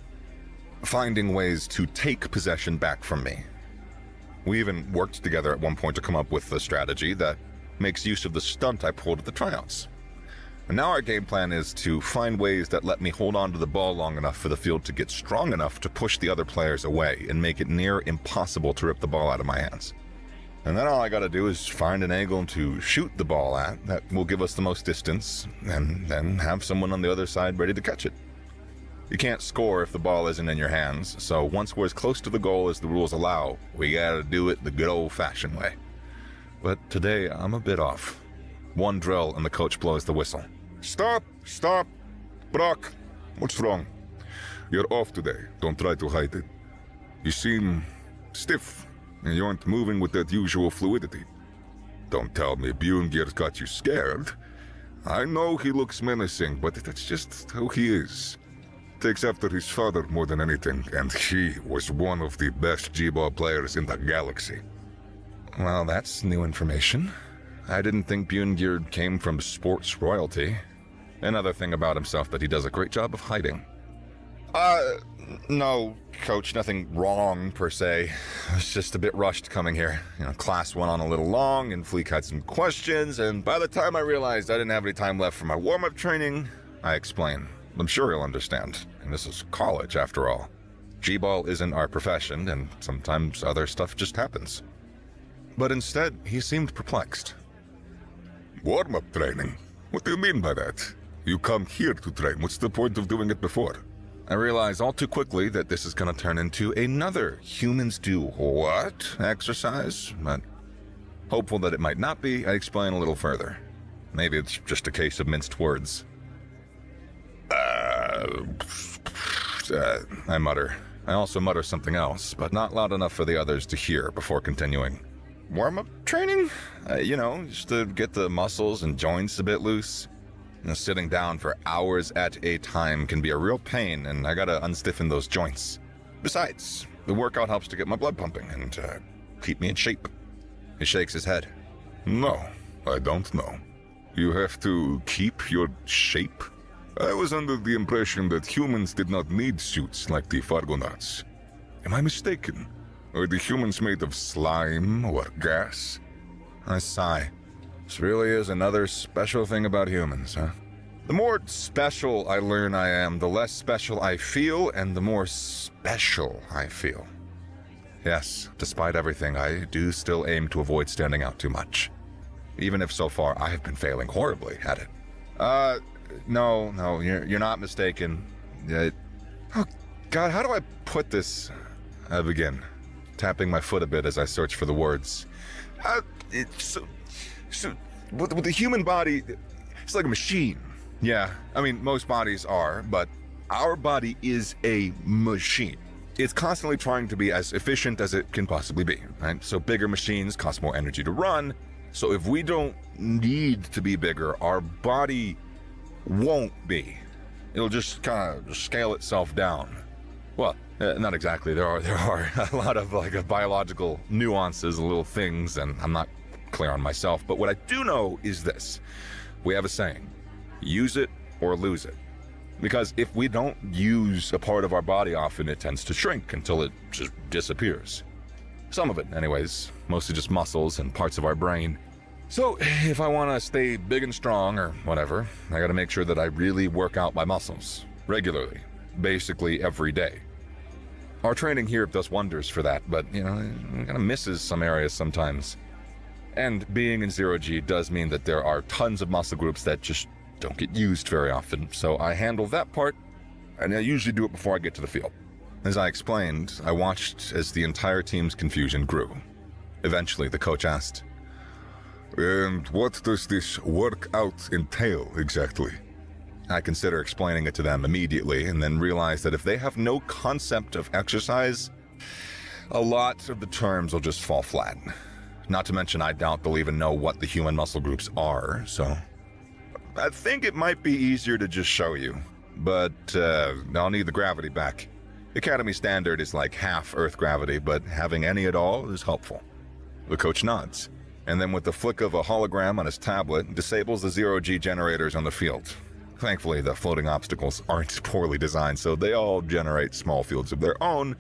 Finding ways to take possession back from me. We even worked together at one point to come up with a strategy that makes use of the stunt I pulled at the tryouts. And now our game plan is to find ways that let me hold on to the ball long enough for the field to get strong enough to push the other players away and make it near impossible to rip the ball out of my hands. And then all I gotta do is find an angle to shoot the ball at that will give us the most distance, and then have someone on the other side ready to catch it. You can't score if the ball isn't in your hands, so once we're as close to the goal as the rules allow, we gotta do it the good old-fashioned way. But today, I'm a bit off. One drill and the coach blows the whistle. Stop! Stop! Brock, what's wrong? You're off today. Don't try to hide it. You seem stiff, and you aren't moving with that usual fluidity. Don't tell me Bjorngir's got you scared. I know he looks menacing, but that's just how he is. Takes after his father more than anything, and he was one of the best G-ball players in the galaxy. Well, that's new information. I didn't think Bjorngir came from sports royalty. Another thing about himself that he does a great job of hiding. No, coach, nothing wrong per se. I was just a bit rushed coming here. Class went on a little long, and Fleek had some questions, and by the time I realized I didn't have any time left for my warm-up training, I explained. I'm sure he'll understand, and this is college after all. G-ball isn't our profession, and sometimes other stuff just happens. But instead, he seemed perplexed. Warm-up training? What do you mean by that? You come here to train. What's the point of doing it before? I realize all too quickly that this is going to turn into another humans do what exercise, but hopeful that it might not be, I explain a little further. Maybe it's just a case of minced words. I mutter. I also mutter something else, but not loud enough for the others to hear before continuing. Warm-up training? Just to get the muscles and joints a bit loose. Sitting down for hours at a time can be a real pain, and I gotta unstiffen those joints. Besides, the workout helps to get my blood pumping and keep me in shape. He shakes his head. No, I don't know. You have to keep your shape? I was under the impression that humans did not need suits like the Fargonauts. Am I mistaken? Are the humans made of slime or gas? I sigh. This really is another special thing about humans, huh? The more special I learn I am, the less special I feel, and the more special I feel. Yes, despite everything, I do still aim to avoid standing out too much. Even if so far I have been failing horribly at it. No, you're not mistaken. Oh, God, how do I put this? I begin, tapping my foot a bit as I search for the words. With the human body, it's like a machine. Yeah, I mean, most bodies are, but our body is a machine. It's constantly trying to be as efficient as it can possibly be, right? So bigger machines cost more energy to run. So if we don't need to be bigger, our body won't be. It'll just kind of scale itself down. Well, not exactly. There are a lot of biological nuances, little things, and I'm not clear on myself. But what I do know is this: we have a saying, use it or lose it. Because if we don't use a part of our body often, it tends to shrink until it just disappears. Some of it, anyways. Mostly just muscles and parts of our brain. So if I want to stay big and strong or whatever, I gotta make sure that I really work out my muscles regularly, basically every day. Our training here does wonders for that, but it kind of misses some areas sometimes. And being in 0G does mean that there are tons of muscle groups that just don't get used very often, so I handle that part, and I usually do it before I get to the field. As I explained, I watched as the entire team's confusion grew. Eventually, the coach asked, "And what does this workout entail exactly?" I consider explaining it to them immediately, and then realize that if they have no concept of exercise, a lot of the terms will just fall flat. Not to mention, I doubt they'll even know what the human muscle groups are, so I think it might be easier to just show you. But I'll need the gravity back. Academy standard is like half Earth gravity, but having any at all is helpful. The coach nods, and then with the flick of a hologram on his tablet, disables the zero-G generators on the field. Thankfully, the floating obstacles aren't poorly designed, so they all generate small fields of their own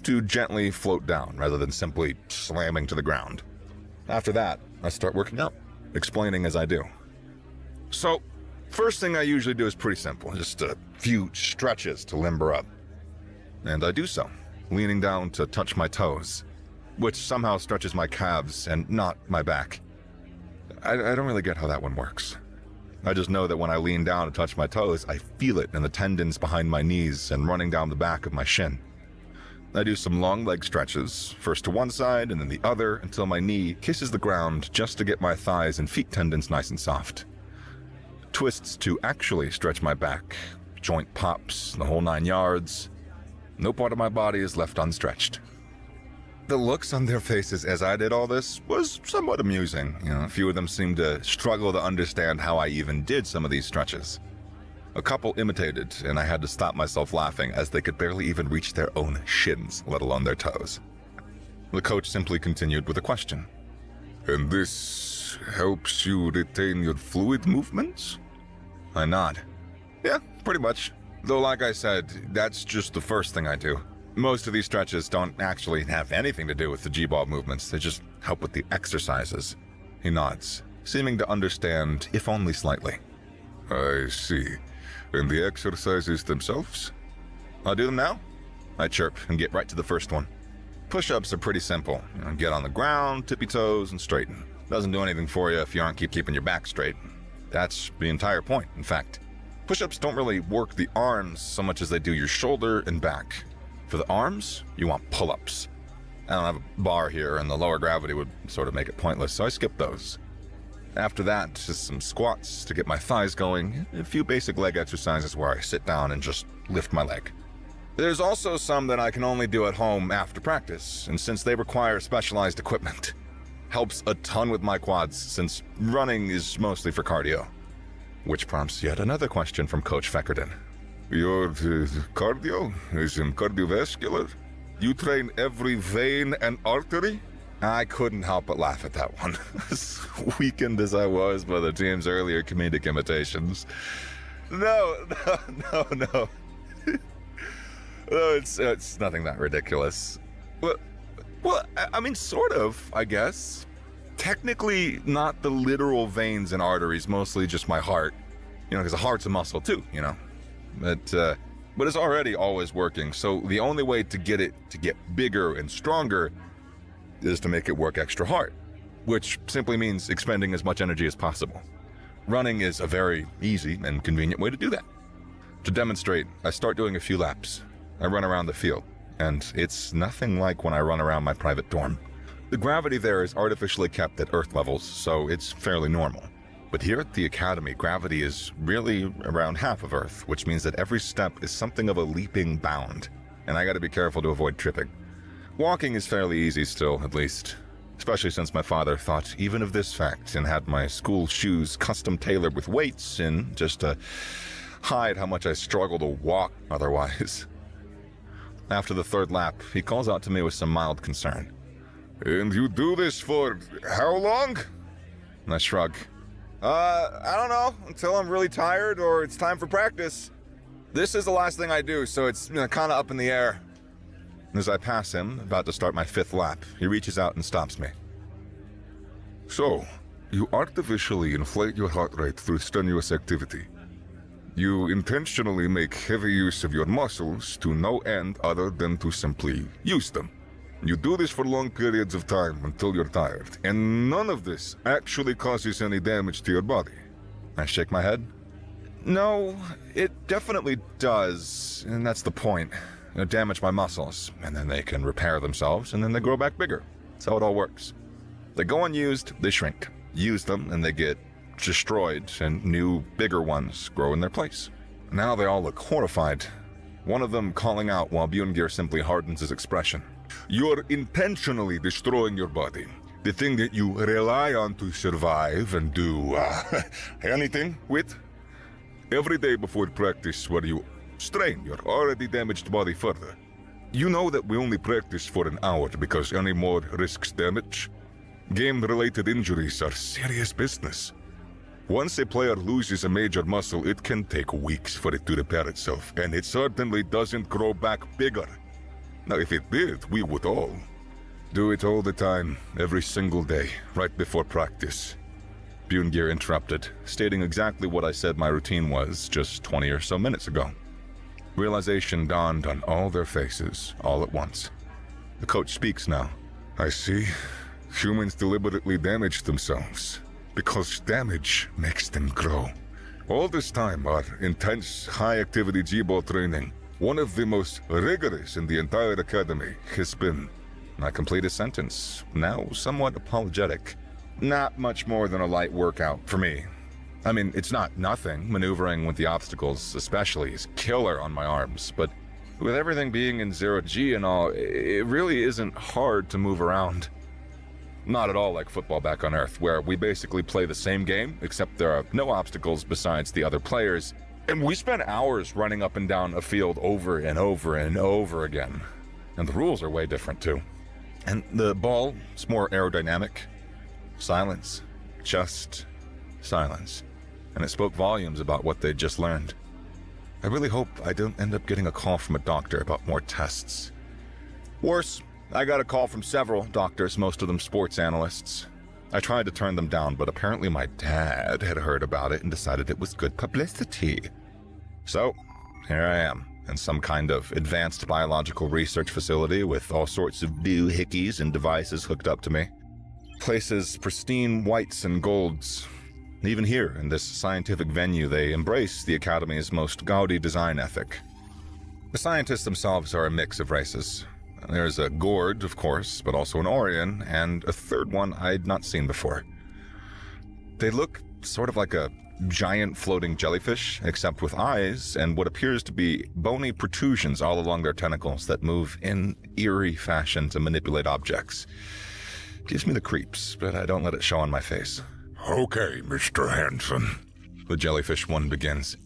to gently float down, rather than simply slamming to the ground. After that, I start working out, explaining as I do. So, first thing I usually do is pretty simple, just a few stretches to limber up. And I do so, leaning down to touch my toes, which somehow stretches my calves and not my back. I don't really get how that one works. I just know that when I lean down to touch my toes, I feel it in the tendons behind my knees and running down the back of my shin. I do some long leg stretches, first to one side and then the other, until my knee kisses the ground just to get my thighs and feet tendons nice and soft. Twists to actually stretch my back, joint pops, the whole 9 yards. No part of my body is left unstretched. The looks on their faces as I did all this was somewhat amusing. A few of them seemed to struggle to understand how I even did some of these stretches. A couple imitated, and I had to stop myself laughing as they could barely even reach their own shins, let alone their toes. The coach simply continued with a question. And this helps you retain your fluid movements? I nod. Yeah, pretty much. Though like I said, that's just the first thing I do. Most of these stretches don't actually have anything to do with the G-ball movements, they just help with the exercises. He nods, seeming to understand, if only slightly. I see. And the exercises themselves? I'll do them now? I chirp and get right to the first one. Push-ups are pretty simple. Get on the ground, tippy toes, and straighten. Doesn't do anything for you if you aren't keeping your back straight. That's the entire point, in fact. Push-ups don't really work the arms so much as they do your shoulder and back. For the arms, you want pull-ups. I don't have a bar here, and the lower gravity would sort of make it pointless, so I skip those. After that, just some squats to get my thighs going, a few basic leg exercises where I sit down and just lift my leg. There's also some that I can only do at home after practice, and since they require specialized equipment, helps a ton with my quads since running is mostly for cardio. Which prompts yet another question from Coach Feckerden. Your cardio is cardiovascular? You train every vein and artery? I couldn't help but laugh at that one, as weakened as I was by the team's earlier comedic imitations. No. No, it's nothing that ridiculous. Well, I mean, sort of, I guess. Technically, not the literal veins and arteries, mostly just my heart. Because the heart's a muscle too, But it's already always working, so the only way to get it to get bigger and stronger is to make it work extra hard, which simply means expending as much energy as possible. Running is a very easy and convenient way to do that. To demonstrate, I start doing a few laps. I run around the field, and it's nothing like when I run around my private dorm. The gravity there is artificially kept at Earth levels, so it's fairly normal. But here at the Academy, gravity is really around half of Earth, which means that every step is something of a leaping bound, and I gotta be careful to avoid tripping. Walking is fairly easy still, at least, especially since my father thought even of this fact and had my school shoes custom tailored with weights in just to hide how much I struggle to walk otherwise. After the third lap, he calls out to me with some mild concern. And you do this for how long? And I shrug. I don't know, until I'm really tired or it's time for practice. This is the last thing I do, so it's kind of up in the air. As I pass him, about to start my fifth lap, he reaches out and stops me. So, you artificially inflate your heart rate through strenuous activity. You intentionally make heavy use of your muscles to no end other than to simply use them. You do this for long periods of time until you're tired, and none of this actually causes any damage to your body. I shake my head. No, it definitely does, and that's the point. Damage my muscles, and then they can repair themselves, and then they grow back bigger. That's how it all works. They go unused, they shrink. Use them, and they get destroyed, and new, bigger ones grow in their place. Now they all look horrified, one of them calling out while Bjorngir simply hardens his expression. You're intentionally destroying your body. The thing that you rely on to survive and do anything with. Every day before practice where you strain your already damaged body further. You know that we only practice for an hour because any more risks damage. Game-related injuries are serious business. Once a player loses a major muscle, it can take weeks for it to repair itself, and it certainly doesn't grow back bigger. Now, if it did, we would all do it all the time, every single day, right before practice. Bjorngir interrupted, stating exactly what I said my routine was just 20 or so minutes ago. Realization dawned on all their faces, all at once. The coach speaks now. I see. Humans deliberately damage themselves, because damage makes them grow. All this time, our intense, high-activity G-ball training, one of the most rigorous in the entire academy, has been... I complete a sentence, now somewhat apologetic. Not much more than a light workout for me. I mean, it's not nothing. Maneuvering with the obstacles especially is killer on my arms, but with everything being in 0G and all, it really isn't hard to move around. Not at all like football back on Earth, where we basically play the same game, except there are no obstacles besides the other players, and we spend hours running up and down a field over and over and over again. And the rules are way different too. And the ball is more aerodynamic. Silence. Just silence. And it spoke volumes about what they'd just learned. I really hope I don't end up getting a call from a doctor about more tests. Worse, I got a call from several doctors, most of them sports analysts. I tried to turn them down, but apparently my dad had heard about it and decided it was good publicity. So, here I am, in some kind of advanced biological research facility with all sorts of doohickeys and devices hooked up to me. Places pristine whites and golds. Even here, in this scientific venue, they embrace the Academy's most gaudy design ethic. The scientists themselves are a mix of races. There's a Gord, of course, but also an Orion, and a third one I'd not seen before. They look sort of like a giant floating jellyfish, except with eyes and what appears to be bony protrusions all along their tentacles that move in eerie fashion to manipulate objects. Gives me the creeps, but I don't let it show on my face. Okay, Mr. Hansen. The jellyfish one begins.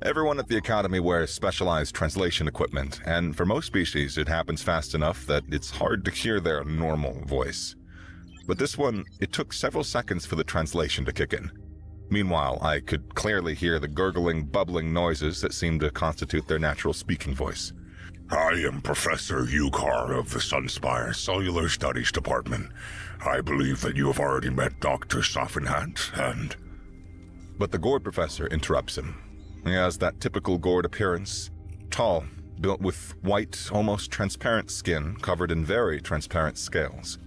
Everyone at the Academy wears specialized translation equipment, and for most species it happens fast enough that it's hard to hear their normal voice. But this one, it took several seconds for the translation to kick in. Meanwhile, I could clearly hear the gurgling, bubbling noises that seemed to constitute their natural speaking voice. I am Professor Yukar of the Sunspire Cellular Studies Department. I believe that you have already met Dr. Softenhat, and... But the Gord professor interrupts him. He has that typical Gord appearance. Tall, built with white, almost transparent skin covered in very transparent scales.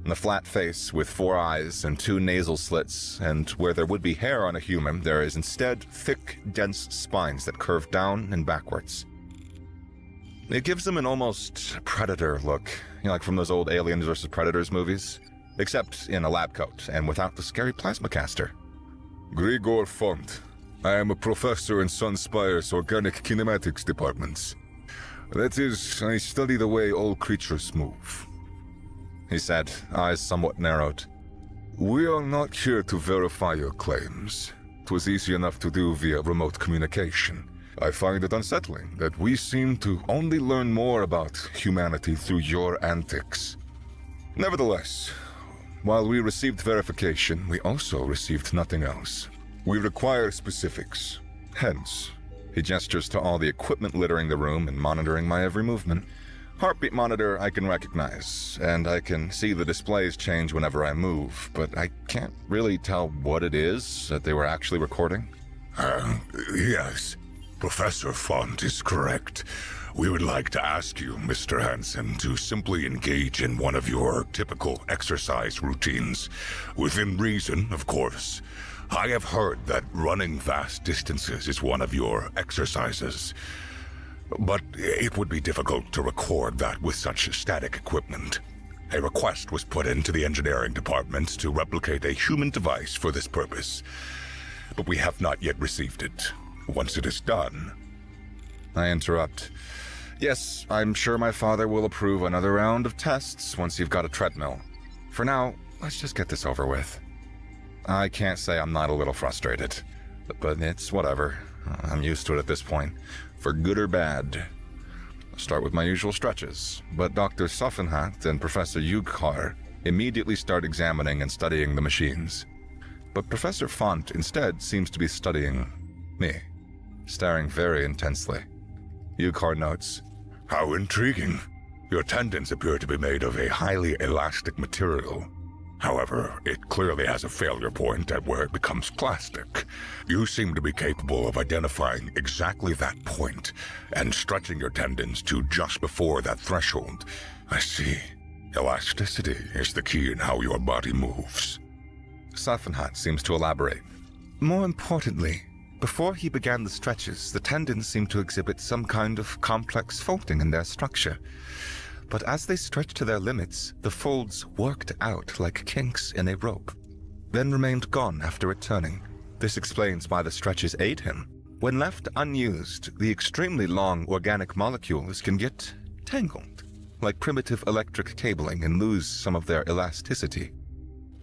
And a flat face with 4 eyes and 2 nasal slits, and where there would be hair on a human, there is instead thick, dense spines that curve down and backwards. It gives him an almost predator look, like from those old Aliens vs. Predators movies, except in a lab coat and without the scary plasma caster. Grigor Font. I am a professor in Sunspire's Organic Kinematics departments. That is, I study the way all creatures move. He said, eyes somewhat narrowed. We are not here to verify your claims. It was easy enough to do via remote communication. I find it unsettling that we seem to only learn more about humanity through your antics. Nevertheless, while we received verification, we also received nothing else. We require specifics. Hence, he gestures to all the equipment littering the room and monitoring my every movement. Heartbeat monitor I can recognize, and I can see the displays change whenever I move, but I can't really tell what it is that they were actually recording. Yes. Professor Font is correct. We would like to ask you, Mr. Hansen, to simply engage in one of your typical exercise routines. Within reason, of course. I have heard that running vast distances is one of your exercises. But it would be difficult to record that with such static equipment. A request was put into the engineering department to replicate a human device for this purpose. But we have not yet received it. Once it is done... I interrupt. Yes, I'm sure my father will approve another round of tests once you've got a treadmill. For now, let's just get this over with. I can't say I'm not a little frustrated, but it's whatever. I'm used to it at this point, for good or bad. start with my usual stretches, but Dr. Suffenhat and Professor Yughar immediately start examining and studying the machines. But Professor Font instead seems to be studying me, staring very intensely. Yughar notes, How intriguing. Your tendons appear to be made of a highly elastic material. However, it clearly has a failure point at where it becomes plastic. You seem to be capable of identifying exactly that point and stretching your tendons to just before that threshold. I see. Elasticity is the key in how your body moves. Suffenhat seems to elaborate. More importantly, before he began the stretches, the tendons seemed to exhibit some kind of complex folding in their structure. But as they stretched to their limits, the folds worked out like kinks in a rope, then remained gone after returning. This explains why the stretches aid him. When left unused, the extremely long organic molecules can get tangled, like primitive electric cabling, and lose some of their elasticity.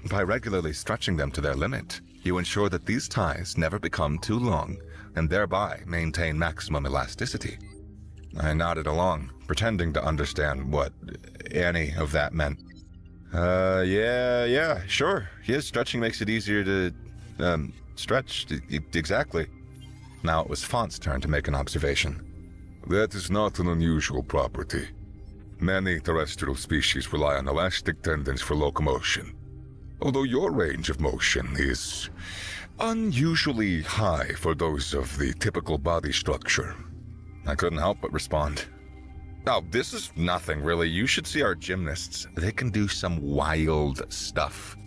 By regularly stretching them to their limit, you ensure that these ties never become too long, and thereby maintain maximum elasticity. I nodded along, pretending to understand what any of that meant. Yeah, sure. Yes, stretching makes it easier to, stretch. Exactly. Now it was Font's turn to make an observation. That is not an unusual property. Many terrestrial species rely on elastic tendons for locomotion. Although your range of motion is unusually high for those of the typical body structure. I couldn't help but respond. Oh, this is nothing, really. You should see our gymnasts. They can do some wild stuff.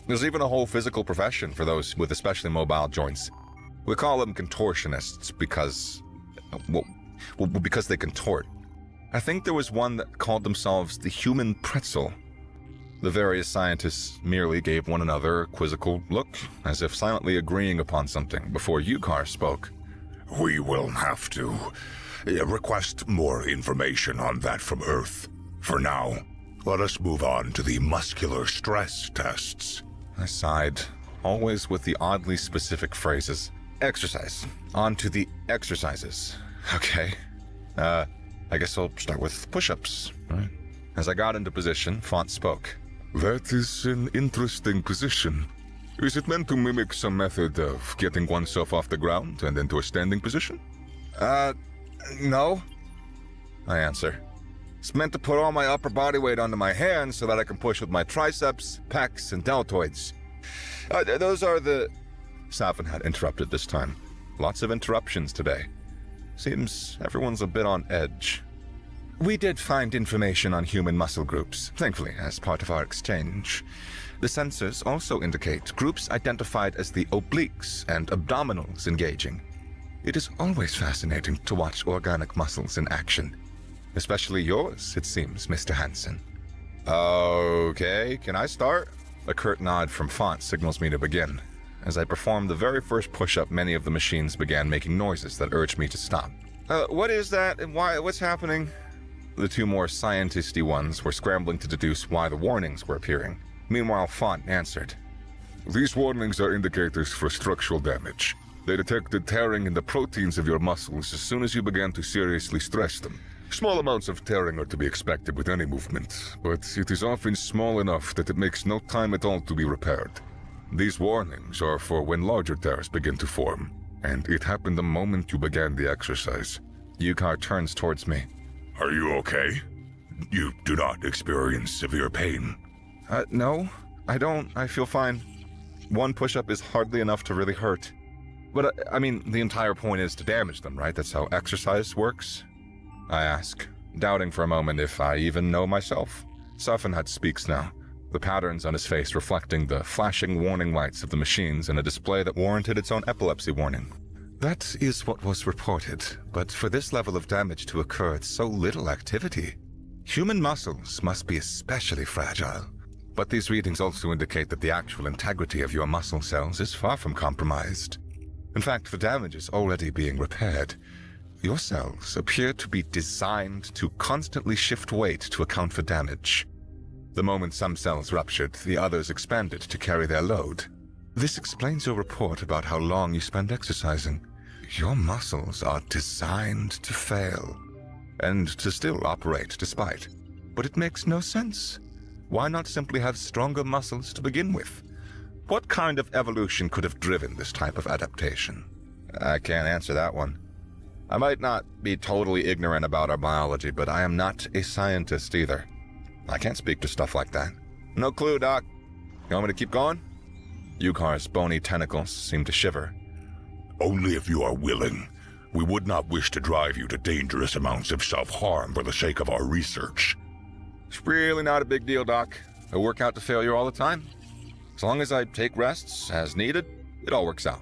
There's even a whole physical profession for those with especially mobile joints. We call them contortionists because they contort. I think there was one that called themselves the human pretzel. The various scientists merely gave one another a quizzical look, as if silently agreeing upon something, before Yughar spoke. We will have to request more information on that from Earth. For now, let us move on to the muscular stress tests. I sighed, always with the oddly specific phrases. Exercise. On to the exercises. Okay. I guess I'll start with push-ups. Right. As I got into position, Font spoke. That is an interesting position. Is it meant to mimic some method of getting oneself off the ground and into a standing position? No, I answer. It's meant to put all my upper body weight onto my hands so that I can push with my triceps, pecs, and deltoids. Those are the... Safin had interrupted this time. Lots of interruptions today. Seems everyone's a bit on edge. We did find information on human muscle groups, thankfully, as part of our exchange. The sensors also indicate groups identified as the obliques and abdominals engaging. It is always fascinating to watch organic muscles in action. Especially yours, it seems, Mr. Hansen. Okay, can I start? A curt nod from Font signals me to begin. As I performed the very first push-up, many of the machines began making noises that urged me to stop. What is that, and why? What's happening? The two more scientisty ones were scrambling to deduce why the warnings were appearing. Meanwhile, Font answered. These warnings are indicators for structural damage. They detected tearing in the proteins of your muscles as soon as you began to seriously stress them. Small amounts of tearing are to be expected with any movement, but it is often small enough that it makes no time at all to be repaired. These warnings are for when larger tears begin to form, and it happened the moment you began the exercise. Yughar turns towards me. Are you okay? You do not experience severe pain. No, I don't. I feel fine. One push-up is hardly enough to really hurt. But, I mean, the entire point is to damage them, right? That's how exercise works? I ask, doubting for a moment if I even know myself. Suffenhat speaks now, the patterns on his face reflecting the flashing warning lights of the machines in a display that warranted its own epilepsy warning. That is what was reported, but for this level of damage to occur at so little activity, human muscles must be especially fragile. But these readings also indicate that the actual integrity of your muscle cells is far from compromised. In fact, the damage is already being repaired. Your cells appear to be designed to constantly shift weight to account for damage. The moment some cells ruptured, the others expanded to carry their load. This explains your report about how long you spend exercising. Your muscles are designed to fail. and to still operate despite. But it makes no sense. Why not simply have stronger muscles to begin with? What kind of evolution could have driven this type of adaptation? I can't answer that one. I might not be totally ignorant about our biology, but I am not a scientist either. I can't speak to stuff like that. No clue, Doc. You want me to keep going? Yukar's bony tentacles seem to shiver. Only if you are willing. We would not wish to drive you to dangerous amounts of self-harm for the sake of our research. It's really not a big deal, Doc. I work out to failure all the time. As long as I take rests as needed, it all works out.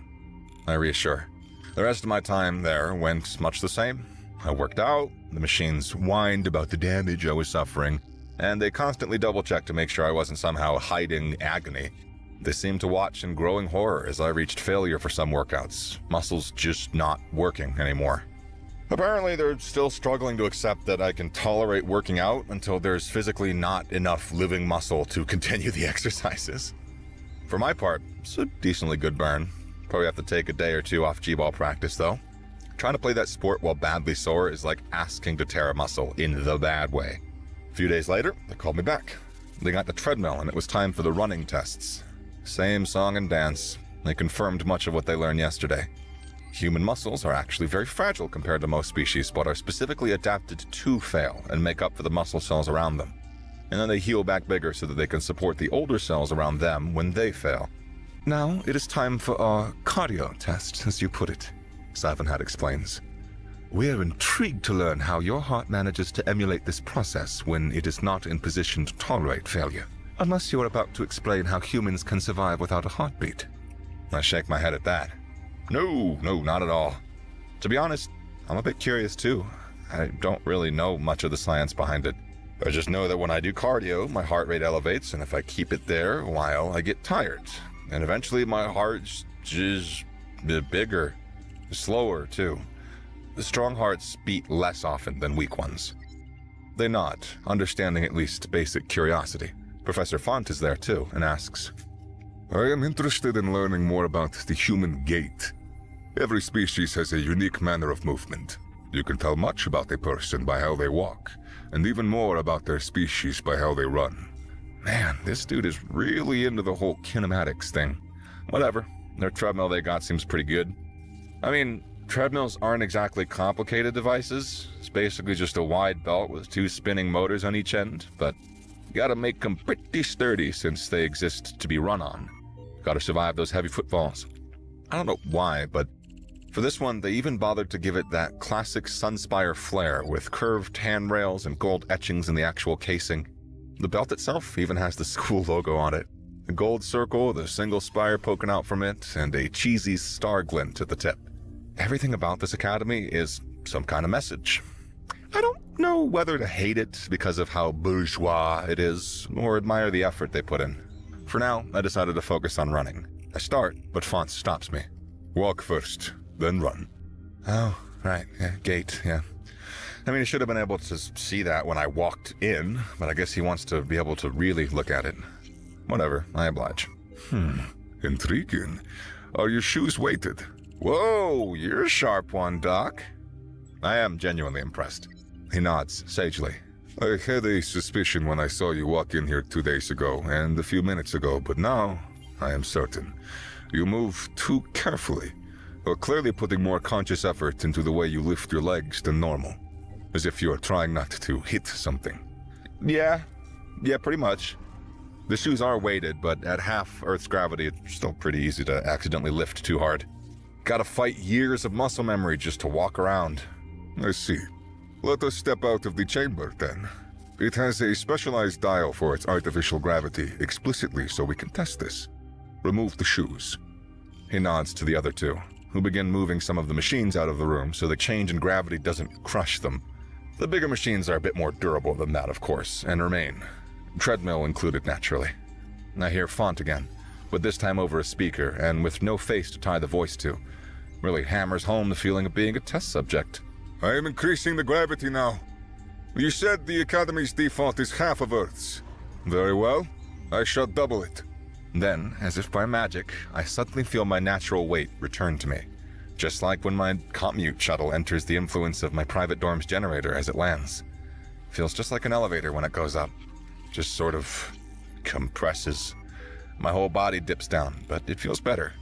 I reassure. The rest of my time there went much the same. I worked out, the machines whined about the damage I was suffering, and they constantly double-checked to make sure I wasn't somehow hiding agony. They seemed to watch in growing horror as I reached failure for some workouts, muscles just not working anymore. Apparently, they're still struggling to accept that I can tolerate working out until there's physically not enough living muscle to continue the exercises. For my part, it's a decently good burn. Probably have to take a day or two off G-ball practice, though. Trying to play that sport while badly sore is like asking to tear a muscle in the bad way. A few days later, they called me back. They got the treadmill, and it was time for the running tests. Same song and dance. They confirmed much of what they learned yesterday. Human muscles are actually very fragile compared to most species, but are specifically adapted to fail and make up for the muscle cells around them. And then they heal back bigger so that they can support the older cells around them when they fail. Now it is time for our cardio test, as you put it, Savanhat explains. We are intrigued to learn how your heart manages to emulate this process when it is not in position to tolerate failure. Unless you're about to explain how humans can survive without a heartbeat. I shake my head at that. No, not at all. To be honest, I'm a bit curious too. I don't really know much of the science behind it. I just know that when I do cardio, my heart rate elevates, and if I keep it there a while, I get tired. And eventually my heart's just bigger, slower too. The strong hearts beat less often than weak ones. They nod, understanding at least basic curiosity. Professor Font is there too, and asks, I am interested in learning more about the human gait. Every species has a unique manner of movement. You can tell much about a person by how they walk, and even more about their species by how they run. Man, this dude is really into the whole kinematics thing. Whatever, their treadmill they got seems pretty good. I mean, treadmills aren't exactly complicated devices. It's basically just a wide belt with 2 spinning motors on each end, but you gotta make them pretty sturdy since they exist to be run on. Gotta survive those heavy footfalls. I don't know why, but for this one, they even bothered to give it that classic Sunspire flair with curved handrails and gold etchings in the actual casing. The belt itself even has the school logo on it. A gold circle with a single spire poking out from it, and a cheesy star glint at the tip. Everything about this academy is some kind of message. I don't know whether to hate it because of how bourgeois it is, or admire the effort they put in. For now, I decided to focus on running. I start, but Font stops me. Walk first, then run. Oh, right, yeah, gait, yeah. I mean, he should have been able to see that when I walked in, but I guess he wants to be able to really look at it. Whatever, I oblige. Intriguing. Are your shoes weighted? Whoa, you're a sharp one, Doc. I am genuinely impressed. He nods sagely. I had a suspicion when I saw you walk in here 2 days ago and a few minutes ago, but now I am certain. You move too carefully. You're clearly putting more conscious effort into the way you lift your legs than normal. As if you're trying not to hit something. Yeah, pretty much. The shoes are weighted, but at half Earth's gravity, it's still pretty easy to accidentally lift too hard. Gotta fight years of muscle memory just to walk around. I see. Let us step out of the chamber, then. It has a specialized dial for its artificial gravity, explicitly so we can test this. Remove the shoes. He nods to the other two, who begin moving some of the machines out of the room so the change in gravity doesn't crush them. The bigger machines are a bit more durable than that, of course, and remain. Treadmill included, naturally. I hear Font again, but this time over a speaker and with no face to tie the voice to. Really hammers home the feeling of being a test subject. I am increasing the gravity now. You said the Academy's default is half of Earth's. Very well. I shall double it. Then, as if by magic, I suddenly feel my natural weight return to me. just like when my commute shuttle enters the influence of my private dorm's generator as it lands. Feels just like an elevator when it goes up. Just sort of compresses. My whole body dips down, but it feels better.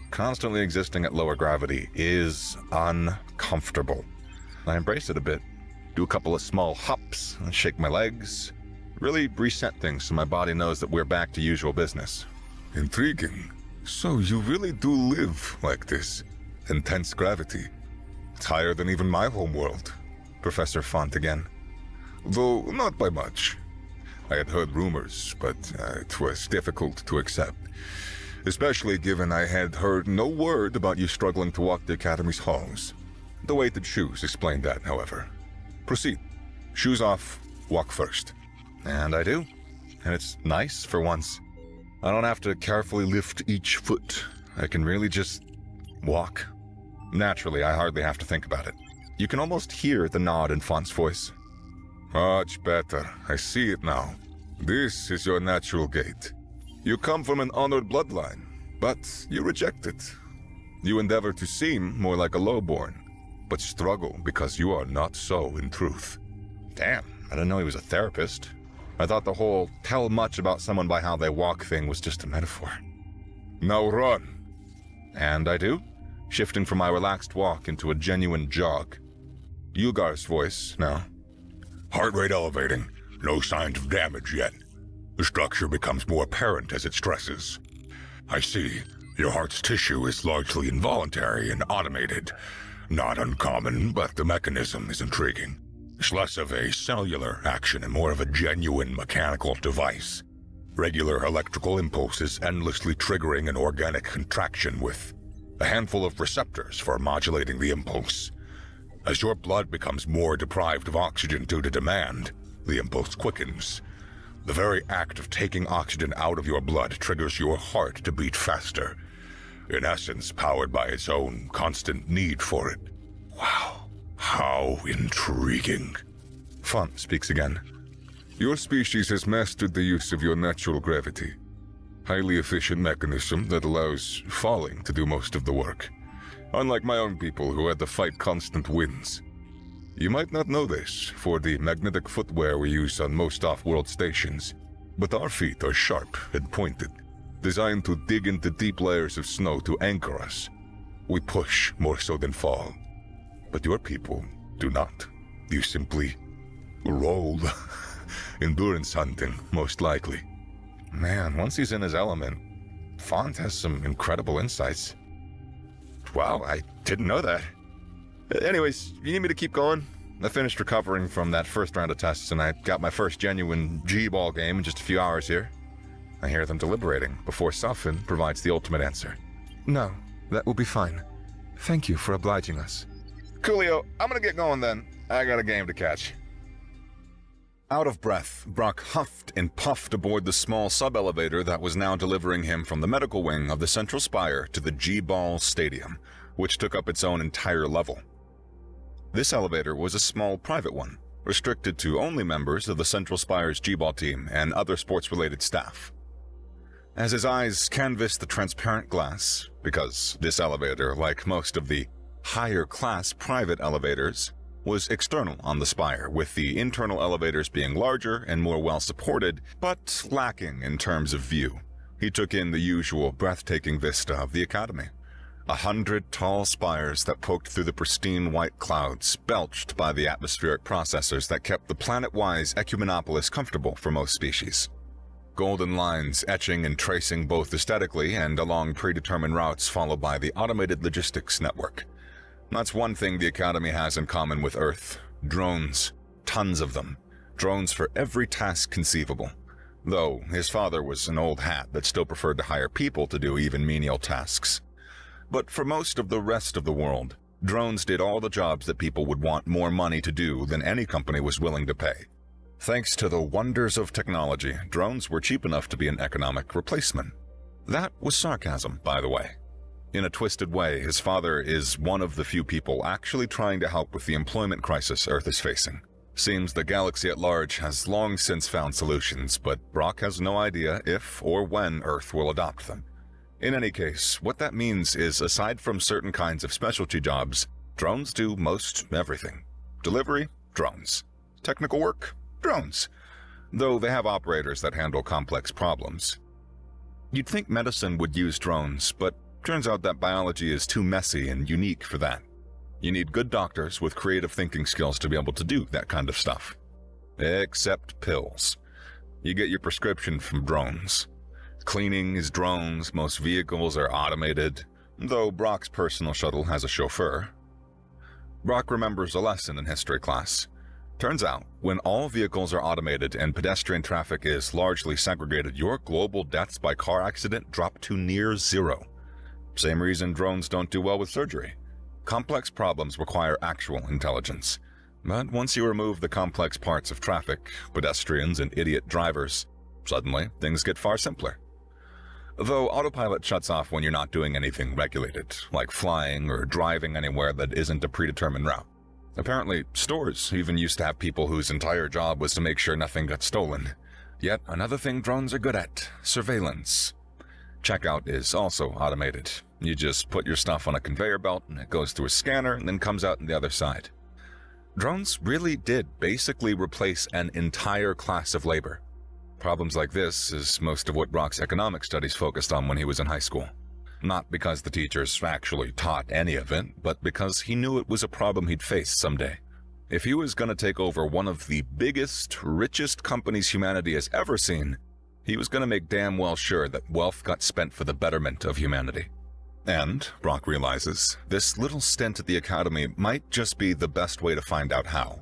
Constantly existing at lower gravity is uncomfortable. I embrace it a bit. Do a couple of small hops, shake my legs. Really reset things so my body knows that we're back to usual business. Intriguing. So you really do live like this? Intense gravity. It's higher than even my homeworld. Professor Font again. Though not by much. I had heard rumors, but it was difficult to accept. Especially given I had heard no word about you struggling to walk the Academy's halls. The weighted shoes explained that, however. Proceed. Shoes off, walk first. And I do. And it's nice for once. I don't have to carefully lift each foot. I can really just walk. Naturally, I hardly have to think about it. You can almost hear the nod in Font's voice. Much better. I see it now. This is your natural gait. You come from an honored bloodline, but you reject it. You endeavor to seem more like a lowborn, but struggle because you are not so in truth. Damn, I didn't know he was a therapist. I thought the whole tell much about someone by how they walk thing was just a metaphor. Now run. And I do, shifting from my relaxed walk into a genuine jog. Yugar's voice now. Heart rate elevating. No signs of damage yet. The structure becomes more apparent as it stresses. I see. Your heart's tissue is largely involuntary and automated. Not uncommon, but the mechanism is intriguing. It's less of a cellular action and more of a genuine mechanical device. Regular electrical impulses endlessly triggering an organic contraction with a handful of receptors for modulating the impulse. As your blood becomes more deprived of oxygen due to demand, the impulse quickens. The very act of taking oxygen out of your blood triggers your heart to beat faster, in essence powered by its own constant need for it. Wow. How intriguing. Font speaks again. Your species has mastered the use of your natural gravity. Highly efficient mechanism that allows falling to do most of the work. Unlike my own people who had to fight constant winds. You might not know this for the magnetic footwear we use on most off-world stations, but our feet are sharp and pointed, designed to dig into deep layers of snow to anchor us. We push more so than fall. But your people do not. You simply roll. Endurance hunting, most likely. Man, once he's in his element, Font has some incredible insights. Wow, I didn't know that. Anyways, you need me to keep going? I finished recovering from that first round of tests, and I got my first genuine G-ball game in just a few hours here. I hear them deliberating before Safin provides the ultimate answer. No, that will be fine. Thank you for obliging us. Coolio, I'm gonna get going then. I got a game to catch. Out of breath, Brock huffed and puffed aboard the small sub-elevator that was now delivering him from the medical wing of the Central Spire to the G-Ball Stadium, which took up its own entire level. This elevator was a small private one, restricted to only members of the Central Spire's G-Ball team and other sports-related staff. As his eyes canvassed the transparent glass, because this elevator, like most of the higher-class private elevators, was external on the Spire, with the internal elevators being larger and more well-supported, but lacking in terms of view. He took in the usual breathtaking vista of the Academy. 100 tall spires that poked through the pristine white clouds, belched by the atmospheric processors that kept the planet-wise Ecumenopolis comfortable for most species. Golden lines etching and tracing both aesthetically and along predetermined routes followed by the automated logistics network. That's one thing the Academy has in common with Earth. Drones. Tons of them. Drones for every task conceivable. Though his father was an old hat that still preferred to hire people to do even menial tasks. But for most of the rest of the world, drones did all the jobs that people would want more money to do than any company was willing to pay. Thanks to the wonders of technology, drones were cheap enough to be an economic replacement. That was sarcasm, by the way. In a twisted way, his father is one of the few people actually trying to help with the employment crisis Earth is facing. Seems the galaxy at large has long since found solutions, but Brock has no idea if or when Earth will adopt them. In any case, what that means is aside from certain kinds of specialty jobs, drones do most everything. Delivery, drones. Technical work, drones. Though they have operators that handle complex problems. You'd think medicine would use drones, but turns out that biology is too messy and unique for that. You need good doctors with creative thinking skills to be able to do that kind of stuff. Except pills. You get your prescription from drones. Cleaning is drones, most vehicles are automated, though Brock's personal shuttle has a chauffeur. Brock remembers a lesson in history class. Turns out, when all vehicles are automated and pedestrian traffic is largely segregated, your global deaths by car accident drop to near zero. Same reason drones don't do well with surgery. Complex problems require actual intelligence. But once you remove the complex parts of traffic, pedestrians and idiot drivers, suddenly things get far simpler. Though autopilot shuts off when you're not doing anything regulated, like flying or driving anywhere that isn't a predetermined route. Apparently, stores even used to have people whose entire job was to make sure nothing got stolen. Yet another thing drones are good at, surveillance. Checkout is also automated. You just put your stuff on a conveyor belt and it goes through a scanner and then comes out on the other side. Drones really did basically replace an entire class of labor. Problems like this is most of what Brock's economic studies focused on when he was in high school. Not because the teachers actually taught any of it, but because he knew it was a problem he'd face someday. If he was going to take over one of the biggest, richest companies humanity has ever seen, he was going to make damn well sure that wealth got spent for the betterment of humanity. And, Brock realizes, this little stint at the academy might just be the best way to find out how.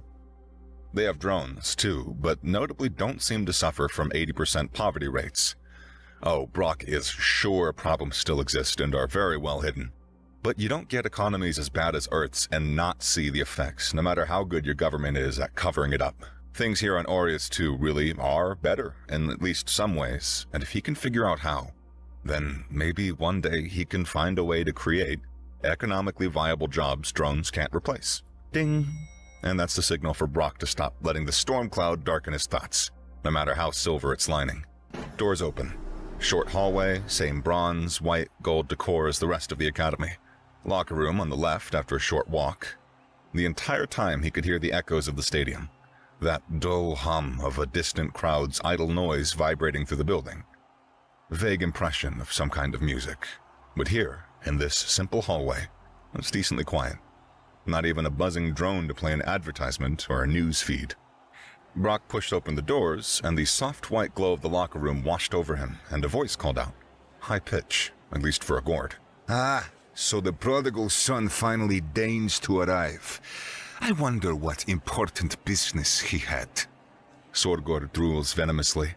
They have drones, too, but notably don't seem to suffer from 80% poverty rates. Oh, Brock is sure problems still exist and are very well hidden. But you don't get economies as bad as Earth's and not see the effects, no matter how good your government is at covering it up. Things here on Aureus 2 really are better, in at least some ways, and if he can figure out how, then maybe one day he can find a way to create economically viable jobs drones can't replace. Ding! And that's the signal for Brock to stop letting the storm cloud darken his thoughts, no matter how silver its lining. Doors open. Short hallway, same bronze, white, gold decor as the rest of the academy. Locker room on the left after a short walk. The entire time he could hear the echoes of the stadium. That dull hum of a distant crowd's idle noise vibrating through the building. Vague impression of some kind of music. But here, in this simple hallway, it's decently quiet. Not even a buzzing drone to play an advertisement or a news feed. Brock pushed open the doors, and the soft white glow of the locker room washed over him, and a voice called out. High pitch, at least for a Gord. Ah, so the prodigal son finally deigns to arrive. I wonder what important business he had. Sorgord drools venomously.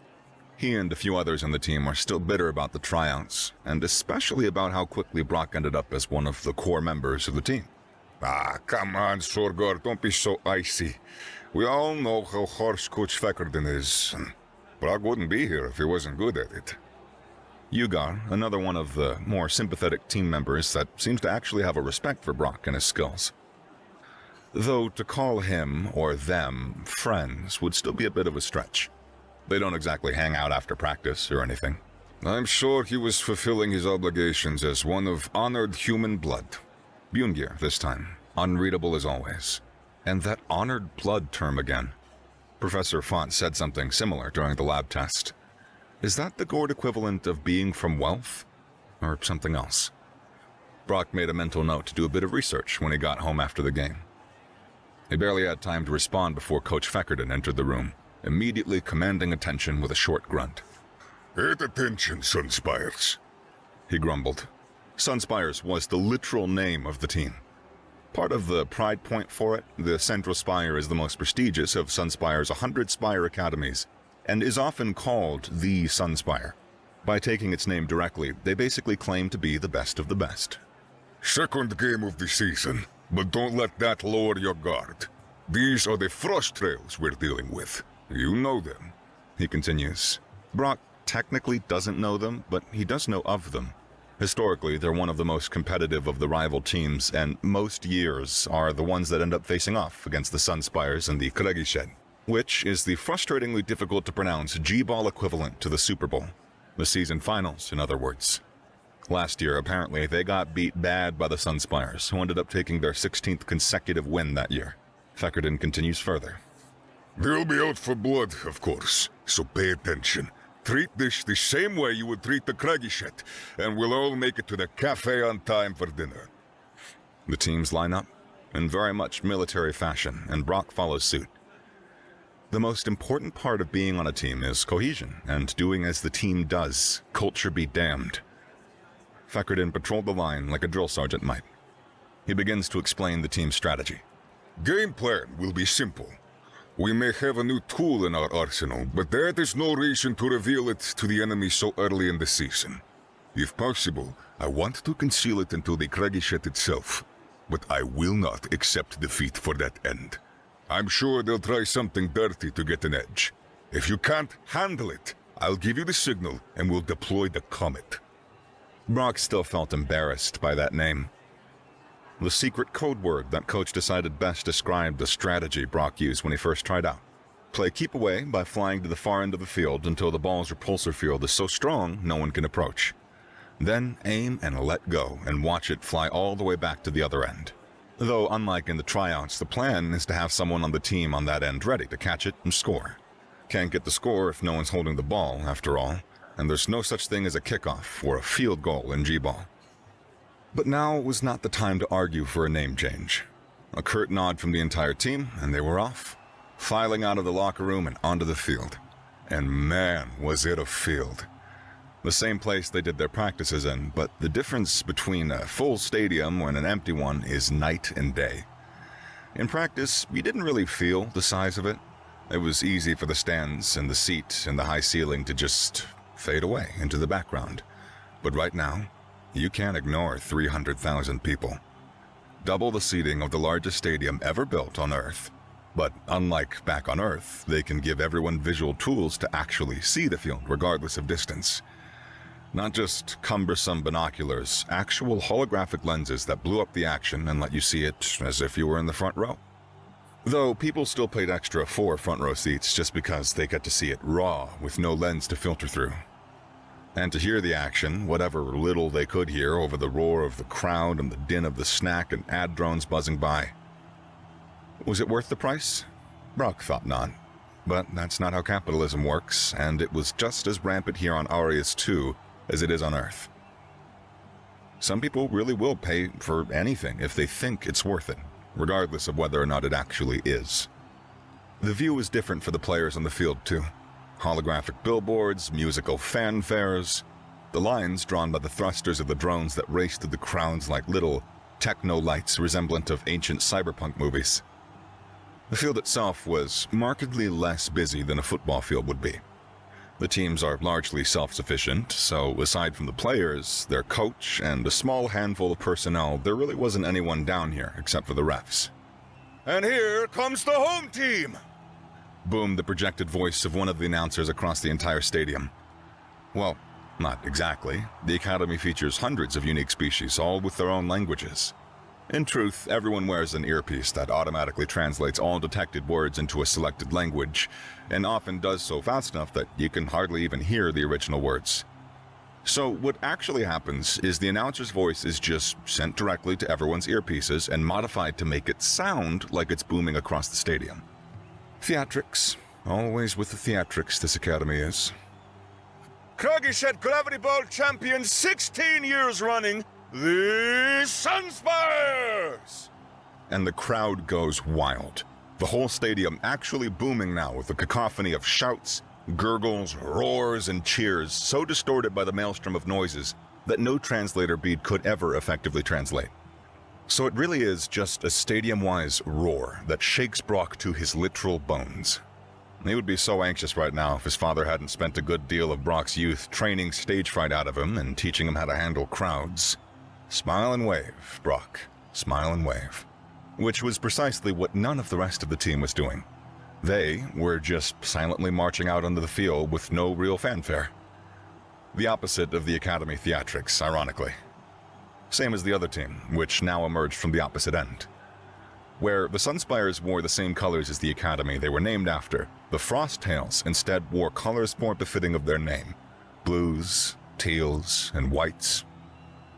He and a few others on the team are still bitter about the tryouts, and especially about how quickly Brock ended up as one of the core members of the team. Ah, come on, Sorgor, don't be so icy. We all know how harsh Coach Feckerden is. Brock wouldn't be here if he wasn't good at it. Yugar, another one of the more sympathetic team members that seems to actually have a respect for Brock and his skills. Though to call him, or them, friends would still be a bit of a stretch. They don't exactly hang out after practice or anything. I'm sure he was fulfilling his obligations as one of honored human blood. Bjungir this time, unreadable as always. And that honored blood term again. Professor Font said something similar during the lab test. Is that the Gord equivalent of being from wealth? Or something else? Brock made a mental note to do a bit of research when he got home after the game. He barely had time to respond before Coach Feckerden entered the room, immediately commanding attention with a short grunt. Pay attention, Sunspires, he grumbled. Sunspires was the literal name of the team. Part of the pride point for it, the Central Spire is the most prestigious of Sunspire's 100 Spire academies, and is often called the Sunspire. By taking its name directly, they basically claim to be the best of the best. Second game of the season, but don't let that lower your guard. These are the frost trails we're dealing with. You know them, he continues. Brock technically doesn't know them, but he does know of them. Historically, they're one of the most competitive of the rival teams, and most years are the ones that end up facing off against the Sunspires and the Kregished, which is the frustratingly difficult to pronounce G-Ball equivalent to the Super Bowl. The season finals, in other words. Last year, apparently, they got beat bad by the Sunspires, who ended up taking their 16th consecutive win that year. Feckerden continues further. They'll be out for blood, of course, so pay attention. Treat this the same way you would treat the Kragishet, and we'll all make it to the cafe on time for dinner. The teams line up in very much military fashion, and Brock follows suit. The most important part of being on a team is cohesion, and doing as the team does, culture be damned. Feckerden patrolled the line like a drill sergeant might. He begins to explain the team's strategy. Game plan will be simple. We may have a new tool in our arsenal, but that is no reason to reveal it to the enemy so early in the season. If possible, I want to conceal it until the Kragishet itself, but I will not accept defeat for that end. I'm sure they'll try something dirty to get an edge. If you can't handle it, I'll give you the signal and we'll deploy the Comet. Brock still felt embarrassed by that name. The secret code word that Coach decided best described the strategy Brock used when he first tried out. Play keep away by flying to the far end of the field until the ball's repulsor field is so strong no one can approach. Then aim and let go and watch it fly all the way back to the other end. Though unlike in the tryouts, the plan is to have someone on the team on that end ready to catch it and score. Can't get the score if no one's holding the ball, after all, and there's no such thing as a kickoff or a field goal in G-ball. But now was not the time to argue for a name change. A curt nod from the entire team, and they were off, filing out of the locker room and onto the field. And man, was it a field. The same place they did their practices in, but the difference between a full stadium and an empty one is night and day. In practice, you didn't really feel the size of it. It was easy for the stands and the seat and the high ceiling to just fade away into the background. But right now, you can't ignore 300,000 people. Double the seating of the largest stadium ever built on Earth. But unlike back on Earth, they can give everyone visual tools to actually see the field regardless of distance. Not just cumbersome binoculars, actual holographic lenses that blew up the action and let you see it as if you were in the front row. Though people still paid extra for front row seats just because they get to see it raw with no lens to filter through. And to hear the action, whatever little they could hear over the roar of the crowd and the din of the snack and ad drones buzzing by. Was it worth the price? Brock thought not. But that's not how capitalism works, and it was just as rampant here on Arius 2 as it is on Earth. Some people really will pay for anything if they think it's worth it, regardless of whether or not it actually is. The view is different for the players on the field too. Holographic billboards, musical fanfares, the lines drawn by the thrusters of the drones that raced through the crowds like little techno lights resemblant of ancient cyberpunk movies. The field itself was markedly less busy than a football field would be. The teams are largely self-sufficient, so aside from the players, their coach, and a small handful of personnel, there really wasn't anyone down here except for the refs. And here comes the home team! Boomed the projected voice of one of the announcers across the entire stadium. Well, not exactly. The Academy features hundreds of unique species, all with their own languages. In truth, everyone wears an earpiece that automatically translates all detected words into a selected language, and often does so fast enough that you can hardly even hear the original words. So what actually happens is the announcer's voice is just sent directly to everyone's earpieces and modified to make it sound like it's booming across the stadium. Theatrics. Always with the theatrics, this academy is. Kragishet Gravity Ball champion 16 years running, the Sunspires! And the crowd goes wild. The whole stadium actually booming now with a cacophony of shouts, gurgles, roars, and cheers so distorted by the maelstrom of noises that no translator bead could ever effectively translate. So it really is just a stadium-wise roar that shakes Brock to his literal bones. He would be so anxious right now if his father hadn't spent a good deal of Brock's youth training stage fright out of him and teaching him how to handle crowds. Smile and wave, Brock. Smile and wave. Which was precisely what none of the rest of the team was doing. They were just silently marching out onto the field with no real fanfare. The opposite of the Academy theatrics, ironically. Same as the other team, which now emerged from the opposite end. Where the Sunspires wore the same colors as the Academy they were named after, the Frosttails instead wore colors more befitting of their name. Blues, teals, and whites.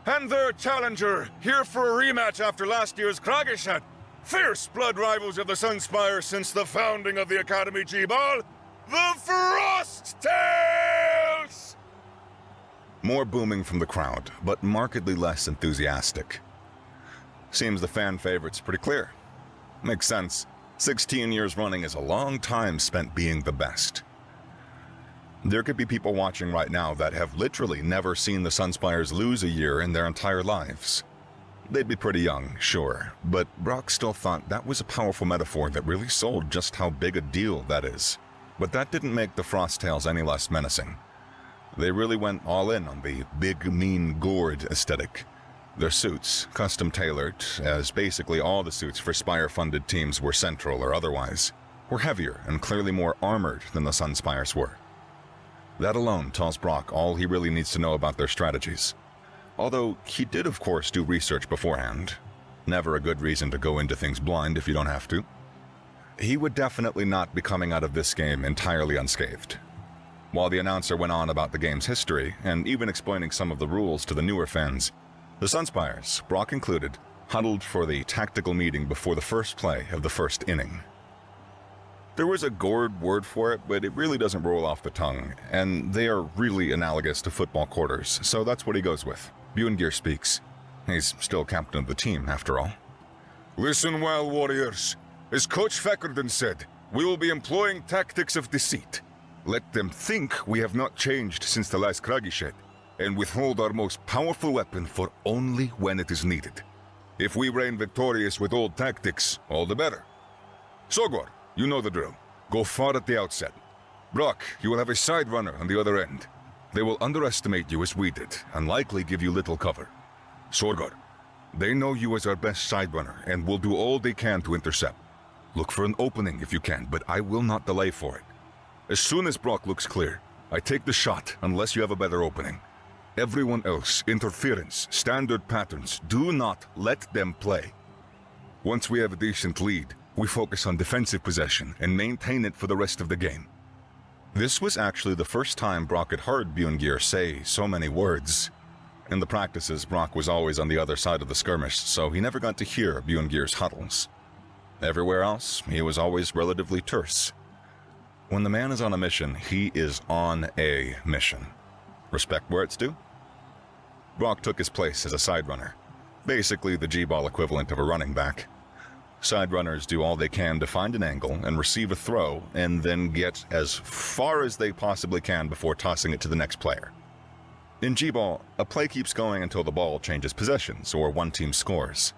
And their challenger, here for a rematch after last year's Kragishat. Fierce blood rivals of the Sunspire since the founding of the Academy G-Ball, the Frost Tales! More booming from the crowd, but markedly less enthusiastic. Seems the fan favorite's pretty clear. Makes sense. 16 years running is a long time spent being the best. There could be people watching right now that have literally never seen the Sunspires lose a year in their entire lives. They'd be pretty young, sure, but Brock still thought that was a powerful metaphor that really sold just how big a deal that is. But that didn't make the Frosttails any less menacing. They really went all in on the big, mean, gourd aesthetic. Their suits, custom-tailored, as basically all the suits for Spire-funded teams were Central or otherwise, were heavier and clearly more armored than the Sunspires were. That alone tells Brock all he really needs to know about their strategies. Although he did of course do research beforehand. Never a good reason to go into things blind if you don't have to. He would definitely not be coming out of this game entirely unscathed. While the announcer went on about the game's history, and even explaining some of the rules to the newer fans, the Sunspires, Brock included, huddled for the tactical meeting before the first play of the first inning. There was a gourd word for it, but it really doesn't roll off the tongue, and they are really analogous to football quarters, so that's what he goes with. Bjorngir speaks. He's still captain of the team, after all. Listen well, warriors. As Coach Feckerden said, we will be employing tactics of deceit. Let them think we have not changed since the last Kragished, and withhold our most powerful weapon for only when it is needed. If we reign victorious with old tactics, all the better. Sogor, you know the drill. Go far at the outset. Brock, you will have a side runner on the other end. They will underestimate you as we did, and likely give you little cover. Sorgar, they know you as our best side runner, and will do all they can to intercept. Look for an opening if you can, but I will not delay for it. As soon as Brock looks clear, I take the shot unless you have a better opening. Everyone else, interference, standard patterns, do not let them play. Once we have a decent lead, we focus on defensive possession and maintain it for the rest of the game. This was actually the first time Brock had heard Bjorngir say so many words. In the practices, Brock was always on the other side of the skirmish, so he never got to hear Bjorngir's huddles. Everywhere else, he was always relatively terse. When the man is on a mission, he is on a mission. Respect where it's due. Brock took his place as a side runner, basically the G-ball equivalent of a running back. Side runners do all they can to find an angle and receive a throw, and then get as far as they possibly can before tossing it to the next player. In G-ball, a play keeps going until the ball changes possessions or one team scores.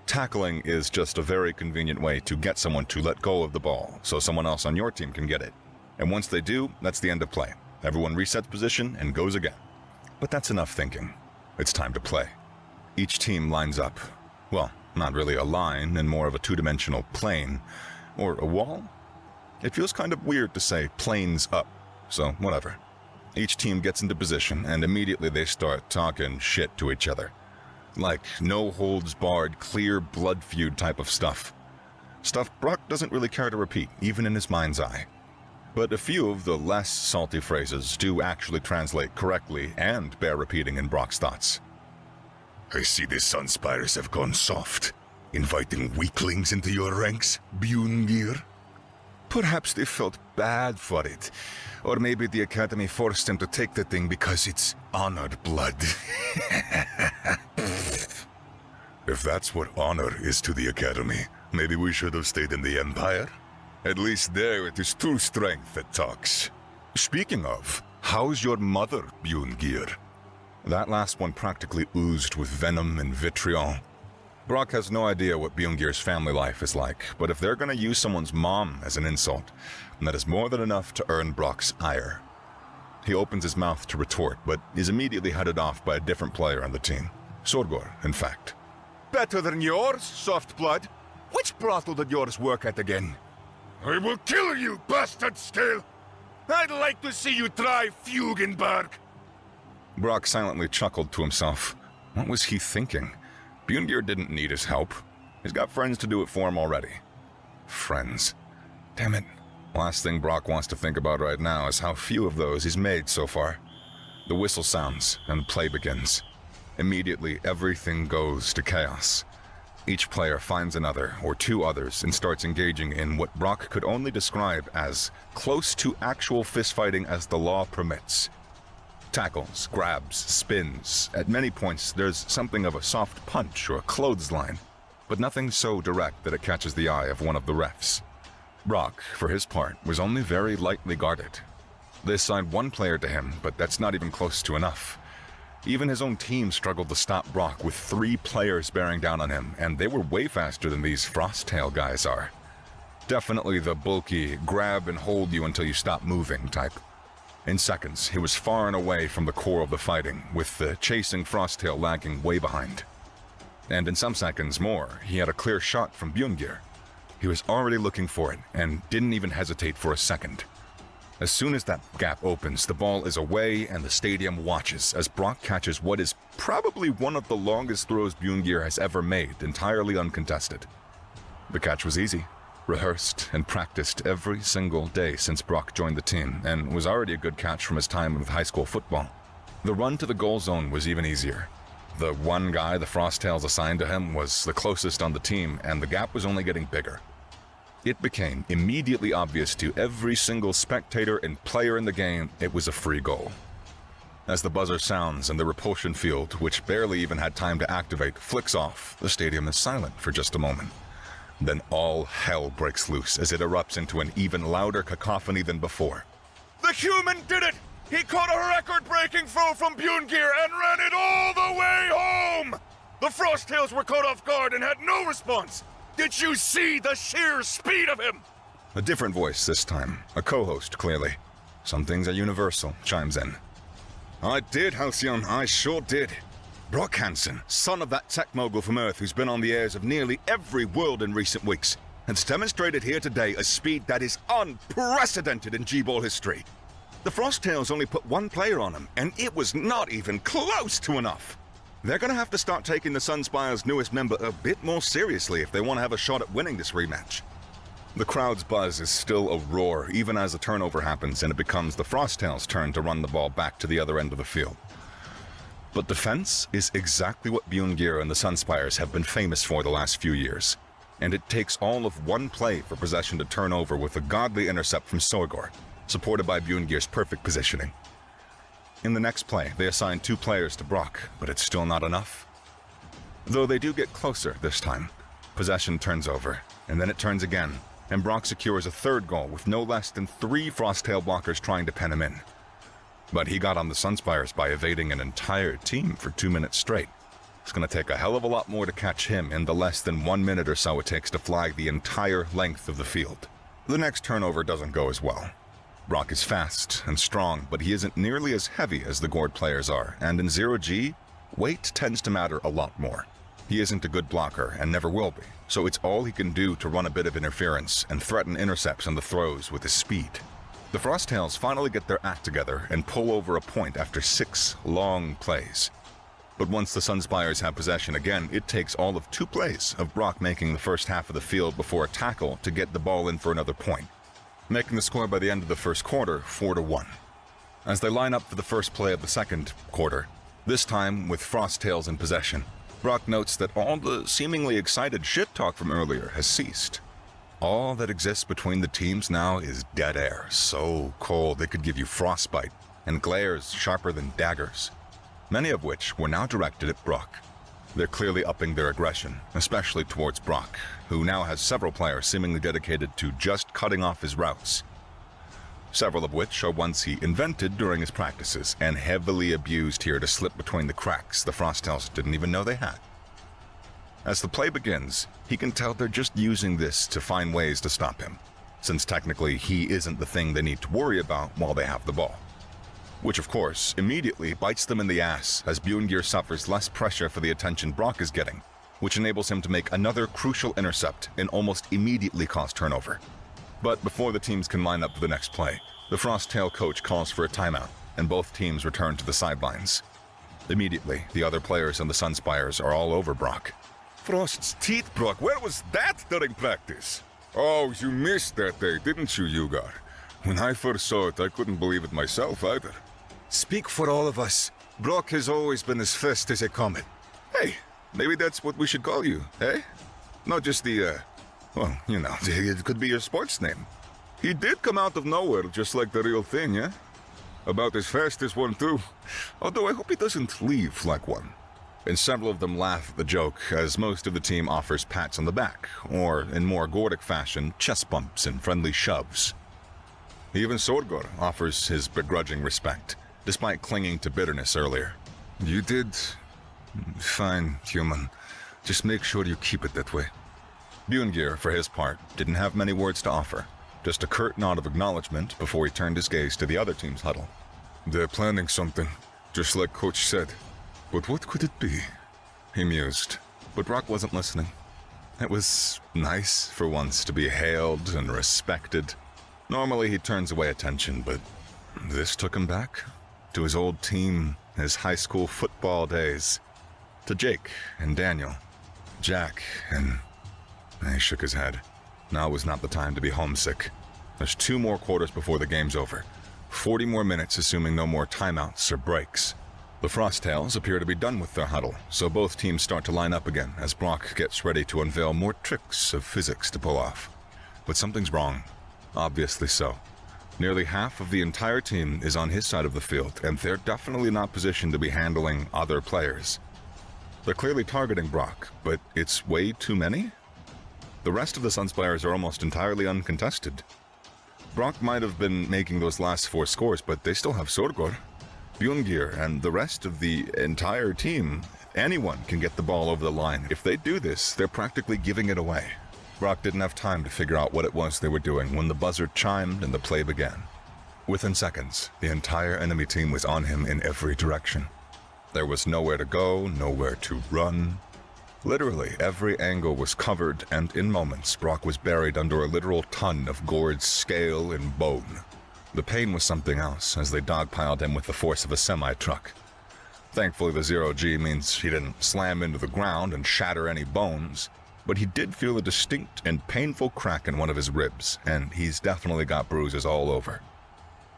Tackling is just a very convenient way to get someone to let go of the ball so someone else on your team can get it. And once they do, that's the end of play. Everyone resets position and goes again. But that's enough thinking. It's time to play. Each team lines up. Well, not really a line, and more of a two-dimensional plane. Or a wall? It feels kind of weird to say planes up, so whatever. Each team gets into position, and immediately they start talking shit to each other. Like no-holds-barred, clear blood feud type of stuff. Stuff Brock doesn't really care to repeat, even in his mind's eye. But a few of the less salty phrases do actually translate correctly and bear repeating in Brock's thoughts. I see the Sunspires have gone soft, inviting weaklings into your ranks, Bjorngir. Perhaps they felt bad for it. Or maybe the Academy forced them to take the thing because it's honored blood. If that's what honor is to the Academy, maybe we should have stayed in the Empire? At least there it is true strength that talks. Speaking of, how's your mother, Bjorngir? That last one practically oozed with venom and vitriol. Brock has no idea what Bjorngir's family life is like, but if they're gonna use someone's mom as an insult, that is more than enough to earn Brock's ire. He opens his mouth to retort, but is immediately headed off by a different player on the team. Sorgor, in fact. Better than yours, soft blood. Which brothel did yours work at again? I will kill you, bastard scale! I'd like to see you try Fugenberg! Brock silently chuckled to himself. What was he thinking? Bjorngir didn't need his help. He's got friends to do it for him already. Friends. Damn it. Last thing Brock wants to think about right now is how few of those he's made so far. The whistle sounds, and the play begins. Immediately, everything goes to chaos. Each player finds another, or two others, and starts engaging in what Brock could only describe as close to actual fistfighting as the law permits. Tackles, grabs, spins. At many points, there's something of a soft punch or a clothesline, but nothing so direct that it catches the eye of one of the refs. Brock, for his part, was only very lightly guarded. They assigned one player to him, but that's not even close to enough. Even his own team struggled to stop Brock with 3 players bearing down on him, and they were way faster than these Frosttail guys are. Definitely the bulky, grab and hold you until you stop moving type. In seconds, he was far and away from the core of the fighting, with the chasing Frosttail lagging way behind. And in some seconds more, he had a clear shot from Bjorngeir. He was already looking for it, and didn't even hesitate for a second. As soon as that gap opens, the ball is away and the stadium watches as Brock catches what is probably one of the longest throws Bjorngeir has ever made, entirely uncontested. The catch was easy, rehearsed and practiced every single day since Brock joined the team, and was already a good catch from his time with high school football. The run to the goal zone was even easier. The one guy the Frosttails assigned to him was the closest on the team, and the gap was only getting bigger. It became immediately obvious to every single spectator and player in the game it was a free goal. As the buzzer sounds and the repulsion field, which barely even had time to activate, flicks off, the stadium is silent for just a moment. Then all hell breaks loose as it erupts into an even louder cacophony than before. The human did it! He caught a record-breaking throw from Bjorngeir and ran it all the way home! The Frosttails were caught off guard and had no response! Did you see the sheer speed of him? A different voice this time, a co-host clearly. Some things are universal, chimes in. I did, Halcyon, I sure did. Brock Hansen, son of that tech mogul from Earth who's been on the airs of nearly every world in recent weeks, has demonstrated here today a speed that is unprecedented in G-Ball history. The Frosttails only put 1 player on him, and it was not even close to enough. They're gonna have to start taking the Sunspire's newest member a bit more seriously if they want to have a shot at winning this rematch. The crowd's buzz is still a roar even as a turnover happens and it becomes the Frosttails' turn to run the ball back to the other end of the field. But defense is exactly what Bjorngeir and the Sunspires have been famous for the last few years, and it takes all of 1 play for possession to turn over with a godly intercept from Sorgor, supported by Bjorngeir's perfect positioning. In the next play, they assign 2 players to Brock, but it's still not enough. Though they do get closer this time. Possession turns over, and then it turns again, and Brock secures a 3rd goal with no less than 3 Frosttail blockers trying to pen him in. But he got on the Sunspires by evading an entire team for 2 minutes straight. It's going to take a hell of a lot more to catch him in the less than 1 minute or so it takes to flag the entire length of the field. The next turnover doesn't go as well. Brock is fast and strong, but he isn't nearly as heavy as the Gord players are, and in 0G, weight tends to matter a lot more. He isn't a good blocker and never will be, so it's all he can do to run a bit of interference and threaten intercepts on the throws with his speed. The Frosttails finally get their act together and pull over a point after 6 long plays. But once the Sunspires have possession again, it takes all of 2 plays of Brock making the first half of the field before a tackle to get the ball in for another point, making the score by the end of the first quarter 4-1. As they line up for the first play of the second quarter, this time with Frosttails in possession, Brock notes that all the seemingly excited shit talk from earlier has ceased. All that exists between the teams now is dead air, so cold it could give you frostbite, and glares sharper than daggers, many of which were now directed at Brock. They're clearly upping their aggression, especially towards Brock, who now has several players seemingly dedicated to just cutting off his routes. Several of which are ones he invented during his practices and heavily abused here to slip between the cracks the Frosttails didn't even know they had. As the play begins, he can tell they're just using this to find ways to stop him, since technically he isn't the thing they need to worry about while they have the ball. Which of course immediately bites them in the ass as Bjorngeir suffers less pressure for the attention Brock is getting, which enables him to make another crucial intercept and almost immediately cause turnover. But before the teams can line up for the next play, the Frosttail coach calls for a timeout, and both teams return to the sidelines. Immediately, the other players on the Sunspires are all over Brock. Frost's teeth, Brock, where was that during practice? Oh, you missed that day, didn't you, Yugar? When I first saw it, I couldn't believe it myself either. Speak for all of us. Brock has always been as fast as a comet. Hey, maybe that's what we should call you, eh? Not just the, well, you know, it could be your sports name. He did come out of nowhere, just like the real thing, yeah? About as fast as one, too. Although I hope he doesn't leave like one. And several of them laugh at the joke, as most of the team offers pats on the back, or, in more Gordic fashion, chest bumps and friendly shoves. Even Sorgor offers his begrudging respect, despite clinging to bitterness earlier. You did fine, human. Just make sure you keep it that way. Bjorngir, for his part, didn't have many words to offer. Just a curt nod of acknowledgement before he turned his gaze to the other team's huddle. They're planning something, just like Coach said. But what could it be? He mused, but Brock wasn't listening. It was nice for once to be hailed and respected. Normally he turns away attention, but this took him back to his old team, his high school football days, to Jake and Daniel, Jack, and... He shook his head. Now was not the time to be homesick. There's 2 more quarters before the game's over. 40 more minutes, assuming no more timeouts or breaks. The Frosttails appear to be done with their huddle, so both teams start to line up again as Brock gets ready to unveil more tricks of physics to pull off. But something's wrong. Obviously so. Nearly half of the entire team is on his side of the field, and they're definitely not positioned to be handling other players. They're clearly targeting Brock, but it's way too many? The rest of the Sunspires are almost entirely uncontested. Brock might have been making those last 4 scores, but they still have Sorgor, Bjorngir, and the rest of the entire team. Anyone can get the ball over the line. If they do this, they're practically giving it away. Brock didn't have time to figure out what it was they were doing when the buzzer chimed and the play began. Within seconds, the entire enemy team was on him in every direction. There was nowhere to go, nowhere to run. Literally, every angle was covered, and in moments, Brock was buried under a literal ton of gored scale and bone. The pain was something else, as they dogpiled him with the force of a semi-truck. Thankfully, the 0G means he didn't slam into the ground and shatter any bones, but he did feel a distinct and painful crack in one of his ribs, and he's definitely got bruises all over.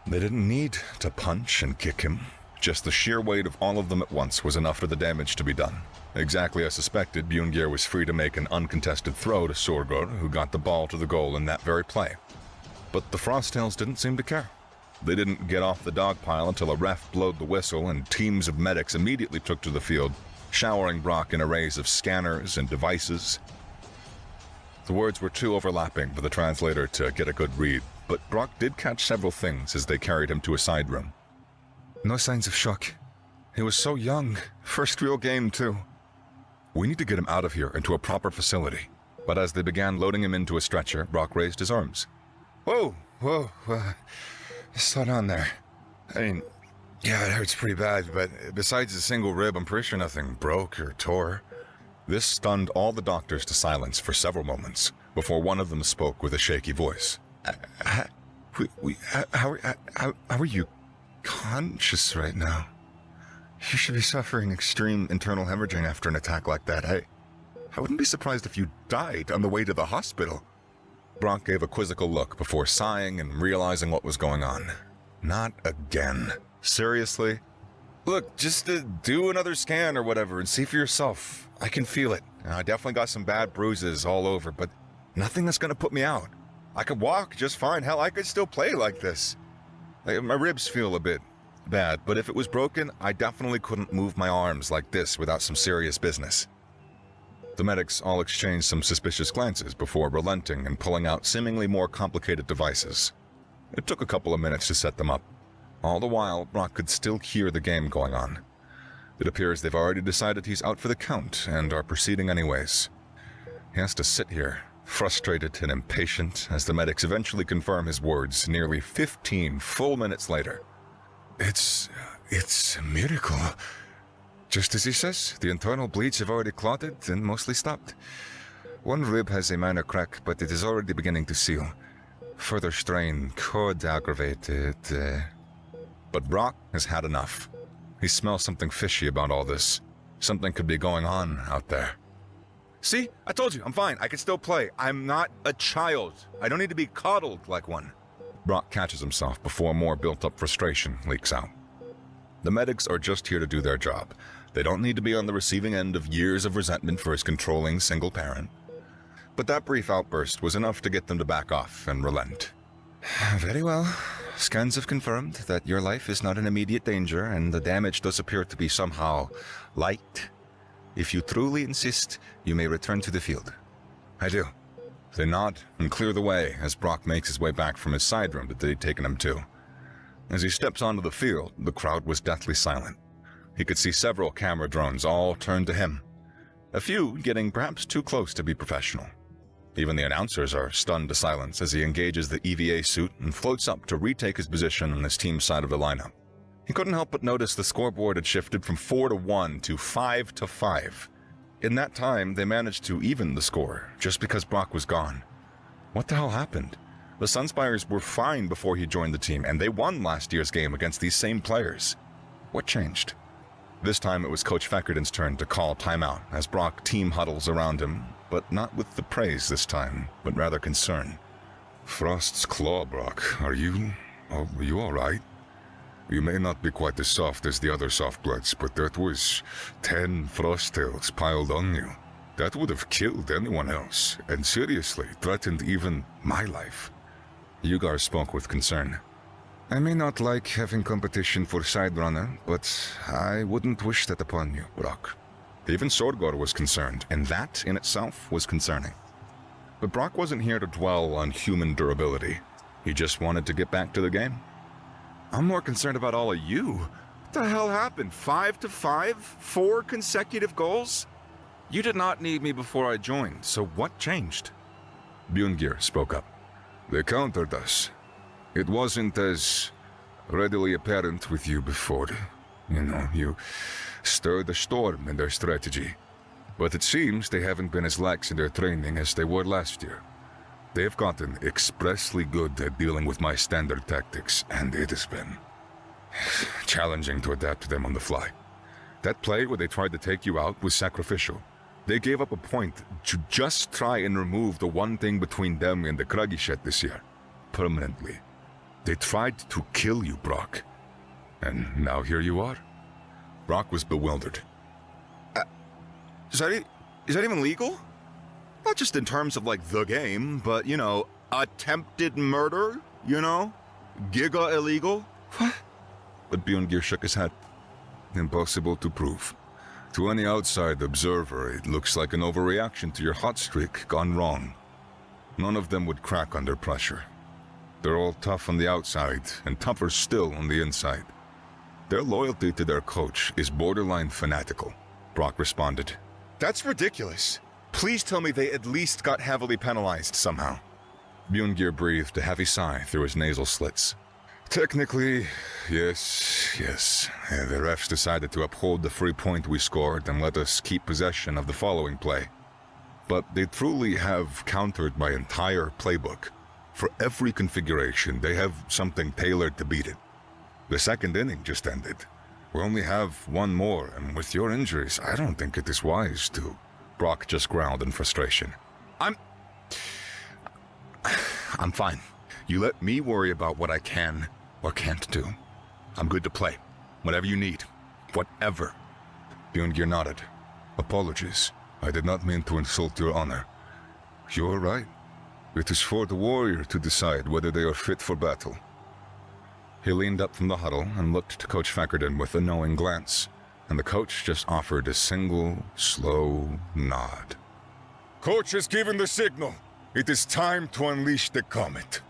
They didn't need to punch and kick him. Just the sheer weight of all of them at once was enough for the damage to be done. Exactly as suspected, Bjorngir was free to make an uncontested throw to Sorgor, who got the ball to the goal in that very play. But the Frosttails didn't seem to care. They didn't get off the dogpile until a ref blowed the whistle and teams of medics immediately took to the field, showering Brock in arrays of scanners and devices. The words were too overlapping for the translator to get a good read, but Brock did catch several things as they carried him to a side room. No signs of shock. He was so young. First real game, too. We need to get him out of here into a proper facility. But as they began loading him into a stretcher, Brock raised his arms. Whoa, slow down there. I mean, yeah, it hurts pretty bad, but besides a single rib, I'm pretty sure nothing broke or tore. This stunned all the doctors to silence for several moments, before one of them spoke with a shaky voice. How are you conscious right now? You should be suffering extreme internal hemorrhaging after an attack like that. I wouldn't be surprised if you died on the way to the hospital. Brock gave a quizzical look before sighing and realizing what was going on. Not again. Seriously? Look, just do another scan or whatever and see for yourself. I can feel it. I definitely got some bad bruises all over, but nothing that's gonna put me out. I could walk just fine. Hell, I could still play like this. My ribs feel a bit bad, but if it was broken, I definitely couldn't move my arms like this without some serious business. The medics all exchanged some suspicious glances before relenting and pulling out seemingly more complicated devices. It took a couple of minutes to set them up. All the while, Brock could still hear the game going on. It appears they've already decided he's out for the count and are proceeding anyways. He has to sit here, frustrated and impatient, as the medics eventually confirm his words nearly 15 full minutes later. It's a miracle. Just as he says, the internal bleeds have already clotted and mostly stopped. One rib has a minor crack, but it is already beginning to seal. Further strain could aggravate it. But Brock has had enough. He smells something fishy about all this. Something could be going on out there. See? I told you, I'm fine. I can still play. I'm not a child. I don't need to be coddled like one. Brock catches himself before more built-up frustration leaks out. The medics are just here to do their job. They don't need to be on the receiving end of years of resentment for his controlling single parent. But that brief outburst was enough to get them to back off and relent. Very well. Scans have confirmed that your life is not in immediate danger, and the damage does appear to be somehow light. If you truly insist, you may return to the field. I do. They nod and clear the way as Brock makes his way back from his side room that they'd taken him to. As he steps onto the field, the crowd was deathly silent. He could see several camera drones all turned to him, a few getting perhaps too close to be professional. Even the announcers are stunned to silence as he engages the EVA suit and floats up to retake his position on his team's side of the lineup. He couldn't help but notice the scoreboard had shifted from 4-1 to 5-5. In that time, they managed to even the score, just because Brock was gone. What the hell happened? The Sunspires were fine before he joined the team, and they won last year's game against these same players. What changed? This time it was Coach Feckerden's turn to call timeout as Brock team huddles around him, but not with the praise this time, but rather concern. Frost's claw, Brock. Are you all right? You may not be quite as soft as the other soft-bloods, but that was 10 frost tails piled on you. That would have killed anyone else, and seriously threatened even my life. Yugar spoke with concern. I may not like having competition for Siderunner, but I wouldn't wish that upon you, Brock. Even Sorgor was concerned, and that in itself was concerning. But Brock wasn't here to dwell on human durability. He just wanted to get back to the game. I'm more concerned about all of you. What the hell happened? 5-5? 4 consecutive goals? You did not need me before I joined, so what changed? Bjorngir spoke up. They countered us. It wasn't as readily apparent with you before. You stirred a storm in their strategy. But it seems they haven't been as lax in their training as they were last year. They've gotten expressly good at dealing with my standard tactics, and it has been challenging to adapt to them on the fly. That play where they tried to take you out was sacrificial. They gave up a point to just try and remove the one thing between them and the Kragishet this year. Permanently. They tried to kill you, Brock. And now here you are. Brock was bewildered. Is that even legal? Not just in terms of, like, the game, but, attempted murder, Giga illegal? What? But Bjorngir shook his head. Impossible to prove. To any outside observer, it looks like an overreaction to your hot streak gone wrong. None of them would crack under pressure. They're all tough on the outside, and tougher still on the inside. Their loyalty to their coach is borderline fanatical, Brock responded. That's ridiculous. Please tell me they at least got heavily penalized somehow. Bjorngir breathed a heavy sigh through his nasal slits. Technically, yes. The refs decided to uphold the free point we scored and let us keep possession of the following play. But they truly have countered my entire playbook. For every configuration, they have something tailored to beat it. The second inning just ended. We only have one more, and with your injuries, I don't think it is wise to. Brock just growled in frustration. I'm fine. You let me worry about what I can or can't do. I'm good to play. Whatever you need. Whatever. Bjorngir nodded. Apologies. I did not mean to insult your honor. You are right. It is for the warrior to decide whether they are fit for battle. He leaned up from the huddle and looked to Coach Feckerden with a knowing glance, and the coach just offered a single, slow nod. Coach has given the signal. It is time to unleash the comet.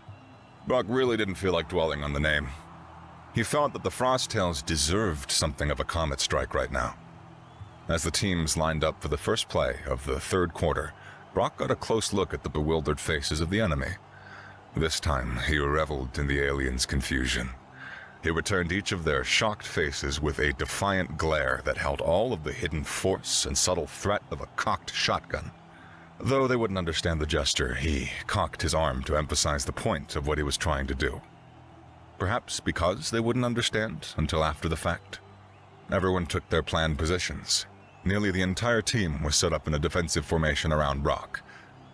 Brock really didn't feel like dwelling on the name. He felt that the Frosttails deserved something of a comet strike right now. As the teams lined up for the first play of the third quarter, Brock got a close look at the bewildered faces of the enemy. This time, he reveled in the aliens' confusion. He returned each of their shocked faces with a defiant glare that held all of the hidden force and subtle threat of a cocked shotgun. Though they wouldn't understand the gesture, he cocked his arm to emphasize the point of what he was trying to do. Perhaps because they wouldn't understand until after the fact. Everyone took their planned positions. Nearly the entire team was set up in a defensive formation around Brock,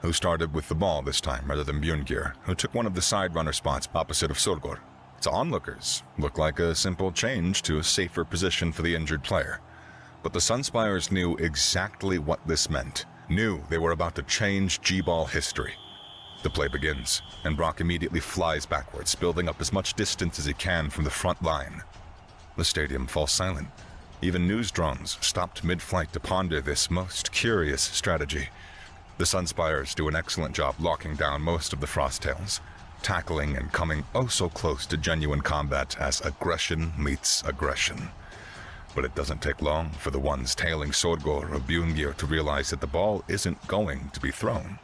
who started with the ball this time rather than Bjorngir, who took one of the side runner spots opposite of Sorgor. To onlookers, looked like a simple change to a safer position for the injured player. But the Sunspires knew exactly what this meant, knew they were about to change G-Ball history. The play begins, and Brock immediately flies backwards, building up as much distance as he can from the front line. The stadium falls silent. Even news drones stopped mid-flight to ponder this most curious strategy. The Sunspires do an excellent job locking down most of the Frosttails, tackling and coming oh so close to genuine combat as aggression meets aggression. But it doesn't take long for the ones tailing Sordgor or Bjungir to realize that the ball isn't going to be thrown.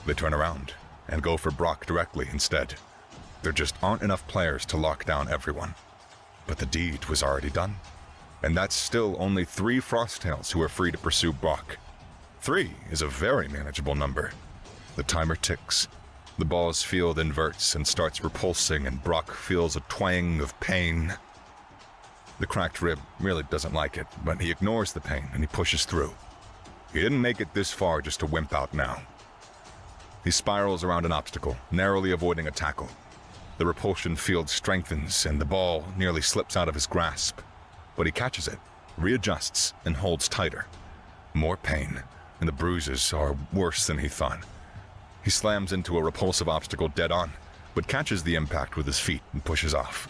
They turn around and go for Brock directly instead. There just aren't enough players to lock down everyone. But the deed was already done. And that's still only 3 Frosttails who are free to pursue Brock. 3 is a very manageable number. The timer ticks. The ball's field inverts and starts repulsing, and Brock feels a twang of pain. The cracked rib really doesn't like it, but he ignores the pain and he pushes through. He didn't make it this far just to wimp out now. He spirals around an obstacle, narrowly avoiding a tackle. The repulsion field strengthens and the ball nearly slips out of his grasp. But he catches it, readjusts, and holds tighter. More pain, and the bruises are worse than he thought. He slams into a repulsive obstacle dead on, but catches the impact with his feet and pushes off.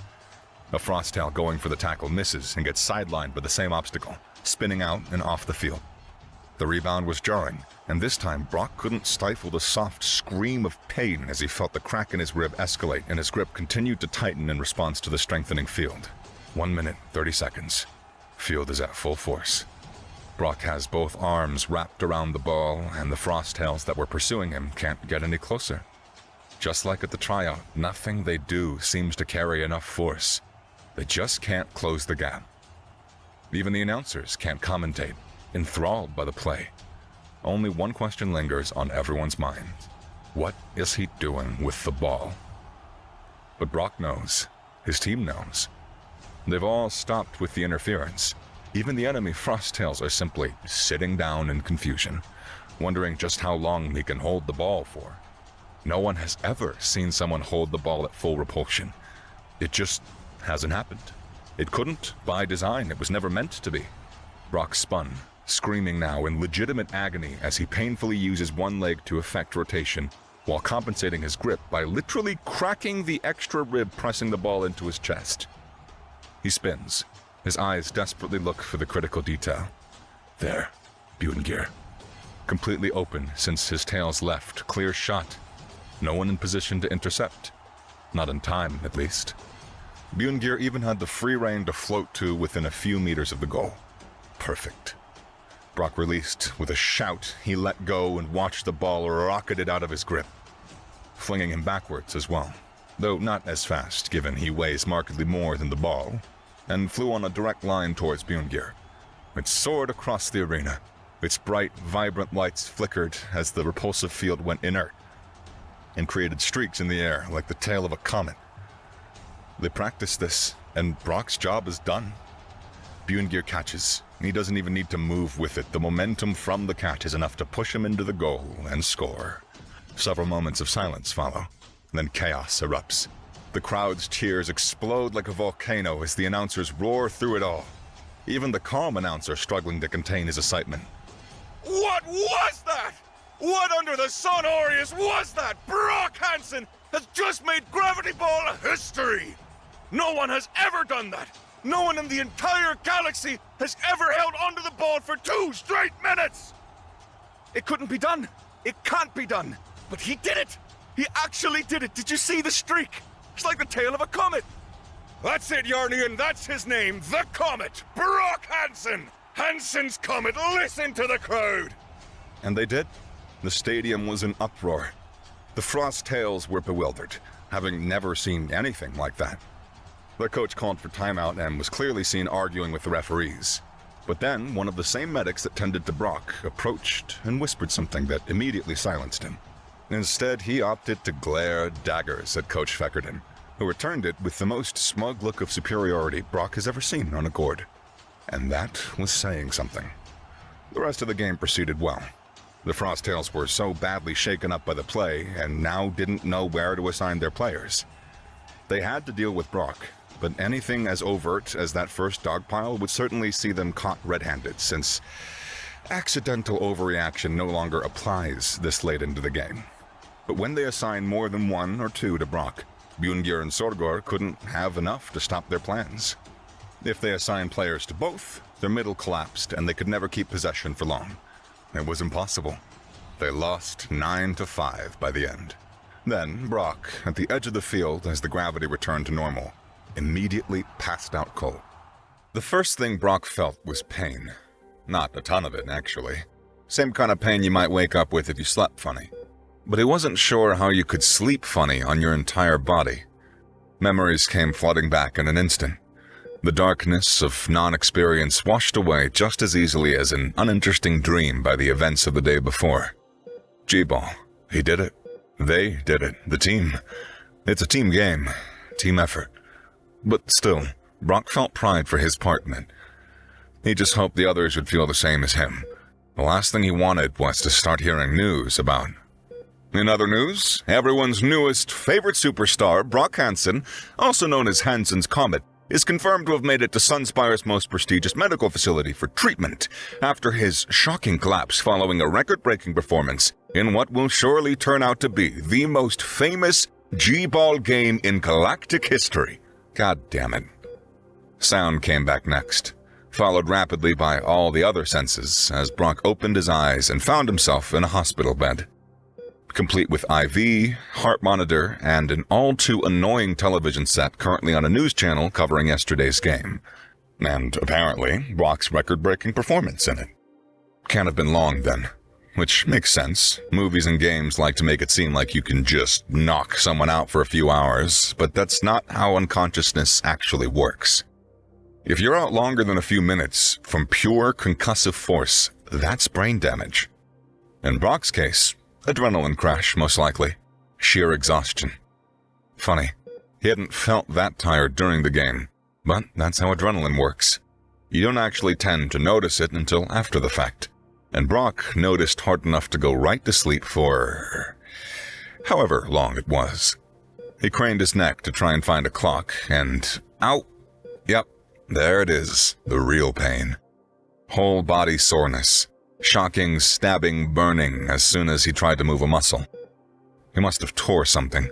A Frosttail going for the tackle misses and gets sidelined by the same obstacle, spinning out and off the field. The rebound was jarring, and this time Brock couldn't stifle the soft scream of pain as he felt the crack in his rib escalate and his grip continued to tighten in response to the strengthening field. 1 minute, 30 seconds. Field is at full force. Brock has both arms wrapped around the ball, and the Frosttails that were pursuing him can't get any closer. Just like at the tryout, nothing they do seems to carry enough force. They just can't close the gap. Even the announcers can't commentate, enthralled by the play. Only one question lingers on everyone's mind. What is he doing with the ball? But Brock knows. His team knows. They've all stopped with the interference. Even the enemy Frosttails are simply sitting down in confusion, wondering just how long he can hold the ball for. No one has ever seen someone hold the ball at full repulsion. It just hasn't happened. It couldn't by design. It was never meant to be. Brock spun, screaming now in legitimate agony as he painfully uses one leg to effect rotation, while compensating his grip by literally cracking the extra rib pressing the ball into his chest. He spins. His eyes desperately look for the critical detail. There, Bjungir. Completely open since his tail's left, clear shot. No one in position to intercept. Not in time, at least. Bjungir even had the free rein to float to within a few meters of the goal. Perfect. Brock released. With a shout, he let go and watched the ball rocketed out of his grip, flinging him backwards as well, though not as fast given he weighs markedly more than the ball, and flew on a direct line towards Bjungir. It soared across the arena. Its bright, vibrant lights flickered as the repulsive field went inert and created streaks in the air like the tail of a comet. They practiced this, and Brock's job is done. Bjungir catches. He doesn't even need to move with it. The momentum from the catch is enough to push him into the goal and score. Several moments of silence follow. Then chaos erupts. The crowd's cheers explode like a volcano as the announcers roar through it all. Even the calm announcer struggling to contain his excitement. What was that? What under the sun, Aureus, was that? Brock Hansen has just made Gravity Ball a history! No one has ever done that! No one in the entire galaxy has ever held onto the ball for 2 straight minutes! It couldn't be done. It can't be done. But he did it! He actually did it! Did you see the streak? It's like the tail of a comet! That's it, Yarnian, that's his name, the Comet! Brock Hansen! Hansen's Comet, listen to the crowd! And they did. The stadium was in uproar. The Frosttails were bewildered, having never seen anything like that. Their coach called for timeout and was clearly seen arguing with the referees. But then, one of the same medics that tended to Brock approached and whispered something that immediately silenced him. Instead, he opted to glare daggers at Coach Feckerden, who returned it with the most smug look of superiority Brock has ever seen on a gourd. And that was saying something. The rest of the game proceeded well. The Frosttails were so badly shaken up by the play and now didn't know where to assign their players. They had to deal with Brock, but anything as overt as that first dogpile would certainly see them caught red-handed, since accidental overreaction no longer applies this late into the game. But when they assign more than one or two to Brock, Bjorngir and Sorgor couldn't have enough to stop their plans. If they assigned players to both, their middle collapsed and they could never keep possession for long. It was impossible. They lost 9-5 by the end. Then Brock, at the edge of the field as the gravity returned to normal, immediately passed out cold. The first thing Brock felt was pain. Not a ton of it, actually. Same kind of pain you might wake up with if you slept funny. But he wasn't sure how you could sleep funny on your entire body. Memories came flooding back in an instant. The darkness of non-experience washed away just as easily as an uninteresting dream by the events of the day before. G-Ball. He did it. They did it. The team. It's a team game. Team effort. But still, Brock felt pride for his part in it. He just hoped the others would feel the same as him. The last thing he wanted was to start hearing news about. In other news, everyone's newest favorite superstar, Brock Hansen, also known as Hansen's Comet, is confirmed to have made it to Sunspire's most prestigious medical facility for treatment after his shocking collapse following a record-breaking performance in what will surely turn out to be the most famous G-Ball game in galactic history. God damn it. Sound came back next, followed rapidly by all the other senses as Brock opened his eyes and found himself in a hospital bed, complete with IV, heart monitor, and an all-too-annoying television set currently on a news channel covering yesterday's game. And, apparently, Brock's record-breaking performance in it. Can't have been long, then. Which makes sense. Movies and games like to make it seem like you can just knock someone out for a few hours, but that's not how unconsciousness actually works. If you're out longer than a few minutes from pure concussive force, that's brain damage. In Brock's case, adrenaline crash, most likely. Sheer exhaustion. Funny, he hadn't felt that tired during the game, but that's how adrenaline works. You don't actually tend to notice it until after the fact. And Brock noticed hard enough to go right to sleep for however long it was. He craned his neck to try and find a clock, and ow! Yep, there it is, the real pain. Whole body soreness. Shocking, stabbing, burning as soon as he tried to move a muscle. He must have tore something.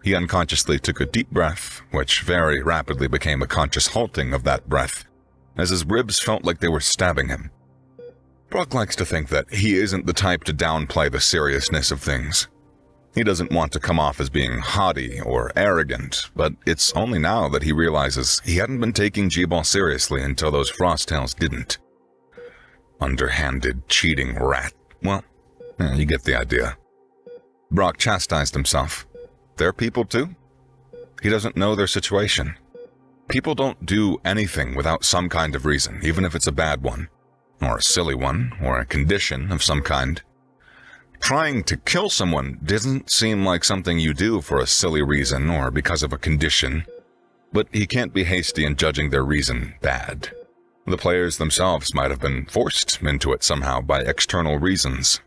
He unconsciously took a deep breath, which very rapidly became a conscious halting of that breath, as his ribs felt like they were stabbing him. Brock likes to think that he isn't the type to downplay the seriousness of things. He doesn't want to come off as being haughty or arrogant, but it's only now that he realizes he hadn't been taking G-Ball seriously until those Frosttails didn't. Underhanded, cheating rat. Well, you get the idea. Brock chastised himself. They're people too? He doesn't know their situation. People don't do anything without some kind of reason, even if it's a bad one, or a silly one, or a condition of some kind. Trying to kill someone doesn't seem like something you do for a silly reason or because of a condition, but he can't be hasty in judging their reason bad. The players themselves might have been forced into it somehow by external reasons.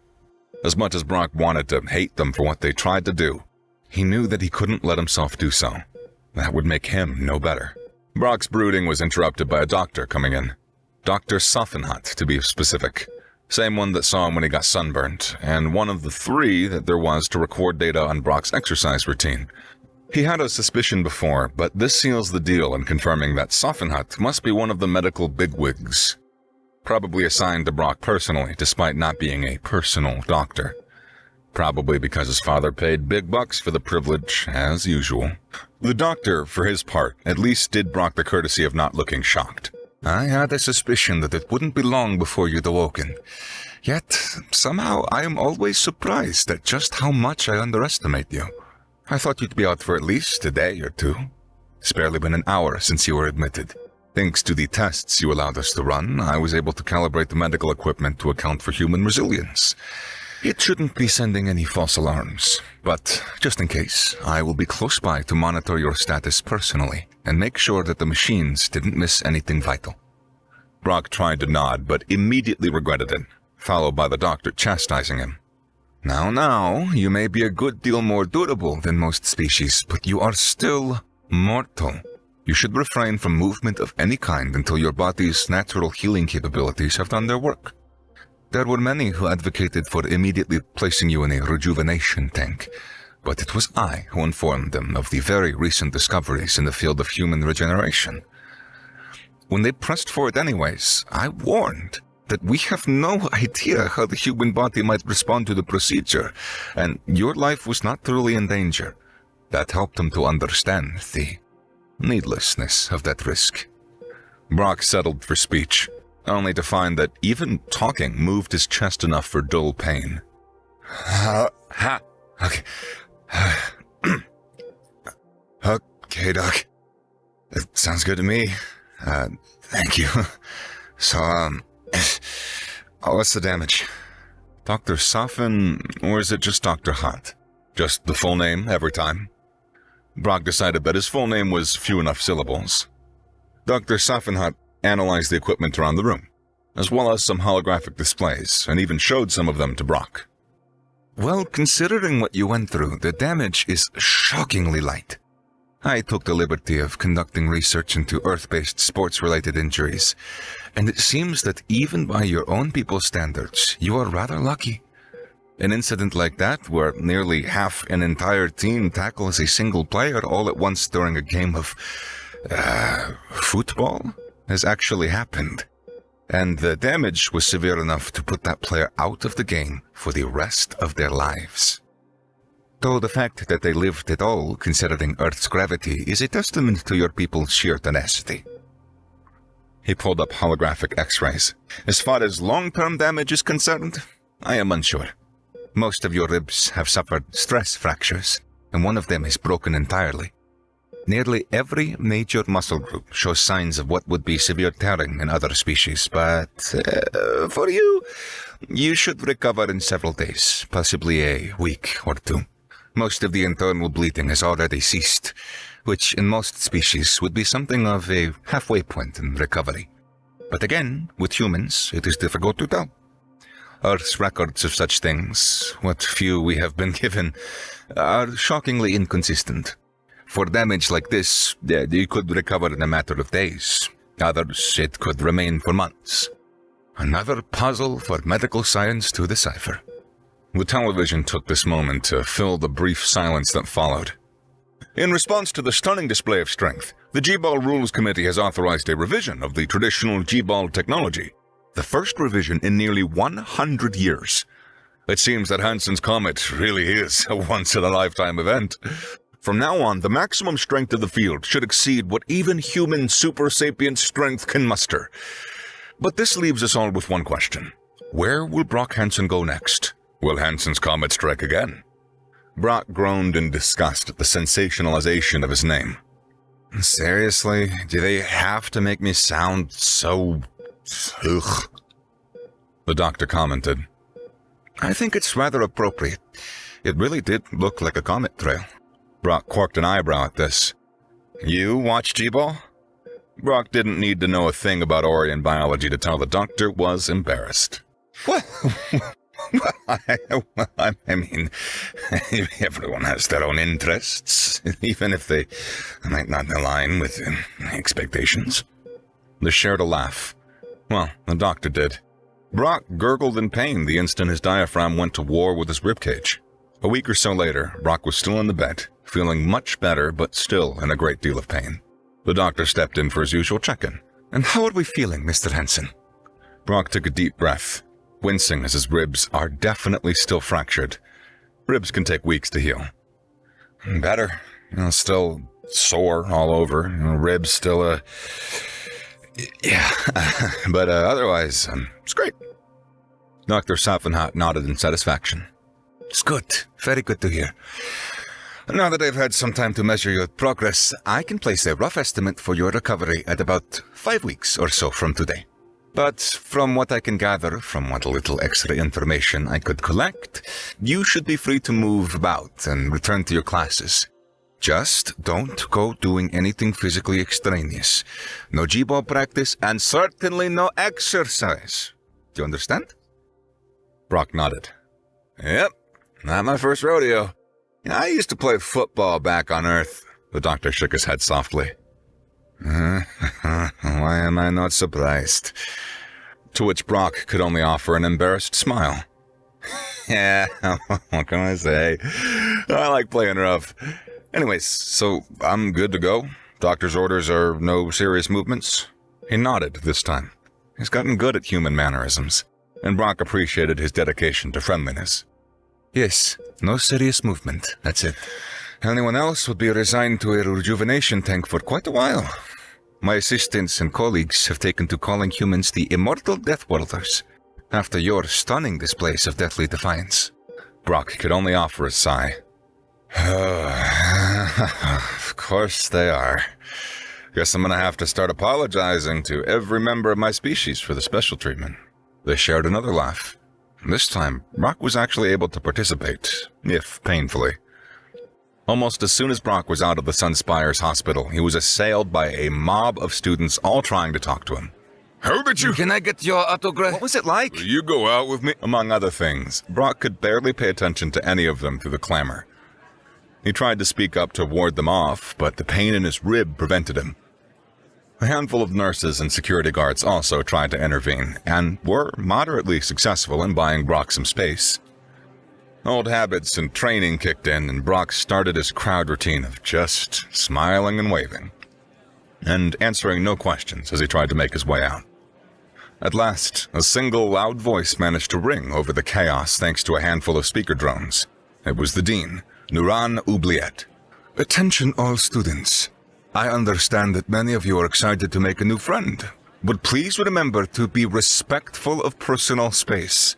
As much as Brock wanted to hate them for what they tried to do, he knew that he couldn't let himself do so. That would make him no better. Brock's brooding was interrupted by a doctor coming in. Dr. Safenhat, to be specific. Same one that saw him when he got sunburnt, and one of the 3 that there was to record data on Brock's exercise routine. He had a suspicion before, but this seals the deal in confirming that Safenhat must be one of the medical bigwigs. Probably assigned to Brock personally, despite not being a personal doctor. Probably because his father paid big bucks for the privilege, as usual. The doctor, for his part, at least did Brock the courtesy of not looking shocked. I had a suspicion that it wouldn't be long before you'd awoken. Yet, somehow I am always surprised at just how much I underestimate you. I thought you'd be out for at least a day or 2. It's barely been an hour since you were admitted. Thanks to the tests you allowed us to run, I was able to calibrate the medical equipment to account for human resilience. It shouldn't be sending any false alarms, but just in case, I will be close by to monitor your status personally and make sure that the machines didn't miss anything vital. Brock tried to nod, but immediately regretted it, followed by the doctor chastising him. Now, you may be a good deal more durable than most species, but you are still Mortal. You should refrain from movement of any kind until your body's natural healing capabilities have done their work. There were many who advocated for immediately placing you in a rejuvenation tank, but it was I who informed them of the very recent discoveries in the field of human regeneration. When they pressed for it anyways, I warned that we have no idea how the human body might respond to the procedure, and your life was not truly in danger. That helped them to understand the needlessness of that risk. Brock settled for speech, only to find that even talking moved his chest enough for dull pain. Okay. Okay, Doc. That sounds good to me. Thank you. So, what's the damage? Dr. Safin, or is it just Dr. Hutt? Just the full name every time? Brock decided that his full name was few enough syllables. Dr. Safinhut analyzed the equipment around the room, as well as some holographic displays, and even showed some of them to Brock. Well, considering what you went through, the damage is shockingly light. I took the liberty of conducting research into Earth-based sports-related injuries, and it seems that even by your own people's standards, you are rather lucky. An incident like that, where nearly half an entire team tackles a single player all at once during a game of, football, has actually happened. And the damage was severe enough to put that player out of the game for the rest of their lives. Though the fact that they lived at all, considering Earth's gravity, is a testament to your people's sheer tenacity. He pulled up holographic x-rays. As far as long-term damage is concerned, I am unsure. Most of your ribs have suffered stress fractures, and one of them is broken entirely. Nearly every major muscle group shows signs of what would be severe tearing in other species, but for you, you should recover in several days, possibly a week or two. Most of the internal bleeding has already ceased, which in most species would be something of a halfway point in recovery. But again, with humans, it is difficult to tell. Earth's records of such things, what few we have been given, are shockingly inconsistent. For damage like this, you could recover in a matter of days. Others, it could remain for months. Another puzzle for medical science to decipher. The television took this moment to fill the brief silence that followed. In response to the stunning display of strength, the G-Ball Rules Committee has authorized a revision of the traditional G-Ball technology. The first revision in nearly 100 years. It seems that Hansen's Comet really is a once-in-a-lifetime event. From now on, the maximum strength of the field should exceed what even human super sapient strength can muster. But this leaves us all with one question. Where will Brock Hansen go next? Will Hansen's Comet strike again? Brock groaned in disgust at the sensationalization of his name. Seriously, do they have to make me sound so... ugh? The doctor commented. I think it's rather appropriate. It really did look like a comet trail. Brock quirked an eyebrow at this. You watch G-Ball? Brock didn't need to know a thing about Orion biology to tell the doctor was embarrassed. What? I mean, everyone has their own interests, even if they might not align with expectations. They shared a laugh. Well, the doctor did. Brock gurgled in pain the instant his diaphragm went to war with his ribcage. A week or so later, Brock was still in the bed, feeling much better but still in a great deal of pain. The doctor stepped in for his usual check-in. And how are we feeling, Mr. Hansen? Brock took a deep breath, wincing as his ribs are definitely still fractured. Ribs can take weeks to heal. Better. Still sore all over. Ribs still, yeah. But otherwise, it's great. Dr. Safinhat nodded in satisfaction. It's good. Very good to hear. Now that I've had some time to measure your progress, I can place a rough estimate for your recovery at about 5 weeks or so from today. But from what I can gather, from what little extra information I could collect, you should be free to move about and return to your classes. Just don't go doing anything physically extraneous. No G-ball practice, and certainly no exercise. Do you understand? Brock nodded. Yep, not my first rodeo. I used to play football back on Earth. The doctor shook his head softly. Why am I not surprised? To which Brock could only offer an embarrassed smile. Yeah, what can I say? I like playing rough. Anyways, so I'm good to go? Doctor's orders are no serious movements? He nodded this time. He's gotten good at human mannerisms, and Brock appreciated his dedication to friendliness. Yes, no serious movement, that's it. Anyone else would be resigned to a rejuvenation tank for quite a while. My assistants and colleagues have taken to calling humans the immortal Death Worlders, after your stunning displays of deathly defiance. Brock could only offer a sigh. Of course they are. Guess I'm gonna have to start apologizing to every member of my species for the special treatment. They shared another laugh. This time, Brock was actually able to participate, if painfully. Almost as soon as Brock was out of the Sunspire's hospital, he was assailed by a mob of students all trying to talk to him. How did you... Can I get your autograph? What was it like? Will you go out with me? Among other things, Brock could barely pay attention to any of them through the clamor. He tried to speak up to ward them off, but the pain in his rib prevented him. A handful of nurses and security guards also tried to intervene, and were moderately successful in buying Brock some space. Old habits and training kicked in, and Brock started his crowd routine of just smiling and waving, and answering no questions as he tried to make his way out. At last, a single loud voice managed to ring over the chaos thanks to a handful of speaker drones. It was the dean, Nuran Oubliette. Attention all students. I understand that many of you are excited to make a new friend, but please remember to be respectful of personal space.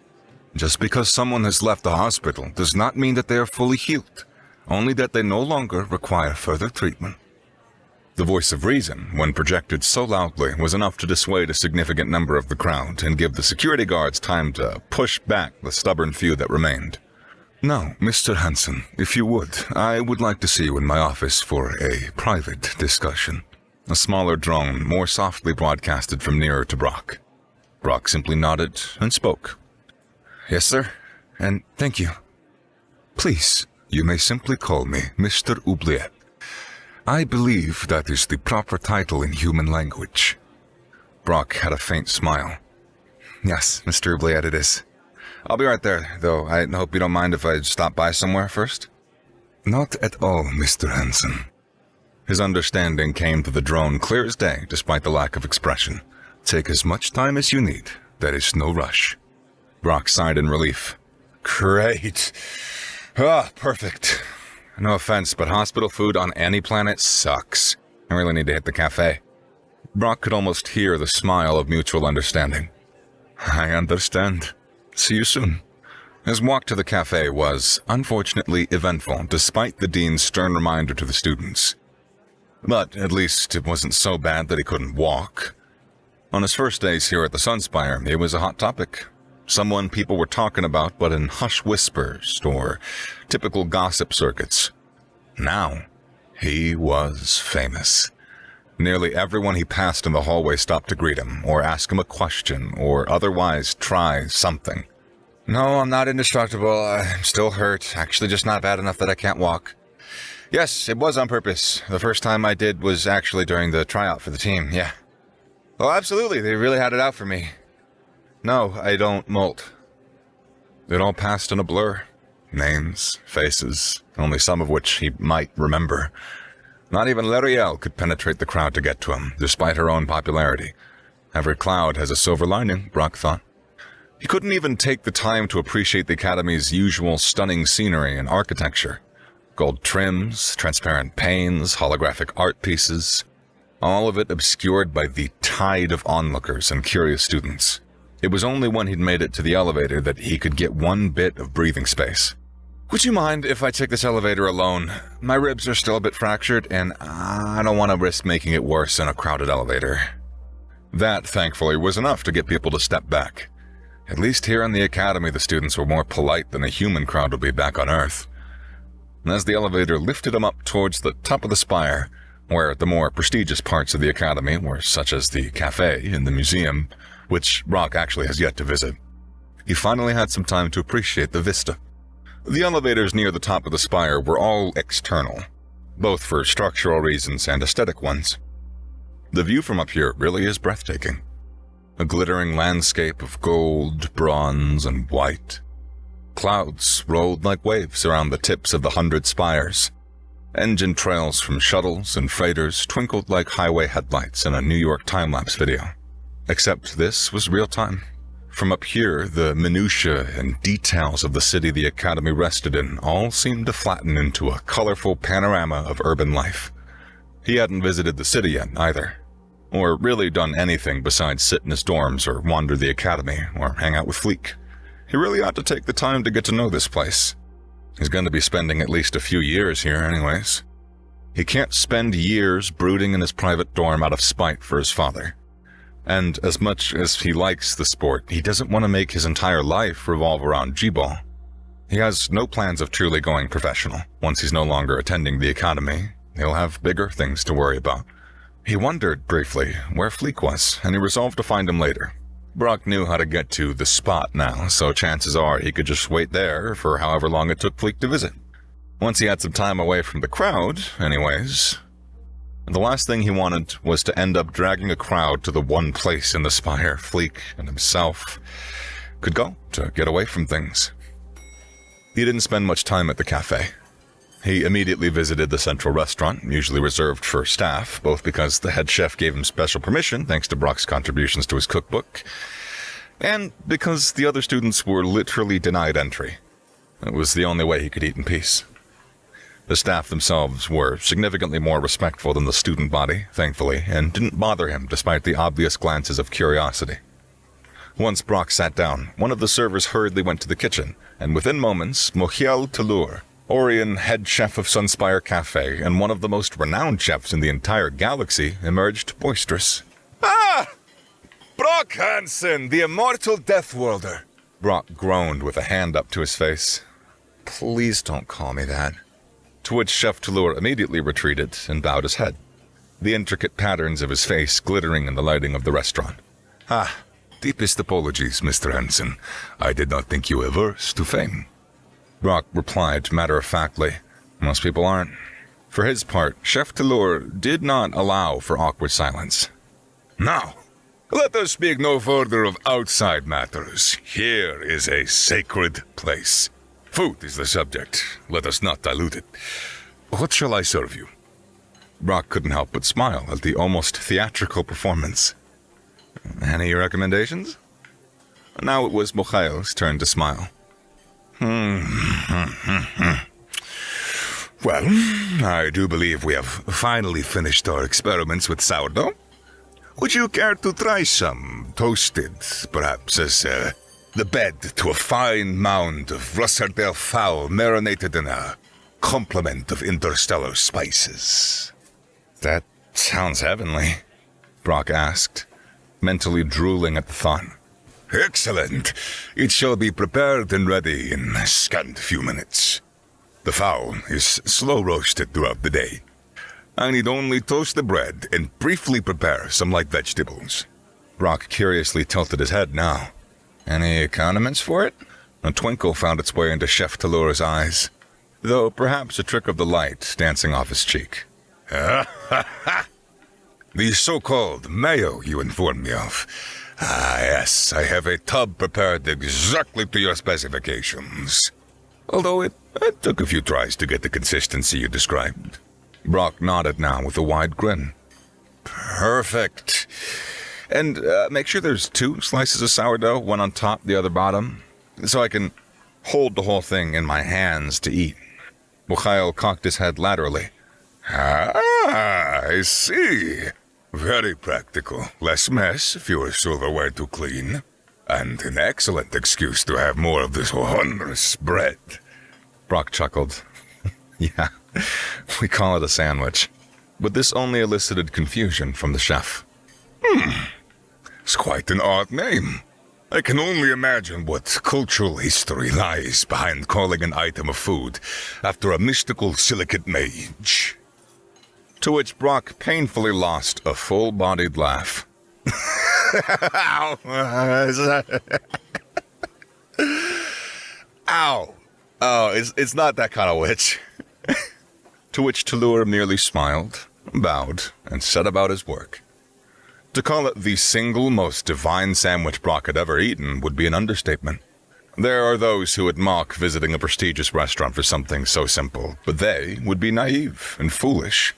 Just because someone has left the hospital does not mean that they are fully healed, only that they no longer require further treatment. The voice of reason, when projected so loudly, was enough to dissuade a significant number of the crowd and give the security guards time to push back the stubborn few that remained. Now, Mr. Hansen, if you would, I would like to see you in my office for a private discussion. A smaller drone more softly broadcasted from nearer to Brock. Brock simply nodded and spoke. Yes, sir, and thank you. Please, you may simply call me Mr. Oubliette. I believe that is the proper title in human language. Brock had a faint smile. Yes, Mr. Oubliette it is. I'll be right there, though I hope you don't mind if I stop by somewhere first? Not at all, Mr. Hansen. His understanding came to the drone clear as day, despite the lack of expression. Take as much time as you need. There is no rush. Brock sighed in relief. Great. Perfect. No offense, but hospital food on any planet sucks. I really need to hit the cafe. Brock could almost hear the smile of mutual understanding. I understand. See you soon. His walk to the cafe was, unfortunately, eventful, despite the dean's stern reminder to the students. But at least it wasn't so bad that he couldn't walk. On his first days here at the Sunspire, it was a hot topic. Someone people were talking about, but in hush whispers or typical gossip circuits. Now, he was famous. Nearly everyone he passed in the hallway stopped to greet him, or ask him a question, or otherwise try something. No, I'm not indestructible. I'm still hurt. Actually, just not bad enough that I can't walk. Yes, it was on purpose. The first time I did was actually during the tryout for the team, yeah. Oh, absolutely. They really had it out for me. No, I don't molt. It all passed in a blur. Names, faces, only some of which he might remember. Not even L'Oreal could penetrate the crowd to get to him, despite her own popularity. Every cloud has a silver lining, Brock thought. He couldn't even take the time to appreciate the Academy's usual stunning scenery and architecture. Gold trims, transparent panes, holographic art pieces. All of it obscured by the tide of onlookers and curious students. It was only when he'd made it to the elevator that he could get one bit of breathing space. Would you mind if I take this elevator alone? My ribs are still a bit fractured, and I don't want to risk making it worse in a crowded elevator. That, thankfully, was enough to get people to step back. At least here in the Academy, the students were more polite than a human crowd would be back on Earth. And as the elevator lifted him up towards the top of the spire, where the more prestigious parts of the Academy were such as the cafe and the museum, which Brock actually has yet to visit, he finally had some time to appreciate the vista. The elevators near the top of the spire were all external. both for structural reasons and aesthetic ones. The view from up here really is breathtaking. A glittering landscape of gold, bronze, and white. Clouds rolled like waves around the tips of the 100 spires. Engine trails from shuttles and freighters twinkled like highway headlights in a New York time-lapse video. Except this was real time. From up here, the minutiae and details of the city the Academy rested in all seemed to flatten into a colorful panorama of urban life. He hadn't visited the city yet, either. Or really done anything besides sit in his dorms or wander the Academy or hang out with Fleek. He really ought to take the time to get to know this place. He's going to be spending at least a few years here anyways. He can't spend years brooding in his private dorm out of spite for his father. And as much as he likes the sport, he doesn't want to make his entire life revolve around G-ball. He has no plans of truly going professional. Once he's no longer attending the Academy, he'll have bigger things to worry about. He wondered briefly where Fleek was, and he resolved to find him later. Brock knew how to get to the spot now, so chances are he could just wait there for however long it took Fleek to visit. Once he had some time away from the crowd, anyways. The last thing he wanted was to end up dragging a crowd to the one place in the spire Fleek and himself could go to get away from things. He didn't spend much time at the cafe. He immediately visited the central restaurant, usually reserved for staff, both because the head chef gave him special permission thanks to Brock's contributions to his cookbook, and because the other students were literally denied entry. It was the only way he could eat in peace. The staff themselves were significantly more respectful than the student body, thankfully, and didn't bother him despite the obvious glances of curiosity. Once Brock sat down, one of the servers hurriedly went to the kitchen, and within moments, Mohiel Talur, Orion head chef of Sunspire Cafe and one of the most renowned chefs in the entire galaxy, emerged boisterous. Ah! Brock Hansen, the immortal Death Worlder. Brock groaned with a hand up to his face. Please don't call me that. To which Chef Talur immediately retreated and bowed his head, the intricate patterns of his face glittering in the lighting of the restaurant. Ah, deepest apologies, Mr. Hansen. I did not think you averse to fame. Brock replied matter-of-factly. Most people aren't. For his part, Chef Talur did not allow for awkward silence. Now, let us speak no further of outside matters. Here is a sacred place. Food is the subject. Let us not dilute it. What shall I serve you? Brock couldn't help but smile at the almost theatrical performance. Any recommendations? Now it was Mochail's turn to smile. Well, I do believe we have finally finished our experiments with sourdough. Would you care to try some toasted, perhaps as the bed to a fine mound of Russerdale fowl marinated in a complement of interstellar spices? That sounds heavenly, Brock asked, mentally drooling at the thought. Excellent. It shall be prepared and ready in a scant few minutes. The fowl is slow roasted throughout the day. I need only toast the bread and briefly prepare some light vegetables. Brock curiously tilted his head now. Any condiments for it? A twinkle found its way into Chef Talur's eyes, though perhaps a trick of the light dancing off his cheek. The so-called mayo you informed me of. Ah, yes, I have a tub prepared exactly to your specifications. Although it took a few tries to get the consistency you described. Brock nodded now with a wide grin. Perfect. And make sure there's 2 slices of sourdough, one on top, the other bottom, so I can hold the whole thing in my hands to eat. Mochail cocked his head laterally. Ah, I see. Very practical. Less mess if your silverware to clean. And an excellent excuse to have more of this wondrous bread. Brock chuckled. Yeah, we call it a sandwich. But this only elicited confusion from the chef. It's quite an odd name. I can only imagine what cultural history lies behind calling an item of food after a mystical silicate mage. To which Brock painfully lost a full-bodied laugh. Ow! Ow! Oh, it's not that kind of witch. to which Tallur merely smiled, bowed, and set about his work. To call it the single most divine sandwich Brock had ever eaten would be an understatement. There are those who would mock visiting a prestigious restaurant for something so simple, but they would be naive and foolish.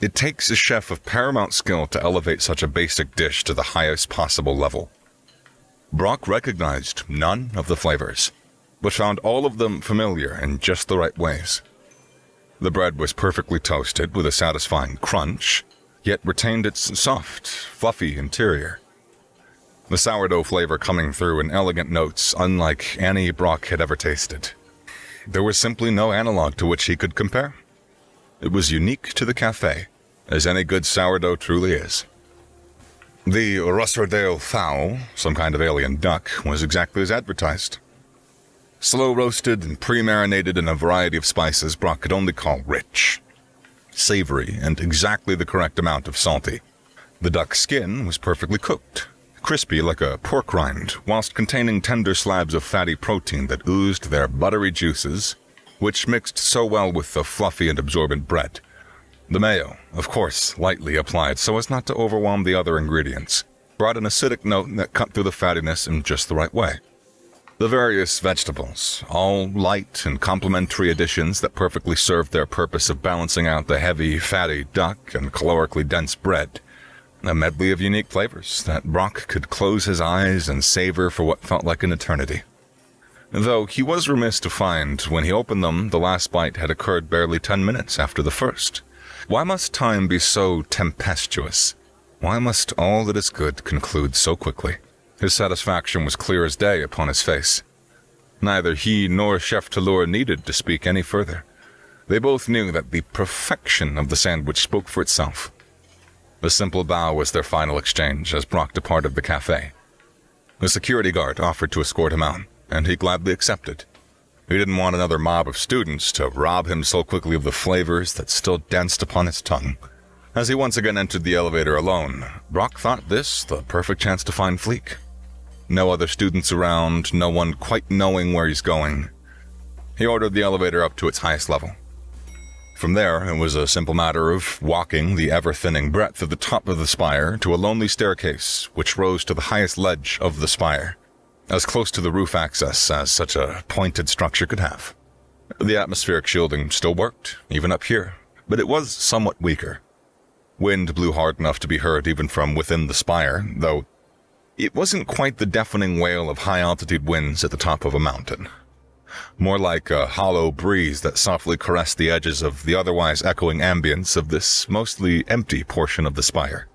It takes a chef of paramount skill to elevate such a basic dish to the highest possible level. Brock recognized none of the flavors, but found all of them familiar in just the right ways. The bread was perfectly toasted with a satisfying crunch, yet retained its soft, fluffy interior. The sourdough flavor coming through in elegant notes unlike any Brock had ever tasted. There was simply no analog to which he could compare. It was unique to the cafe, as any good sourdough truly is. The Rosserdale fowl, some kind of alien duck, was exactly as advertised. Slow-roasted and pre-marinated in a variety of spices Brock could only call rich, savory, and exactly the correct amount of salty. The duck's skin was perfectly cooked, crispy like a pork rind, whilst containing tender slabs of fatty protein that oozed their buttery juices, which mixed so well with the fluffy and absorbent bread. The mayo, of course, lightly applied so as not to overwhelm the other ingredients, brought an acidic note that cut through the fattiness in just the right way. The various vegetables, all light and complementary additions that perfectly served their purpose of balancing out the heavy, fatty duck and calorically dense bread. A medley of unique flavors that Brock could close his eyes and savor for what felt like an eternity. Though he was remiss to find, when he opened them, the last bite had occurred barely 10 minutes after the first. Why must time be so tempestuous? Why must all that is good conclude so quickly? His satisfaction was clear as day upon his face. Neither he nor Chef Tallur needed to speak any further. They both knew that the perfection of the sandwich spoke for itself. A simple bow was their final exchange as Brock departed the cafe. The security guard offered to escort him out, and he gladly accepted. He didn't want another mob of students to rob him so quickly of the flavors that still danced upon his tongue. As he once again entered the elevator alone, Brock thought this the perfect chance to find Fleek. No other students around, no one quite knowing where he's going. He ordered the elevator up to its highest level. From there, it was a simple matter of walking the ever-thinning breadth of the top of the spire to a lonely staircase which rose to the highest ledge of the spire, as close to the roof access as such a pointed structure could have. The atmospheric shielding still worked, even up here, but it was somewhat weaker. Wind blew hard enough to be heard even from within the spire, though it wasn't quite the deafening wail of high-altitude winds at the top of a mountain. More like a hollow breeze that softly caressed the edges of the otherwise echoing ambience of this mostly empty portion of the spire.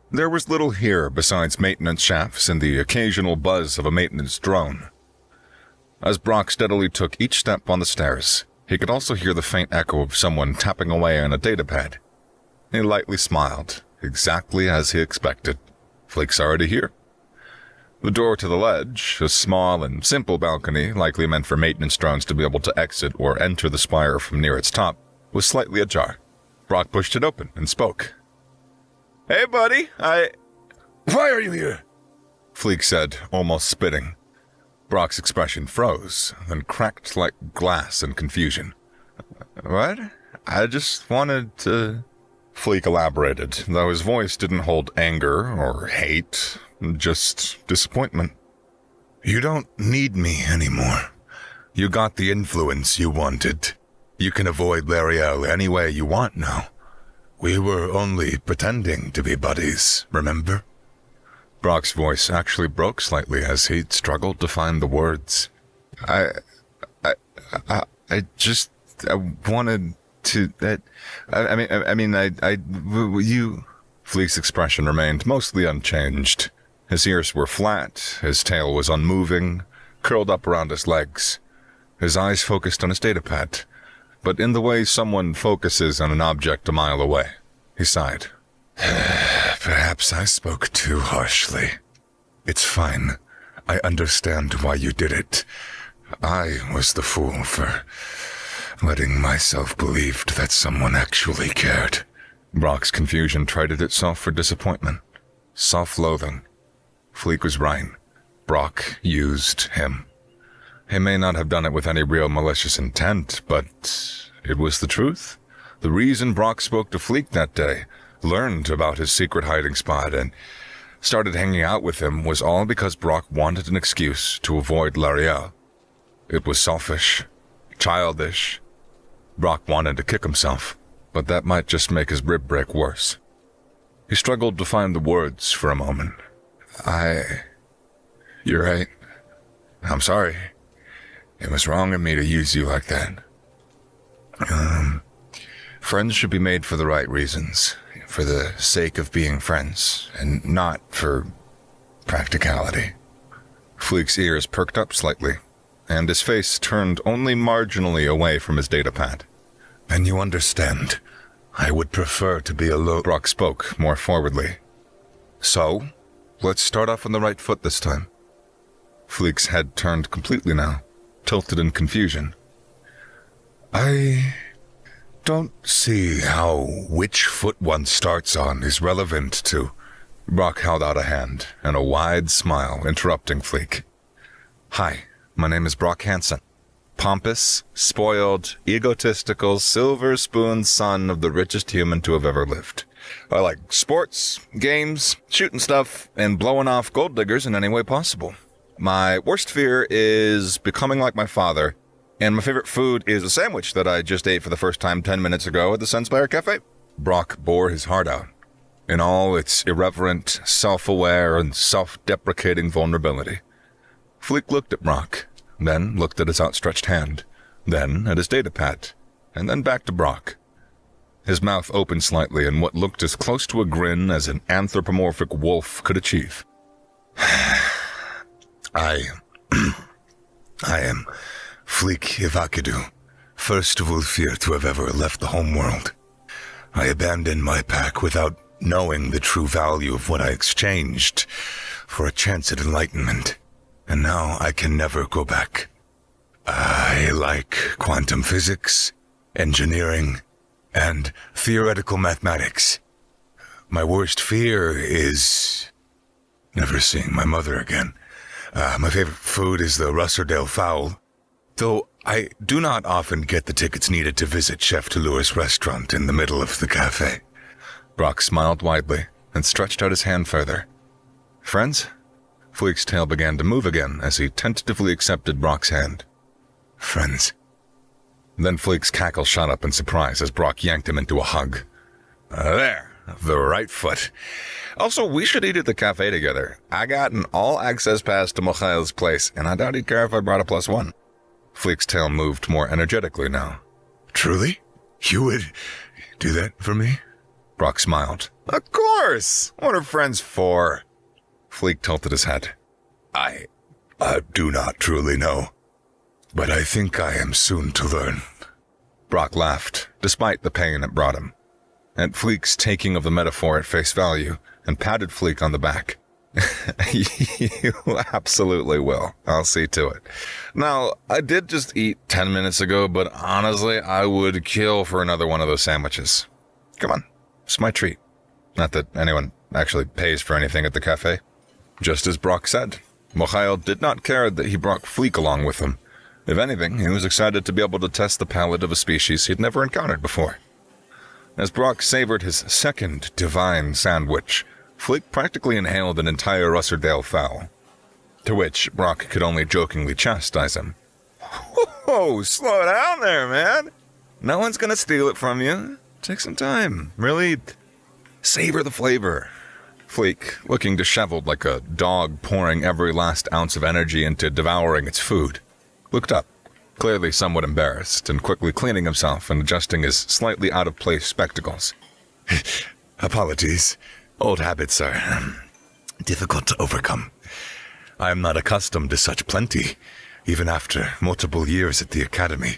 There was little here besides maintenance shafts and the occasional buzz of a maintenance drone. As Brock steadily took each step on the stairs, he could also hear the faint echo of someone tapping away on a datapad. He lightly smiled, exactly as he expected. Fleek's already here. The door to the ledge, a small and simple balcony likely meant for maintenance drones to be able to exit or enter the spire from near its top, was slightly ajar. Brock pushed it open and spoke. "Hey, buddy, Why are you here?" Fleek said, almost spitting. Brock's expression froze, then cracked like glass in confusion. "What? I just wanted to..." Fleek elaborated, though his voice didn't hold anger or hate, just disappointment. You don't need me anymore. You got the influence you wanted. You can avoid L'Ariel any way you want now. We were only pretending to be buddies, remember? Brock's voice actually broke slightly as he struggled to find the words. I wanted to, you... Fleek's expression remained mostly unchanged. His ears were flat, his tail was unmoving, curled up around his legs. His eyes focused on his datapad, but in the way someone focuses on an object a mile away. He sighed. Perhaps I spoke too harshly. It's fine. I understand why you did it. I was the fool for letting myself believe that someone actually cared. Brock's confusion traded itself for disappointment, self-loathing. Fleek was right. Brock used him. He may not have done it with any real malicious intent, but it was the truth. The reason Brock spoke to Fleek that day, learned about his secret hiding spot, and started hanging out with him was all because Brock wanted an excuse to avoid L'Ariel. It was selfish, childish. Brock wanted to kick himself, but that might just make his rib break worse. He struggled to find the words for a moment. You're right. I'm sorry. It was wrong of me to use you like that. Friends should be made for the right reasons, for the sake of being friends, and not for practicality. Fleek's ears perked up slightly, and his face turned only marginally away from his datapad. And you understand, I would prefer to be alone. Brock spoke more forwardly. So, let's start off on the right foot this time. Fleek's head turned completely now, tilted in confusion. I don't see how which foot one starts on is relevant to... Brock held out a hand, and a wide smile interrupting Fleek. Hi, my name is Brock Hansen. Pompous, spoiled, egotistical, silver-spoon son of the richest human to have ever lived. I like sports, games, shooting stuff, and blowing off gold diggers in any way possible. My worst fear is becoming like my father, and my favorite food is a sandwich that I just ate for the first time 10 minutes ago at the Sunspire Cafe. Brock bore his heart out, in all its irreverent, self-aware, and self-deprecating vulnerability. Fleek looked at Brock, then looked at his outstretched hand, then at his datapad, and then back to Brock. His mouth opened slightly in what looked as close to a grin as an anthropomorphic wolf could achieve. I am Fleek Ivakadu, first of Ulfir to have ever left the homeworld. I abandoned my pack without knowing the true value of what I exchanged for a chance at enlightenment, and now I can never go back. I like quantum physics, engineering, and theoretical mathematics. My worst fear is never seeing my mother again. My favorite food is the Russerdale fowl, though I do not often get the tickets needed to visit Chef Touloure's restaurant in the middle of the cafe. Brock smiled widely and stretched out his hand further. Friends? Fleek's tail began to move again as he tentatively accepted Brock's hand. Friends. Then Fleek's cackle shot up in surprise as Brock yanked him into a hug. There, the right foot. Also, we should eat at the cafe together. I got an all-access pass to Mikhail's place, and I doubt he'd care if I brought a +1. Fleek's tail moved more energetically now. Truly? You would do that for me? Brock smiled. Of course! What are friends for? Fleek tilted his head. I do not truly know, but I think I am soon to learn. Brock laughed, despite the pain it brought him, at Fleek's taking of the metaphor at face value, and patted Fleek on the back. You absolutely will. I'll see to it. Now, I did just eat 10 minutes ago, but honestly, I would kill for another one of those sandwiches. Come on, it's my treat. Not that anyone actually pays for anything at the cafe. Just as Brock said, Mikhail did not care that he brought Fleek along with him. If anything, he was excited to be able to test the palate of a species he'd never encountered before. As Brock savored his second divine sandwich, Fleek practically inhaled an entire Russerdale fowl, to which Brock could only jokingly chastise him. Whoa, slow down there, man. No one's gonna steal it from you. Take some time. Really savor the flavor. Fleek, looking disheveled like a dog pouring every last ounce of energy into devouring its food, looked up, clearly somewhat embarrassed, and quickly cleaning himself and adjusting his slightly out-of-place spectacles. Apologies. Old habits are difficult to overcome. I am not accustomed to such plenty, even after multiple years at the academy.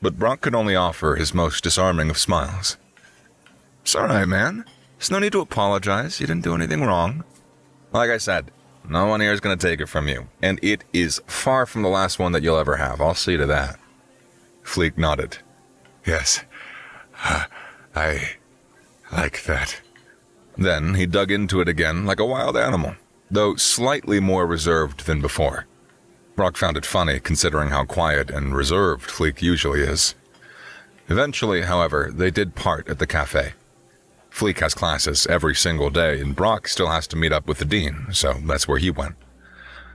But Brock could only offer his most disarming of smiles. It's all right, man. There's no need to apologize. You didn't do anything wrong. Like I said, no one here is going to take it from you, and it is far from the last one that you'll ever have. I'll see to that. Fleek nodded. Yes, I like that. Then he dug into it again like a wild animal, though slightly more reserved than before. Brock found it funny considering how quiet and reserved Fleek usually is. Eventually, however, they did part at the cafe. Fleek has classes every single day, and Brock still has to meet up with the dean, so that's where he went.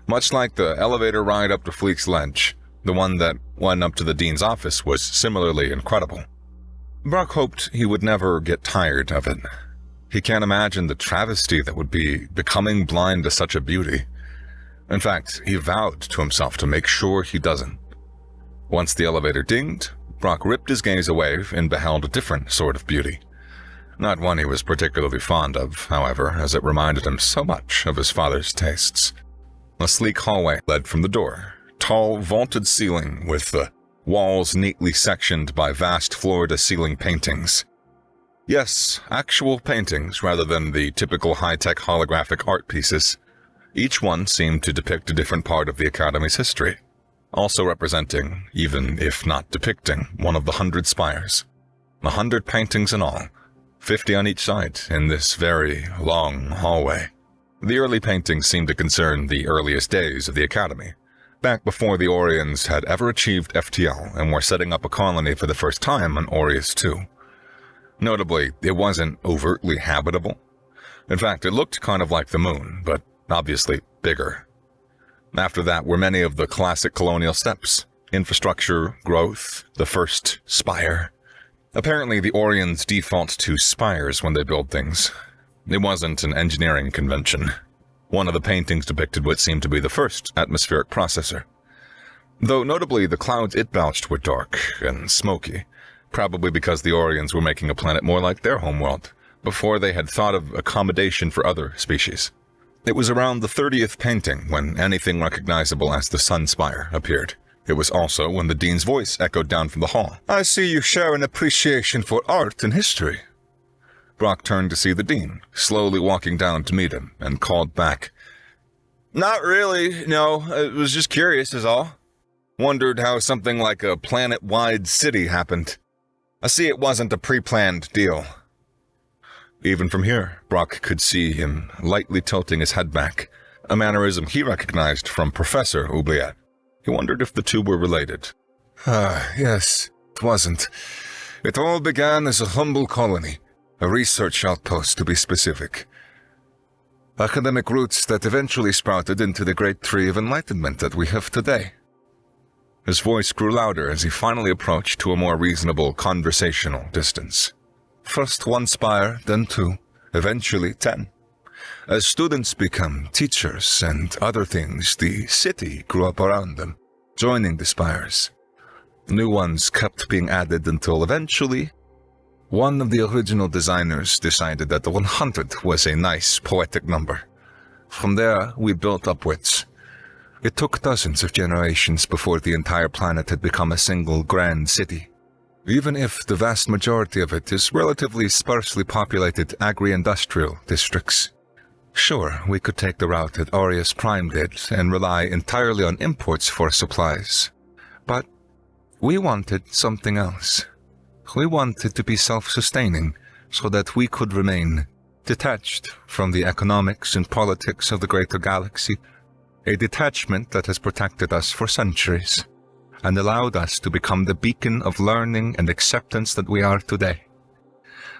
Much like the elevator ride up to Fleek's ledge, the one that went up to the dean's office was similarly incredible. Brock hoped he would never get tired of it. He can't imagine the travesty that would be becoming blind to such a beauty. In fact, he vowed to himself to make sure he doesn't. Once the elevator dinged, Brock ripped his gaze away and beheld a different sort of beauty. Not one he was particularly fond of, however, as it reminded him so much of his father's tastes. A sleek hallway led from the door, tall, vaulted ceiling with the walls neatly sectioned by vast floor-to-ceiling paintings. Yes, actual paintings rather than the typical high-tech holographic art pieces. Each one seemed to depict a different part of the Academy's history, also representing, even if not depicting, one of the 100 spires. 100 paintings in all, 50 on each side in this very long hallway. The early paintings seemed to concern the earliest days of the Academy, back before the Orions had ever achieved FTL and were setting up a colony for the first time on Orius II. Notably, it wasn't overtly habitable. In fact, it looked kind of like the moon, but obviously bigger. After that were many of the classic colonial steps: infrastructure, growth, the first spire. Apparently, the Orions default to spires when they build things. It wasn't an engineering convention. One of the paintings depicted what seemed to be the first atmospheric processor. Though notably, the clouds it belched were dark and smoky, probably because the Orions were making a planet more like their homeworld, before they had thought of accommodation for other species. It was around the 30th painting when anything recognizable as the Sunspire appeared. It was also when the dean's voice echoed down from the hall. "I see you share an appreciation for art and history." Brock turned to see the dean, slowly walking down to meet him, and called back, "Not really, no. I was just curious is all. Wondered how something like a planet-wide city happened. I see it wasn't a pre-planned deal." Even from here, Brock could see him lightly tilting his head back, a mannerism he recognized from Professor Oubliette. He wondered if the two were related. Yes, it wasn't. It all began as a humble colony, a research outpost to be specific. Academic roots that eventually sprouted into the great tree of enlightenment that we have today. His voice grew louder as he finally approached to a more reasonable conversational distance. First 1 spire, then 2, eventually 10. As students become teachers and other things, the city grew up around them, joining the spires. New ones kept being added until eventually, one of the original designers decided that the 100 was a nice, poetic number. From there, we built upwards. It took dozens of generations before the entire planet had become a single grand city. Even if the vast majority of it is relatively sparsely populated agri-industrial districts. Sure, we could take the route that Aureus Prime did and rely entirely on imports for supplies. But we wanted something else. We wanted to be self-sustaining so that we could remain detached from the economics and politics of the greater galaxy. A detachment that has protected us for centuries and allowed us to become the beacon of learning and acceptance that we are today.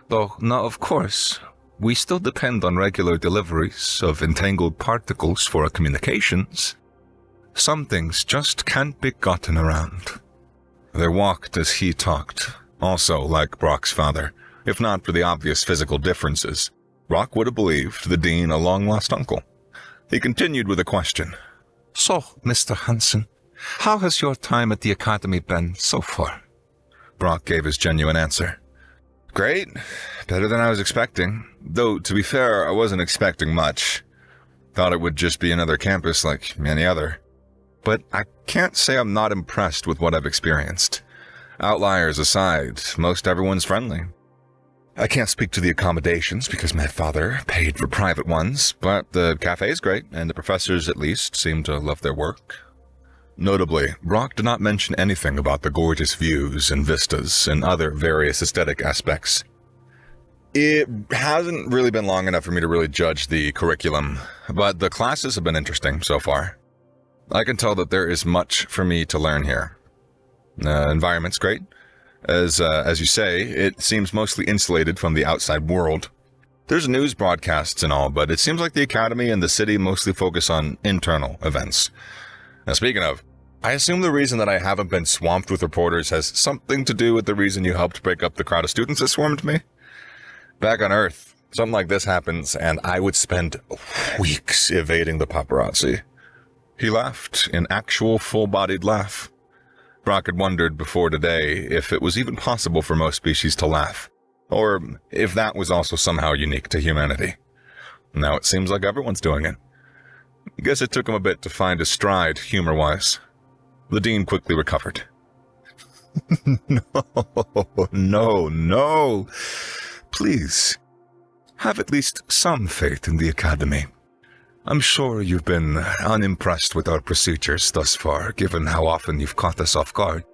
Though, now of course, we still depend on regular deliveries of entangled particles for our communications. Some things just can't be gotten around. They walked as he talked, also like Brock's father. If not for the obvious physical differences, Brock would have believed the dean a long-lost uncle. He continued with a question. So, Mr. Hansen, how has your time at the Academy been so far? Brock gave his genuine answer. Great. Better than I was expecting. Though, to be fair, I wasn't expecting much. Thought it would just be another campus like any other. But I can't say I'm not impressed with what I've experienced. Outliers aside, most everyone's friendly. I can't speak to the accommodations because my father paid for private ones, but the cafe's great, and the professors at least seem to love their work. Notably, Brock did not mention anything about the gorgeous views and vistas and other various aesthetic aspects. It hasn't really been long enough for me to really judge the curriculum, but the classes have been interesting so far. I can tell that there is much for me to learn here. Environment's great. As you say, it seems mostly insulated from the outside world. There's news broadcasts and all, but it seems like the Academy and the city mostly focus on internal events. Now, speaking of, I assume the reason that I haven't been swamped with reporters has something to do with the reason you helped break up the crowd of students that swarmed me? Back on Earth, something like this happens, and I would spend weeks evading the paparazzi. He laughed, an actual full-bodied laugh. Brock had wondered before today if it was even possible for most species to laugh, or if that was also somehow unique to humanity. Now it seems like everyone's doing it. I guess it took him a bit to find his stride, humor-wise. The dean quickly recovered. No. Please, have at least some faith in the Academy. I'm sure you've been unimpressed with our procedures thus far, given how often you've caught us off guard.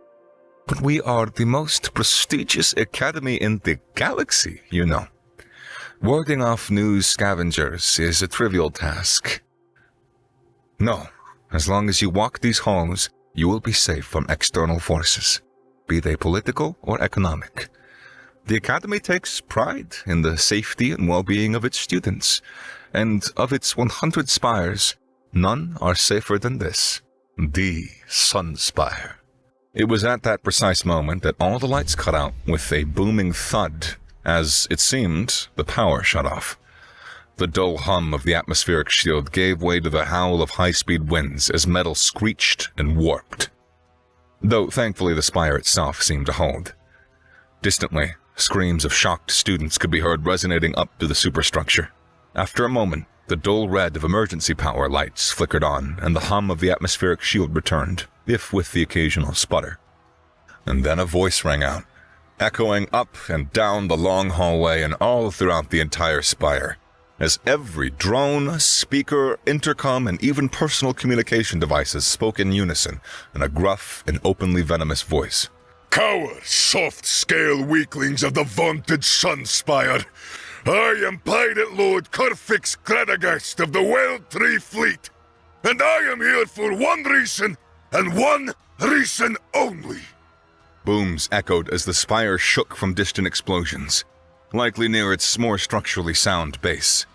But we are the most prestigious academy in the galaxy, you know. Warding off news scavengers is a trivial task. No, as long as you walk these halls, you will be safe from external forces, be they political or economic. The Academy takes pride in the safety and well-being of its students, and of its 100 spires, none are safer than this, the Sunspire. It was at that precise moment that all the lights cut out with a booming thud, as, it seemed, the power shut off. The dull hum of the atmospheric shield gave way to the howl of high-speed winds as metal screeched and warped. Though thankfully the spire itself seemed to hold. Distantly, screams of shocked students could be heard resonating up to the superstructure. After a moment, the dull red of emergency power lights flickered on, and the hum of the atmospheric shield returned, if with the occasional sputter. And then a voice rang out, echoing up and down the long hallway and all throughout the entire spire, as every drone, speaker, intercom, and even personal communication devices spoke in unison in a gruff and openly venomous voice. Cowards, soft-scale weaklings of the vaunted Sunspire! I am Pirate Lord Curfix Grenagast of the Wild Tree Fleet, and I am here for one reason, and one reason only. Booms echoed as the spire shook from distant explosions, likely near its more structurally sound base.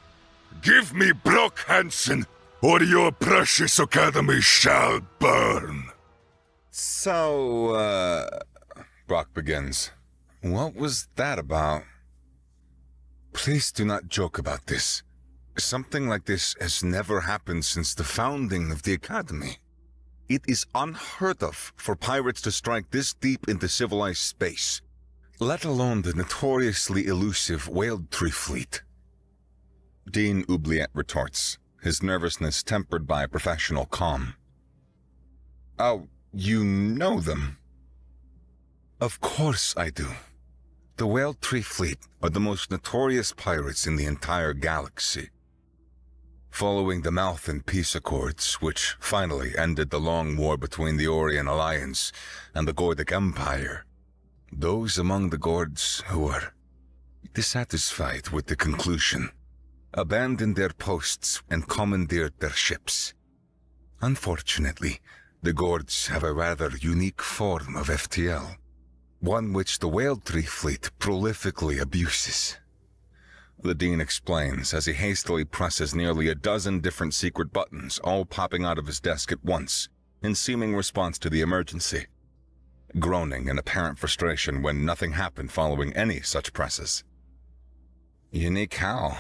Give me Brock Hansen, or your precious academy shall burn. So, Brock begins. What was that about? Please do not joke about this. Something like this has never happened since the founding of the Academy. It is unheard of for pirates to strike this deep into civilized space, let alone the notoriously elusive Whale Tree Fleet. Dean Oubliette retorts, his nervousness tempered by a professional calm. Oh, you know them? Of course I do. The Whale Tree Fleet are the most notorious pirates in the entire galaxy. Following the Mouth and Peace Accords, which finally ended the long war between the Orion Alliance and the Gordic Empire, those among the Gords who were dissatisfied with the conclusion abandoned their posts and commandeered their ships. Unfortunately, the Gords have a rather unique form of FTL, one which the Whale Tree Fleet prolifically abuses. The Dean explains as he hastily presses nearly a dozen different secret buttons, all popping out of his desk at once, in seeming response to the emergency, groaning in apparent frustration when nothing happened following any such presses. Unique how?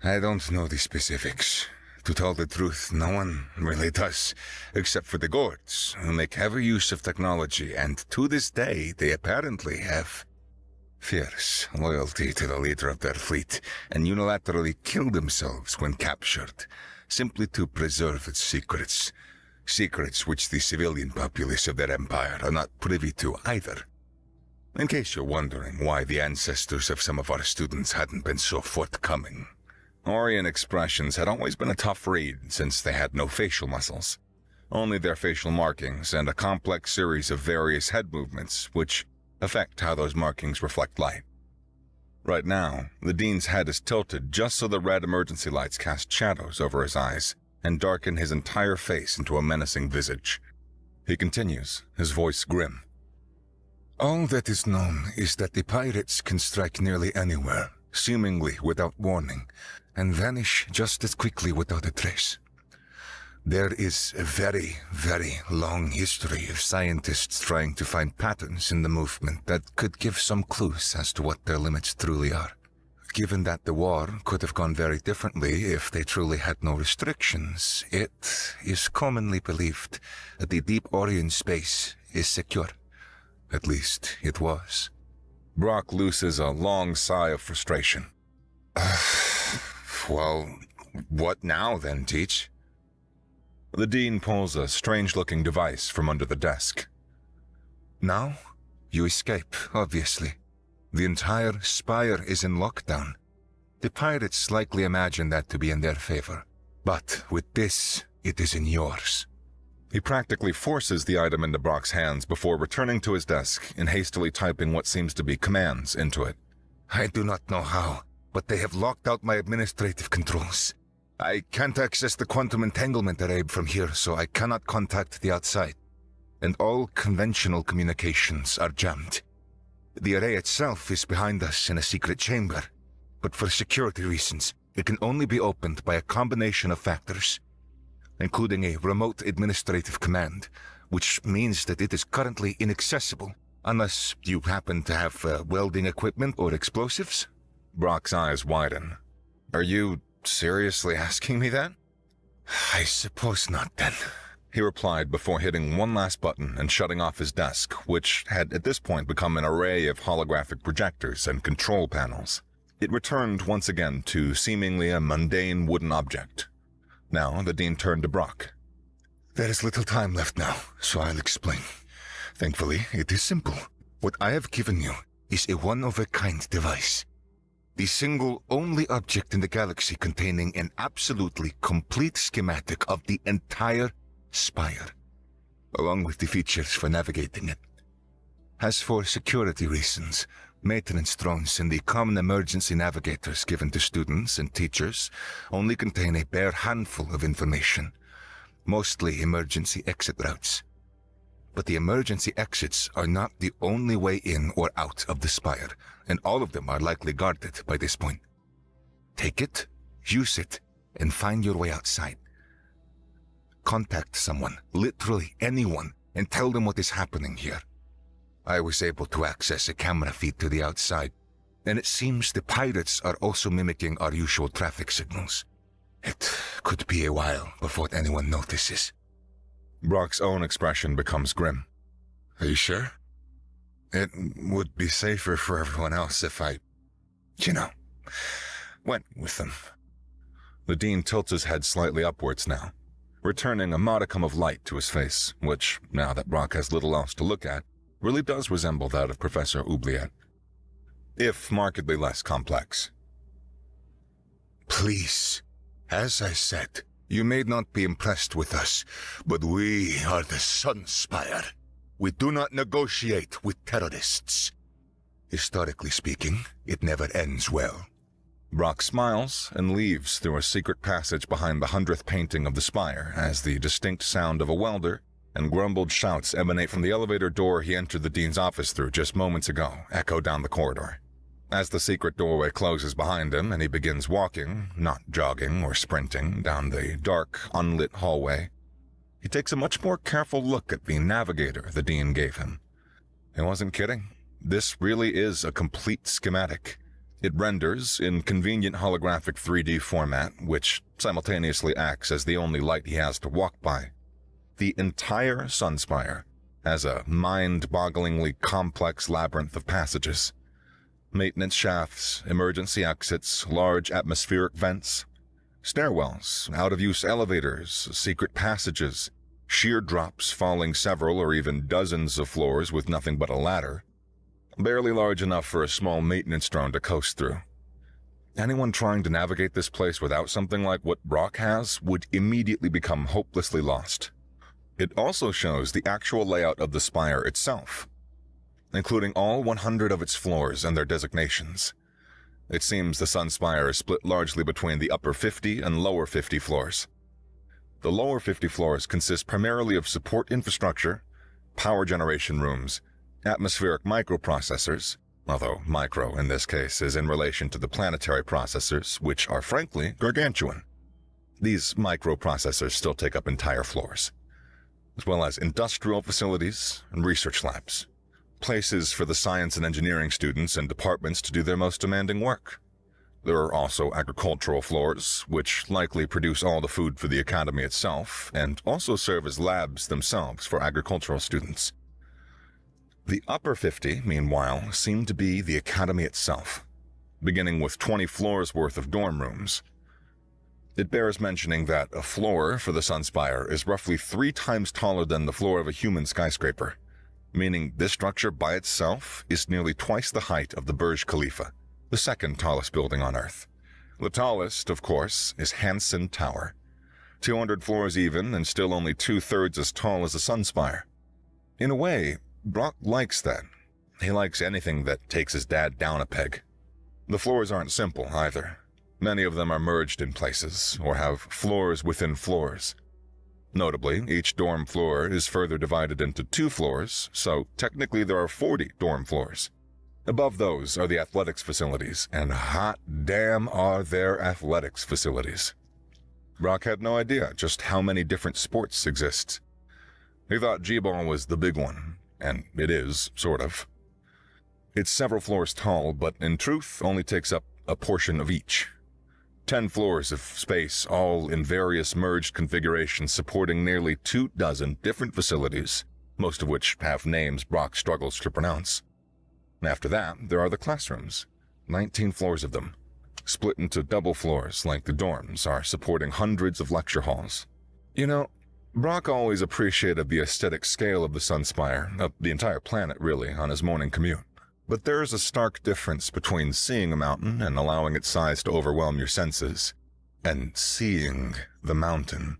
I don't know the specifics. To tell the truth, no one really does, except for the Gords, who make heavy use of technology, and to this day they apparently have fierce loyalty to the leader of their fleet, and unilaterally kill themselves when captured, simply to preserve its secrets. Secrets which the civilian populace of their empire are not privy to either. In case you're wondering why the ancestors of some of our students hadn't been so forthcoming. Orion expressions had always been a tough read since they had no facial muscles, only their facial markings and a complex series of various head movements which affect how those markings reflect light. Right now, the Dean's head is tilted just so the red emergency lights cast shadows over his eyes and darken his entire face into a menacing visage. He continues, his voice grim. All that is known is that the pirates can strike nearly anywhere, seemingly without warning, and vanish just as quickly without a trace. There is a very, very long history of scientists trying to find patterns in the movement that could give some clues as to what their limits truly are. Given that the war could have gone very differently if they truly had no restrictions, it is commonly believed that the deep Orient space is secure. At least, it was. Brock looses a long sigh of frustration. Well, what now then, Teach? The Dean pulls a strange-looking device from under the desk. Now, you escape, obviously. The entire spire is in lockdown. The pirates likely imagine that to be in their favor. But with this, it is in yours. He practically forces the item into Brock's hands before returning to his desk and hastily typing what seems to be commands into it. I do not know how, but they have locked out my administrative controls. I can't access the quantum entanglement array from here, so I cannot contact the outside. And all conventional communications are jammed. The array itself is behind us in a secret chamber, but for security reasons, it can only be opened by a combination of factors, including a remote administrative command, which means that it is currently inaccessible, unless you happen to have welding equipment or explosives. Brock's eyes widen. Are you seriously asking me that? I suppose not, then, he replied before hitting one last button and shutting off his desk, which had at this point become an array of holographic projectors and control panels. It returned once again to seemingly a mundane wooden object. Now the Dean turned to Brock. There is little time left now, so I'll explain. Thankfully, it is simple. What I have given you is a one-of-a-kind device. The single only object in the galaxy containing an absolutely complete schematic of the entire spire, along with the features for navigating it. As for security reasons, maintenance drones and the common emergency navigators given to students and teachers only contain a bare handful of information, mostly emergency exit routes. But the emergency exits are not the only way in or out of the spire, and all of them are likely guarded by this point. Take it, use it, and find your way outside. Contact someone, literally anyone, and tell them what is happening here. I was able to access a camera feed to the outside, and it seems the pirates are also mimicking our usual traffic signals. It could be a while before anyone notices. Brock's own expression becomes grim. Are you sure? It would be safer for everyone else if I, went with them. The Dean tilts his head slightly upwards now, returning a modicum of light to his face, which, now that Brock has little else to look at, really does resemble that of Professor Oubliette, if markedly less complex. Please, as I said, you may not be impressed with us, but we are the Sunspire. We do not negotiate with terrorists. Historically speaking, it never ends well. Brock smiles and leaves through a secret passage behind the 100th painting of the spire as the distinct sound of a welder and grumbled shouts emanate from the elevator door he entered the Dean's office through just moments ago, echo down the corridor. As the secret doorway closes behind him and he begins walking, not jogging or sprinting, down the dark, unlit hallway, he takes a much more careful look at the navigator the Dean gave him. He wasn't kidding. This really is a complete schematic. It renders in convenient holographic 3D format, which simultaneously acts as the only light he has to walk by, the entire Sunspire as a mind-bogglingly complex labyrinth of passages. Maintenance shafts, emergency exits, large atmospheric vents, stairwells, out-of-use elevators, secret passages, sheer drops falling several or even dozens of floors with nothing but a ladder, barely large enough for a small maintenance drone to coast through. Anyone trying to navigate this place without something like what Brock has would immediately become hopelessly lost. It also shows the actual layout of the spire itself, including all 100 of its floors and their designations. It seems the Sunspire is split largely between the upper 50 and lower 50 floors. The lower 50 floors consist primarily of support infrastructure, power generation rooms, atmospheric microprocessors, although micro in this case is in relation to the planetary processors, which are frankly gargantuan. These microprocessors still take up entire floors, as well as industrial facilities and research labs, places for the science and engineering students and departments to do their most demanding work. There are also agricultural floors, which likely produce all the food for the academy itself, and also serve as labs themselves for agricultural students. The upper 50, meanwhile, seem to be the academy itself, beginning with 20 floors worth of dorm rooms. It bears mentioning that a floor for the Sunspire is roughly 3 times taller than the floor of a human skyscraper, meaning this structure by itself is nearly twice the height of the Burj Khalifa, the second tallest building on Earth. The tallest, of course, is Hansen Tower, 200 floors even and still only 2/3 as tall as the Sunspire. In a way, Brock likes that. He likes anything that takes his dad down a peg. The floors aren't simple either. Many of them are merged in places, or have floors within floors. Notably, each dorm floor is further divided into 2 floors, so technically there are 40 dorm floors. Above those are the athletics facilities, and hot damn are there athletics facilities. Brock had no idea just how many different sports exist. He thought G-ball was the big one, and it is, sort of. It's several floors tall, but in truth only takes up a portion of each. 10 floors of space, all in various merged configurations supporting nearly 24 different facilities, most of which have names Brock struggles to pronounce. After that, there are the classrooms, 19 floors of them, split into double floors like the dorms are supporting hundreds of lecture halls. You know, Brock always appreciated the aesthetic scale of the Sunspire, of the entire planet really, on his morning commute. But there is a stark difference between seeing a mountain and allowing its size to overwhelm your senses, and seeing the mountain.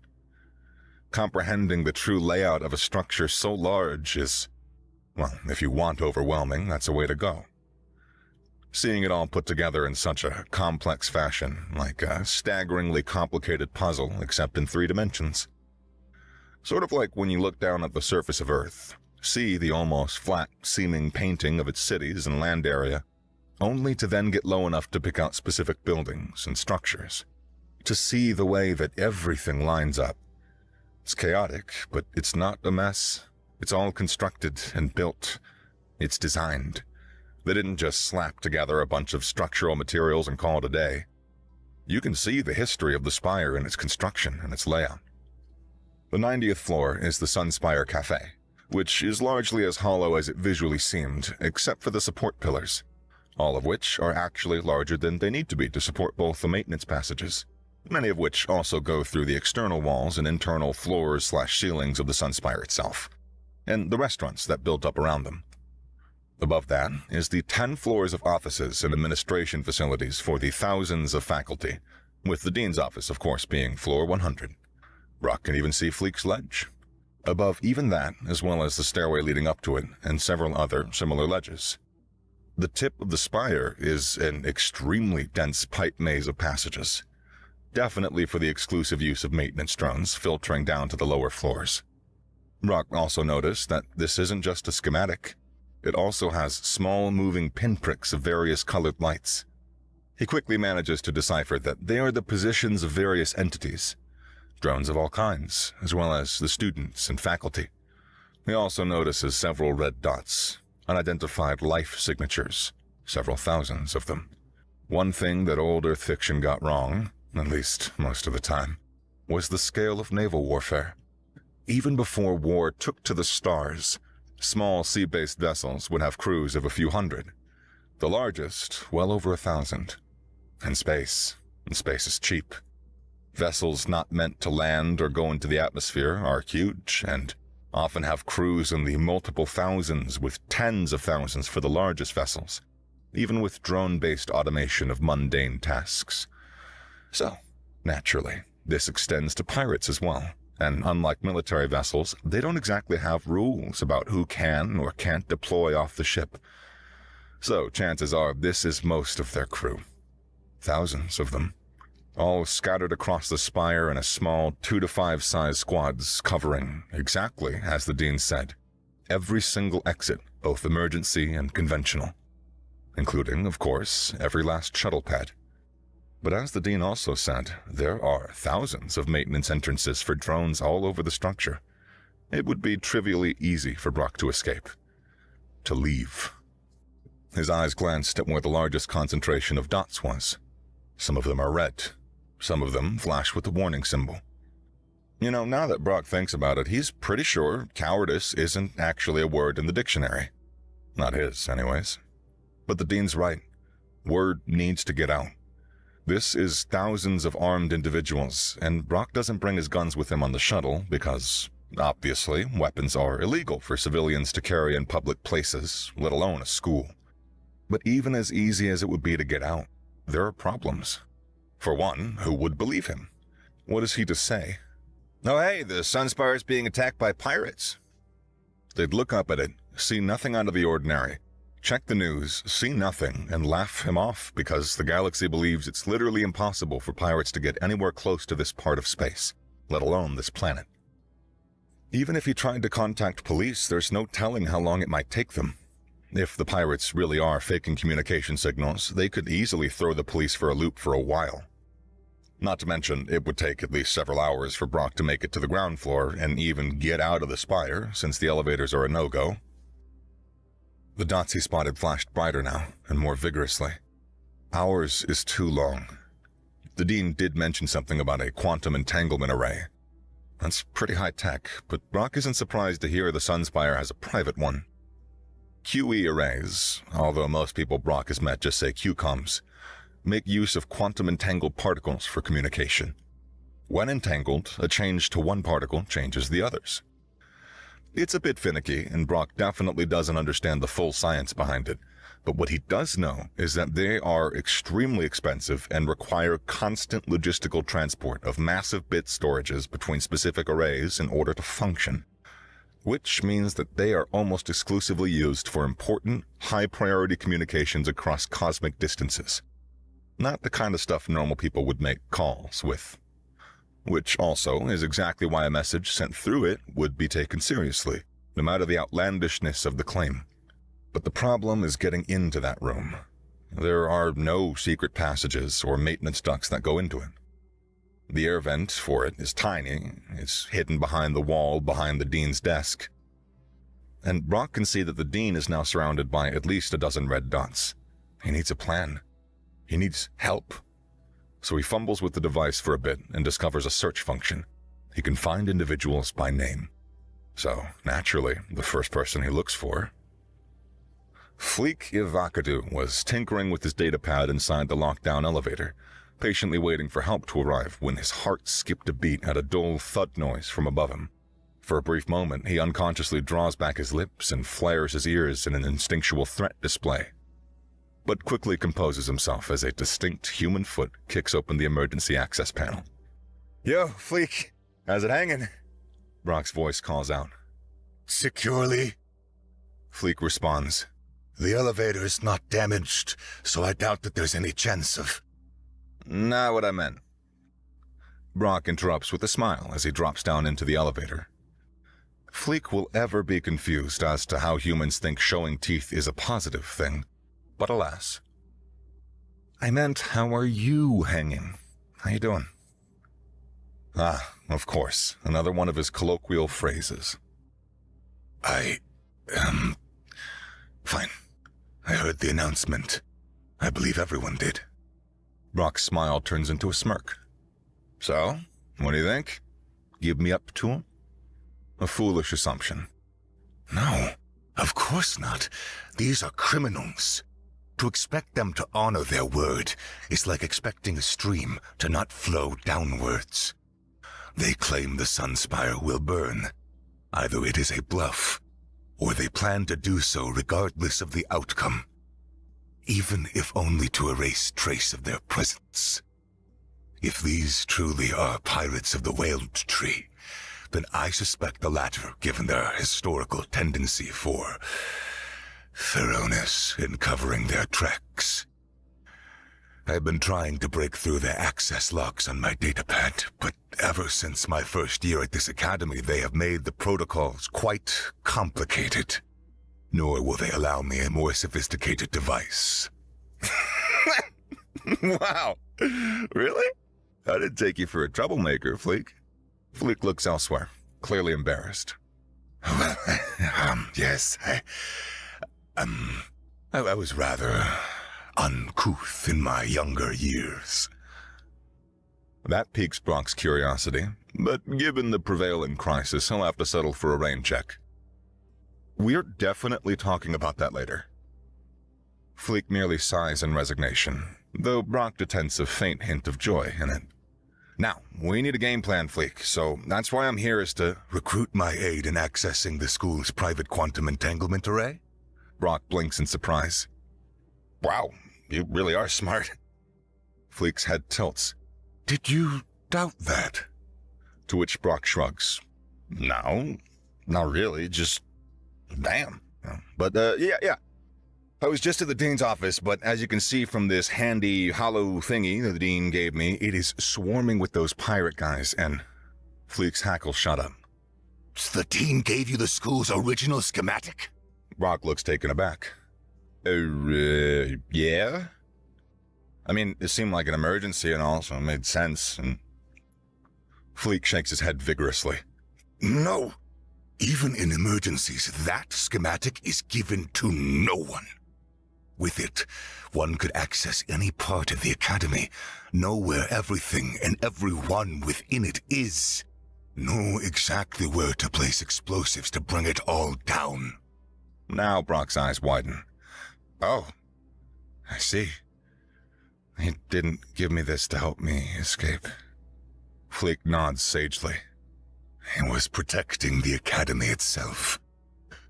Comprehending the true layout of a structure so large is, well, if you want overwhelming, that's a way to go. Seeing it all put together in such a complex fashion, like a staggeringly complicated puzzle, except in 3 dimensions. Sort of like when you look down at the surface of Earth, see the almost flat-seeming painting of its cities and land area, only to then get low enough to pick out specific buildings and structures, to see the way that everything lines up. It's chaotic, but it's not a mess. It's all constructed and built. It's designed. They didn't just slap together a bunch of structural materials and call it a day. You can see the history of the spire in its construction and its layout. The 90th floor is the Sunspire Cafe, which is largely as hollow as it visually seemed, except for the support pillars, all of which are actually larger than they need to be to support both the maintenance passages, many of which also go through the external walls and internal floors/ceilings of the Sunspire itself, and the restaurants that built up around them. Above that is the 10 floors of offices and administration facilities for the thousands of faculty, with the dean's office, of course, being floor 100. Brock can even see Fleek's Ledge. Above even that, as well as the stairway leading up to it, and several other similar ledges. The tip of the spire is an extremely dense pipe maze of passages, definitely for the exclusive use of maintenance drones filtering down to the lower floors. Brock also noticed that this isn't just a schematic. It also has small moving pinpricks of various colored lights. He quickly manages to decipher that they are the positions of various entities, drones of all kinds, as well as the students and faculty. He also notices several red dots, unidentified life signatures, several thousands of them. One thing that old Earth fiction got wrong, at least most of the time, was the scale of naval warfare. Even before war took to the stars, small sea-based vessels would have crews of a few hundred, the largest well over 1,000. And space is cheap. Vessels not meant to land or go into the atmosphere are huge and often have crews in the multiple thousands with tens of thousands for the largest vessels, even with drone-based automation of mundane tasks. So, naturally, this extends to pirates as well. And unlike military vessels, they don't exactly have rules about who can or can't deploy off the ship. So chances are this is most of their crew. Thousands of them, all scattered across the spire in a small 2 to 5 size squads covering, exactly as the dean said, every single exit both emergency and conventional, including, of course, every last shuttle pad. But as the Dean also said, there are thousands of maintenance entrances for drones all over the structure. It would be trivially easy for Brock to escape. To leave. His eyes glanced at where the largest concentration of dots was. Some of them are red. Some of them flash with the warning symbol. You know, now that Brock thinks about it, he's pretty sure cowardice isn't actually a word in the dictionary. Not his, anyways. But the Dean's right. Word needs to get out. This is thousands of armed individuals, and Brock doesn't bring his guns with him on the shuttle because, obviously, weapons are illegal for civilians to carry in public places, let alone a school. But even as easy as it would be to get out, there are problems. For one, who would believe him? What is he to say? Oh hey, the Sunspire is being attacked by pirates. They'd look up at it, see nothing out of the ordinary, check the news, see nothing, and laugh him off because the galaxy believes it's literally impossible for pirates to get anywhere close to this part of space, let alone this planet. Even if he tried to contact police, there's no telling how long it might take them. If the pirates really are faking communication signals, they could easily throw the police for a loop for a while. Not to mention, it would take at least several hours for Brock to make it to the ground floor and even get out of the spire, since the elevators are a no-go. The dots he spotted flashed brighter now, and more vigorously. Hours is too long. The Dean did mention something about a quantum entanglement array. That's pretty high-tech, but Brock isn't surprised to hear the Sunspire has a private one. QE arrays, although most people Brock has met just say QCOMs, make use of quantum entangled particles for communication. When entangled, a change to one particle changes the others. It's a bit finicky, and Brock definitely doesn't understand the full science behind it, but what he does know is that they are extremely expensive and require constant logistical transport of massive bit storages between specific arrays in order to function. Which means that they are almost exclusively used for important, high-priority communications across cosmic distances. Not the kind of stuff normal people would make calls with. Which also is exactly why a message sent through it would be taken seriously, no matter the outlandishness of the claim. But the problem is getting into that room. There are no secret passages or maintenance ducts that go into it. The air vent for it is tiny, it's hidden behind the wall behind the Dean's desk. And Brock can see that the Dean is now surrounded by at least a dozen red dots. He needs a plan. He needs help. So he fumbles with the device for a bit and discovers a search function. He can find individuals by name. So, naturally, the first person he looks for... Fleek Ivakadu was tinkering with his datapad inside the lockdown elevator, patiently waiting for help to arrive when his heart skipped a beat at a dull thud noise from above him. For a brief moment, he unconsciously draws back his lips and flares his ears in an instinctual threat display, but quickly composes himself as a distinct human foot kicks open the emergency access panel. Yo, Fleek, how's it hanging? Brock's voice calls out. Securely? Fleek responds. The elevator's not damaged, so I doubt that there's any chance of... Not what I meant. Brock interrupts with a smile as he drops down into the elevator. Fleek will ever be confused as to how humans think showing teeth is a positive thing, but alas. I meant, how are you hanging? How you doing? Ah, of course, another one of his colloquial phrases. Fine. I heard the announcement. I believe everyone did. Brock's smile turns into a smirk. So, what do you think? Give me up to him? A foolish assumption. No, of course not. These are criminals. To expect them to honor their word is like expecting a stream to not flow downwards. They claim the Sunspire will burn. Either it is a bluff, or they plan to do so regardless of the outcome, even if only to erase trace of their presence. If these truly are pirates of the Whaled Tree, then I suspect the latter, given their historical tendency for thoroughness in covering their tracks. I've been trying to break through their access logs on my datapad, but ever since my first year at this academy, they have made the protocols quite complicated. nor will they allow me a more sophisticated device. Wow. Really? I didn't take you for a troublemaker, Fleek. Fleek looks elsewhere, clearly embarrassed. Well, yes, I was rather uncouth in my younger years. That piques Brock's curiosity, but given the prevailing crisis, he'll have to settle for a rain check. We're definitely talking about that later. Fleek merely sighs in resignation, though Brock detects a faint hint of joy in it. Now, we need a game plan, Fleek, so that's why I'm here is to recruit my aid in accessing the school's private quantum entanglement array? Brock blinks in surprise. Wow, you really are smart. Fleek's head tilts. Did you doubt that? To which Brock shrugs. No, not really, just damn. But, yeah. I was just at the dean's office, but as you can see from this handy hollow thingy that the dean gave me, It is swarming with those pirate guys, and Fleek's hackle shot up. The dean gave you the school's original schematic? Brock looks taken aback. Yeah? I mean, it seemed like an emergency and all, so it made sense, and Fleek shakes his head vigorously. No. Even in emergencies, that schematic is given to no one. With it, one could access any part of the academy, know where everything and everyone within it is, know exactly where to place explosives to bring it all down. Now Brock's eyes widen. oh, I see. He didn't give me this to help me escape. Fleek nods sagely. He was protecting the academy itself.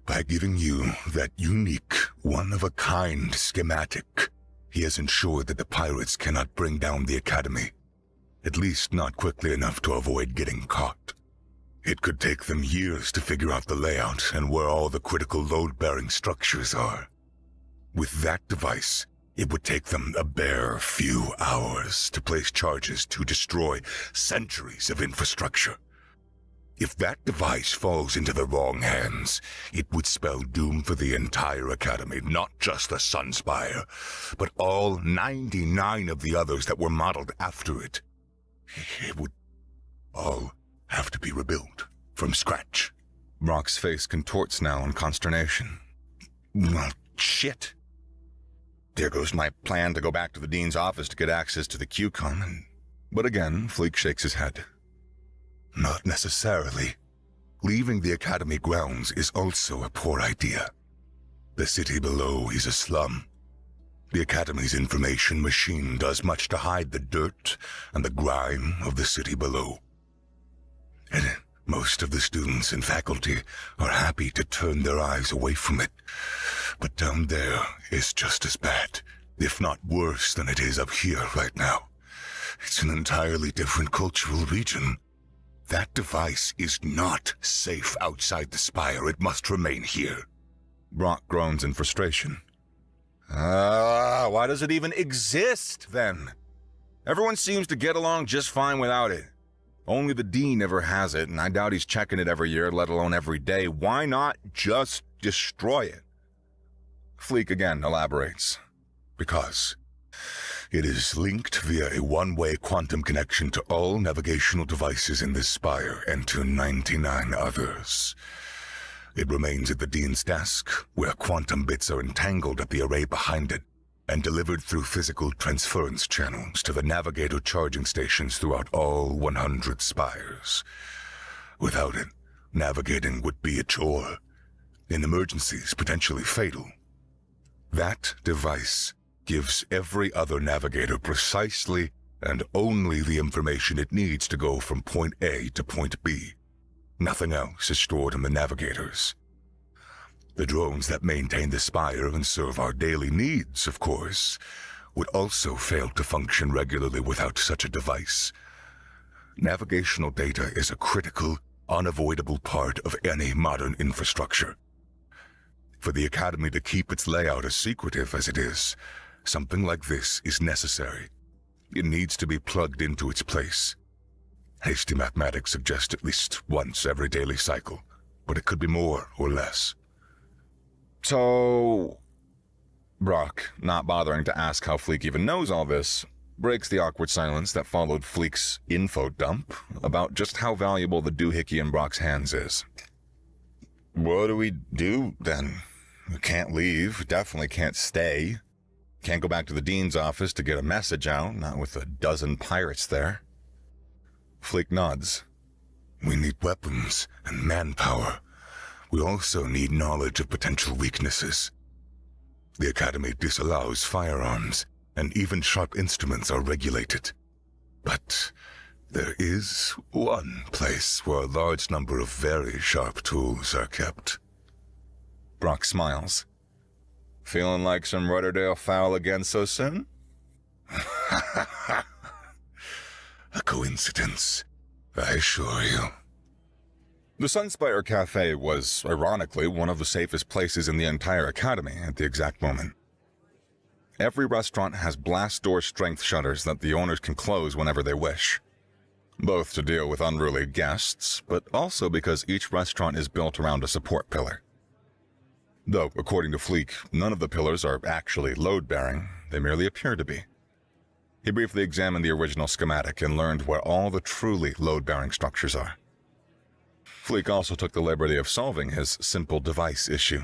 By giving you that unique, one-of-a-kind schematic, he has ensured that the pirates cannot bring down the academy. At least not quickly enough to avoid getting caught. It could take them years to figure out the layout and where all the critical load-bearing structures are. With that device, it would take them a bare few hours to place charges to destroy centuries of infrastructure. If that device falls into the wrong hands, it would spell doom for the entire academy, not just the Sunspire, but all 99 of the others that were modeled after it. It would all have to be rebuilt from scratch. Brock's face contorts now in consternation. Well, shit. There goes my plan to go back to the dean's office to get access to the QCOM, But again, Fleek shakes his head. Not necessarily. Leaving the academy grounds is also a poor idea. The city below is a slum. The academy's information machine does much to hide the dirt and the grime of the city below. And most of the students and faculty are happy to turn their eyes away from it. But down there is just as bad, if not worse than it is up here right now. It's an entirely different cultural region. That device is not safe outside the spire. It must remain here. Brock groans in frustration. Why does it even exist, then? Everyone seems to get along just fine without it. Only the dean ever has it, and I doubt he's checking it every year, let alone every day. Why not just destroy it? Fleek again elaborates. Because it is linked via a one-way quantum connection to all navigational devices in this spire and to 99 others. It remains at the dean's desk, where quantum bits are entangled at the array behind it and delivered through physical transference channels to the navigator charging stations throughout all 100 spires. Without it, navigating would be a chore. In emergencies, potentially fatal. That device gives every other navigator precisely and only the information it needs to go from point A to point B. Nothing else is stored in the navigators. The drones that maintain the spire and serve our daily needs, of course, would also fail to function regularly without such a device. Navigational data is a critical, unavoidable part of any modern infrastructure. For the Academy to keep its layout as secretive as it is, something like this is necessary. It needs to be plugged into its place. Hasty mathematics suggest at least once every daily cycle, but it could be more or less. So... Brock, not bothering to ask how Fleek even knows all this, breaks the awkward silence that followed Fleek's info dump about just how valuable the doohickey in Brock's hands is. What do we do, then? We can't leave, definitely can't stay. Can't go back to the dean's office to get a message out, not with a dozen pirates there. Fleek nods. We need weapons and manpower. We also need knowledge of potential weaknesses. The Academy disallows firearms, and even sharp instruments are regulated. But there is one place where a large number of very sharp tools are kept. Brock smiles. Feeling like some Rudderdale foul again so soon? A coincidence, I assure you. The Sunspire Cafe was, ironically, one of the safest places in the entire Academy at the exact moment. Every restaurant has blast door strength shutters that the owners can close whenever they wish. Both to deal with unruly guests, but also because each restaurant is built around a support pillar. Though, according to Fleek, none of the pillars are actually load-bearing, they merely appear to be. He briefly examined the original schematic and learned where all the truly load-bearing structures are. Fleek also took the liberty of solving his simple device issue.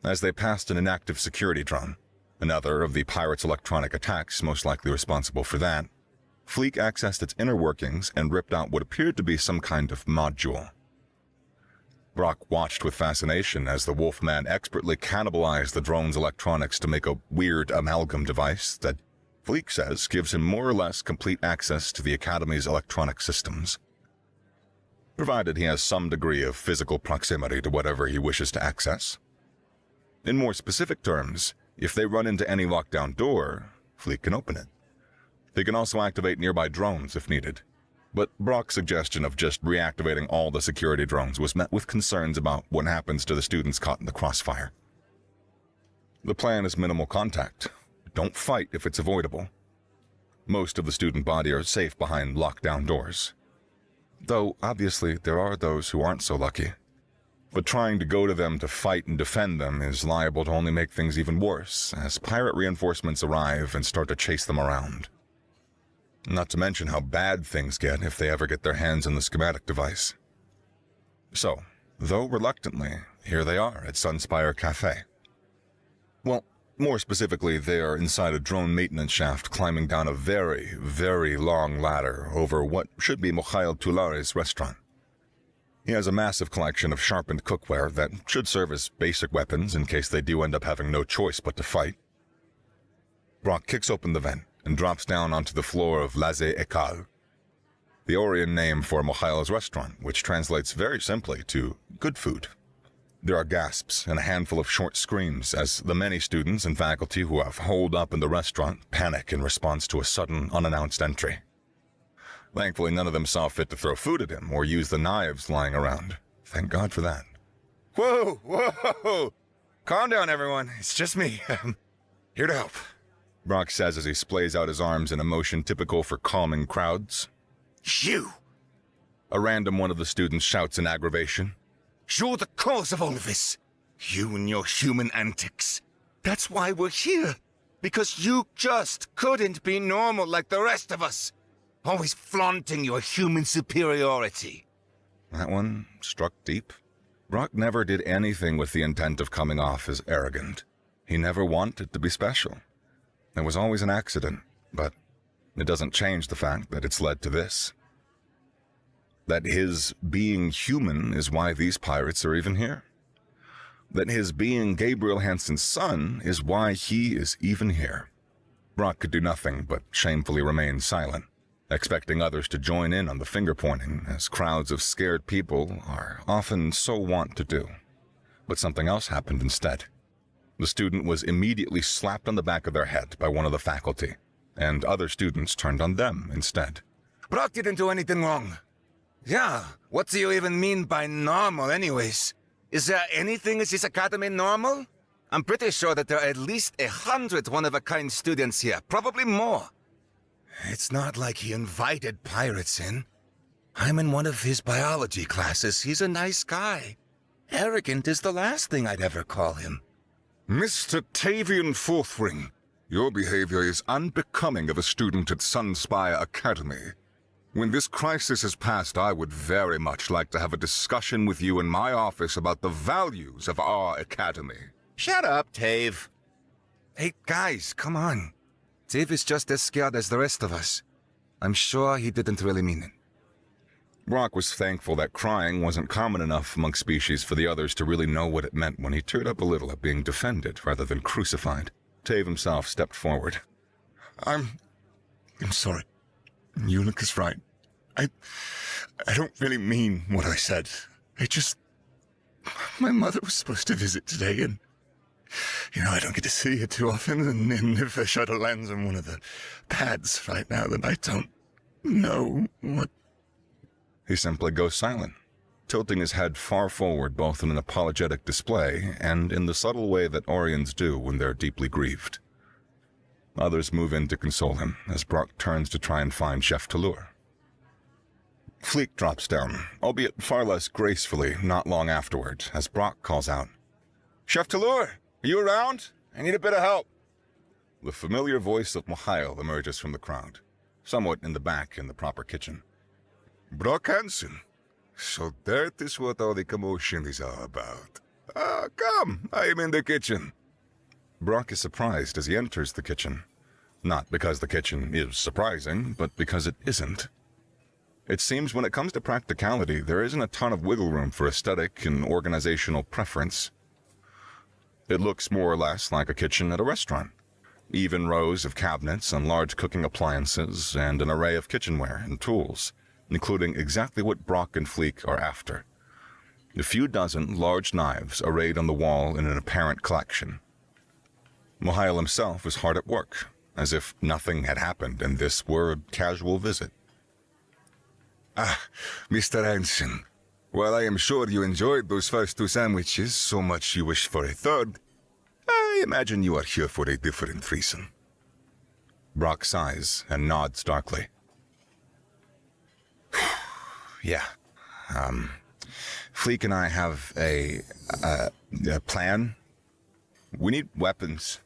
As they passed an inactive security drone, another of the pirates' electronic attacks most likely responsible for that, Fleek accessed its inner workings and ripped out what appeared to be some kind of module. Brock watched with fascination as the Wolfman expertly cannibalized the drone's electronics to make a weird amalgam device that Fleek says gives him more or less complete access to the Academy's electronic systems, provided he has some degree of physical proximity to whatever he wishes to access. In more specific terms, if they run into any lockdown door, Fleek can open it. They can also activate nearby drones if needed, but Brock's suggestion of just reactivating all the security drones was met with concerns about what happens to the students caught in the crossfire. The plan is minimal contact. Don't fight if it's avoidable. Most of the student body are safe behind lockdown doors. Though, obviously, there are those who aren't so lucky. But trying to go to them to fight and defend them is liable to only make things even worse, as pirate reinforcements arrive and start to chase them around. Not to mention how bad things get if they ever get their hands on the schematic device. So, though reluctantly, here they are at Sunspire Cafe. Well, more specifically, they are inside a drone maintenance shaft climbing down a very, very long ladder over what should be Mikhail Tulare's restaurant. He has a massive collection of sharpened cookware that should serve as basic weapons in case they do end up having no choice but to fight. Brock kicks open the vent and drops down onto the floor of Laze Ekal, the Orion name for Mikhail's restaurant, which translates very simply to good food. There are gasps and a handful of short screams as the many students and faculty who have holed up in the restaurant panic in response to a sudden, unannounced entry. Thankfully, none of them saw fit to throw food at him or use the knives lying around. Thank God for that. Whoa, whoa! Calm down, everyone. It's just me. Here to help. Brock says as he splays out his arms in a motion typical for calming crowds. You! A random one of the students shouts in aggravation. You're the cause of all of this. You and your human antics. That's why we're here. Because you just couldn't be normal like the rest of us. Always flaunting your human superiority. That one struck deep. Brock never did anything with the intent of coming off as arrogant. He never wanted to be special. It was always an accident, but it doesn't change the fact that it's led to this. That his being human is why these pirates are even here. That his being Gabriel Hansen's son is why he is even here. Brock could do nothing but shamefully remain silent, expecting others to join in on the finger-pointing, as crowds of scared people are often so wont to do. But something else happened instead. The student was immediately slapped on the back of their head by one of the faculty, and other students turned on them instead. Brock didn't do anything wrong. Yeah, what do you even mean by normal anyways? Is there anything in this academy normal? I'm pretty sure that there are at least 100 one-of-a-kind students here, probably more. It's not like he invited pirates in. I'm in one of his biology classes. He's a nice guy. Arrogant is the last thing I'd ever call him. Mr. Tavian Fourthring, your behavior is unbecoming of a student at Sunspire Academy. When this crisis has passed, I would very much like to have a discussion with you in my office about the values of our academy. Shut up, Tave. Hey, guys, come on. Dave is just as scared as the rest of us. I'm sure he didn't really mean it. Brock was thankful that crying wasn't common enough among species for the others to really know what it meant when he teared up a little at being defended rather than crucified. Tave himself stepped forward. I'm sorry. Eunuch is right. I don't really mean what I said. My mother was supposed to visit today, and, I don't get to see her too often, and if I shut a lens on one of the pads right now, then I don't know what... He simply goes silent, tilting his head far forward both in an apologetic display and in the subtle way that Orions do when they're deeply grieved. Others move in to console him as Brock turns to try and find Chef Talur. Fleek drops down, albeit far less gracefully, not long afterward, as Brock calls out, "Chef Talur, are you around? I need a bit of help." The familiar voice of Mihail emerges from the crowd, somewhat in the back in the proper kitchen. Brock Hansen. So that is what all the commotion is all about. Come, I am in the kitchen. Brock is surprised as he enters the kitchen. Not because the kitchen is surprising, but because it isn't. It seems when it comes to practicality, there isn't a ton of wiggle room for aesthetic and organizational preference. It looks more or less like a kitchen at a restaurant. Even rows of cabinets and large cooking appliances and an array of kitchenware and tools, including exactly what Brock and Fleek are after. A few dozen large knives arrayed on the wall in an apparent collection. Mihail himself is hard at work, as if nothing had happened and this were a casual visit. Mr. Hansen, while I am sure you enjoyed those first 2 sandwiches so much you wish for a third, I imagine you are here for a different reason. Brock sighs and nods darkly. Yeah. Fleek and I have a plan. We need weapons.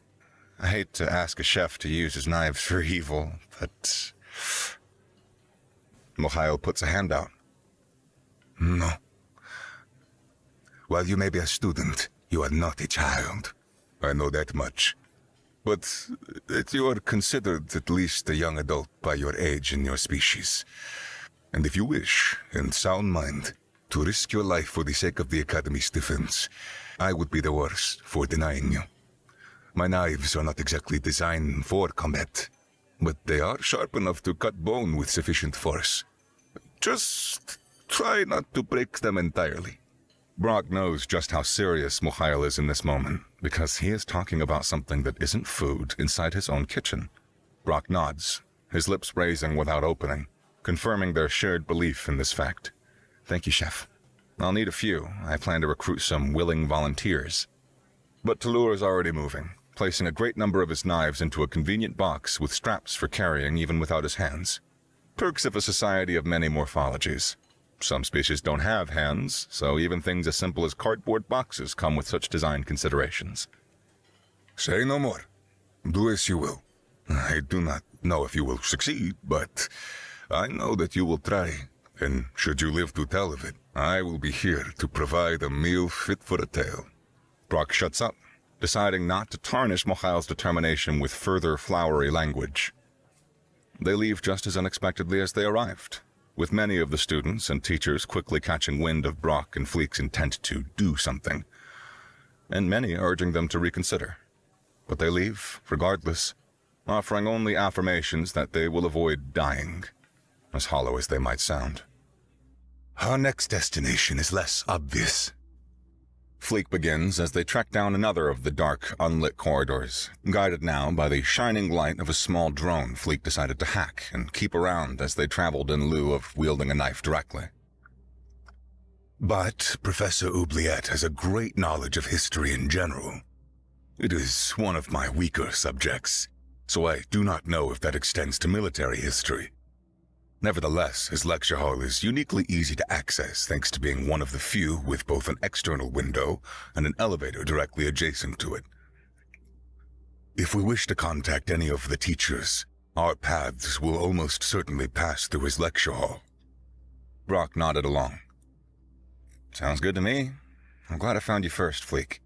I hate to ask a chef to use his knives for evil, but... Mihail puts a hand out. No. While you may be a student, you are not a child. I know that much. But that you are considered at least a young adult by your age and your species. And if you wish, in sound mind, to risk your life for the sake of the Academy's defense, I would be the worst for denying you. My knives are not exactly designed for combat, but they are sharp enough to cut bone with sufficient force. Just try not to break them entirely. Brock knows just how serious Mihail is in this moment, because he is talking about something that isn't food inside his own kitchen. Brock nods, his lips raising without opening, confirming their shared belief in this fact. Thank you, Chef. I'll need a few. I plan to recruit some willing volunteers. But Talur is already moving, placing a great number of his knives into a convenient box with straps for carrying even without his hands. Perks of a society of many morphologies. Some species don't have hands, so even things as simple as cardboard boxes come with such design considerations. Say no more. Do as you will. I do not know if you will succeed, but I know that you will try, and should you live to tell of it, I will be here to provide a meal fit for a tale. Brock shuts up, deciding not to tarnish Mihail's determination with further flowery language. They leave just as unexpectedly as they arrived, with many of the students and teachers quickly catching wind of Brock and Fleek's intent to do something, and many urging them to reconsider. But they leave, regardless, offering only affirmations that they will avoid dying, as hollow as they might sound. Our next destination is less obvious. Fleek begins as they trek down another of the dark, unlit corridors, guided now by the shining light of a small drone Fleek decided to hack and keep around as they traveled in lieu of wielding a knife directly. But Professor Oubliette has a great knowledge of history in general. It is one of my weaker subjects, so I do not know if that extends to military history. Nevertheless, his lecture hall is uniquely easy to access thanks to being one of the few with both an external window and an elevator directly adjacent to it. If we wish to contact any of the teachers, our paths will almost certainly pass through his lecture hall. Brock nodded along. Sounds good to me. I'm glad I found you first, Fleek.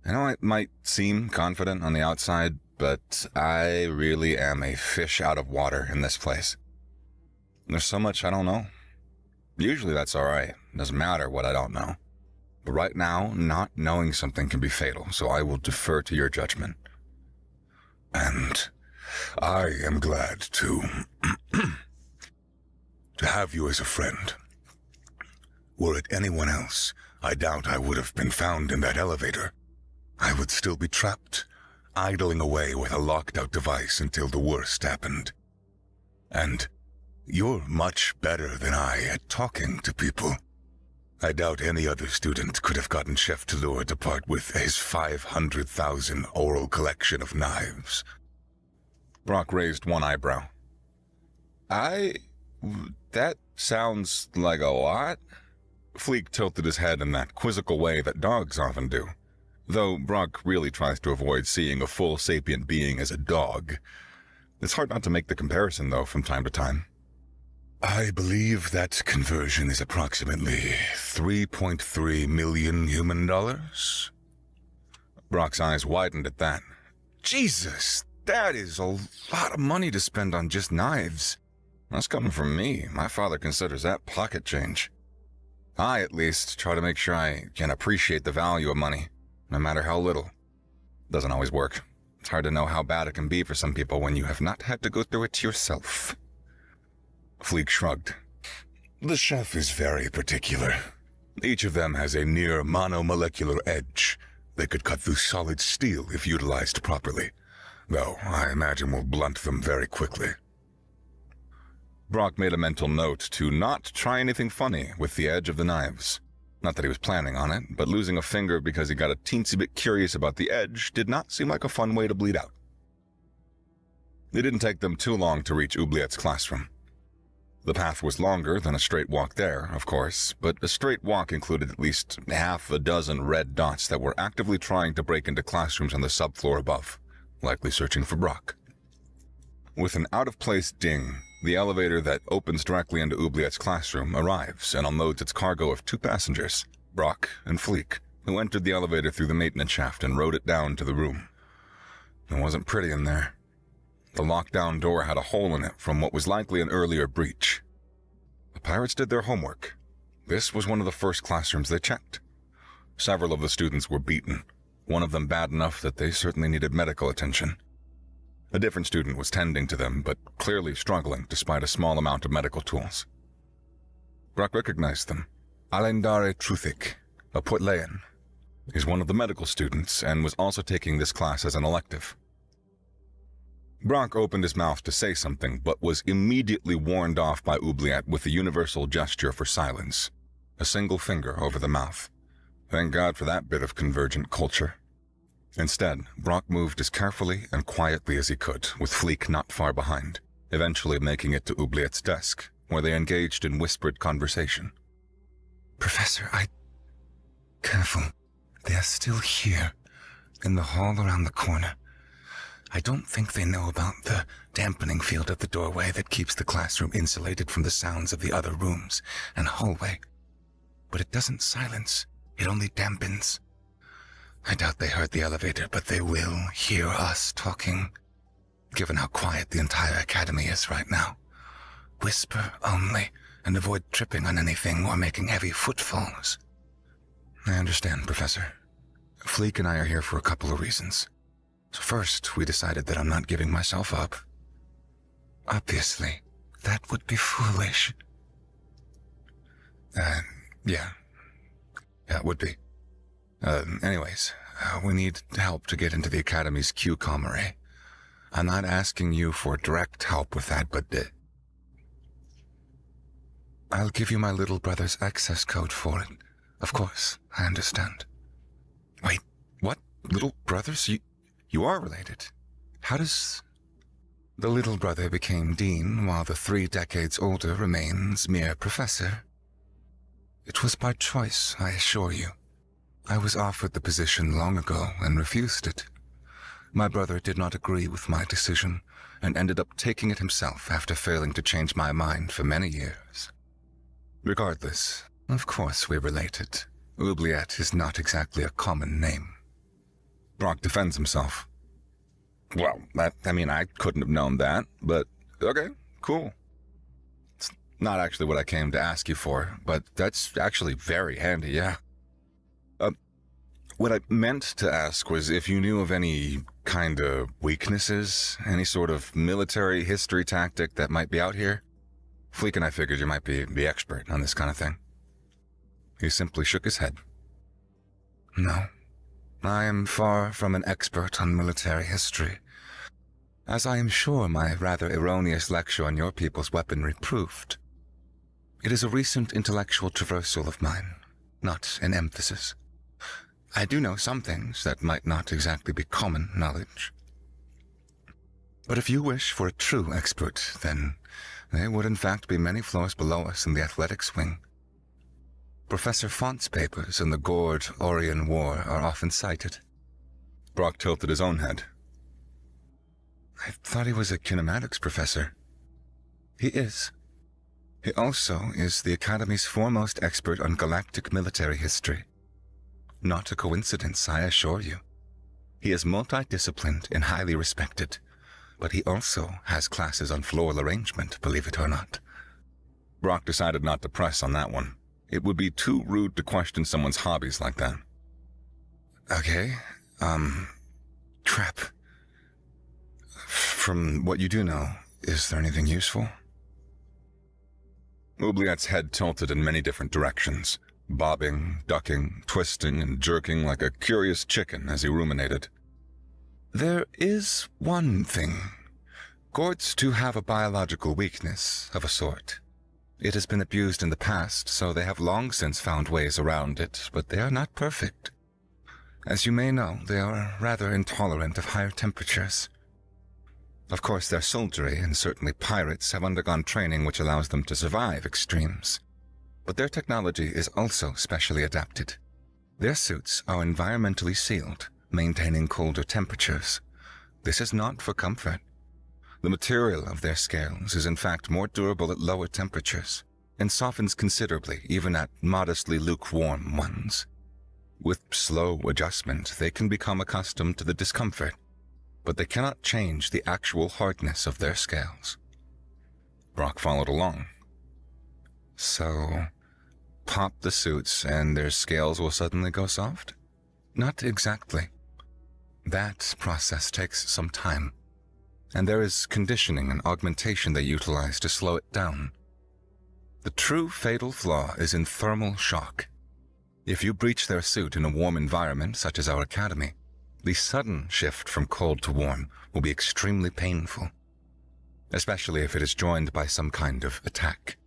I know I might seem confident on the outside, but I really am a fish out of water in this place. There's so much I don't know. Usually that's alright. Doesn't matter what I don't know. But right now, not knowing something can be fatal, so I will defer to your judgment. And I am glad to have you as a friend. Were it anyone else, I doubt I would have been found in that elevator. I would still be trapped, idling away with a locked-out device until the worst happened. And you're much better than I at talking to people. I doubt any other student could have gotten Chef Tallur to part with his 500,000 oral collection of knives. Brock raised one eyebrow. That sounds like a lot? Fleek tilted his head in that quizzical way that dogs often do. Though Brock really tries to avoid seeing a full sapient being as a dog. It's hard not to make the comparison, though, from time to time. I believe that conversion is approximately 3.3 million human dollars. Brock's eyes widened at that. Jesus, that is a lot of money to spend on just knives. That's coming from me. My father considers that pocket change. I, at least, try to make sure I can appreciate the value of money, no matter how little. Doesn't always work. It's hard to know how bad it can be for some people when you have not had to go through it yourself. Fleek shrugged. The chef is very particular. Each of them has a near monomolecular edge. They could cut through solid steel if utilized properly, though I imagine will blunt them very quickly. Brock made a mental note to not try anything funny with the edge of the knives. Not that he was planning on it, but losing a finger because he got a teensy bit curious about the edge did not seem like a fun way to bleed out. It didn't take them too long to reach Oubliette's classroom. The path was longer than a straight walk there, of course, but a straight walk included at least half a dozen red dots that were actively trying to break into classrooms on the subfloor above, likely searching for Brock. With an out-of-place ding, the elevator that opens directly into Oubliette's classroom arrives and unloads its cargo of 2 passengers, Brock and Fleek, who entered the elevator through the maintenance shaft and rode it down to the room. It wasn't pretty in there. The lockdown door had a hole in it from what was likely an earlier breach. The pirates did their homework. This was one of the first classrooms they checked. Several of the students were beaten, one of them bad enough that they certainly needed medical attention. A different student was tending to them, but clearly struggling despite a small amount of medical tools. Brock recognized them. Alendare Truthic, a Portlayan. He's one of the medical students and was also taking this class as an elective. Brock opened his mouth to say something, but was immediately warned off by Oubliette with a universal gesture for silence, a single finger over the mouth. Thank God for that bit of convergent culture. Instead, Brock moved as carefully and quietly as he could, with Fleek not far behind, eventually making it to Oubliette's desk, where they engaged in whispered conversation. Professor, Careful. They are still here, in the hall around the corner. I don't think they know about the dampening field of the doorway that keeps the classroom insulated from the sounds of the other rooms and hallway. But it doesn't silence, it only dampens. I doubt they heard the elevator, but they will hear us talking, given how quiet the entire academy is right now. Whisper only, and avoid tripping on anything or making heavy footfalls. I understand, Professor. Fleek and I are here for a couple of reasons. So first, we decided that I'm not giving myself up. Obviously, that would be foolish. Yeah, it would be. Anyways, we need help to get into the Academy's Q-Com array. I'm not asking you for direct help with that, but I'll give you my little brother's access code for it. Of course, I understand. Wait, what? Little brothers? You are related. How does... The little brother became dean, while the 3 decades older remains mere professor. It was by choice, I assure you. I was offered the position long ago and refused it. My brother did not agree with my decision and ended up taking it himself after failing to change my mind for many years. Regardless, of course we're related. Oubliette is not exactly a common name. Brock defends himself. Well, I couldn't have known that, but okay, cool. It's not actually what I came to ask you for, but that's actually very handy, yeah. What I meant to ask was if you knew of any kind of weaknesses, any sort of military history tactic that might be out here. Fleek and I figured you might be the expert on this kind of thing. He simply shook his head. No, I am far from an expert on military history, as I am sure my rather erroneous lecture on your people's weaponry proved. It is a recent intellectual traversal of mine, not an emphasis. I do know some things that might not exactly be common knowledge. But if you wish for a true expert, then there would in fact be many floors below us in the athletics wing. Professor Font's papers in the Gord-Orion War are often cited. Brock tilted his own head. I thought he was a kinematics professor. He is. He also is the Academy's foremost expert on galactic military history. Not a coincidence, I assure you. He is multidisciplined and highly respected, but he also has classes on floral arrangement, believe it or not. Brock decided not to press on that one. It would be too rude to question someone's hobbies like that. Okay, crap. From what you do know, is there anything useful? Oubliette's head tilted in many different directions, bobbing, ducking, twisting, and jerking like a curious chicken as he ruminated. There is one thing. Gords do have a biological weakness of a sort. It has been abused in the past, so they have long since found ways around it, but they are not perfect. As you may know, they are rather intolerant of higher temperatures. Of course, their soldiery, and certainly pirates, have undergone training which allows them to survive extremes. But their technology is also specially adapted. Their suits are environmentally sealed, maintaining colder temperatures. This is not for comfort. The material of their scales is in fact more durable at lower temperatures, and softens considerably even at modestly lukewarm ones. With slow adjustment, they can become accustomed to the discomfort, but they cannot change the actual hardness of their scales. Brock followed along. So, pop the suits and their scales will suddenly go soft? Not exactly. That process takes some time, and there is conditioning and augmentation they utilize to slow it down. The true fatal flaw is in thermal shock. If you breach their suit in a warm environment such as our academy, the sudden shift from cold to warm will be extremely painful, especially if it is joined by some kind of attack.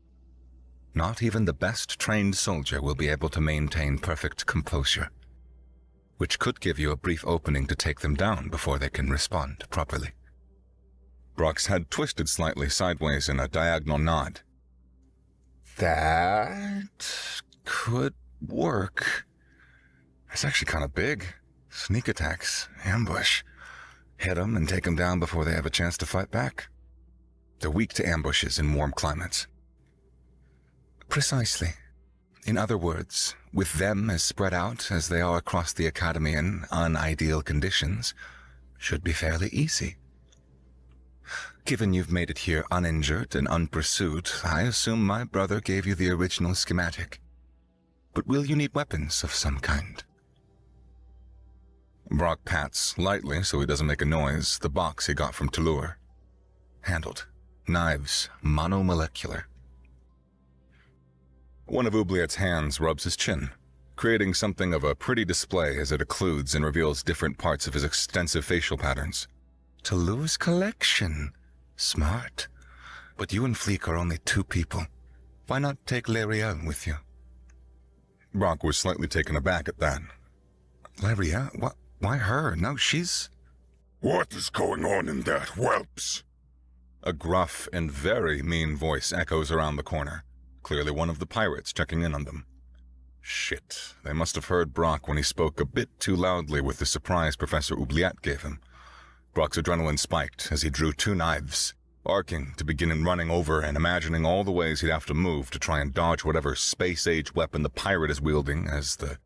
Not even the best trained soldier will be able to maintain perfect composure, which could give you a brief opening to take them down before they can respond properly. Brock's head twisted slightly sideways in a diagonal nod. That could work. It's actually kind of big. Sneak attacks, ambush. Hit them and take them down before they have a chance to fight back. They're weak to ambushes in warm climates. Precisely. In other words, with them as spread out as they are across the academy in unideal conditions, should be fairly easy. Given you've made it here uninjured and unpursued, I assume my brother gave you the original schematic. But will you need weapons of some kind? Brock pats, lightly so he doesn't make a noise, the box he got from Toulour. Handled. Knives, monomolecular. One of Oubliette's hands rubs his chin, creating something of a pretty display as it occludes and reveals different parts of his extensive facial patterns. Toulour's collection. Smart. But you and Fleek are only 2 people. Why not take Lariel with you? Brock was slightly taken aback at that. Lariel? What? Why her? No, she's... What is going on in that, whelps? A gruff and very mean voice echoes around the corner, clearly one of the pirates checking in on them. Shit, they must have heard Brock when he spoke a bit too loudly with the surprise Professor Oubliette gave him. Brock's adrenaline spiked as he drew 2 knives, arcing to begin running over and imagining all the ways he'd have to move to try and dodge whatever space-age weapon the pirate is wielding as the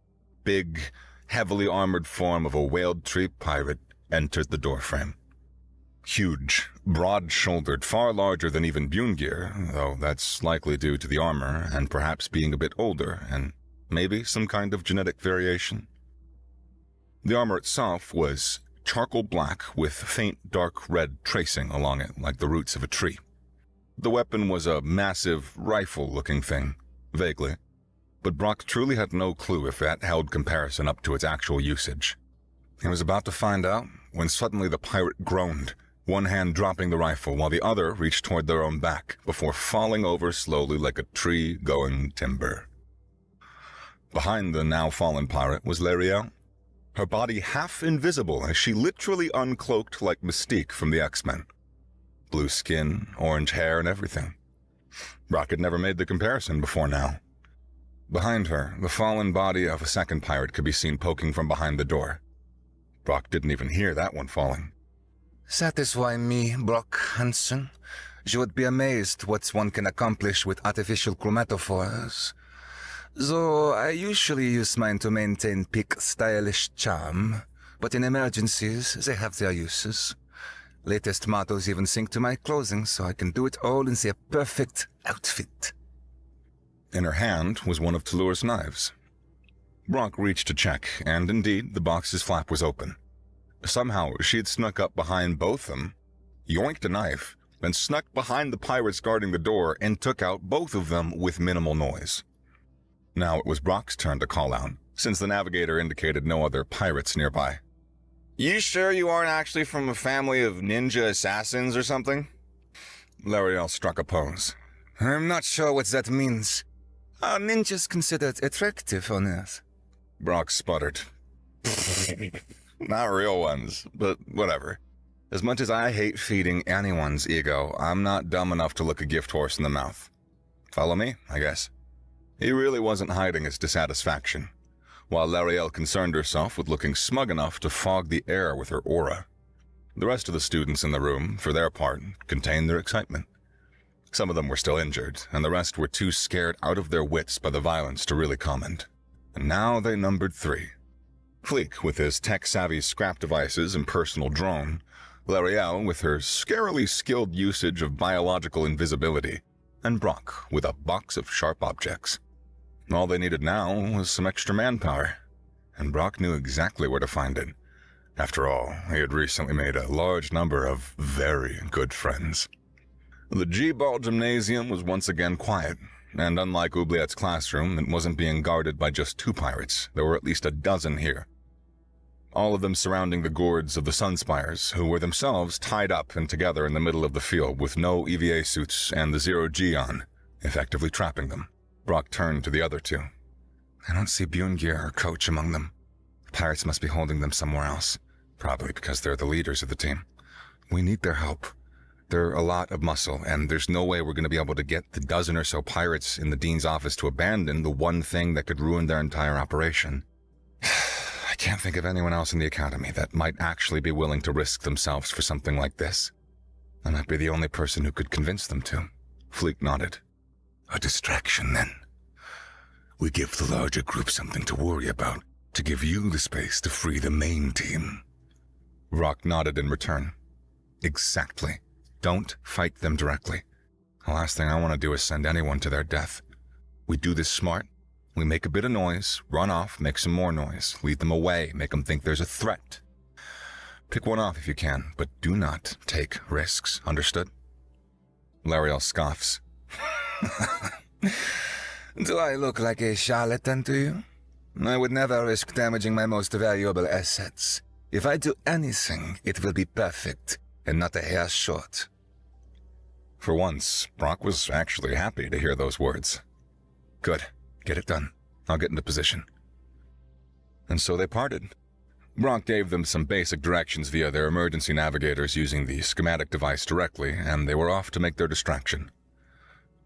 big, heavily armored form of a whaled tree pirate entered the doorframe. Huge, broad-shouldered, far larger than even Bjorngeir, though that's likely due to the armor and perhaps being a bit older and maybe some kind of genetic variation. The armor itself was charcoal black with faint dark red tracing along it like the roots of a tree. The weapon was a massive rifle-looking thing, vaguely, but Brock truly had no clue if that held comparison up to its actual usage. He was about to find out when suddenly the pirate groaned, one hand dropping the rifle while the other reached toward their own back before falling over slowly like a tree going timber. Behind the now fallen pirate was Lariel, her body half invisible as she literally uncloaked like Mystique from the X-Men. Blue skin, orange hair, and everything. Brock had never made the comparison before now. Behind her, the fallen body of a second pirate could be seen poking from behind the door. Brock didn't even hear that one falling. Satisfy me, Brock Hansen. You would be amazed what one can accomplish with artificial chromatophores. Though I usually use mine to maintain peak stylish charm, but in emergencies they have their uses. Latest models even sync to my clothing so I can do it all in their perfect outfit. In her hand was one of Tellur's knives. Brock reached to check, and indeed the box's flap was open. Somehow she had snuck up behind both them, yoinked a knife, then snuck behind the pirates guarding the door and took out both of them with minimal noise. Now it was Brock's turn to call out, since the navigator indicated no other pirates nearby. "You sure you aren't actually from a family of ninja assassins or something?" Lariel struck a pose. I'm not sure what that means. Are ninjas considered attractive on Earth? Brock sputtered. Not real ones, but whatever. As much as I hate feeding anyone's ego, I'm not dumb enough to look a gift horse in the mouth. Follow me, I guess. He really wasn't hiding his dissatisfaction, while Lariel concerned herself with looking smug enough to fog the air with her aura. The rest of the students in the room, for their part, contained their excitement. Some of them were still injured, and the rest were too scared out of their wits by the violence to really comment. And now they numbered 3. Fleek with his tech-savvy scrap devices and personal drone, Lariel with her scarily skilled usage of biological invisibility, and Brock with a box of sharp objects. All they needed now was some extra manpower, and Brock knew exactly where to find it. After all, he had recently made a large number of very good friends. The G-Ball Gymnasium was once again quiet, and unlike Oubliette's classroom, it wasn't being guarded by just 2 pirates. There were at least a dozen here. All of them surrounding the gourds of the Sunspires, who were themselves tied up and together in the middle of the field with no EVA suits and the 0G on, effectively trapping them. Brock turned to the other 2. I don't see Bjorngeir or Coach among them. The pirates must be holding them somewhere else, probably because they're the leaders of the team. We need their help. They're a lot of muscle, and there's no way we're going to be able to get the dozen or so pirates in the dean's office to abandon the one thing that could ruin their entire operation. I can't think of anyone else in the academy that might actually be willing to risk themselves for something like this. I might be the only person who could convince them to. Fleek nodded. A distraction, then. We give the larger group something to worry about, to give you the space to free the main team. Brock nodded in return. Exactly. Don't fight them directly. The last thing I want to do is send anyone to their death. We do this smart. We make a bit of noise, run off, make some more noise, lead them away, make them think there's a threat. Pick one off if you can, but do not take risks, understood? Lariel scoffs. Do I look like a charlatan to you? I would never risk damaging my most valuable assets. If I do anything, it will be perfect, and not a hair short. For once, Brock was actually happy to hear those words. Good. Get it done. I'll get into position. And so they parted. Brock gave them some basic directions via their emergency navigators using the schematic device directly, and they were off to make their distraction.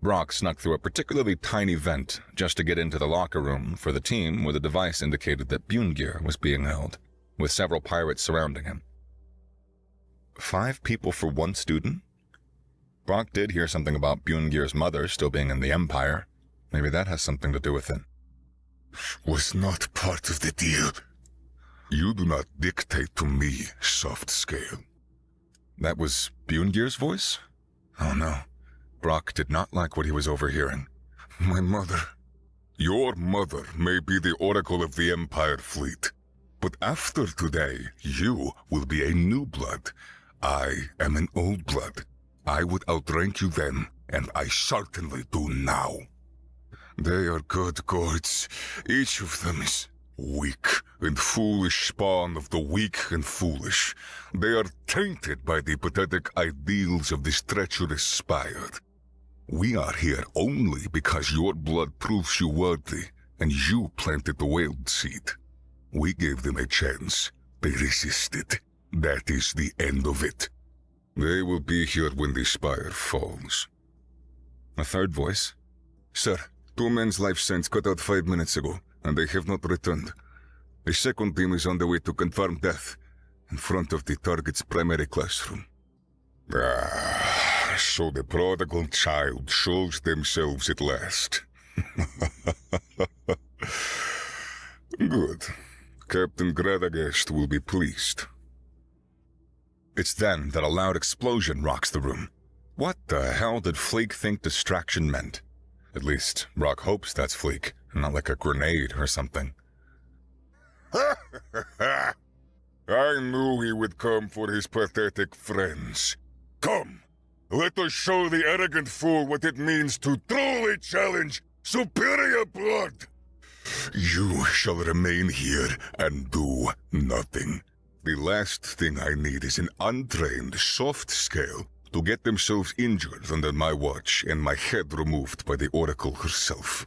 Brock snuck through a particularly tiny vent just to get into the locker room for the team where the device indicated that Bjorngeir was being held, with several pirates surrounding him. 5 people for 1 student? Brock did hear something about Bjorngeir's mother still being in the Empire. Maybe that has something to do with it. Was not part of the deal. You do not dictate to me, soft scale. That was Bjorngeir's voice? Oh no. Brock did not like what he was overhearing. My mother. Your mother may be the oracle of the Empire fleet, but after today, you will be a new blood. I am an old blood. I would outrank you then, and I certainly do now. They are good gods. Each of them is weak and foolish spawn of the weak and foolish. They are tainted by the pathetic ideals of this treacherous spire. We are here only because your blood proves you worthy, and you planted the wild seed. We gave them a chance. They resisted. That is the end of it. They will be here when the spire falls. A third voice. Sir, 2 men's life signs cut out 5 minutes ago, and they have not returned. A second team is on the way to confirm death, in front of the target's primary classroom. So the prodigal child shows themselves at last. Good. Captain Gradagast will be pleased. It's then that a loud explosion rocks the room. What the hell did Fleek think distraction meant? At least, Brock hopes that's Fleek, and not like a grenade or something. I knew he would come for his pathetic friends. Come, let us show the arrogant fool what it means to truly challenge superior blood. You shall remain here and do nothing. The last thing I need is an untrained, soft scale to get themselves injured under my watch and my head removed by the Oracle herself.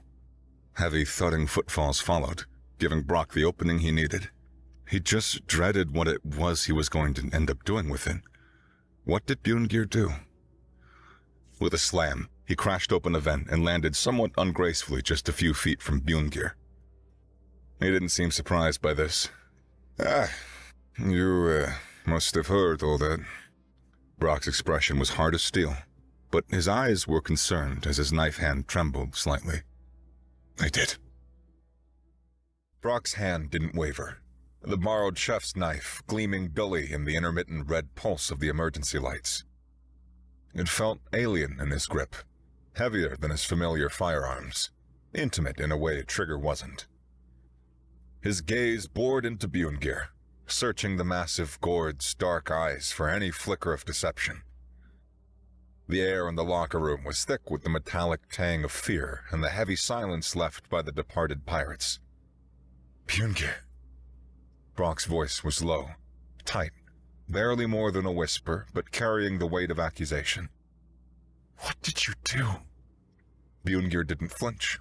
Heavy thudding footfalls followed, giving Brock the opening he needed. He just dreaded what it was he was going to end up doing with it. What did Bjorngeir do? With a slam, he crashed open a vent and landed somewhat ungracefully just a few feet from Bjorngeir. He didn't seem surprised by this. You must have heard all that. Brock's expression was hard as steel, but his eyes were concerned as his knife hand trembled slightly. I did. Brock's hand didn't waver, the borrowed chef's knife gleaming dully in the intermittent red pulse of the emergency lights. It felt alien in his grip, heavier than his familiar firearms, intimate in a way Trigger wasn't. His gaze bored into Bjorngeir, searching the massive gourd's dark eyes for any flicker of deception. The air in the locker room was thick with the metallic tang of fear and the heavy silence left by the departed pirates. Bjorngeir. Brock's voice was low, tight, barely more than a whisper, but carrying the weight of accusation. What did you do? Bjorngeir didn't flinch.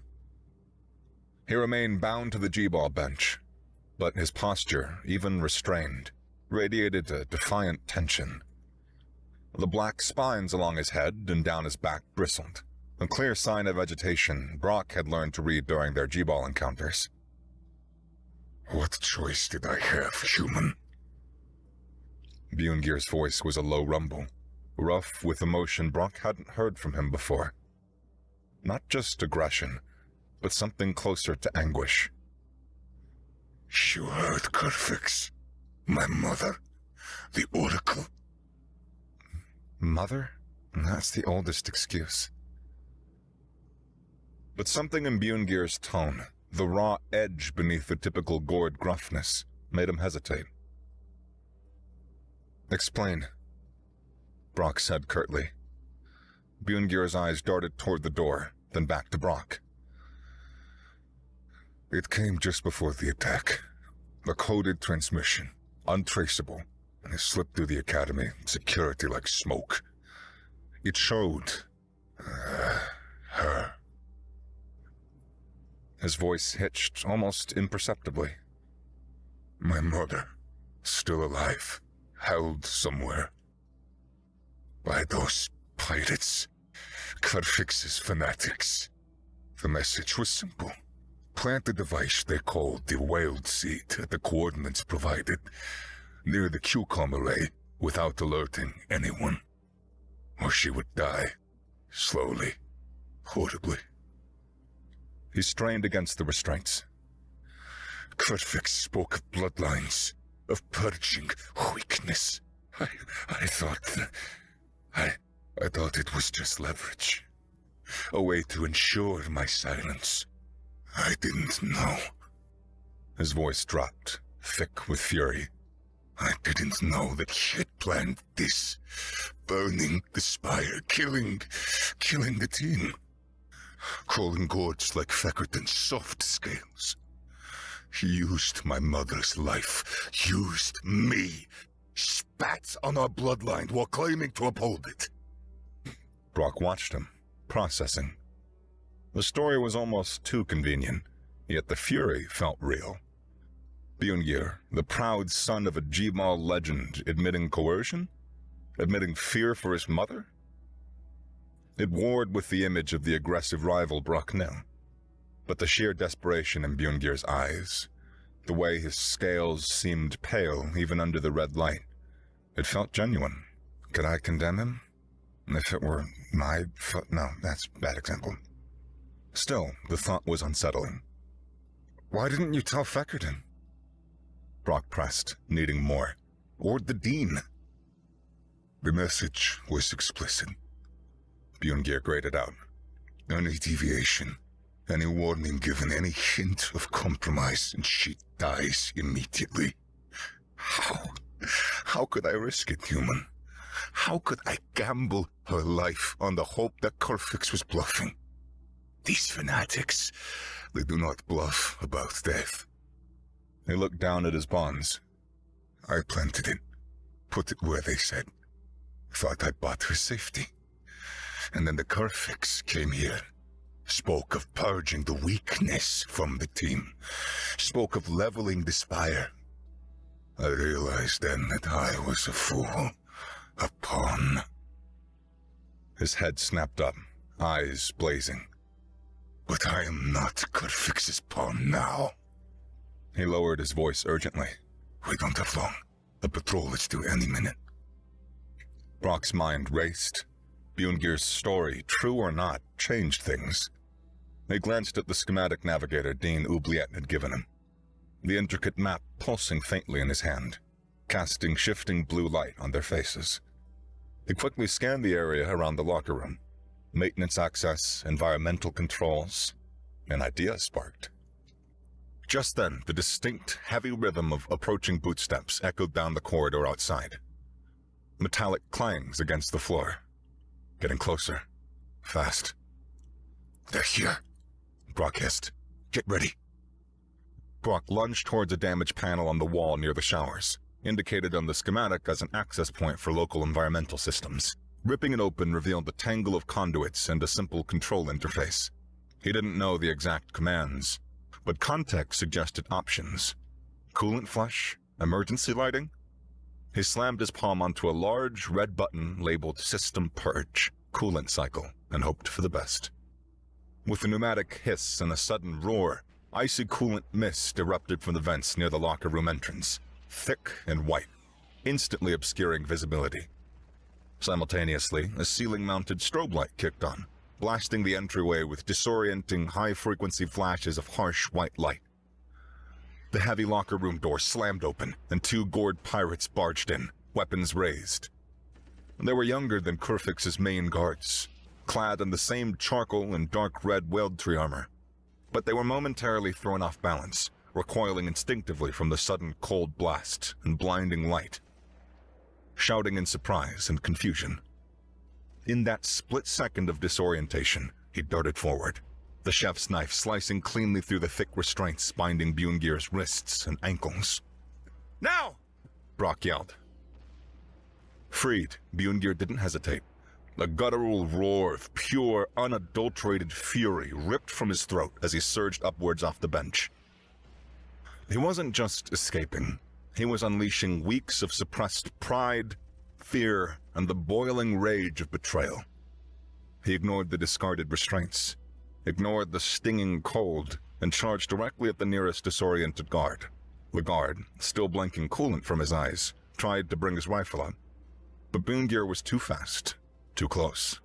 He remained bound to the G-ball bench, but his posture, even restrained, radiated a defiant tension. The black spines along his head and down his back bristled, a clear sign of agitation Brock had learned to read during their G-ball encounters. What choice did I have, human? Bjorngeir's voice was a low rumble, rough with emotion Brock hadn't heard from him before. Not just aggression, but something closer to anguish. You heard Carfax, my mother, the Oracle. Mother? That's the oldest excuse. But something in Bjorngeir's tone, the raw edge beneath the typical gourd gruffness, made him hesitate. Explain, Brock said curtly. Bjorngeir's eyes darted toward the door, then back to Brock. It came just before the attack. A coded transmission, untraceable, and it slipped through the academy, security like smoke. It showed her. His voice hitched almost imperceptibly. My mother, Still alive, held somewhere. By those pirates, Carfix's fanatics. The message was simple. Plant the device they called the Wild Seed at the coordinates provided, near the QCOM array, without alerting anyone. Or she would die, slowly, horribly. He strained against the restraints. Carfix spoke of bloodlines, of purging weakness. I thought it was just leverage. A way to ensure my silence. I didn't know. His voice dropped, thick with fury. I didn't know that he had planned this. Burning the spire, killing the team. Calling gourds like Feckerton's soft scales. He used my mother's life, used me, spat on our bloodline while claiming to uphold it. Brock watched him, processing. The story was almost too convenient, yet the fury felt real. Bjorngir, the proud son of a Gmal legend, admitting coercion? Admitting fear for his mother? It warred with the image of the aggressive rival Brock knew. But the sheer desperation in Bjorngir's eyes, the way his scales seemed pale even under the red light, it felt genuine. Could I condemn him? If it were my fault? No, that's a bad example. Still, the thought was unsettling. Why didn't you tell Feckerton? Brock pressed, needing more. Or the Dean. The message was explicit. Bjorngir grated out. Any deviation, any warning given, any hint of compromise, and she dies immediately. How could I risk it, human? How could I gamble her life on the hope that Carfix was bluffing? These fanatics, they do not bluff about death. He looked down at his bonds. I planted it, put it where they said. Thought I bought her safety. And then the Carfix came here. Spoke of purging the weakness from the team. Spoke of leveling the spire. I realized then that I was a fool. A pawn. His head snapped up, eyes blazing. But I am not Carfix's pawn now. He lowered his voice urgently. We don't have long. The patrol is due any minute. Brock's mind raced. Bjorngir's story, true or not, changed things. He glanced at the schematic navigator Dean Oubliette had given him. The intricate map pulsing faintly in his hand, casting shifting blue light on their faces. He quickly scanned the area around the locker room. Maintenance access, environmental controls. An idea sparked. Just then, the distinct, heavy rhythm of approaching bootsteps echoed down the corridor outside. Metallic clangs against the floor. Getting closer. Fast. They're here. Brock hissed. Get ready. Brock lunged towards a damaged panel on the wall near the showers, indicated on the schematic as an access point for local environmental systems. Ripping it open revealed a tangle of conduits and a simple control interface. He didn't know the exact commands, but context suggested options. Coolant flush? Emergency lighting? He slammed his palm onto a large red button labeled System Purge, Coolant Cycle, and hoped for the best. With a pneumatic hiss and a sudden roar, icy coolant mist erupted from the vents near the locker room entrance, thick and white, instantly obscuring visibility. Simultaneously, a ceiling-mounted strobe light kicked on, blasting the entryway with disorienting high-frequency flashes of harsh white light. The heavy locker room door slammed open, and two gored pirates barged in, weapons raised. They were younger than Carfix's main guards, clad in the same charcoal and dark red Weldtree armor, but they were momentarily thrown off balance, recoiling instinctively from the sudden cold blast and blinding light, shouting in surprise and confusion. In that split second of disorientation, he darted forward, the chef's knife slicing cleanly through the thick restraints binding Bjorngir's wrists and ankles. "Now!" Brock yelled. Freed, Bjorngir didn't hesitate. A guttural roar of pure, unadulterated fury ripped from his throat as he surged upwards off the bench. He wasn't just escaping. He was unleashing weeks of suppressed pride, fear, and the boiling rage of betrayal. He ignored the discarded restraints, ignored the stinging cold, and charged directly at the nearest disoriented guard. The guard, still blinking coolant from his eyes, tried to bring his rifle up. But Boongear was too fast, too close.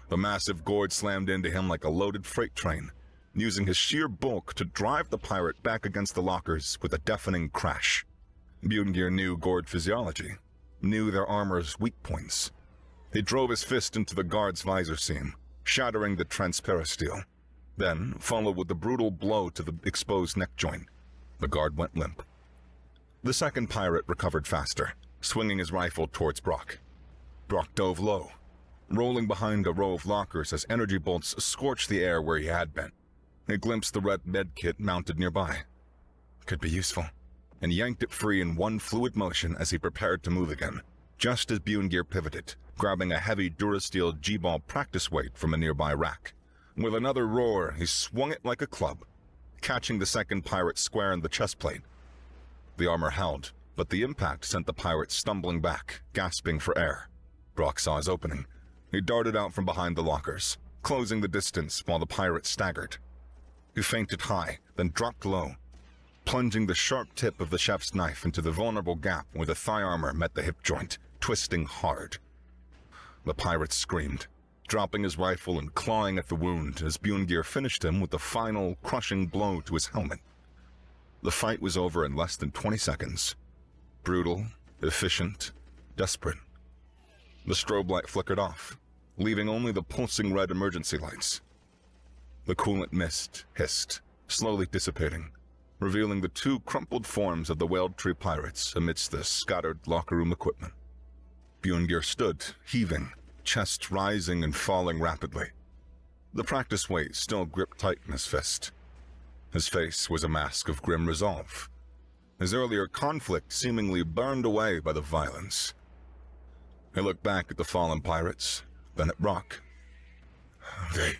The massive gourd slammed into him like a loaded freight train, using his sheer bulk to drive the pirate back against the lockers with a deafening crash. Boongear knew gourd physiology, knew their armor's weak points. He drove his fist into the guard's visor seam, shattering the transparasteel, then followed with a brutal blow to the exposed neck joint. The guard went limp. The second pirate recovered faster, swinging his rifle towards Brock. Brock dove low, rolling behind a row of lockers as energy bolts scorched the air where he had been. He glimpsed the red medkit mounted nearby. Could be useful, and yanked it free in one fluid motion as he prepared to move again, just as Boongear pivoted, grabbing a heavy Durasteel G-ball practice weight from a nearby rack. With another roar, he swung it like a club, catching the second pirate square in the chest plate. The armor held, but the impact sent the pirate stumbling back, gasping for air. Brock saw his opening. He darted out from behind the lockers, closing the distance while the pirate staggered. He feinted high, then dropped low, plunging the sharp tip of the chef's knife into the vulnerable gap where the thigh armor met the hip joint, twisting hard. The pirate screamed, dropping his rifle and clawing at the wound as Boongear finished him with the final, crushing blow to his helmet. The fight was over in less than 20 seconds. Brutal, efficient, desperate. The strobe light flickered off, leaving only the pulsing red emergency lights. The coolant mist hissed, slowly dissipating, revealing the two crumpled forms of the Whale Tree pirates amidst the scattered locker room equipment. Boongear stood, heaving, chest rising and falling rapidly. The practice weight still gripped tight in his fist. His face was a mask of grim resolve, his earlier conflict seemingly burned away by the violence. He looked back at the fallen pirates, then at Brock. They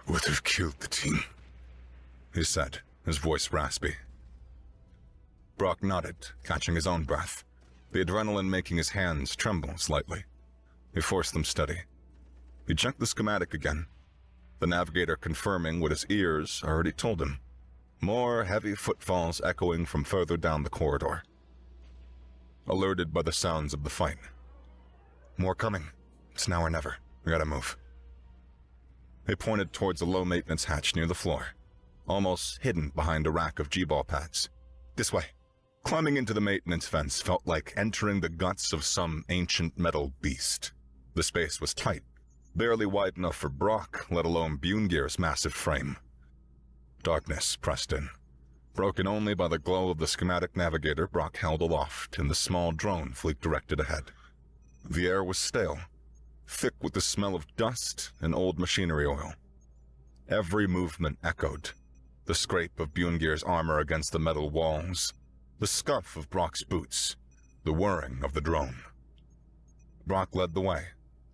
would have killed the team, he said, his voice raspy. Brock nodded, catching his own breath, the adrenaline making his hands tremble slightly. He forced them steady. He checked the schematic again, the navigator confirming what his ears already told him. More heavy footfalls echoing from further down the corridor. Alerted by the sounds of the fight. More coming. It's now or never. We gotta move. He pointed towards a low-maintenance hatch near the floor, almost hidden behind a rack of G-ball pads. This way. Climbing into the maintenance fence felt like entering the guts of some ancient metal beast. The space was tight, barely wide enough for Brock, let alone Boongear's massive frame. Darkness pressed in, broken only by the glow of the schematic navigator Brock held aloft in the small drone fleet directed ahead. The air was stale, thick with the smell of dust and old machinery oil. Every movement echoed, the scrape of Boongear's armor against the metal walls, the scuff of Brock's boots, the whirring of the drone. Brock led the way,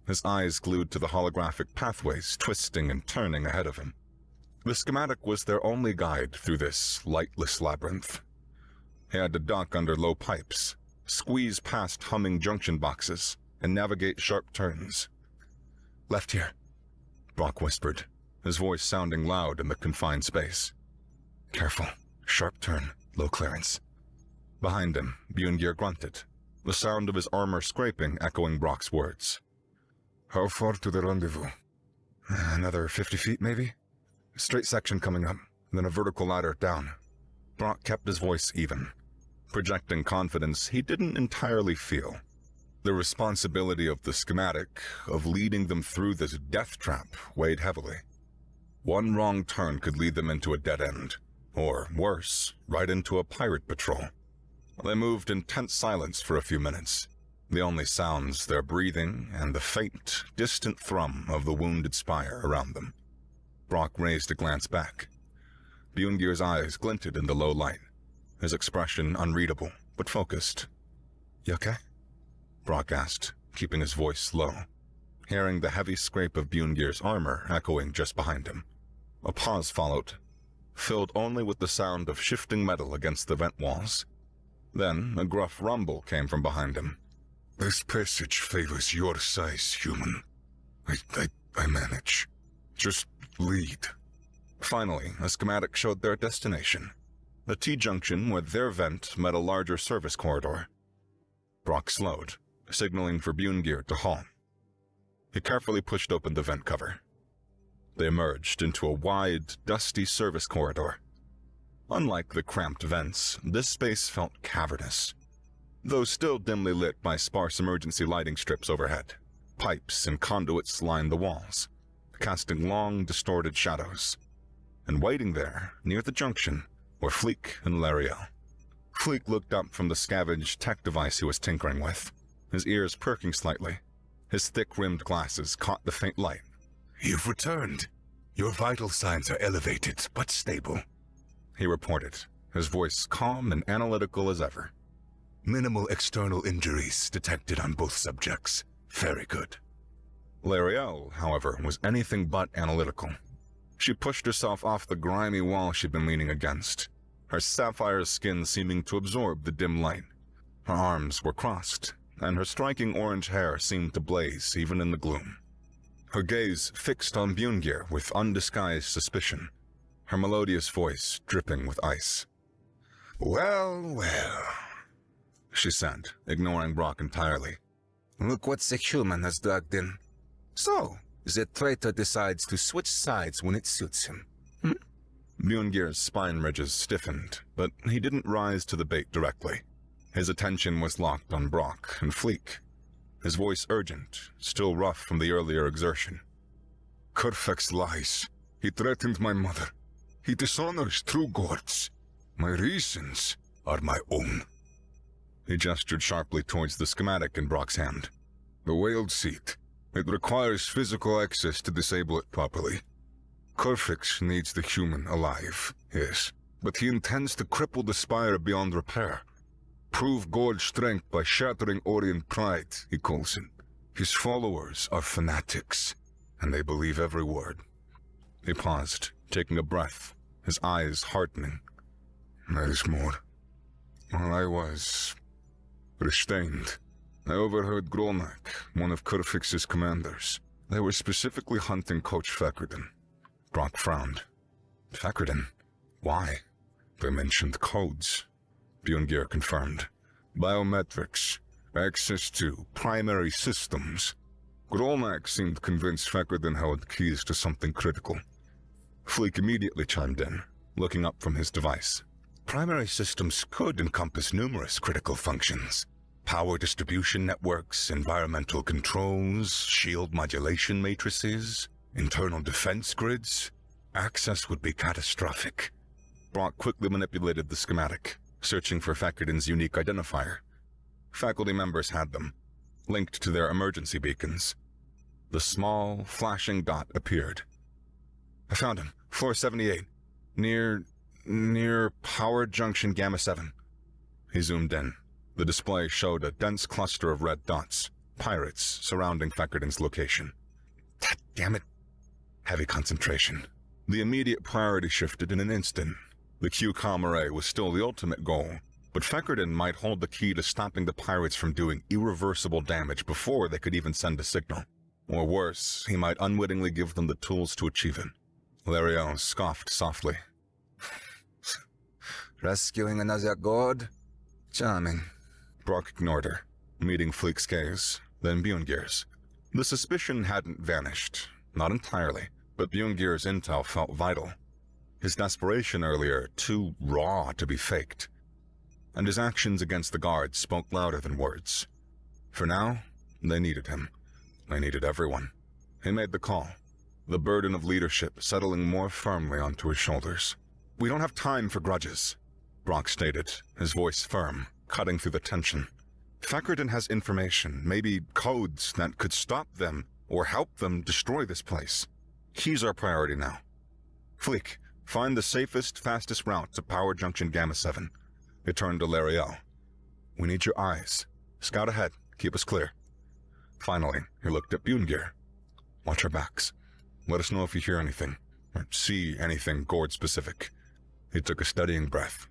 his eyes glued to the holographic pathways twisting and turning ahead of him. The schematic was their only guide through this lightless labyrinth. He had to duck under low pipes, squeeze past humming junction boxes, and navigate sharp turns. Left here, Brock whispered, his voice sounding loud in the confined space. Careful, sharp turn, low clearance. Behind him, Boongear grunted, the sound of his armor scraping echoing Brock's words. How far to the rendezvous? Another 50 feet, maybe? Straight section coming up, then a vertical ladder down. Brock kept his voice even, projecting confidence he didn't entirely feel. The responsibility of the schematic, of leading them through this death trap, weighed heavily. One wrong turn could lead them into a dead end, or worse, right into a pirate patrol. They moved in tense silence for a few minutes, the only sounds their breathing and the faint, distant thrum of the wounded spire around them. Brock raised a glance back. Boongear's eyes glinted in the low light, his expression unreadable, but focused. You okay? Brock asked, keeping his voice low, hearing the heavy scrape of Boongear's armor echoing just behind him. A pause followed, filled only with the sound of shifting metal against the vent walls, Then a gruff rumble came from behind him. This passage favors your size, human. I manage. Just lead. Finally, a schematic showed their destination, a T-junction where their vent met a larger service corridor. Brock slowed, signaling for Bjorngeir to halt. He carefully pushed open the vent cover. They emerged into a wide, dusty service corridor. Unlike the cramped vents, this space felt cavernous, though still dimly lit by sparse emergency lighting strips overhead. Pipes and conduits lined the walls, casting long, distorted shadows. And waiting there, near the junction, were Fleek and Lariel. Fleek looked up from the scavenged tech device he was tinkering with, his ears perking slightly. His thick-rimmed glasses caught the faint light. You've returned. Your vital signs are elevated, but stable, he reported, his voice calm and analytical as ever. Minimal external injuries detected on both subjects. Very good. Lariel, however, was anything but analytical. She pushed herself off the grimy wall she'd been leaning against, her sapphire skin seeming to absorb the dim light. Her arms were crossed, and her striking orange hair seemed to blaze even in the gloom. Her gaze fixed on Bjorngeir with undisguised suspicion, her melodious voice dripping with ice. Well, well, she said, ignoring Brock entirely. Look what the human has dragged in. So, the traitor decides to switch sides when it suits him. Bjorngeir's spine ridges stiffened, but he didn't rise to the bait directly. His attention was locked on Brock and Fleek, his voice urgent, still rough from the earlier exertion. Corfax lies. He threatened my mother. He dishonors true gods. My reasons are my own. He gestured sharply towards the schematic in Brock's hand. The whaled seat. It requires physical access to disable it properly. Corfax needs the human alive, yes, but he intends to cripple the spire beyond repair. Prove God's strength by shattering Orient pride, he calls it. His followers are fanatics, and they believe every word. He paused, taking a breath, his eyes hardening. There is more. While I was restrained, I overheard Gronak, one of Corfax's commanders. They were specifically hunting Coach Fakerdin. Brock frowned. Fakerdin? Why? They mentioned codes, Bjorngeir confirmed. Biometrics, access to primary systems. Gronak seemed convinced Fakerdin held keys to something critical. Fleek immediately chimed in, looking up from his device. Primary systems could encompass numerous critical functions. Power distribution networks, environmental controls, shield modulation matrices, internal defense grids. Access would be catastrophic. Brock quickly manipulated the schematic, searching for Fakerdin's unique identifier. Faculty members had them, linked to their emergency beacons. The small, flashing dot appeared. I found him, floor 78, near Power Junction Gamma 7. He zoomed in. The display showed a dense cluster of red dots, pirates surrounding Fakerdin's location. Damn it. Heavy concentration. The immediate priority shifted in an instant. The Q-com array was still the ultimate goal, but Fakerdin might hold the key to stopping the pirates from doing irreversible damage before they could even send a signal. Or worse, he might unwittingly give them the tools to achieve it. Lariel scoffed softly. Rescuing another god? Charming. Brock ignored her, meeting Fleek's gaze, then Bjorngeir's. The suspicion hadn't vanished, not entirely, but Bjorngeir's intel felt vital. His desperation earlier, too raw to be faked. And his actions against the guards spoke louder than words. For now, they needed him. They needed everyone. He made the call, the burden of leadership settling more firmly onto his shoulders. We don't have time for grudges, Brock stated, his voice firm, cutting through the tension. Fakerdin has information, maybe codes, that could stop them or help them destroy this place. He's our priority now. Fleek, find the safest, fastest route to Power Junction Gamma 7. He turned to Lariel. We need your eyes. Scout ahead. Keep us clear. Finally, he looked at Bjorngeir. Watch our backs. Let us know if you hear anything, or see anything Gord-specific. He took a steadying breath.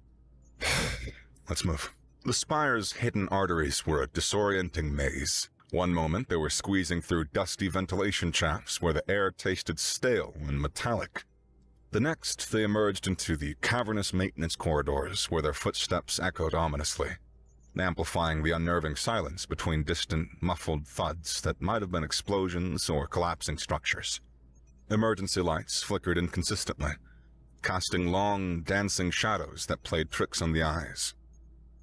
Let's move. The spire's hidden arteries were a disorienting maze. One moment they were squeezing through dusty ventilation shafts where the air tasted stale and metallic. The next, they emerged into the cavernous maintenance corridors where their footsteps echoed ominously, amplifying the unnerving silence between distant, muffled thuds that might have been explosions or collapsing structures. Emergency lights flickered inconsistently, casting long, dancing shadows that played tricks on the eyes,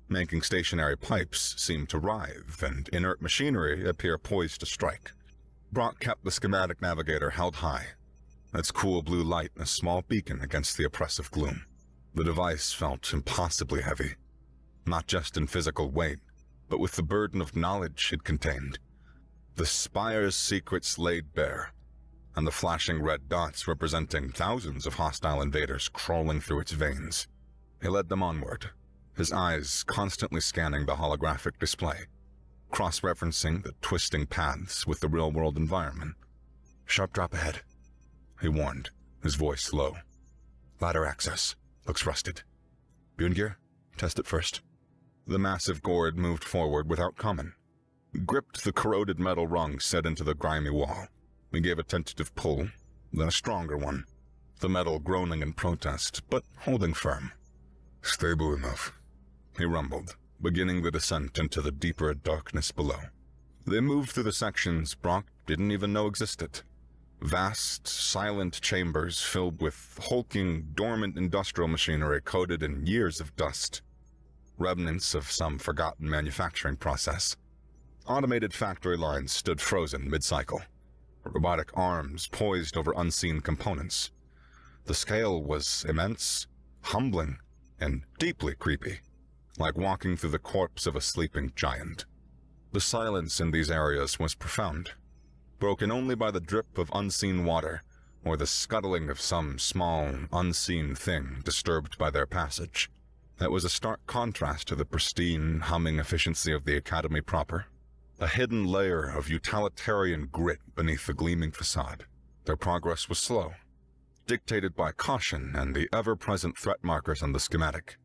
making stationary pipes seem to writhe and inert machinery appear poised to strike. Brock kept the schematic navigator held high, its cool blue light a small beacon against the oppressive gloom. The device felt impossibly heavy, not just in physical weight, but with the burden of knowledge it contained. The spire's secrets laid bare, and the flashing red dots representing thousands of hostile invaders crawling through its veins. He led them onward, his eyes constantly scanning the holographic display, cross-referencing the twisting paths with the real-world environment. "Sharp drop ahead," he warned, his voice low. "Ladder access. Looks rusted. Buengear, test it first." The massive gourd moved forward without comment, gripped the corroded metal rung set into the grimy wall. He gave a tentative pull, then a stronger one, the metal groaning in protest, but holding firm. "Stable enough," he rumbled, beginning the descent into the deeper darkness below. They moved through the sections Brock didn't even know existed. Vast, silent chambers filled with hulking, dormant industrial machinery coated in years of dust, remnants of some forgotten manufacturing process. Automated factory lines stood frozen mid-cycle, robotic arms poised over unseen components. The scale was immense, humbling, and deeply creepy, like walking through the corpse of a sleeping giant. The silence in these areas was profound, broken only by the drip of unseen water or the scuttling of some small, unseen thing disturbed by their passage. That was a stark contrast to the pristine, humming efficiency of the Academy proper, a hidden layer of utilitarian grit beneath the gleaming facade. Their progress was slow, dictated by caution and the ever-present threat markers on the schematic.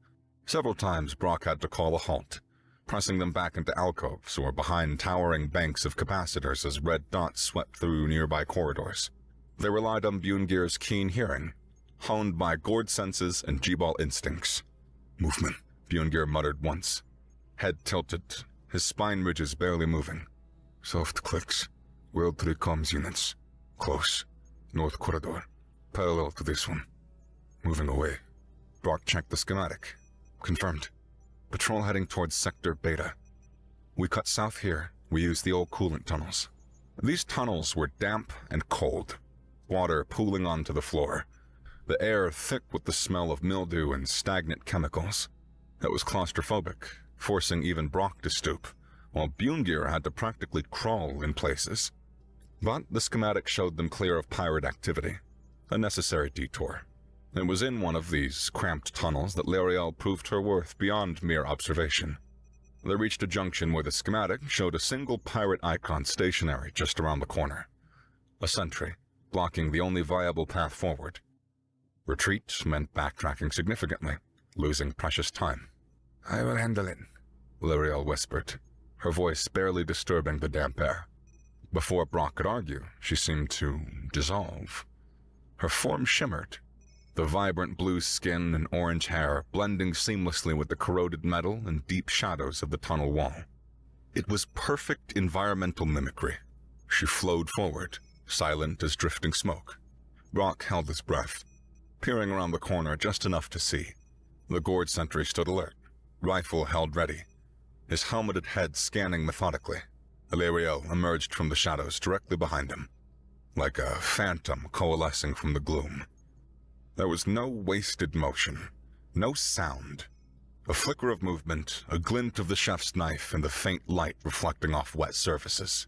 Several times Brock had to call a halt, pressing them back into alcoves or behind towering banks of capacitors as red dots swept through nearby corridors. They relied on Buengear's keen hearing, honed by gourd senses and G-ball instincts. "Movement," Buengear muttered once, head tilted, his spine ridges barely moving. "Soft clicks. World 3 comms units. Close. North corridor. Parallel to this one. Moving away." Brock checked the schematic. Confirmed. Patrol heading towards Sector Beta. "We cut south here. We used the old coolant tunnels." These tunnels were damp and cold, water pooling onto the floor, the air thick with the smell of mildew and stagnant chemicals. It was claustrophobic, forcing even Brock to stoop, while Buengear had to practically crawl in places. But the schematic showed them clear of pirate activity, a necessary detour. It was in one of these cramped tunnels that L'Oreal proved her worth beyond mere observation. They reached a junction where the schematic showed a single pirate icon stationary just around the corner. A sentry, blocking the only viable path forward. Retreat meant backtracking significantly, losing precious time. "I will handle it," L'Oreal whispered, her voice barely disturbing the damp air. Before Brock could argue, she seemed to dissolve. Her form shimmered, the vibrant blue skin and orange hair blending seamlessly with the corroded metal and deep shadows of the tunnel wall. It was perfect environmental mimicry. She flowed forward, silent as drifting smoke. Brock held his breath, peering around the corner just enough to see. The gourd sentry stood alert, rifle held ready, his helmeted head scanning methodically. L'Oreal emerged from the shadows directly behind him, like a phantom coalescing from the gloom. There was no wasted motion, no sound. A flicker of movement, a glint of the chef's knife and the faint light reflecting off wet surfaces.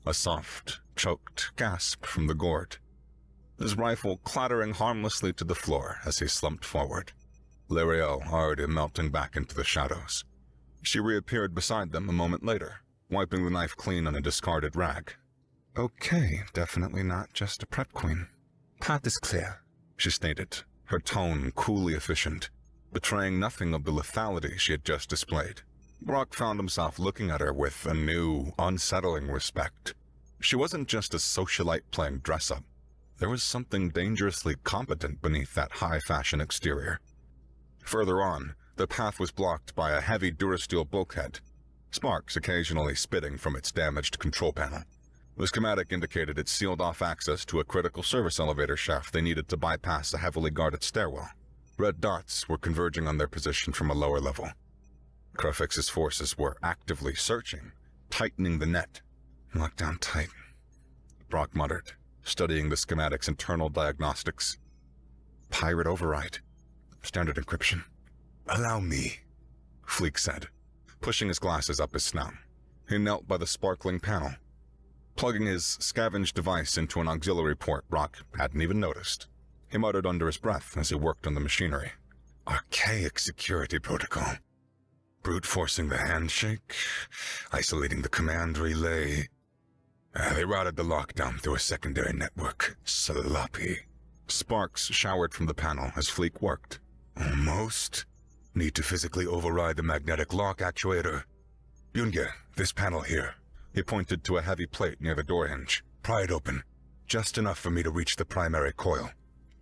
A soft, choked gasp from the gourd, his rifle clattering harmlessly to the floor as he slumped forward. L'Oreal already melting back into the shadows. She reappeared beside them a moment later, wiping the knife clean on a discarded rag. "Okay, definitely not just a prep queen. Path is clear," she stated, her tone coolly efficient. betraying nothing of the lethality she had just displayed. Brock found himself looking at her with a new, unsettling respect. She wasn't just a socialite playing dress-up. There was something dangerously competent beneath that high-fashion exterior. Further on, the path was blocked by a heavy Durasteel bulkhead, sparks occasionally spitting from its damaged control panel. The schematic indicated it sealed off access to a critical service elevator shaft they needed to bypass a heavily guarded stairwell. Red dots were converging on their position from a lower level. Crufix's forces were actively searching, tightening the net. Locked down tight, Brock muttered, studying the schematic's internal diagnostics. Pirate override. Standard encryption. Allow me, Fleek said, pushing his glasses up his snout. He knelt by the sparkling panel, plugging his scavenged device into an auxiliary port Brock hadn't even noticed. He muttered under his breath as he worked on the machinery. Archaic security protocol. Brute forcing the handshake, isolating the command relay. They routed the lockdown through a secondary network. Sloppy. Sparks showered from the panel as Fleek worked. Almost. Need to physically override the magnetic lock actuator. Byungye, this panel here. He pointed to a heavy plate near the door hinge. Pry it open. Just enough for me to reach the primary coil.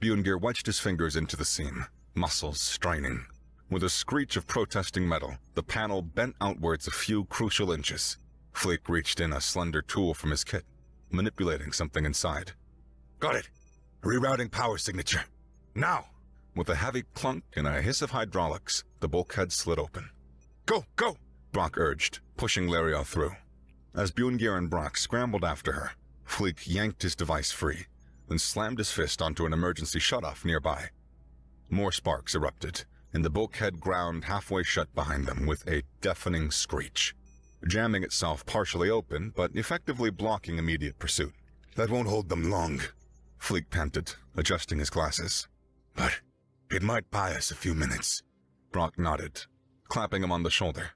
Byungye wedged his fingers into the seam, muscles straining. With a screech of protesting metal, the panel bent outwards a few crucial inches. Fleek reached in a slender tool from his kit, manipulating something inside. Got it. Rerouting power signature. Now! With a heavy clunk and a hiss of hydraulics, the bulkhead slid open. Go, go! Brock urged, pushing Lariel through. As Byungye and Brock scrambled after her, Fleek yanked his device free, then slammed his fist onto an emergency shutoff nearby. More sparks erupted, and the bulkhead ground halfway shut behind them with a deafening screech, jamming itself partially open but effectively blocking immediate pursuit. That won't hold them long, Fleek panted, adjusting his glasses. But it might buy us a few minutes. Brock nodded, clapping him on the shoulder.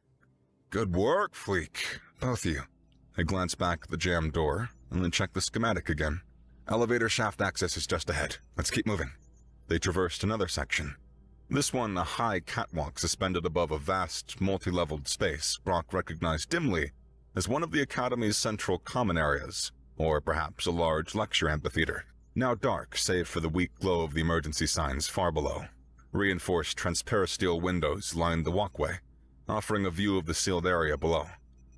Good work, Fleek, both of you. He glanced back at the jammed door and then checked the schematic again. Elevator shaft access is just ahead. Let's keep moving. They traversed another section. This one a high catwalk suspended above a vast, multi-leveled space Brock recognized dimly as one of the Academy's central common areas, or perhaps a large lecture amphitheater, now dark save for the weak glow of the emergency signs far below. Reinforced transparasteel windows lined the walkway, offering a view of the sealed area below.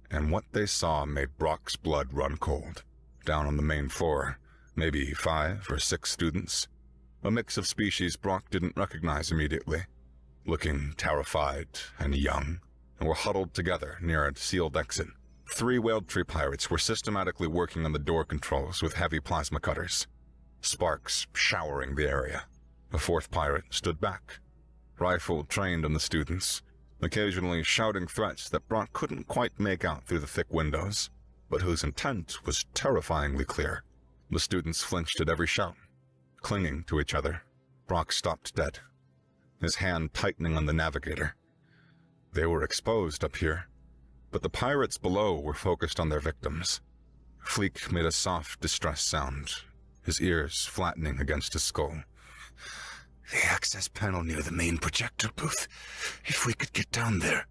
And what they saw made Brock's blood run cold. Down on the main floor, maybe 5 or 6 students, a mix of species Brock didn't recognize immediately, looking terrified and young, and were huddled together near a sealed exit. 3 whale tree pirates were systematically working on the door controls with heavy plasma cutters, sparks showering the area. A 4th pirate stood back, rifle trained on the students, occasionally shouting threats that Brock couldn't quite make out through the thick windows, but whose intent was terrifyingly clear. The students flinched at every shout, clinging to each other. Brock stopped dead, his hand tightening on the navigator. They were exposed up here, but the pirates below were focused on their victims. Fleek made a soft, distressed sound, his ears flattening against his skull. The access panel near the main projector booth. If we could get down there.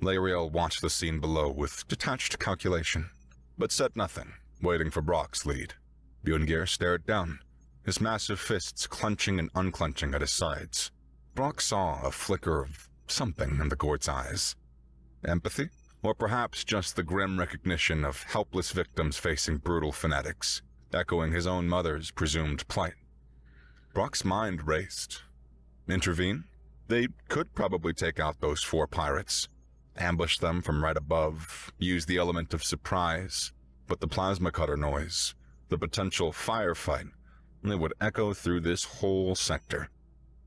Lariel watched the scene below with detached calculation, but said nothing, waiting for Brock's lead. Byungye stared down, his massive fists clenching and unclenching at his sides. Brock saw a flicker of something in the Gord's eyes. Empathy? Or perhaps just the grim recognition of helpless victims facing brutal fanatics, echoing his own mother's presumed plight. Brock's mind raced. Intervene? They could probably take out those 4 pirates, ambush them from right above, use the element of surprise, but the plasma cutter noise, the potential firefight, it would echo through this whole sector.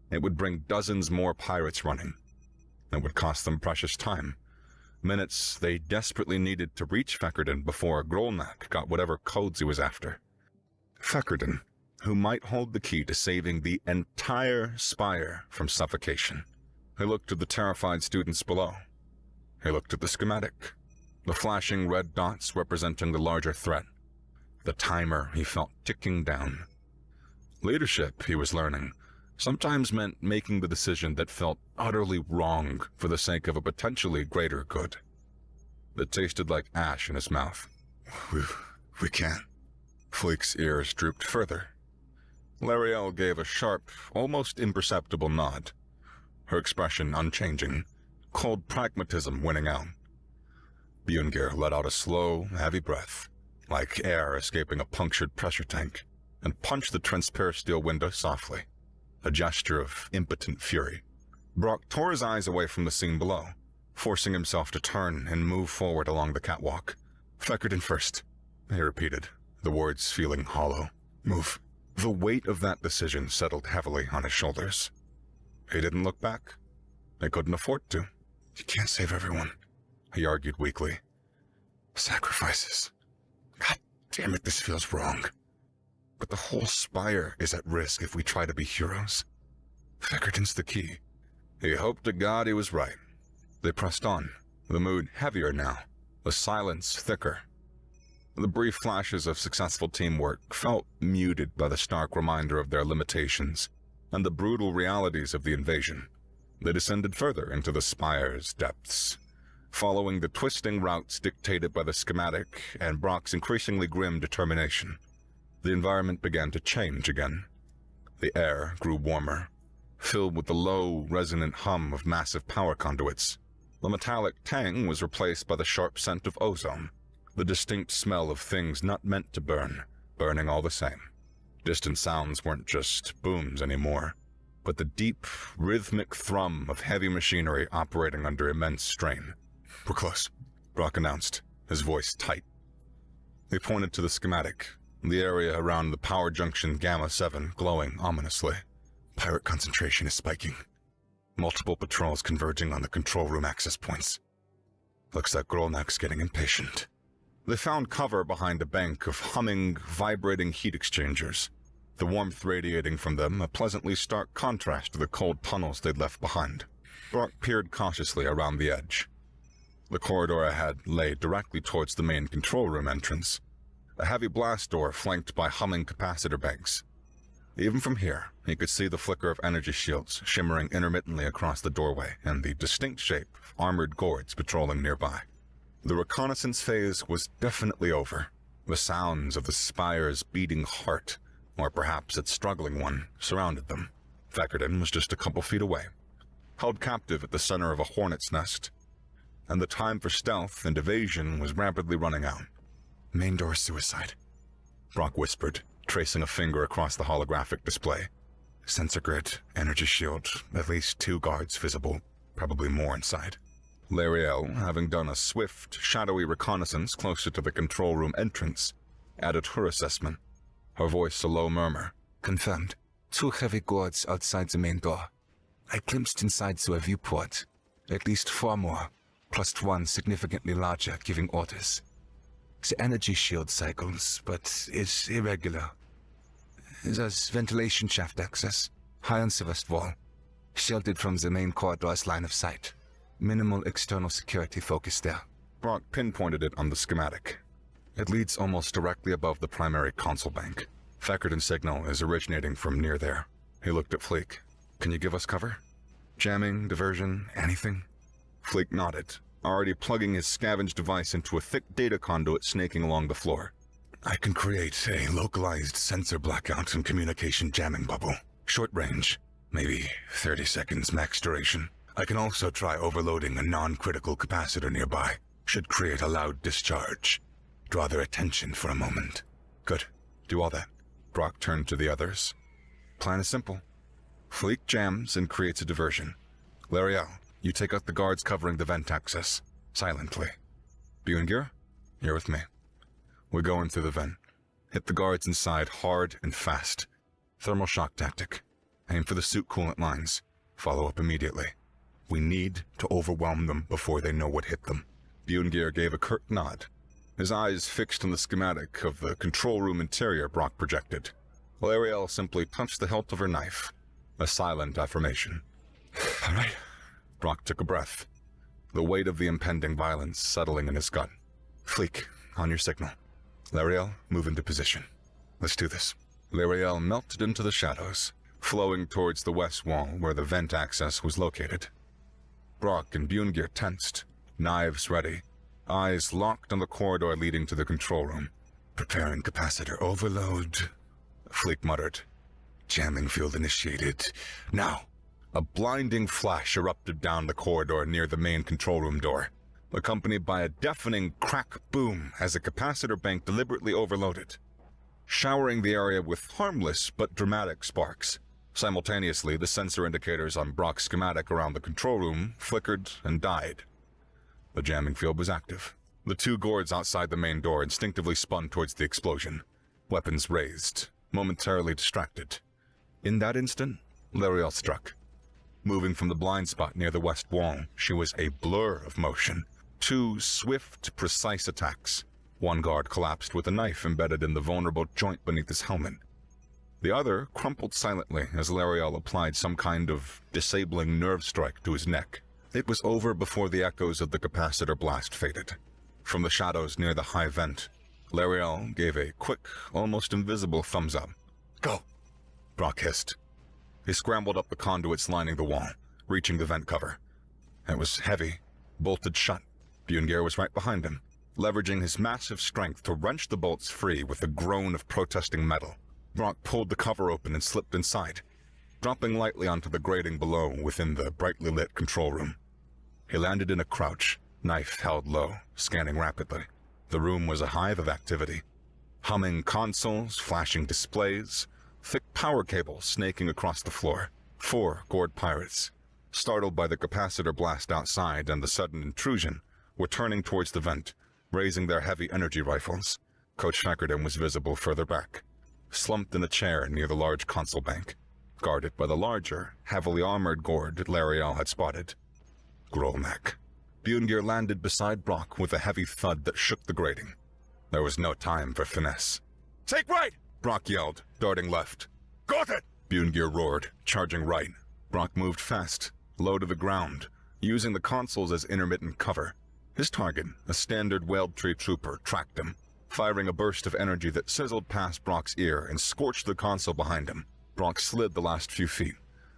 It would bring dozens more pirates running. It would cost them precious time. Minutes they desperately needed to reach Feckerden before Grolnak got whatever codes he was after. Feckerden, who might hold the key to saving the entire spire from suffocation. He looked at the terrified students below. He looked at the schematic, the flashing red dots representing the larger threat, the timer he felt ticking down. Leadership, he was learning, sometimes meant making the decision that felt utterly wrong for the sake of a potentially greater good. It tasted like ash in his mouth. We can't. Fleek's ears drooped further. Lariel gave a sharp, almost imperceptible nod, her expression unchanging, cold pragmatism winning out. Bjorngir let out a slow, heavy breath, like air escaping a punctured pressure tank, and punched the transparent steel window softly, a gesture of impotent fury. Brock tore his eyes away from the scene below, forcing himself to turn and move forward along the catwalk. "Feckerden first," he repeated, the words feeling hollow. "Move." The weight of that decision settled heavily on his shoulders. He didn't look back. They couldn't afford to. You can't save everyone, he argued weakly. Sacrifices. God damn it, this feels wrong. But the whole Spire is at risk if we try to be heroes. Feckerden's the key. He hoped to God he was right. They pressed on, the mood heavier now, the silence thicker. The brief flashes of successful teamwork felt muted by the stark reminder of their limitations and the brutal realities of the invasion. They descended further into the Spire's depths, following the twisting routes dictated by the schematic and Brock's increasingly grim determination. The environment began to change again. The air grew warmer, filled with the low, resonant hum of massive power conduits. The metallic tang was replaced by the sharp scent of ozone, the distinct smell of things not meant to burn, burning all the same. Distant sounds weren't just booms anymore, but the deep, rhythmic thrum of heavy machinery operating under immense strain. "We're close," Brock announced, his voice tight. He pointed to the schematic, the area around the power junction Gamma 7 glowing ominously. Pirate concentration is spiking. Multiple patrols converging on the control room access points. Looks like Grolnak's getting impatient. They found cover behind a bank of humming, vibrating heat exchangers, the warmth radiating from them a pleasantly stark contrast to the cold tunnels they'd left behind. Brock peered cautiously around the edge. The corridor ahead lay directly towards the main control room entrance, a heavy blast door flanked by humming capacitor banks. Even from here, he could see the flicker of energy shields shimmering intermittently across the doorway and the distinct shape of armored guards patrolling nearby. The reconnaissance phase was definitely over. The sounds of the Spire's beating heart, or perhaps its struggling one, surrounded them. Feckerden was just a couple feet away, held captive at the center of a hornet's nest, and the time for stealth and evasion was rapidly running out. Main door suicide, Brock whispered, tracing a finger across the holographic display. Sensor grid, energy shield, at least 2 guards visible, probably more inside. Lariel, having done a swift, shadowy reconnaissance closer to the control room entrance, added her assessment, her voice a low murmur. Confirmed. 2 heavy guards outside the main door. I glimpsed inside through a viewport. At least 4 more, plus 1 significantly larger giving orders. The energy shield cycles, but it's irregular. There's ventilation shaft access, high on the west wall, shielded from the main corridor's line of sight. Minimal external security focus there. Brock pinpointed it on the schematic. It leads almost directly above the primary console bank. Feckerden's signal is originating from near there. He looked at Fleek. "Can you give us cover? Jamming, diversion, anything?" Fleek nodded, already plugging his scavenge device into a thick data conduit snaking along the floor. I can create a localized sensor blackout and communication jamming bubble. Short range, maybe 30 seconds max duration. I can also try overloading a non-critical capacitor nearby. Should create a loud discharge. Draw their attention for a moment. Good. Do all that. Brock turned to the others. Plan is simple. Fleek jams and creates a diversion. Lariel, you take out the guards covering the vent access, silently. Bjorngir, you're with me. We go in through the vent. Hit the guards inside hard and fast. Thermal shock tactic. Aim for the suit coolant lines. Follow up immediately. We need to overwhelm them before they know what hit them. Bjorngir gave a curt nod, his eyes fixed on the schematic of the control room interior Brock projected. Lariel simply touched the hilt of her knife, a silent affirmation. All right. Brock took a breath, the weight of the impending violence settling in his gut. Fleek, on your signal. Lariel, move into position. Let's do this. Lariel melted into the shadows, flowing towards the west wall where the vent access was located. Brock and Bjorngeir tensed, knives ready, eyes locked on the corridor leading to the control room. Preparing capacitor overload, Fleek muttered. Jamming field initiated. Now. A blinding flash erupted down the corridor near the main control room door, accompanied by a deafening crack boom as the capacitor bank deliberately overloaded, showering the area with harmless but dramatic sparks. Simultaneously, the sensor indicators on Brock's schematic around the control room flickered and died. The jamming field was active. The two guards outside the main door instinctively spun towards the explosion, weapons raised, momentarily distracted. In that instant, Lariel struck. Moving from the blind spot near the west wall, she was a blur of motion. Two swift, precise attacks. One guard collapsed with a knife embedded in the vulnerable joint beneath his helmet. The other crumpled silently as Lariel applied some kind of disabling nerve strike to his neck. It was over before the echoes of the capacitor blast faded. From the shadows near the high vent, Lariel gave a quick, almost invisible thumbs up. Go! Brock hissed. He scrambled up the conduits lining the wall, reaching the vent cover. It was heavy, bolted shut. Bjorngeir was right behind him, leveraging his massive strength to wrench the bolts free with a groan of protesting metal. Brock pulled the cover open and slipped inside, dropping lightly onto the grating below within the brightly lit control room. He landed in a crouch, knife held low, scanning rapidly. The room was a hive of activity. Humming consoles, flashing displays, thick power cables snaking across the floor. 4 gored pirates, startled by the capacitor blast outside and the sudden intrusion, were turning towards the vent, raising their heavy energy rifles. Coach Fackerdin was visible further back, slumped in a chair near the large console bank, guarded by the larger, heavily armored guard Lariel had spotted. Grolnak. Bjorngeir landed beside Brock with a heavy thud that shook the grating. There was no time for finesse. Take right! Brock yelled, darting left. Got it! Bjorngeir roared, charging right. Brock moved fast, low to the ground, using the consoles as intermittent cover. His target, a standard Weldtree trooper, tracked him, firing a burst of energy that sizzled past Brock's ear and scorched the console behind him. Brock slid the last few feet,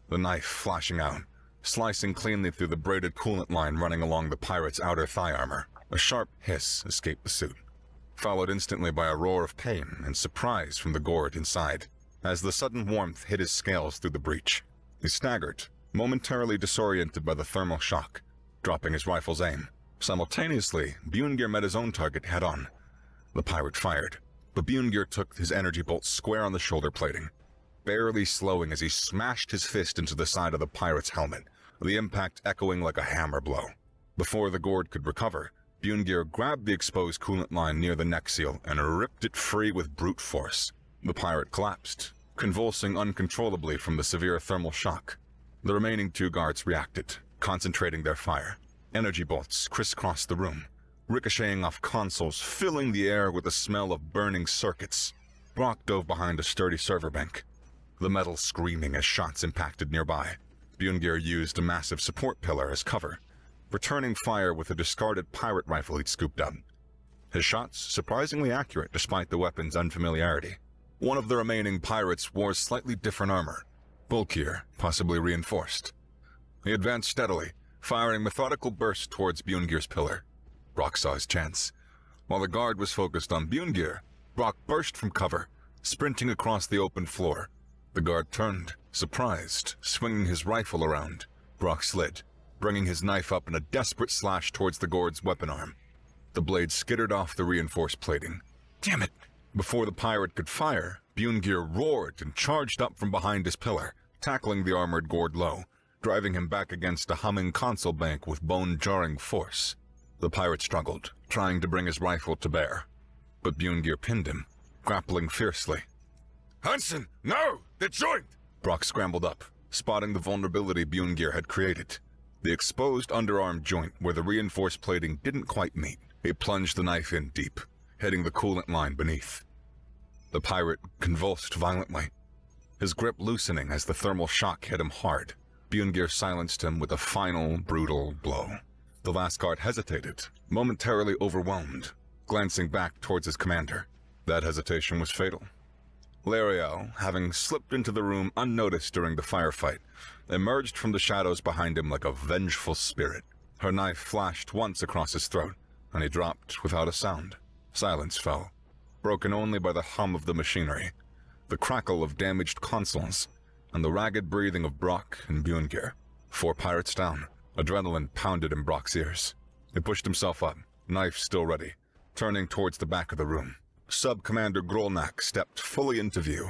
the knife flashing out, slicing cleanly through the braided coolant line running along the pirate's outer thigh armor. A sharp hiss escaped the suit, followed instantly by a roar of pain and surprise from the gourd inside, as the sudden warmth hit his scales through the breach. He staggered, momentarily disoriented by the thermal shock, dropping his rifle's aim. Simultaneously, Bjorngeir met his own target head-on. The pirate fired, but Bjorngeir took his energy bolt square on the shoulder plating, barely slowing as he smashed his fist into the side of the pirate's helmet, the impact echoing like a hammer blow. Before the gourd could recover, Bjorngeir grabbed the exposed coolant line near the neck seal and ripped it free with brute force. The pirate collapsed, convulsing uncontrollably from the severe thermal shock. The remaining 2 guards reacted, concentrating their fire. Energy bolts crisscrossed the room, ricocheting off consoles, filling the air with the smell of burning circuits. Brock dove behind a sturdy server bank, the metal screaming as shots impacted nearby. Bjorngeir used a massive support pillar as cover, returning fire with a discarded pirate rifle he'd scooped up. His shots surprisingly accurate despite the weapon's unfamiliarity. One of the remaining pirates wore slightly different armor, bulkier, possibly reinforced. He advanced steadily, firing methodical bursts towards Bjorngeir's pillar. Brock saw his chance. While the guard was focused on Bjorngeir, Brock burst from cover, sprinting across the open floor. The guard turned, surprised, swinging his rifle around. Brock slid, bringing his knife up in a desperate slash towards the guard's weapon arm. The blade skittered off the reinforced plating. Damn it! Before the pirate could fire, Bjorngeir roared and charged up from behind his pillar, tackling the armored guard low, driving him back against a humming console bank with bone-jarring force. The pirate struggled, trying to bring his rifle to bear, but Bjorngeir pinned him, grappling fiercely. Hansen, no! The joint! Brock scrambled up, spotting the vulnerability Bjorngeir had created. The exposed underarm joint where the reinforced plating didn't quite meet. He plunged the knife in deep, hitting the coolant line beneath. The pirate convulsed violently, his grip loosening as the thermal shock hit him hard. Bjorngeir silenced him with a final, brutal blow. The last guard hesitated, momentarily overwhelmed, glancing back towards his commander. That hesitation was fatal. Lariel, having slipped into the room unnoticed during the firefight, emerged from the shadows behind him like a vengeful spirit. Her knife flashed once across his throat, and he dropped without a sound. Silence fell, broken only by the hum of the machinery, the crackle of damaged consoles, and the ragged breathing of Brock and Bjorngir. 4 pirates down. Adrenaline pounded in Brock's ears. He pushed himself up, knife still ready, turning towards the back of the room. Sub-Commander Grolnak stepped fully into view,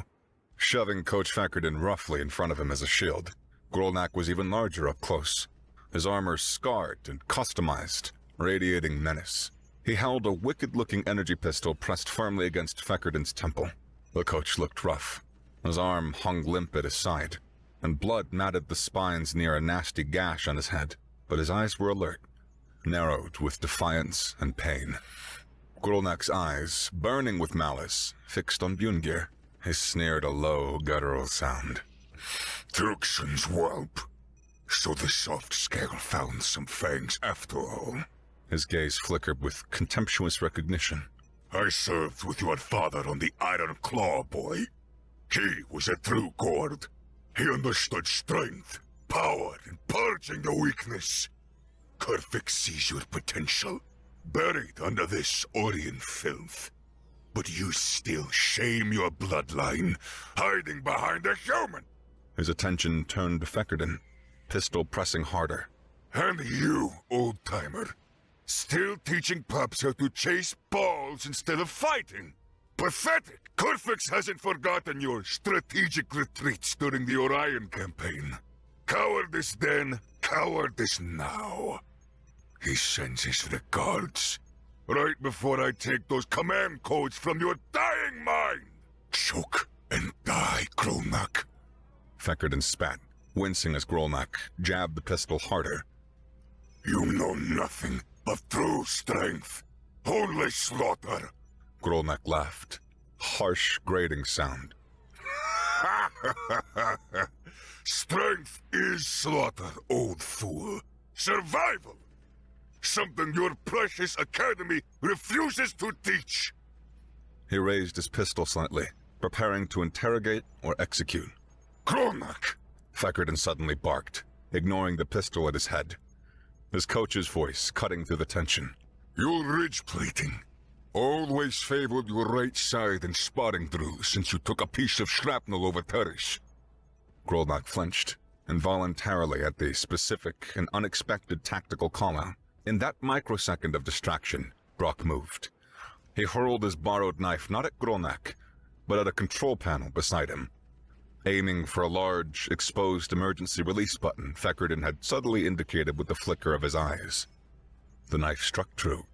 shoving Coach Fackerton roughly in front of him as a shield. Grolnak was even larger up close, his armor scarred and customized, radiating menace. He held a wicked-looking energy pistol pressed firmly against Fackerton's temple. The coach looked rough. His arm hung limp at his side, and blood matted the spines near a nasty gash on his head, but his eyes were alert, narrowed with defiance and pain. Grolnak's eyes, burning with malice, fixed on Bjorngir. He sneered a low, guttural sound. Tuxon's whelp. So the soft scale found some fangs after all. His gaze flickered with contemptuous recognition. I served with your father on the Iron Claw, boy. He was a true guard. He understood strength, power, and purging the weakness. Kerfix sees your potential, buried under this Orient filth. But you still shame your bloodline, hiding behind a human. His attention turned to Fackerton, pistol pressing harder. And you, old-timer, still teaching pups how to chase balls instead of fighting. Pathetic! Kerfix hasn't forgotten your strategic retreats during the Orion campaign. Cowardice then, cowardice now. He sends his regards. Right before I take those command codes from your dying mind! Choke and die, Grolnak. Fackerton spat, wincing as Grolnak jabbed the pistol harder. You know nothing of true strength. Only slaughter. Grolnak laughed. Harsh, grating sound. Strength is slaughter, old fool. Survival. Something your precious academy refuses to teach. He raised his pistol slightly, preparing to interrogate or execute. Grolnak! Fackerton suddenly barked, ignoring the pistol at his head. His coach's voice cutting through the tension. Your ridge plating. Always favored your right side in spotting drills since you took a piece of shrapnel over Teresh. Grolnak flinched, involuntarily at the specific and unexpected tactical call-out. In that microsecond of distraction, Brock moved. He hurled his borrowed knife not at Grolnak, but at a control panel beside him. Aiming for a large, exposed emergency release button Fackerton had subtly indicated with the flicker of his eyes. The knife struck true,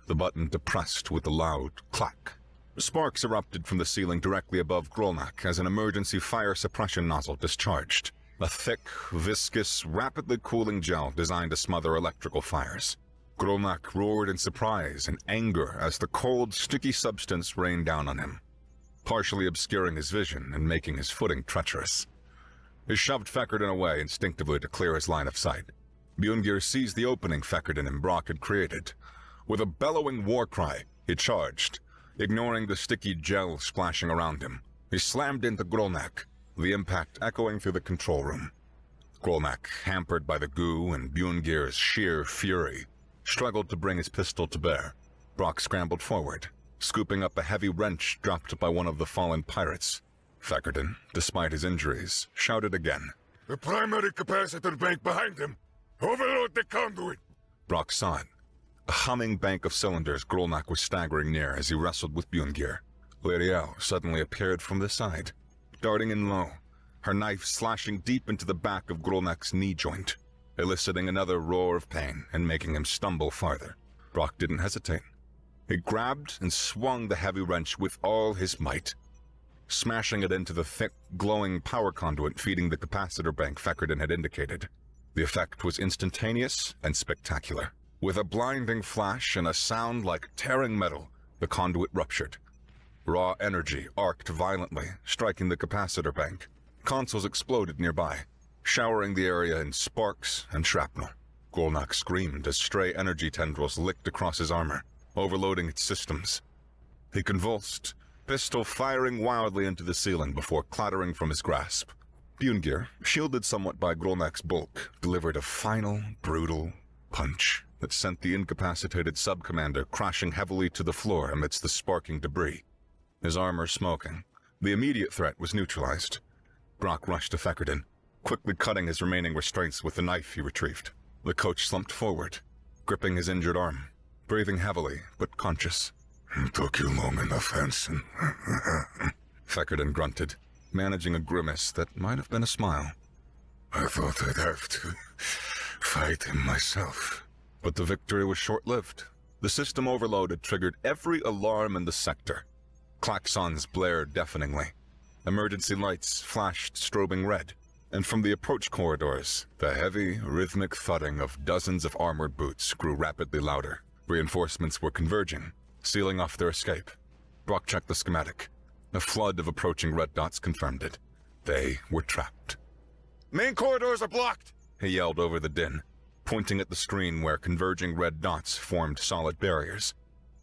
the button depressed with a loud clack. Sparks erupted from the ceiling directly above Grolnak as an emergency fire suppression nozzle discharged. A thick, viscous, rapidly cooling gel designed to smother electrical fires. Grolnak roared in surprise and anger as the cold, sticky substance rained down on him, partially obscuring his vision and making his footing treacherous. He shoved Fackerton away instinctively to clear his line of sight. Bjorngir seized the opening Fackerton and Brock had created. With a bellowing war cry, he charged, ignoring the sticky gel splashing around him. He slammed into Grolnak, the impact echoing through the control room. Grolnak, hampered by the goo and Bjorngir's sheer fury, struggled to bring his pistol to bear. Brock scrambled forward, scooping up a heavy wrench dropped by one of the fallen pirates. Fackerton, despite his injuries, shouted again. The primary capacitor bank behind him! Overload the conduit! Brock saw it. A humming bank of cylinders Grolnak was staggering near as he wrestled with Bjorngir. Lariel suddenly appeared from the side, darting in low, her knife slashing deep into the back of Grolnak's knee joint, eliciting another roar of pain and making him stumble farther. Brock didn't hesitate. He grabbed and swung the heavy wrench with all his might, smashing it into the thick, glowing power conduit feeding the capacitor bank Fackerton had indicated. The effect was instantaneous and spectacular. With a blinding flash and a sound like tearing metal, the conduit ruptured. Raw energy arced violently, striking the capacitor bank. Consoles exploded nearby, showering the area in sparks and shrapnel. Grolnak screamed as stray energy tendrils licked across his armor, overloading its systems. He convulsed, pistol firing wildly into the ceiling before clattering from his grasp. Bjorngir, shielded somewhat by Grolnek's bulk, delivered a final, brutal punch that sent the incapacitated sub-commander crashing heavily to the floor amidst the sparking debris. His armor smoking. The immediate threat was neutralized. Brock rushed to Fekerdin, quickly cutting his remaining restraints with the knife he retrieved. The coach slumped forward, gripping his injured arm, breathing heavily but conscious. Took you long enough, Hansen. Fekerdin grunted, managing a grimace that might have been a smile. I thought I'd have to fight him myself. But the victory was short-lived. The system overload had triggered every alarm in the sector. Klaxons blared deafeningly. Emergency lights flashed strobing red. And from the approach corridors, the heavy, rhythmic thudding of dozens of armored boots grew rapidly louder. Reinforcements were converging, sealing off their escape. Brock checked the schematic. A flood of approaching red dots confirmed it. They were trapped. "Main corridors are blocked!" he yelled over the din, pointing at the screen where converging red dots formed solid barriers.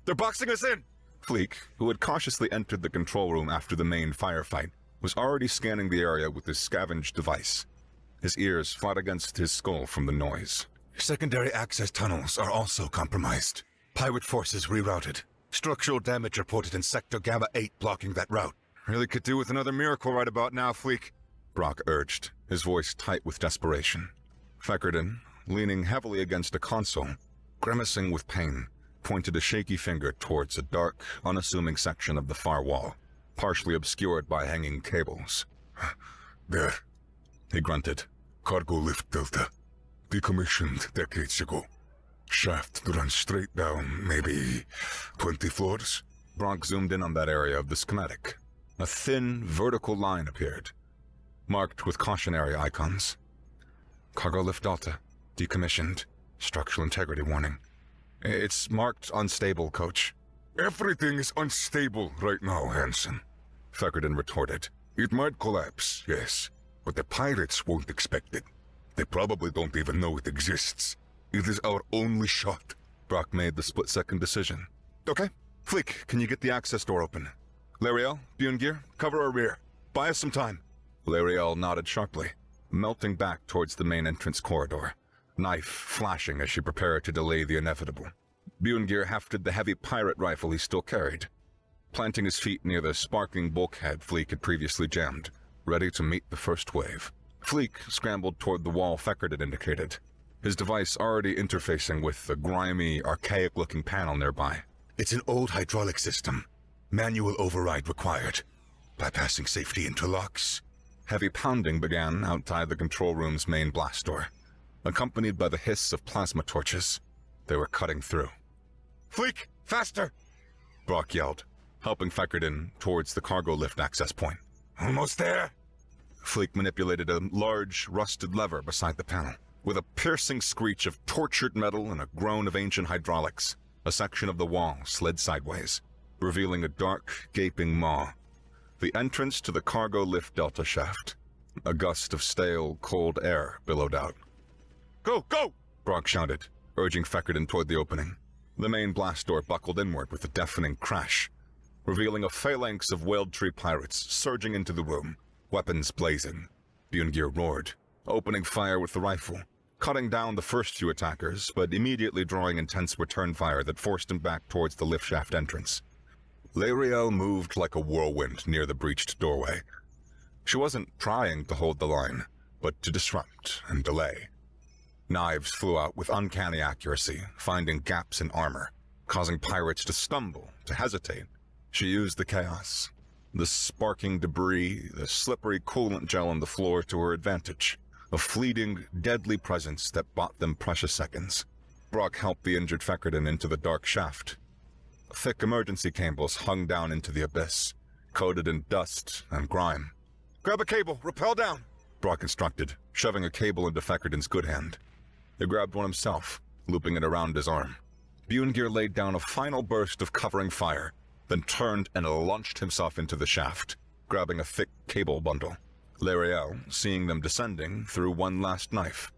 "They're boxing us in!" Fleek, who had cautiously entered the control room after the main firefight, was already scanning the area with his scavenged device. His ears fought against his skull from the noise. Secondary access tunnels are also compromised. Pirate forces rerouted. Structural damage reported in Sector Gamma 8 blocking that route. "Really could do with another miracle right about now, Fleek," Brock urged, his voice tight with desperation. Fekerdin, leaning heavily against a console, grimacing with pain, pointed a shaky finger towards a dark, unassuming section of the far wall, partially obscured by hanging cables. There, he grunted. cargo lift delta. Decommissioned decades ago. Shaft runs straight down, maybe 20 floors. Brock zoomed in on that area of the schematic. A thin, vertical line appeared, marked with cautionary icons. Cargo lift delta, decommissioned, structural integrity warning. It's marked unstable, Coach. Everything is unstable right now, Hansen, Fekerdin retorted. It might collapse, yes, but the pirates won't expect it. They probably don't even know it exists. It is our only shot. Brock made the split-second decision. Okay. Fleek, can you get the access door open? Lariel, Bjorngir, cover our rear. Buy us some time. Lariel nodded sharply, melting back towards the main entrance corridor, knife flashing as she prepared to delay the inevitable. Bjorngir hefted the heavy pirate rifle he still carried, planting his feet near the sparking bulkhead Fleek had previously jammed, ready to meet the first wave. Fleek scrambled toward the wall Fekerd had indicated, his device already interfacing with the grimy, archaic-looking panel nearby. It's an old hydraulic system. Manual override required. Bypassing safety interlocks. Heavy pounding began outside the control room's main blast door, accompanied by the hiss of plasma torches. They were cutting through. "Fleek, faster!" Brock yelled, helping Fekerdin towards the cargo lift access point. Almost there. Fleek manipulated a large, rusted lever beside the panel. With a piercing screech of tortured metal and a groan of ancient hydraulics, a section of the wall slid sideways, revealing a dark, gaping maw. The entrance to the cargo lift delta shaft. A gust of stale, cold air billowed out. "Go, go!" Brock shouted, urging Fekerdin toward the opening. The main blast door buckled inward with a deafening crash, revealing a phalanx of whaled tree pirates surging into the room, weapons blazing. Bjorngir roared, opening fire with the rifle, cutting down the first few attackers, but immediately drawing intense return fire that forced him back towards the lift shaft entrance. Lariel moved like a whirlwind near the breached doorway. She wasn't trying to hold the line, but to disrupt and delay. Knives flew out with uncanny accuracy, finding gaps in armor, causing pirates to stumble, to hesitate. She used the chaos, the sparking debris, the slippery coolant gel on the floor to her advantage, a fleeting, deadly presence that bought them precious seconds. Brock helped the injured Fekerdin into the dark shaft. Thick emergency cables hung down into the abyss, coated in dust and grime. "Grab a cable, rappel down," Brock instructed, shoving a cable into Fekerdin's good hand. He grabbed one himself, looping it around his arm. Bjorngir laid down a final burst of covering fire, then turned and launched himself into the shaft, grabbing a thick cable bundle. Lariel, seeing them descending, threw one last knife,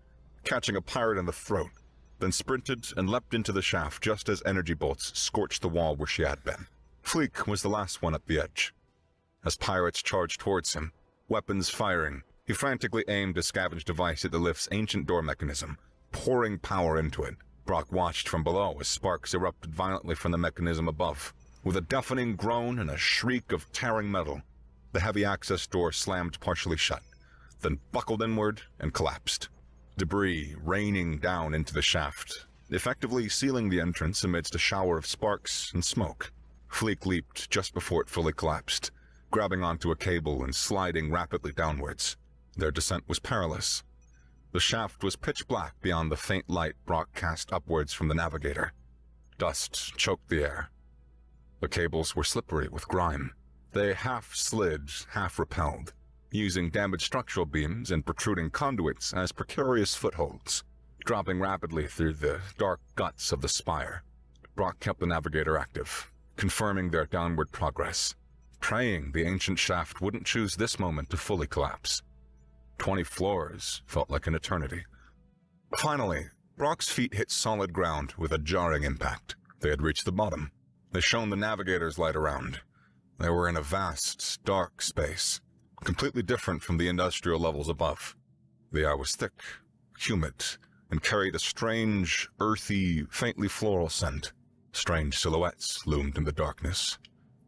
catching a pirate in the throat, then sprinted and leapt into the shaft just as energy bolts scorched the wall where she had been. Fleek was the last one at the edge. As pirates charged towards him, weapons firing, he frantically aimed a scavenged device at the lift's ancient door mechanism, pouring power into it. Brock watched from below as sparks erupted violently from the mechanism above. With a deafening groan and a shriek of tearing metal, the heavy access door slammed partially shut, then buckled inward and collapsed. Debris raining down into the shaft, effectively sealing the entrance amidst a shower of sparks and smoke. Fleek leaped just before it fully collapsed, grabbing onto a cable and sliding rapidly downwards. Their descent was perilous. The shaft was pitch black beyond the faint light Brock cast upwards from the navigator. Dust choked the air. The cables were slippery with grime. They half slid, half repelled, using damaged structural beams and protruding conduits as precarious footholds, dropping rapidly through the dark guts of the spire. Brock kept the navigator active, confirming their downward progress, praying the ancient shaft wouldn't choose this moment to fully collapse. 20 floors felt like an eternity. Finally, Brock's feet hit solid ground with a jarring impact. They had reached the bottom. They shone the navigator's light around. They were in a vast, dark space, completely different from the industrial levels above. The air was thick, humid, and carried a strange, earthy, faintly floral scent. Strange silhouettes loomed in the darkness.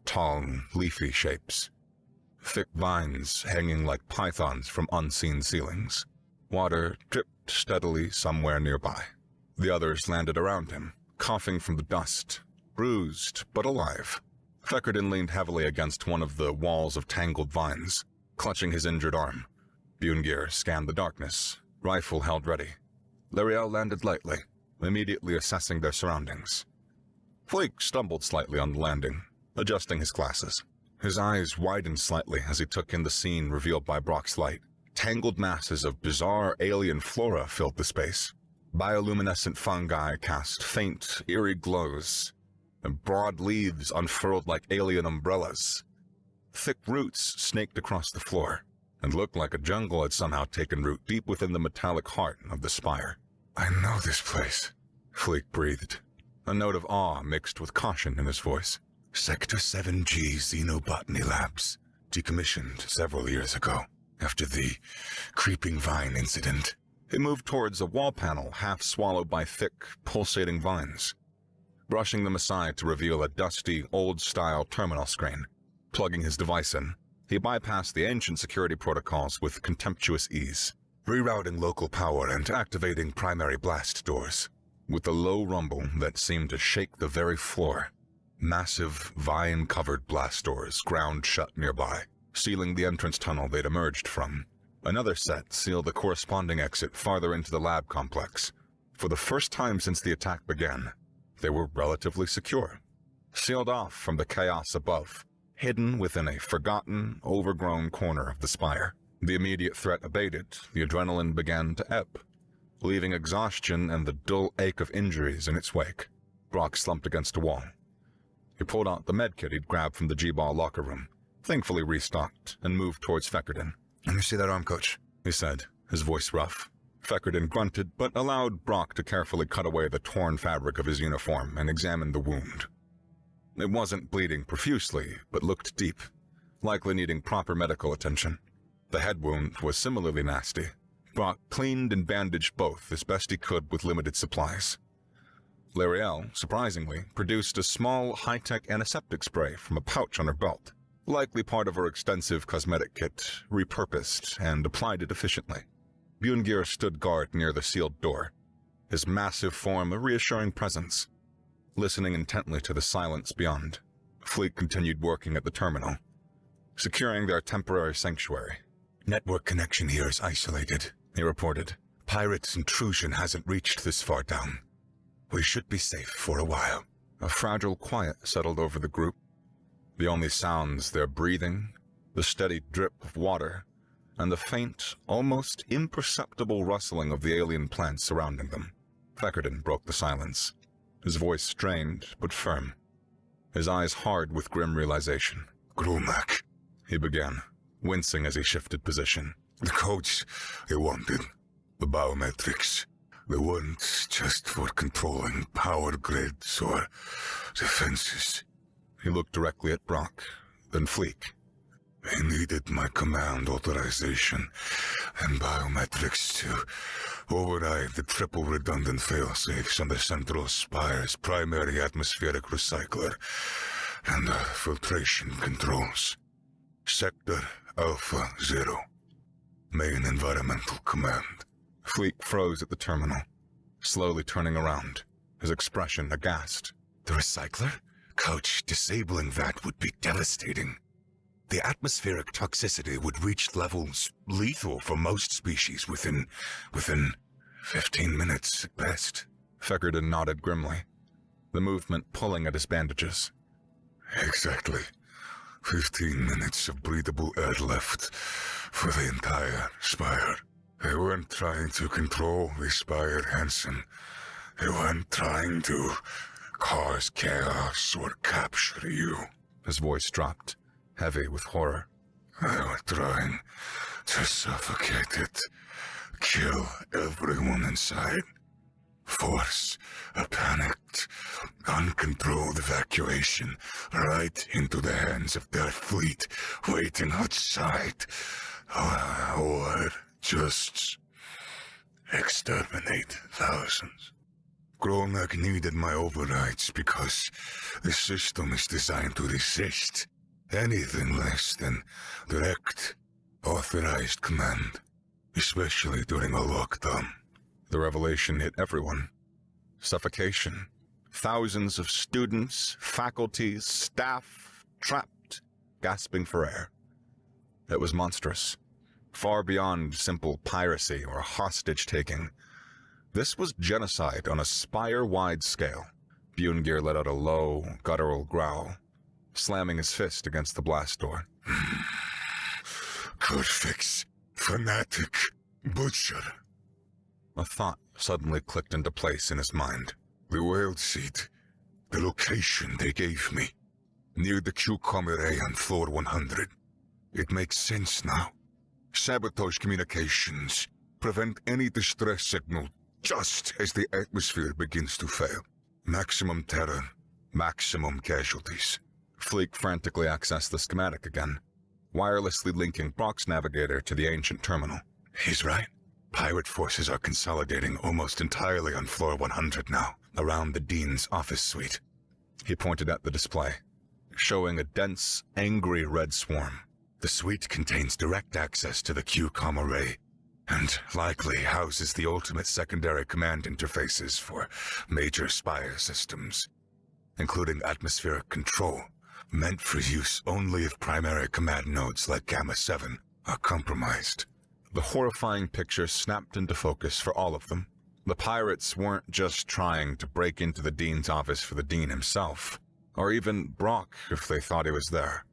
Tall, leafy shapes. Thick vines hanging like pythons from unseen ceilings. Water dripped steadily somewhere nearby. The others landed around him, coughing from the dust, bruised but alive. Feckerden leaned heavily against one of the walls of tangled vines, clutching his injured arm. Bjorngir scanned the darkness, rifle held ready. Lariel landed lightly, immediately assessing their surroundings. Fleek stumbled slightly on the landing, adjusting his glasses. His eyes widened slightly as he took in the scene revealed by Brock's light. Tangled masses of bizarre alien flora filled the space. Bioluminescent fungi cast faint, eerie glows, and broad leaves unfurled like alien umbrellas. Thick roots snaked across the floor, and looked like a jungle had somehow taken root deep within the metallic heart of the spire. I know this place, Fleek breathed, a note of awe mixed with caution in his voice. Sector 7G Xenobotany Labs, decommissioned several years ago, after the creeping vine incident. He moved towards a wall panel half swallowed by thick, pulsating vines, brushing them aside to reveal a dusty, old-style terminal screen. Plugging his device in, he bypassed the ancient security protocols with contemptuous ease, rerouting local power and activating primary blast doors. with a low rumble that seemed to shake the very floor. Massive, vine-covered blast doors ground shut nearby, sealing the entrance tunnel they'd emerged from. Another set sealed the corresponding exit farther into the lab complex. For the first time since the attack began, they were relatively secure. Sealed off from the chaos above, hidden within a forgotten, overgrown corner of the spire. The immediate threat abated, the adrenaline began to ebb, leaving exhaustion and the dull ache of injuries in its wake. Brock slumped against a wall. He pulled out the medkit he'd grabbed from the G-Ball locker room, thankfully restocked, and moved towards Feckerden. "Let me see that arm, Coach," he said, his voice rough. Feckerden grunted, but allowed Brock to carefully cut away the torn fabric of his uniform and examine the wound. It wasn't bleeding profusely, but looked deep, likely needing proper medical attention. The head wound was similarly nasty. Brock cleaned and bandaged both as best he could with limited supplies. Lariel, surprisingly, produced a small, high-tech antiseptic spray from a pouch on her belt, likely part of her extensive cosmetic kit, repurposed, and applied it efficiently. Bjorngir stood guard near the sealed door, his massive form a reassuring presence, listening intently to the silence beyond. Fleet continued working at the terminal, securing their temporary sanctuary. "Network connection here is isolated," he reported. "Pirates' intrusion hasn't reached this far down. We should be safe for a while." A fragile quiet settled over the group. The only sounds their breathing, the steady drip of water, and the faint, almost imperceptible rustling of the alien plants surrounding them. Feckerden broke the silence, his voice strained but firm, his eyes hard with grim realization. "Grumak," he began, wincing as he shifted position. "The codes they wanted, the biometrics, they weren't just for controlling power grids or defenses. He looked directly at Brock, then Fleek. They needed my command authorization and biometrics to override the triple redundant failsafes on the Central Spire's primary atmospheric recycler and filtration controls. Sector Alpha 0. Main Environmental Command. Fleek froze at the terminal, slowly turning around, his expression aghast. The recycler? Coach, disabling that would be devastating. The atmospheric toxicity would reach levels lethal for most species within 15 minutes at best. Feckerden nodded grimly, the movement pulling at his bandages. Exactly. 15 minutes of breathable air left for the entire Spire. They weren't trying to control the Spire, Hansen. They weren't trying to cause chaos or capture you. His voice dropped, heavy with horror. They were trying to suffocate it, kill everyone inside. Force a panicked, uncontrolled evacuation right into the hands of their fleet waiting outside. Or just exterminate thousands. Gronak needed my overrides because the system is designed to resist anything less than direct, authorized command, especially during a lockdown. The revelation hit everyone. Suffocation. Thousands of students, faculties, staff, trapped, gasping for air. It was monstrous. Far beyond simple piracy or hostage-taking. This was genocide on a Spire-wide scale. Bjorngir let out a low, guttural growl, slamming his fist against the blast door. Could fix. Fanatic. Butcher. A thought suddenly clicked into place in his mind. The whale seat. The location they gave me. Near the Q-com array on floor 100. It makes sense now. Sabotage communications. Prevent any distress signal just as the atmosphere begins to fail. Maximum terror. Maximum casualties. Fleek frantically accessed the schematic again, wirelessly linking Brock's navigator to the ancient terminal. He's right. Pirate forces are consolidating almost entirely on floor 100 now, around the Dean's office suite. He pointed at the display, showing a dense, angry red swarm. The suite contains direct access to the Q-com array, and likely houses the ultimate secondary command interfaces for major Spire systems, including atmospheric control, meant for use only if primary command nodes like Gamma 7 are compromised. The horrifying picture snapped into focus for all of them. The pirates weren't just trying to break into the Dean's office for the Dean himself, or even Brock if they thought he was there.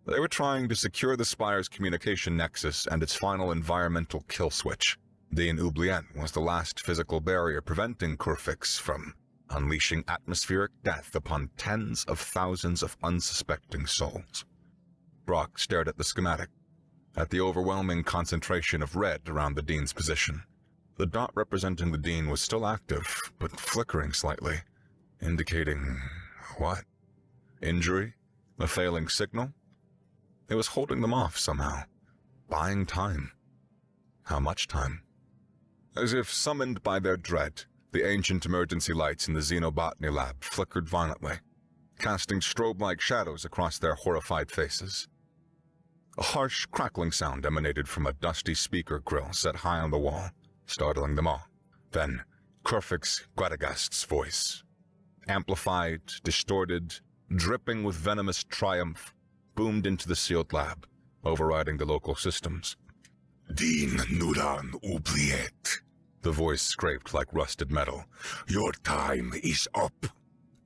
They were trying to secure the Spire's communication nexus and its final environmental kill switch. Dean Oubliette was the last physical barrier preventing Kurfix from unleashing atmospheric death upon tens of thousands of unsuspecting souls. Brock stared at the schematic, at the overwhelming concentration of red around the Dean's position. The dot representing the Dean was still active, but flickering slightly, indicating what? Injury? A failing signal? It was holding them off somehow, buying time. How much time? As if summoned by their dread, the ancient emergency lights in the xenobotany lab flickered violently, casting strobe-like shadows across their horrified faces. A harsh, crackling sound emanated from a dusty speaker grill set high on the wall, startling them all. Then, Kurfix Gradagast's voice, amplified, distorted, dripping with venomous triumph, boomed into the sealed lab, overriding the local systems. Dean Nuran Oubliette. The voice scraped like rusted metal. Your time is up.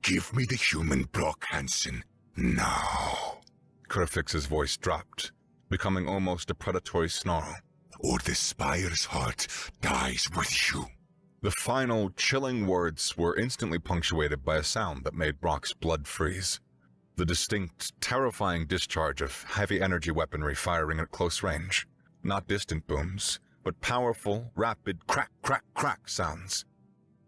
Give me the human Brock Hansen now. Kurfix's voice dropped, becoming almost a predatory snarl. Or the Spire's heart dies with you. The final, chilling words were instantly punctuated by a sound that made Brock's blood freeze. The distinct, terrifying discharge of heavy energy weaponry firing at close range. Not distant booms, but powerful, rapid crack, crack, crack sounds,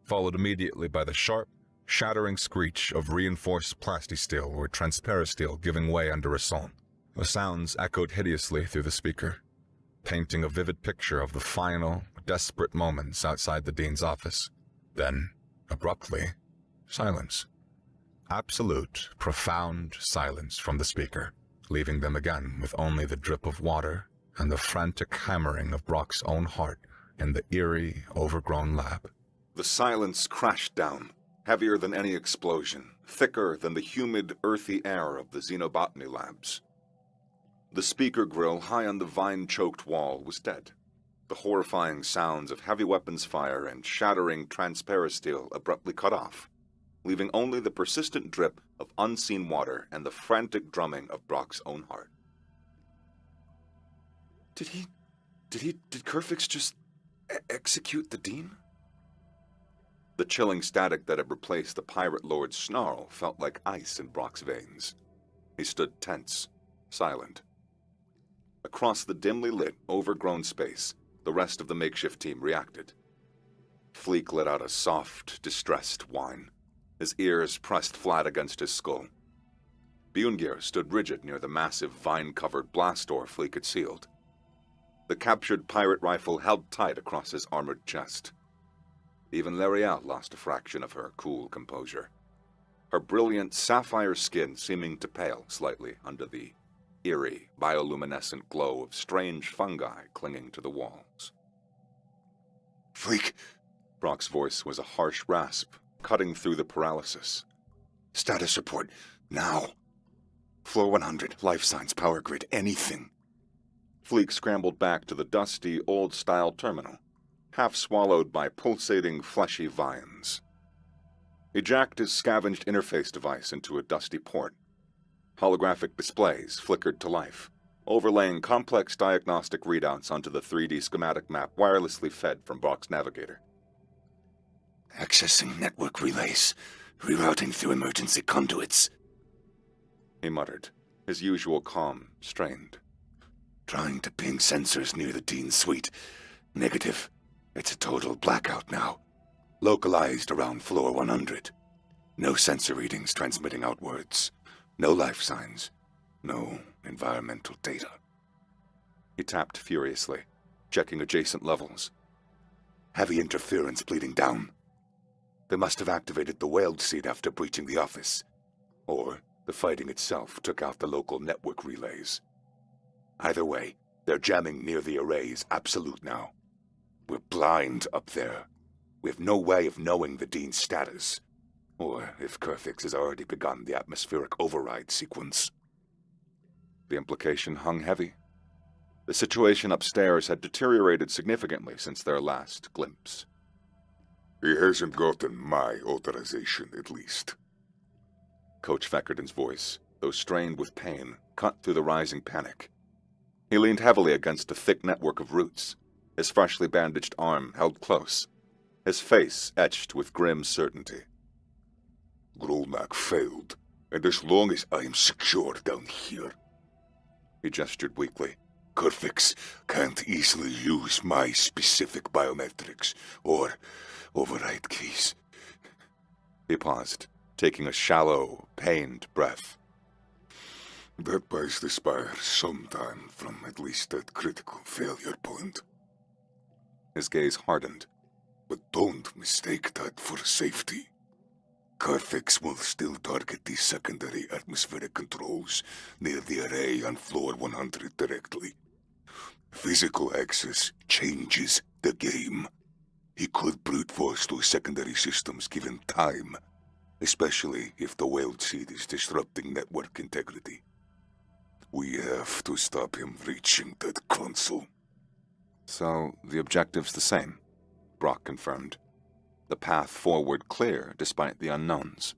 followed immediately by the sharp, shattering screech of reinforced plastisteel or transparasteel giving way under assault. The sounds echoed hideously through the speaker, painting a vivid picture of the final, desperate moments outside the dean's office. Then, abruptly, silence. Absolute, profound silence from the speaker, leaving them again with only the drip of water and the frantic hammering of Brock's own heart in the eerie, overgrown lab. The silence crashed down, heavier than any explosion, thicker than the humid, earthy air of the xenobotany labs. The speaker grill high on the vine-choked wall was dead. The horrifying sounds of heavy weapons fire and shattering transparasteel abruptly cut off, leaving only the persistent drip of unseen water and the frantic drumming of Brock's own heart. Did Kerfix just execute the Dean? The chilling static that had replaced the Pirate Lord's snarl felt like ice in Brock's veins. He stood tense, silent. Across the dimly lit, overgrown space, the rest of the makeshift team reacted. Fleek let out a soft, distressed whine, his ears pressed flat against his skull. Bjorngir stood rigid near the massive vine-covered blast door Fleek had sealed. The captured pirate rifle held tight across his armored chest. Even L'Oreal lost a fraction of her cool composure, her brilliant sapphire skin seeming to pale slightly under the eerie, bioluminescent glow of strange fungi clinging to the walls. Fleek! Brock's voice was a harsh rasp, cutting through the paralysis. Status report, now! Floor 100, life signs, power grid, anything. Fleek scrambled back to the dusty, old-style terminal, half swallowed by pulsating, fleshy vines. He jacked his scavenged interface device into a dusty port. Holographic displays flickered to life, overlaying complex diagnostic readouts onto the 3D schematic map wirelessly fed from Brock's navigator. Accessing network relays, rerouting through emergency conduits, he muttered, his usual calm strained. Trying to ping sensors near the Dean's suite. Negative. It's a total blackout now. Localized around floor 100. No sensor readings transmitting outwards. No life signs. No environmental data. He tapped furiously, checking adjacent levels. Heavy interference bleeding down. They must have activated the whaled seed after breaching the office. Or the fighting itself took out the local network relays. Either way, they're jamming near the arrays absolute now. We're blind up there. We have no way of knowing the Dean's status. Or if Kerfix has already begun the atmospheric override sequence. The implication hung heavy. The situation upstairs had deteriorated significantly since their last glimpse. He hasn't gotten my authorization, at least. Coach Feckerton's voice, though strained with pain, cut through the rising panic. He leaned heavily against a thick network of roots, his freshly bandaged arm held close, his face etched with grim certainty. Grolnak failed, and as long as I am secure down here, he gestured weakly, Kerfix can't easily use my specific biometrics or override keys. He paused, taking a shallow, pained breath. That buys the Spire some time from at least that critical failure point. His gaze hardened. But don't mistake that for safety. Kerfix will still target the secondary atmospheric controls near the array on floor 100 directly. Physical access changes the game. He could brute force those secondary systems given time, especially if the whaled seed is disrupting network integrity. We have to stop him reaching that console. So, the objective's the same, Brock confirmed. The path forward clear despite the unknowns.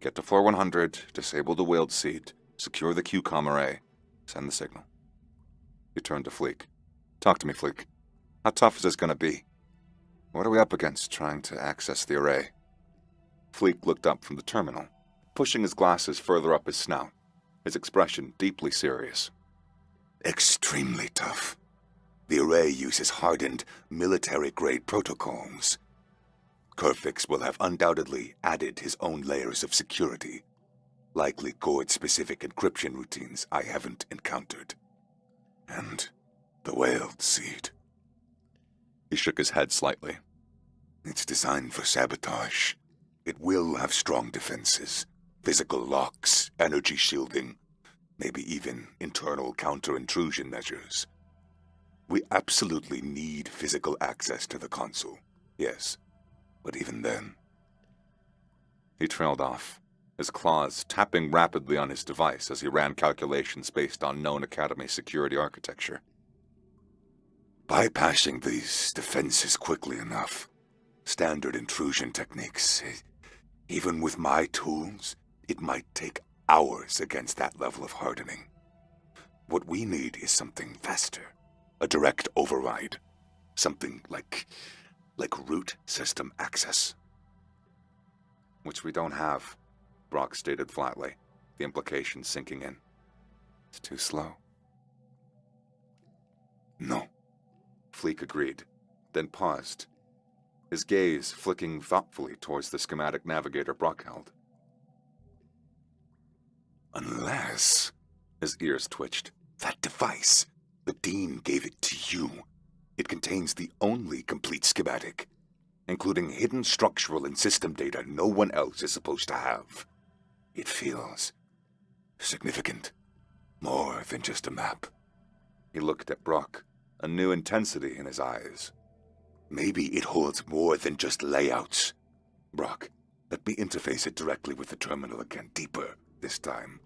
Get to floor 100, disable the whaled seed, secure the QCOM array, send the signal. He turned to Fleek. Talk to me, Fleek. How tough is this going to be? What are we up against trying to access the array? Fleek looked up from the terminal, pushing his glasses further up his snout, his expression deeply serious. Extremely tough. The array uses hardened, military-grade protocols. Kerfix will have undoubtedly added his own layers of security, likely Gord-specific encryption routines I haven't encountered. And the whaled seed. He shook his head slightly. It's designed for sabotage. It will have strong defenses, physical locks, energy shielding, maybe even internal counter-intrusion measures. We absolutely need physical access to the console, yes, but even then... He trailed off, his claws tapping rapidly on his device as he ran calculations based on known Academy security architecture. Bypassing these defenses quickly enough, standard intrusion techniques, even with my tools, it might take hours against that level of hardening. What we need is something faster. A direct override. Something like root system access. Which we don't have, Brock stated flatly, the implication sinking in. It's too slow. No. Fleek agreed, then paused, his gaze flicking thoughtfully towards the schematic navigator Brock held. Unless... His ears twitched. That device. The Dean gave it to you. It contains the only complete schematic, including hidden structural and system data no one else is supposed to have. It feels significant. More than just a map. He looked at Brock, a new intensity in his eyes. Maybe it holds more than just layouts. Brock, let me interface it directly with the terminal again, deeper this time.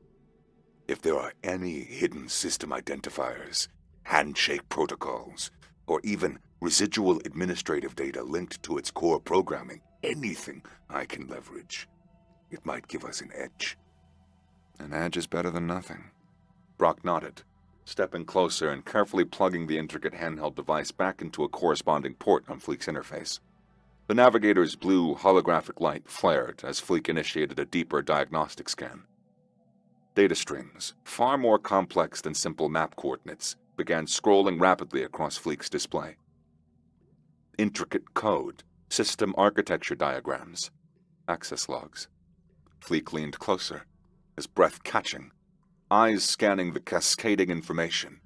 If there are any hidden system identifiers, handshake protocols, or even residual administrative data linked to its core programming, anything I can leverage, it might give us an edge. An edge is better than nothing. Brock nodded, stepping closer and carefully plugging the intricate handheld device back into a corresponding port on Fleek's interface. The navigator's blue holographic light flared as Fleek initiated a deeper diagnostic scan. Data streams, far more complex than simple map coordinates, began scrolling rapidly across Fleek's display. Intricate code, system architecture diagrams, access logs. Fleek leaned closer, his breath catching, eyes scanning the cascading information.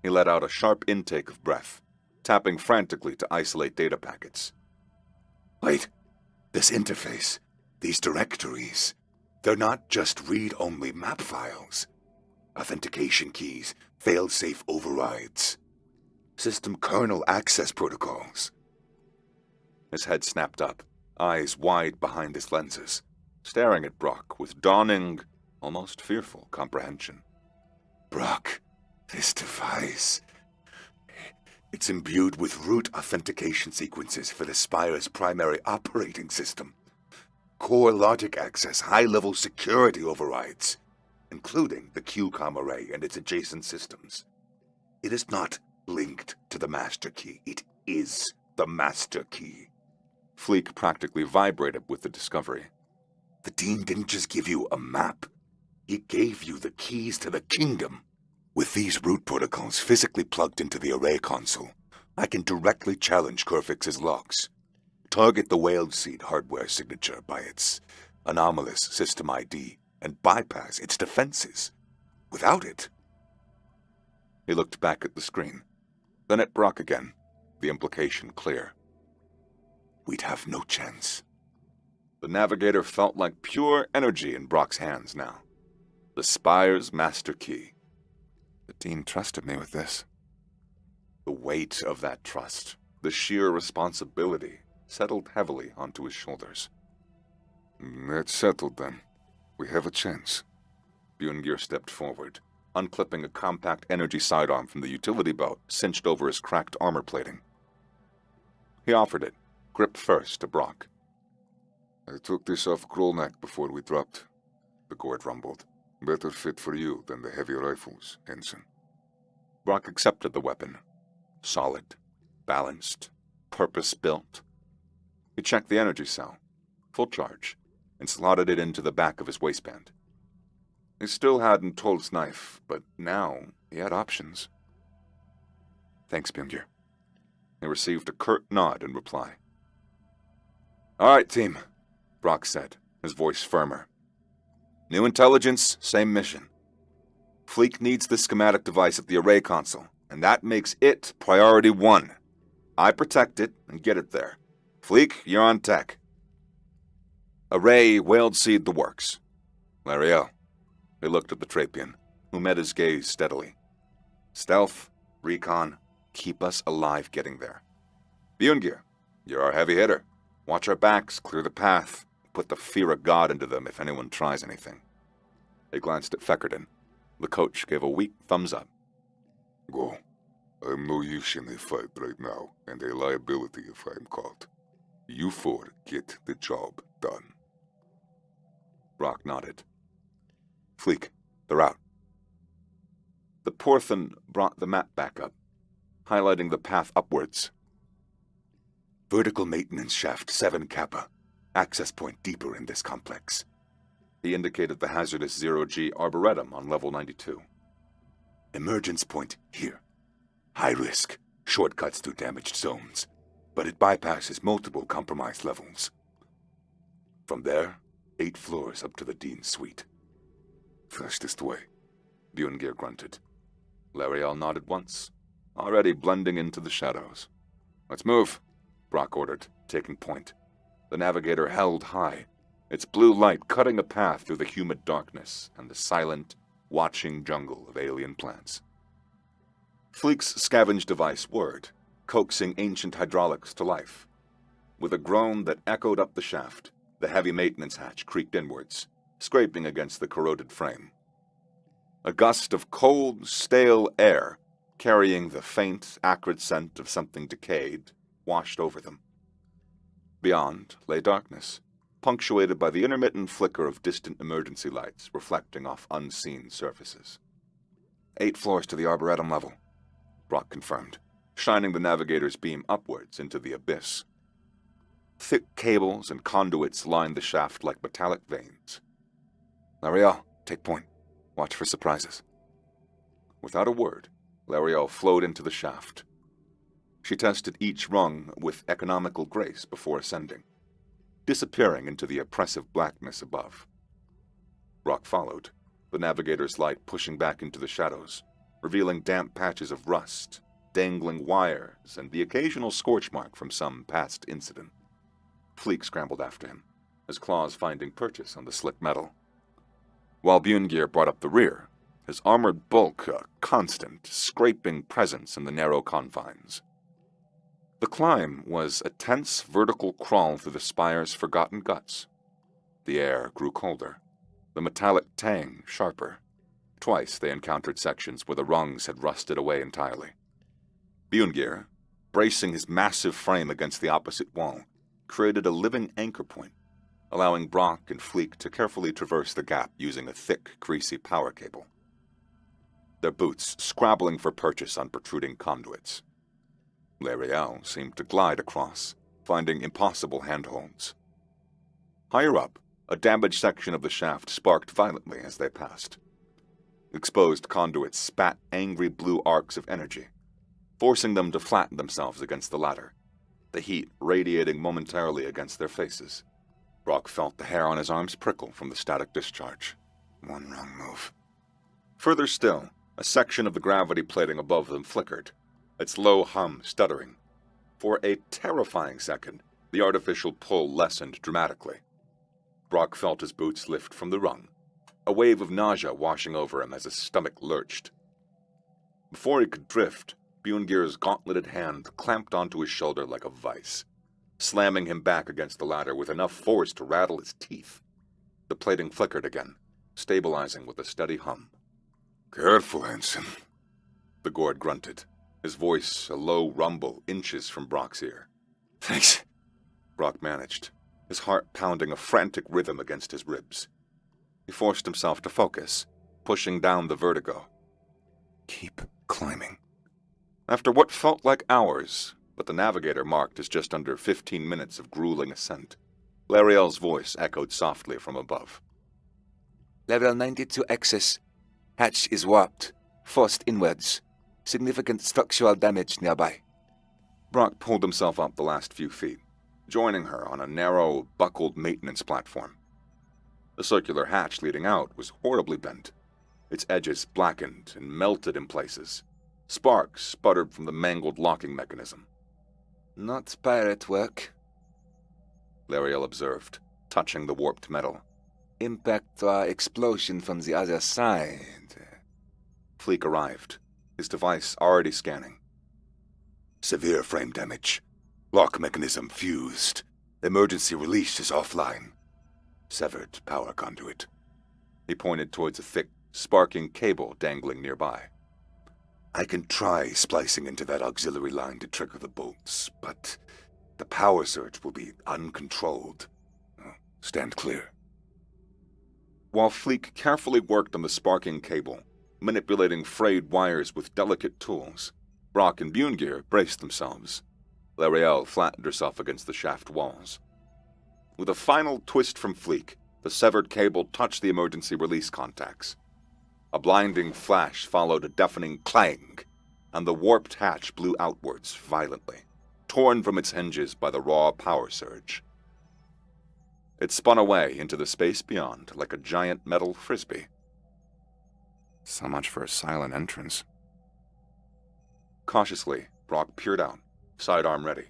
He let out a sharp intake of breath, tapping frantically to isolate data packets. Wait, this interface, these directories, they're not just read-only map files. Authentication keys, fail-safe overrides, system kernel access protocols. His head snapped up, eyes wide behind his lenses, staring at Brock with dawning, almost fearful comprehension. Brock, this device, it's imbued with root authentication sequences for the Spire's primary operating system. Core logic access, high-level security overrides, including the QCOM array and its adjacent systems. It is not linked to the master key. It is the master key. Fleek practically vibrated with the discovery. The Dean didn't just give you a map. He gave you the keys to the kingdom. With these root protocols physically plugged into the array console, I can directly challenge Kerfix's locks. Target the whaled seed hardware signature by its anomalous system ID and bypass its defenses. Without it... He looked back at the screen, then at Brock again, the implication clear. We'd have no chance. The navigator felt like pure energy in Brock's hands now. The Spire's master key. The Dean trusted me with this. The weight of that trust, the sheer responsibility, settled heavily onto his shoulders. That's settled then. We have a chance. Bjorngir stepped forward, unclipping a compact energy sidearm from the utility belt cinched over his cracked armor plating. He offered it, grip first to Brock. I took this off Grolnak before we dropped, the Gord rumbled. Better fit for you than the heavy rifles, Ensign. Brock accepted the weapon. Solid, balanced, purpose-built. He checked the energy cell, full charge, and slotted it into the back of his waistband. He still hadn't told his knife, but now he had options. Thanks, Bjorngir. He received a curt nod in reply. All right, team, Brock said, his voice firmer. New intelligence, same mission. Fleek needs the schematic device at the array console, and that makes it priority 1. I protect it and get it there. Fleek, you're on tech. Array wailed seed the works. Lariel. He looked at the Trapian, who met his gaze steadily. Stealth, recon, keep us alive getting there. Bjorngir, you're our heavy hitter. Watch our backs, clear the path, put the fear of God into them if anyone tries anything. They glanced at Feckerden. The coach gave a weak thumbs up. Go. I'm no use in a fight right now, and a liability if I'm caught. You four get the job done. Brock nodded. Fleek, they're out. The Porthan brought the map back up, highlighting the path upwards. Vertical maintenance shaft 7 Kappa. Access point deeper in this complex. He indicated the hazardous 0G Arboretum on level 92. Emergence point here. High risk, shortcuts to damaged zones, but it bypasses multiple compromised levels. From there, 8 floors up to the Dean's suite. Fastest way. Bjorngir grunted. Lariel nodded once, already blending into the shadows. Let's move, Brock ordered, taking point. The navigator held high, its blue light cutting a path through the humid darkness and the silent, watching jungle of alien plants. Fleek's scavenge device whirred, coaxing ancient hydraulics to life. With a groan that echoed up the shaft, the heavy maintenance hatch creaked inwards, scraping against the corroded frame. A gust of cold, stale air, carrying the faint, acrid scent of something decayed, washed over them. Beyond lay darkness, punctuated by the intermittent flicker of distant emergency lights reflecting off unseen surfaces. 8 floors to the Arboretum level, Brock confirmed, shining the navigator's beam upwards into the abyss. Thick cables and conduits lined the shaft like metallic veins. Lariel, take point. Watch for surprises. Without a word, Lariel flowed into the shaft. She tested each rung with economical grace before ascending, disappearing into the oppressive blackness above. Brock followed, the navigator's light pushing back into the shadows, revealing damp patches of rust, dangling wires, and the occasional scorch mark from some past incident. Fleek scrambled after him, his claws finding purchase on the slick metal. While Bjorngir brought up the rear, his armored bulk a constant, scraping presence in the narrow confines. The climb was a tense vertical crawl through the spire's forgotten guts. The air grew colder, the metallic tang sharper. Twice they encountered sections where the rungs had rusted away entirely. Bjorngir, bracing his massive frame against the opposite wall, created a living anchor point, allowing Brock and Fleek to carefully traverse the gap using a thick, greasy power cable. Their boots scrabbling for purchase on protruding conduits. Lariel seemed to glide across, finding impossible handholds. Higher up, a damaged section of the shaft sparked violently as they passed. Exposed conduits spat angry blue arcs of energy, forcing them to flatten themselves against the ladder, the heat radiating momentarily against their faces. Brock felt the hair on his arms prickle from the static discharge. One wrong move. Further still, a section of the gravity plating above them flickered, its low hum stuttering. For a terrifying second, the artificial pull lessened dramatically. Brock felt his boots lift from the rung, a wave of nausea washing over him as his stomach lurched. Before he could drift, Bjorngir's gauntleted hand clamped onto his shoulder like a vice, slamming him back against the ladder with enough force to rattle his teeth. The plating flickered again, stabilizing with a steady hum. Careful, Ensign. The Gord grunted, his voice a low rumble inches from Brock's ear. Thanks, Brock managed, his heart pounding a frantic rhythm against his ribs. He forced himself to focus, pushing down the vertigo. Keep climbing. After what felt like hours, but the navigator marked as just under 15 minutes of grueling ascent, Lariel's voice echoed softly from above. Level 92 access. Hatch is warped, forced inwards. Significant structural damage nearby. Brock pulled himself up the last few feet, joining her on a narrow, buckled maintenance platform. The circular hatch leading out was horribly bent, its edges blackened and melted in places. Sparks sputtered from the mangled locking mechanism. Not pirate work. Lariel observed, touching the warped metal. Impact or explosion from the other side. Fleek arrived, his device already scanning. Severe frame damage. Lock mechanism fused. Emergency release is offline. Severed power conduit. He pointed towards a thick, sparking cable dangling nearby. I can try splicing into that auxiliary line to trigger the bolts, but the power surge will be uncontrolled. Stand clear. While Fleek carefully worked on the sparking cable, manipulating frayed wires with delicate tools, Brock and Bungear braced themselves. Lariel flattened herself against the shaft walls. With a final twist from Fleek, the severed cable touched the emergency release contacts. A blinding flash followed a deafening clang, and the warped hatch blew outwards violently, torn from its hinges by the raw power surge. It spun away into the space beyond like a giant metal frisbee. So much for a silent entrance. Cautiously, Brock peered out, sidearm ready.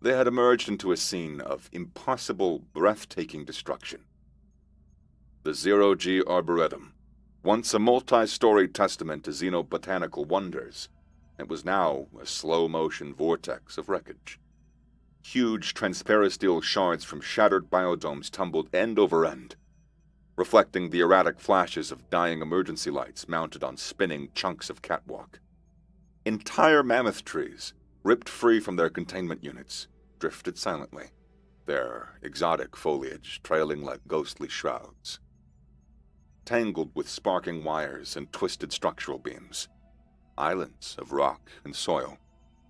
They had emerged into a scene of impossible, breathtaking destruction. The Zero-G Arboretum, once a multi-storied testament to xenobotanical wonders, it was now a slow-motion vortex of wreckage. Huge transparisteel shards from shattered biodomes tumbled end over end, reflecting the erratic flashes of dying emergency lights mounted on spinning chunks of catwalk. Entire mammoth trees, ripped free from their containment units, drifted silently, their exotic foliage trailing like ghostly shrouds. Tangled with sparking wires and twisted structural beams, islands of rock and soil,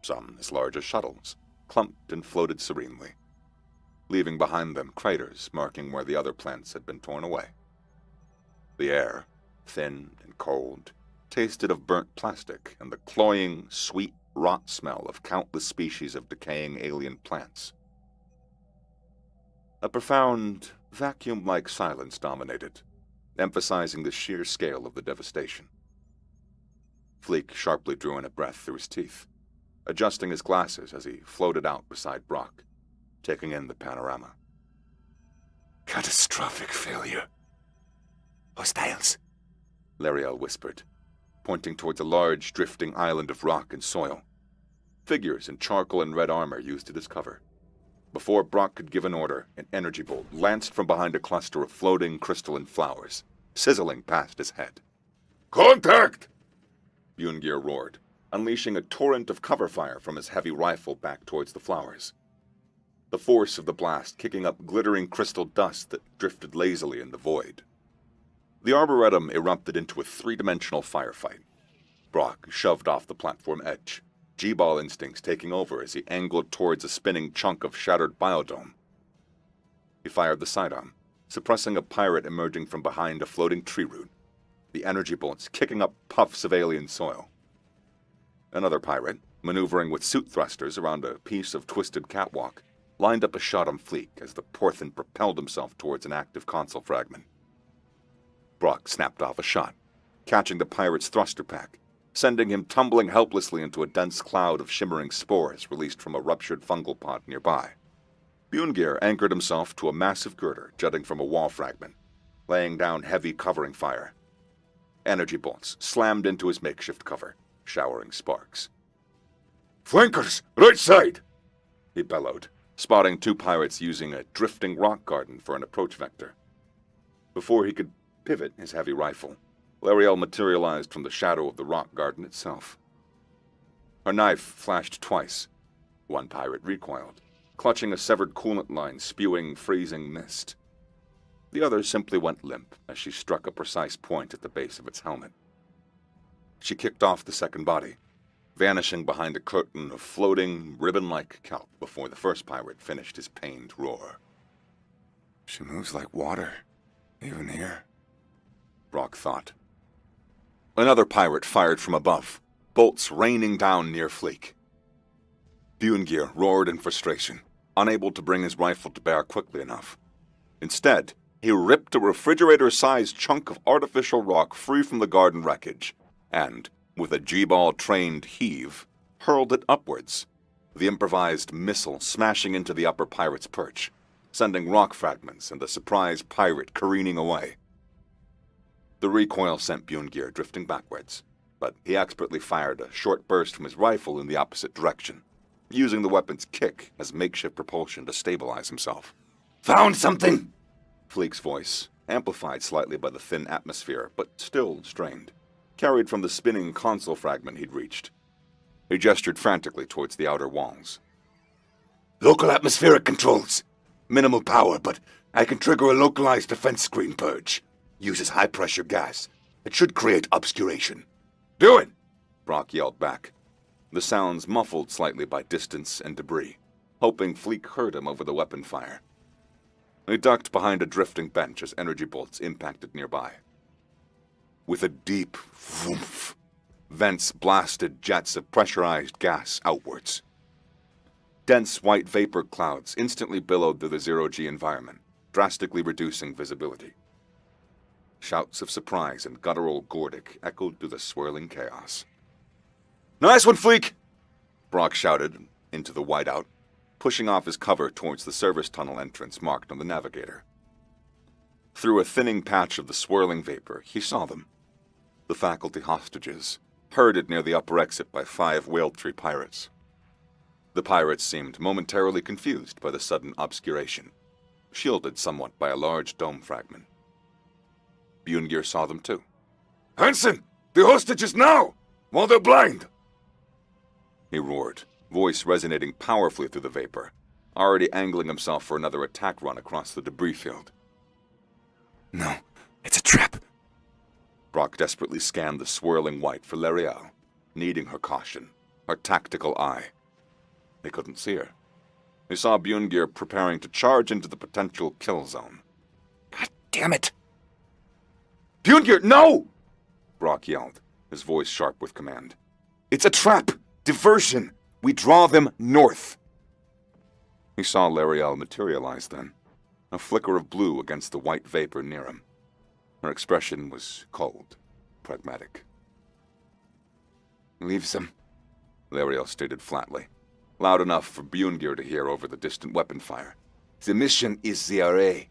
some as large as shuttles, clumped and floated serenely, leaving behind them craters marking where the other plants had been torn away. The air, thin and cold, tasted of burnt plastic and the cloying, sweet rot smell of countless species of decaying alien plants. A profound, vacuum-like silence dominated, emphasizing the sheer scale of the devastation. Fleek sharply drew in a breath through his teeth, adjusting his glasses as he floated out beside Brock, taking in the panorama. Catastrophic failure. Hostiles, Lariel whispered, pointing towards a large, drifting island of rock and soil. Figures in charcoal and red armor used it as cover. Before Brock could give an order, an energy bolt lanced from behind a cluster of floating crystalline flowers, sizzling past his head. Contact! Bungear roared, unleashing a torrent of cover fire from his heavy rifle back towards the flowers. The force of the blast kicking up glittering crystal dust that drifted lazily in the void. The Arboretum erupted into a three-dimensional firefight. Brock shoved off the platform edge, G-ball instincts taking over as he angled towards a spinning chunk of shattered biodome. He fired the sidearm, suppressing a pirate emerging from behind a floating tree root, the energy bolts kicking up puffs of alien soil. Another pirate, maneuvering with suit thrusters around a piece of twisted catwalk, lined up a shot on Fleek as the Porthan propelled himself towards an active console fragment. Brock snapped off a shot, catching the pirate's thruster pack, sending him tumbling helplessly into a dense cloud of shimmering spores released from a ruptured fungal pod nearby. Bungear anchored himself to a massive girder jutting from a wall fragment, laying down heavy covering fire. Energy bolts slammed into his makeshift cover, showering sparks. Flankers, right side! He bellowed, spotting two pirates using a drifting rock garden for an approach vector. Before he could pivot his heavy rifle, Lariel materialized from the shadow of the rock garden itself. Her knife flashed twice. One pirate recoiled, clutching a severed coolant line spewing freezing mist. The other simply went limp as she struck a precise point at the base of its helmet. She kicked off the second body, vanishing behind a curtain of floating, ribbon-like kelp before the first pirate finished his pained roar. She moves like water, even here, Brock thought. Another pirate fired from above, bolts raining down near Fleek. Bungear roared in frustration, unable to bring his rifle to bear quickly enough. Instead, he ripped a refrigerator-sized chunk of artificial rock free from the garden wreckage and, with a G-ball-trained heave, hurled it upwards, the improvised missile smashing into the upper pirate's perch, sending rock fragments and the surprised pirate careening away. The recoil sent Bjorngir drifting backwards, but he expertly fired a short burst from his rifle in the opposite direction, using the weapon's kick as makeshift propulsion to stabilize himself. "Found something!" Fleek's voice, amplified slightly by the thin atmosphere, but still strained, carried from the spinning console fragment he'd reached. He gestured frantically towards the outer walls. "Local atmospheric controls. Minimal power, but I can trigger a localized defense screen purge. Uses high-pressure gas. It should create obscuration." "Do it!" Brock yelled back, the sounds muffled slightly by distance and debris, hoping Fleek heard him over the weapon fire. He ducked behind a drifting bench as energy bolts impacted nearby. With a deep whoomph, vents blasted jets of pressurized gas outwards. Dense white vapor clouds instantly billowed through the zero-G environment, drastically reducing visibility. Shouts of surprise and guttural Gordic echoed through the swirling chaos. "Nice one, Fleek!" Brock shouted into the whiteout, pushing off his cover towards the service tunnel entrance marked on the navigator. Through a thinning patch of the swirling vapor, he saw them. The faculty hostages, herded near the upper exit by 5 whale-tree pirates. The pirates seemed momentarily confused by the sudden obscuration, shielded somewhat by a large dome fragment. Bjorngir saw them too. "Hansen! The hostages now! While they're blind!" He roared, voice resonating powerfully through the vapor, already angling himself for another attack run across the debris field. "No, it's a trap." Brock desperately scanned the swirling white for L'Oreal, needing her caution, her tactical eye. He couldn't see her. He saw Bjorngir preparing to charge into the potential kill zone. "God damn it!" "Bjorngir, no!" Brock yelled, his voice sharp with command. "It's a trap! Diversion! We draw them north!" He saw L'Oreal materialize then, a flicker of blue against the white vapor near him. Her expression was cold, pragmatic. "Leave them," L'Oreal stated flatly, loud enough for Bjorngir to hear over the distant weapon fire. "The mission is the array."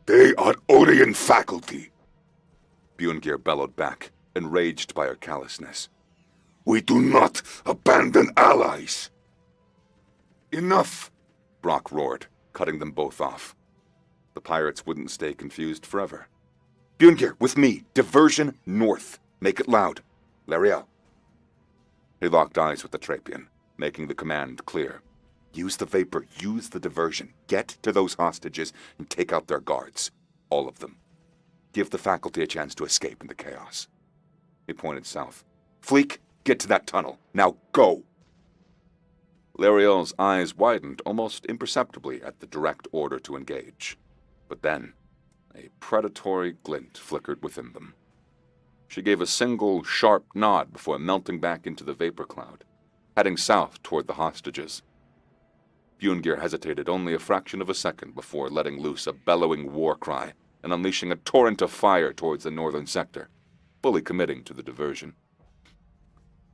"They are Orion faculty," Bjorngir bellowed back, enraged by her callousness. "We do not abandon allies." "Enough!" Brock roared, cutting them both off. The pirates wouldn't stay confused forever. "Bjorngir, with me! Diversion north! Make it loud! L'Oreal." He locked eyes with the Trapian, making the command clear. "Use the vapor, use the diversion. Get to those hostages and take out their guards. All of them. Give the faculty a chance to escape in the chaos." He pointed south. "Fleek, get to that tunnel. Now go!" L'Oreal's eyes widened almost imperceptibly at the direct order to engage. But then, a predatory glint flickered within them. She gave a single, sharp nod before melting back into the vapor cloud, heading south toward the hostages. Bjorngir hesitated only a fraction of a second before letting loose a bellowing war cry and unleashing a torrent of fire towards the northern sector, fully committing to the diversion.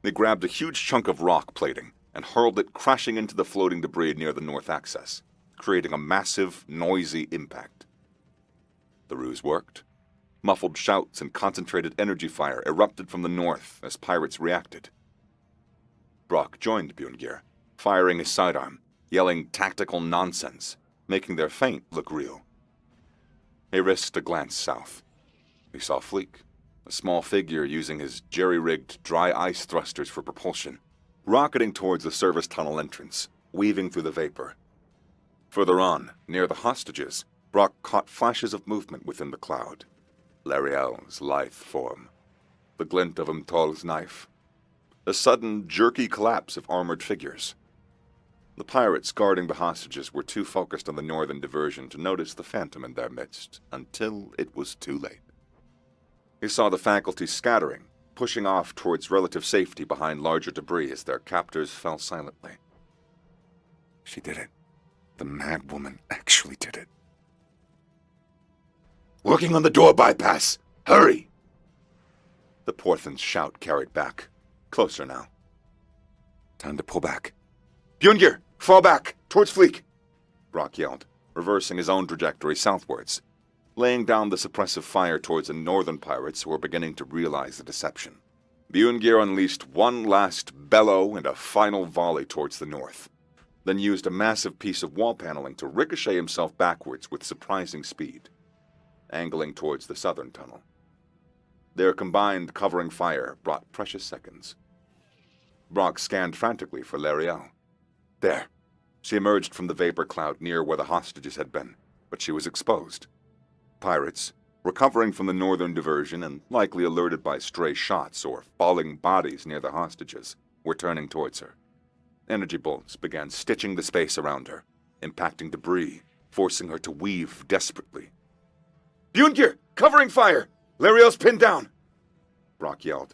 They grabbed a huge chunk of rock plating and hurled it crashing into the floating debris near the north access, creating a massive, noisy impact. The ruse worked. Muffled shouts and concentrated energy fire erupted from the north as pirates reacted. Brock joined Bjorngir, firing his sidearm, yelling tactical nonsense, making their feint look real. He risked a glance south. He saw Fleek, a small figure using his jerry-rigged dry ice thrusters for propulsion, rocketing towards the service tunnel entrance, weaving through the vapor. Further on, near the hostages, Brock caught flashes of movement within the cloud. L'Oreal's lithe form, the glint of Umtol's knife, a sudden, jerky collapse of armored figures. The pirates guarding the hostages were too focused on the northern diversion to notice the phantom in their midst, until it was too late. He saw the faculty scattering, pushing off towards relative safety behind larger debris as their captors fell silently. She did it. The mad woman actually did it. Working on the door bypass! Hurry! The Porthan's shout carried back. Closer now. Time to pull back. Bjorngir! Fall back! Towards Fleek! Brock yelled, reversing his own trajectory southwards, laying down the suppressive fire towards the northern pirates who were beginning to realize the deception. Bjorngir unleashed one last bellow and a final volley towards the north, then used a massive piece of wall paneling to ricochet himself backwards with surprising speed, angling towards the southern tunnel. Their combined covering fire brought precious seconds. Brock scanned frantically for Lariel. There. She emerged from the vapor cloud near where the hostages had been, but she was exposed. Pirates, recovering from the northern diversion and likely alerted by stray shots or falling bodies near the hostages, were turning towards her. Energy bolts began stitching the space around her, impacting debris, forcing her to weave desperately. Bjorngir! Covering fire! Lariel's pinned down! Brock yelled,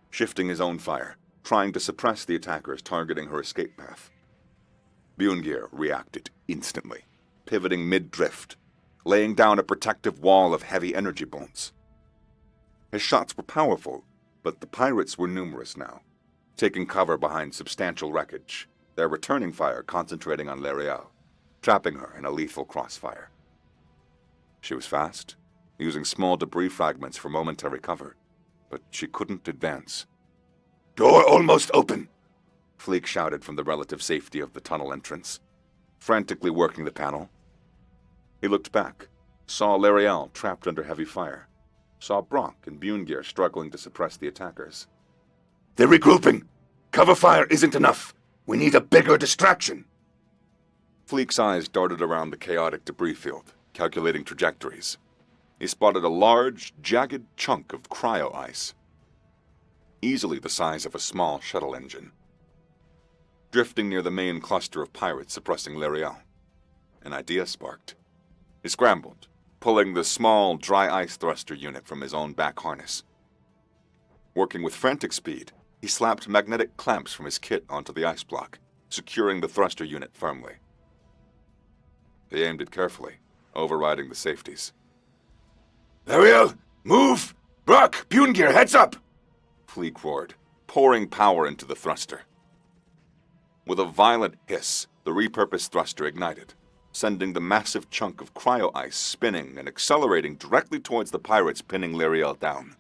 shifting his own fire, trying to suppress the attackers targeting her escape path. Bjorngir reacted instantly, pivoting mid-drift, laying down a protective wall of heavy energy bolts. His shots were powerful, but the pirates were numerous now, taking cover behind substantial wreckage, their returning fire concentrating on Lariel, trapping her in a lethal crossfire. She was fast, using small debris fragments for momentary cover, but she couldn't advance. Door almost open! Fleek shouted from the relative safety of the tunnel entrance, frantically working the panel. He looked back, saw Lariel trapped under heavy fire, saw Brock and Bjorngir struggling to suppress the attackers. They're regrouping! Cover fire isn't enough! We need a bigger distraction! Fleek's eyes darted around the chaotic debris field, calculating trajectories. He spotted a large, jagged chunk of cryo-ice, easily the size of a small shuttle engine, drifting near the main cluster of pirates suppressing Lariel. An idea sparked. He scrambled, pulling the small, dry ice thruster unit from his own back harness. Working with frantic speed, he slapped magnetic clamps from his kit onto the ice block, securing the thruster unit firmly. He aimed it carefully, overriding the safeties. Lariel, move! Brock, Bjorngir, heads up! Fleek roared, pouring power into the thruster. With a violent hiss, the repurposed thruster ignited, sending the massive chunk of cryo-ice spinning and accelerating directly towards the pirates pinning Lariel down.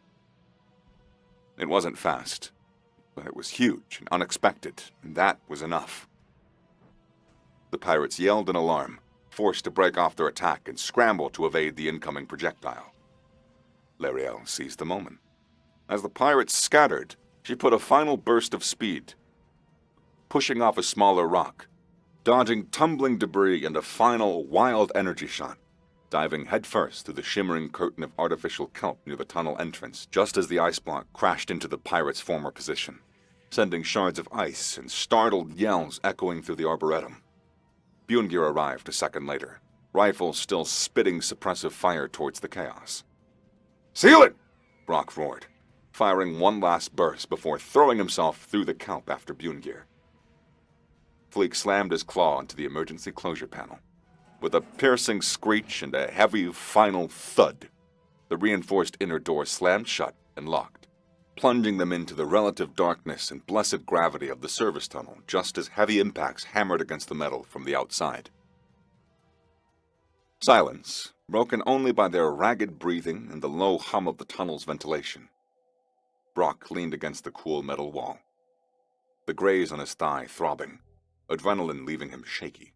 It wasn't fast, but it was huge and unexpected, and that was enough. The pirates yelled in alarm, forced to break off their attack and scramble to evade the incoming projectile. Lariel seized the moment. As the pirates scattered, she put a final burst of speed, pushing off a smaller rock, dodging tumbling debris and a final wild energy shot, diving headfirst through the shimmering curtain of artificial kelp near the tunnel entrance just as the ice block crashed into the pirates' former position, sending shards of ice and startled yells echoing through the arboretum. Bjorngir arrived a second later, rifles still spitting suppressive fire towards the chaos. Seal it! Brock roared, firing one last burst before throwing himself through the kelp after Bjorngir. Fleek slammed his claw into the emergency closure panel. With a piercing screech and a heavy final thud, the reinforced inner door slammed shut and locked, plunging them into the relative darkness and blessed gravity of the service tunnel just as heavy impacts hammered against the metal from the outside. Silence, broken only by their ragged breathing and the low hum of the tunnel's ventilation. Brock leaned against the cool metal wall, the graze on his thigh throbbing, adrenaline leaving him shaky.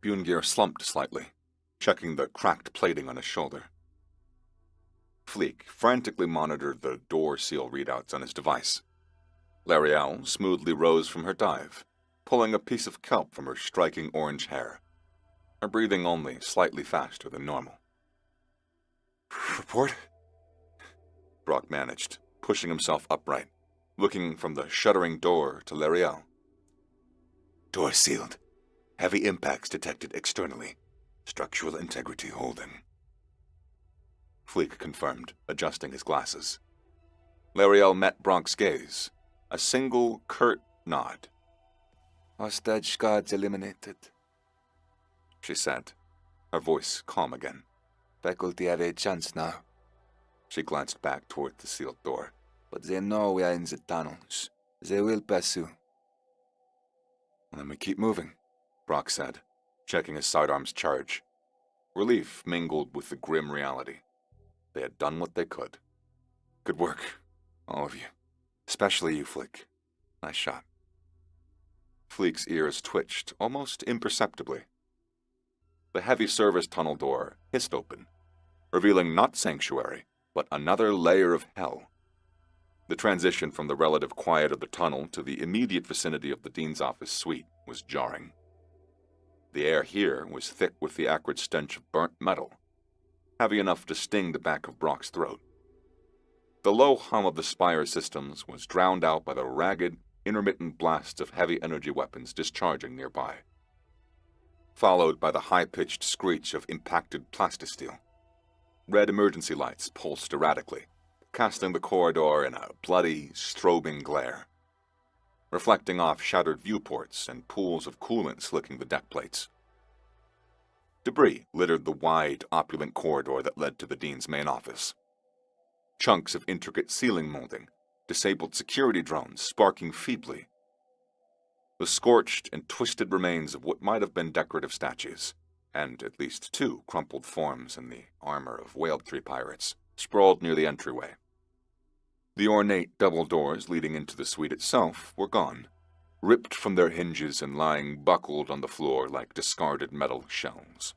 Bjorngir slumped slightly, checking the cracked plating on his shoulder. Fleek frantically monitored the door seal readouts on his device. Lariel smoothly rose from her dive, pulling a piece of kelp from her striking orange hair, her breathing only slightly faster than normal. Report? Brock managed, pushing himself upright, looking from the shuddering door to Lariel. Door sealed. Heavy impacts detected externally. Structural integrity holding. Fleek confirmed, adjusting his glasses. Lariel met Brock's gaze, a single curt nod. Hostage guards eliminated, she said, her voice calm again. faculty have a chance now, She glanced back toward the sealed door. but they know we are in the tunnels. They will pursue. Then we keep moving, Brock said, checking his sidearm's charge. Relief mingled with the grim reality. They had done what they could. Good work, all of you. Especially you, Fleek. Nice shot. Fleek's ears twitched, almost imperceptibly. The heavy service tunnel door hissed open, revealing not sanctuary, but another layer of hell. The transition from the relative quiet of the tunnel to the immediate vicinity of the dean's office suite was jarring. The air here was thick with the acrid stench of burnt metal, heavy enough to sting the back of Brock's throat. The low hum of the Spire systems was drowned out by the ragged, intermittent blasts of heavy energy weapons discharging nearby, followed by the high-pitched screech of impacted plastisteel. Red emergency lights pulsed erratically, casting the corridor in a bloody, strobing glare, reflecting off shattered viewports and pools of coolant slicking the deck plates. Debris littered the wide, opulent corridor that led to the dean's main office. Chunks of intricate ceiling molding, disabled security drones sparking feebly. The scorched and twisted remains of what might have been decorative statues, and at least 2 crumpled forms in the armor of whaled tree pirates, sprawled near the entryway. The ornate double doors leading into the suite itself were gone, ripped from their hinges and lying buckled on the floor like discarded metal shells.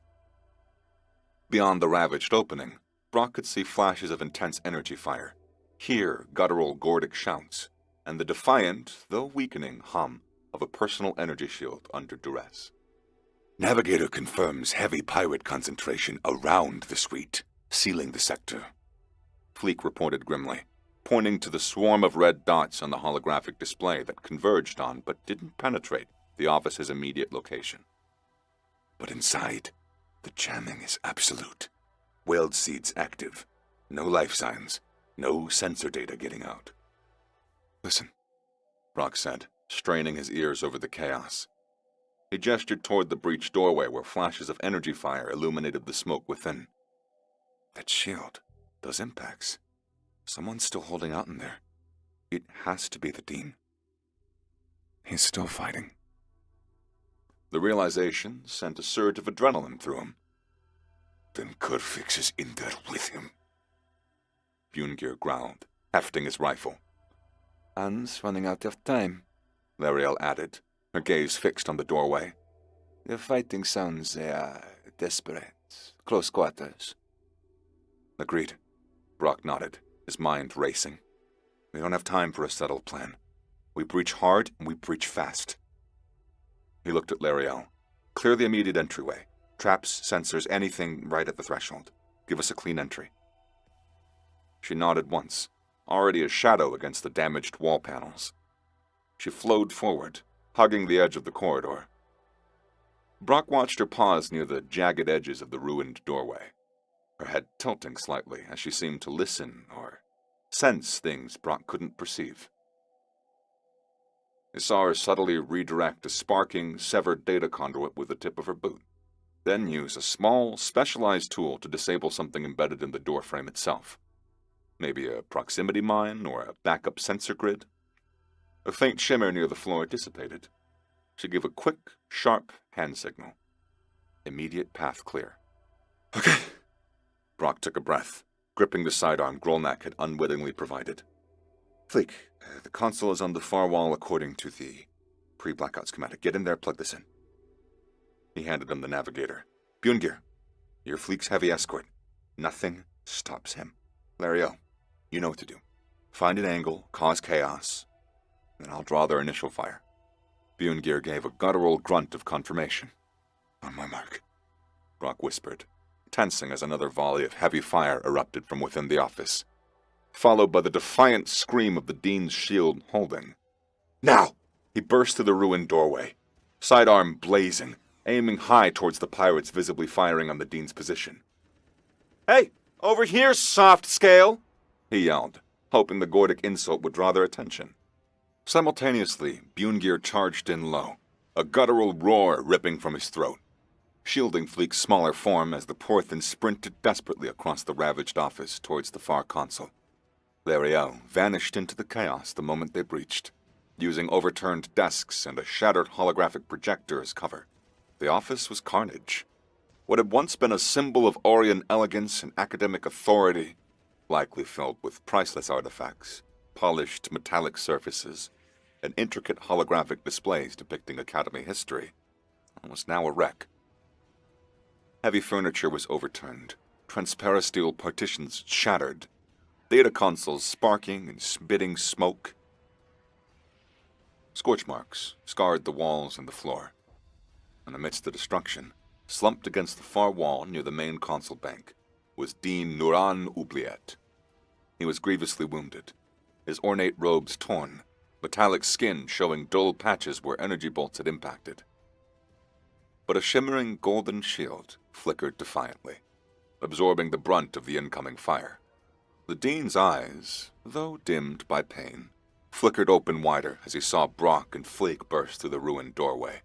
Beyond the ravaged opening, Brock could see flashes of intense energy fire, hear guttural Gordic shouts, and the defiant, though weakening, hum of a personal energy shield under duress. Navigator confirms heavy pirate concentration around the suite, sealing the sector. Fleek reported grimly, pointing to the swarm of red dots on the holographic display that converged on but didn't penetrate the office's immediate location. But inside, the jamming is absolute. Weld seeds active. No life signs. No sensor data getting out. Listen, Brock said, straining his ears over the chaos. He gestured toward the breached doorway where flashes of energy fire illuminated the smoke within. That shield, those impacts. Someone's still holding out in there. It has to be the Dean. He's still fighting. The realization sent a surge of adrenaline through him. Then Kurfix is in there with him. Bjorngir growled, hefting his rifle. Anne's running out of time, Lariel added, her gaze fixed on the doorway. The fighting sounds desperate. Close quarters. Agreed. Brock nodded, his mind racing. We don't have time for a settled plan. We breach hard and we breach fast. He looked at Lariel. Clear the immediate entryway. Traps, sensors, anything right at the threshold. Give us a clean entry. She nodded once, already a shadow against the damaged wall panels. She flowed forward, hugging the edge of the corridor. Brock watched her pause near the jagged edges of the ruined doorway, her head tilting slightly as she seemed to listen or sense things Brock couldn't perceive. He saw her subtly redirect a sparking, severed data conduit with the tip of her boot, then use a small, specialized tool to disable something embedded in the doorframe itself. Maybe a proximity mine or a backup sensor grid. A faint shimmer near the floor dissipated. She gave a quick, sharp hand signal. Immediate path clear. Okay. Brock took a breath, gripping the sidearm Grolnak had unwittingly provided. Fleek, the console is on the far wall according to the pre-blackout schematic. Get in there, plug this in. He handed him the navigator. Bjorngir, you're Fleek's heavy escort. Nothing stops him. Lariel, you know what to do. Find an angle, cause chaos, then I'll draw their initial fire. Bjorngir gave a guttural grunt of confirmation. On my mark, Brock whispered, tensing as another volley of heavy fire erupted from within the office, followed by the defiant scream of the Dean's shield holding. Now! He burst through the ruined doorway, sidearm blazing, aiming high towards the pirates visibly firing on the Dean's position. Hey, over here, soft scale! He yelled, hoping the Gordic insult would draw their attention. Simultaneously, Bjorngir charged in low, a guttural roar ripping from his throat, shielding Fleek's smaller form as the Porthan sprinted desperately across the ravaged office towards the far console. L'Ariel vanished into the chaos the moment they breached, using overturned desks and a shattered holographic projector as cover. The office was carnage. What had once been a symbol of Orion elegance and academic authority, likely filled with priceless artifacts, polished metallic surfaces, and intricate holographic displays depicting Academy history, was now a wreck. Heavy furniture was overturned, transparasteel partitions shattered, data consoles sparking and spitting smoke. Scorch marks scarred the walls and the floor, and amidst the destruction, slumped against the far wall near the main console bank, was Dean Nuran Oubliette. He was grievously wounded, his ornate robes torn, metallic skin showing dull patches where energy bolts had impacted. But a shimmering golden shield flickered defiantly, absorbing the brunt of the incoming fire. The Dean's eyes, though dimmed by pain, flickered open wider as he saw Brock and Fleek burst through the ruined doorway.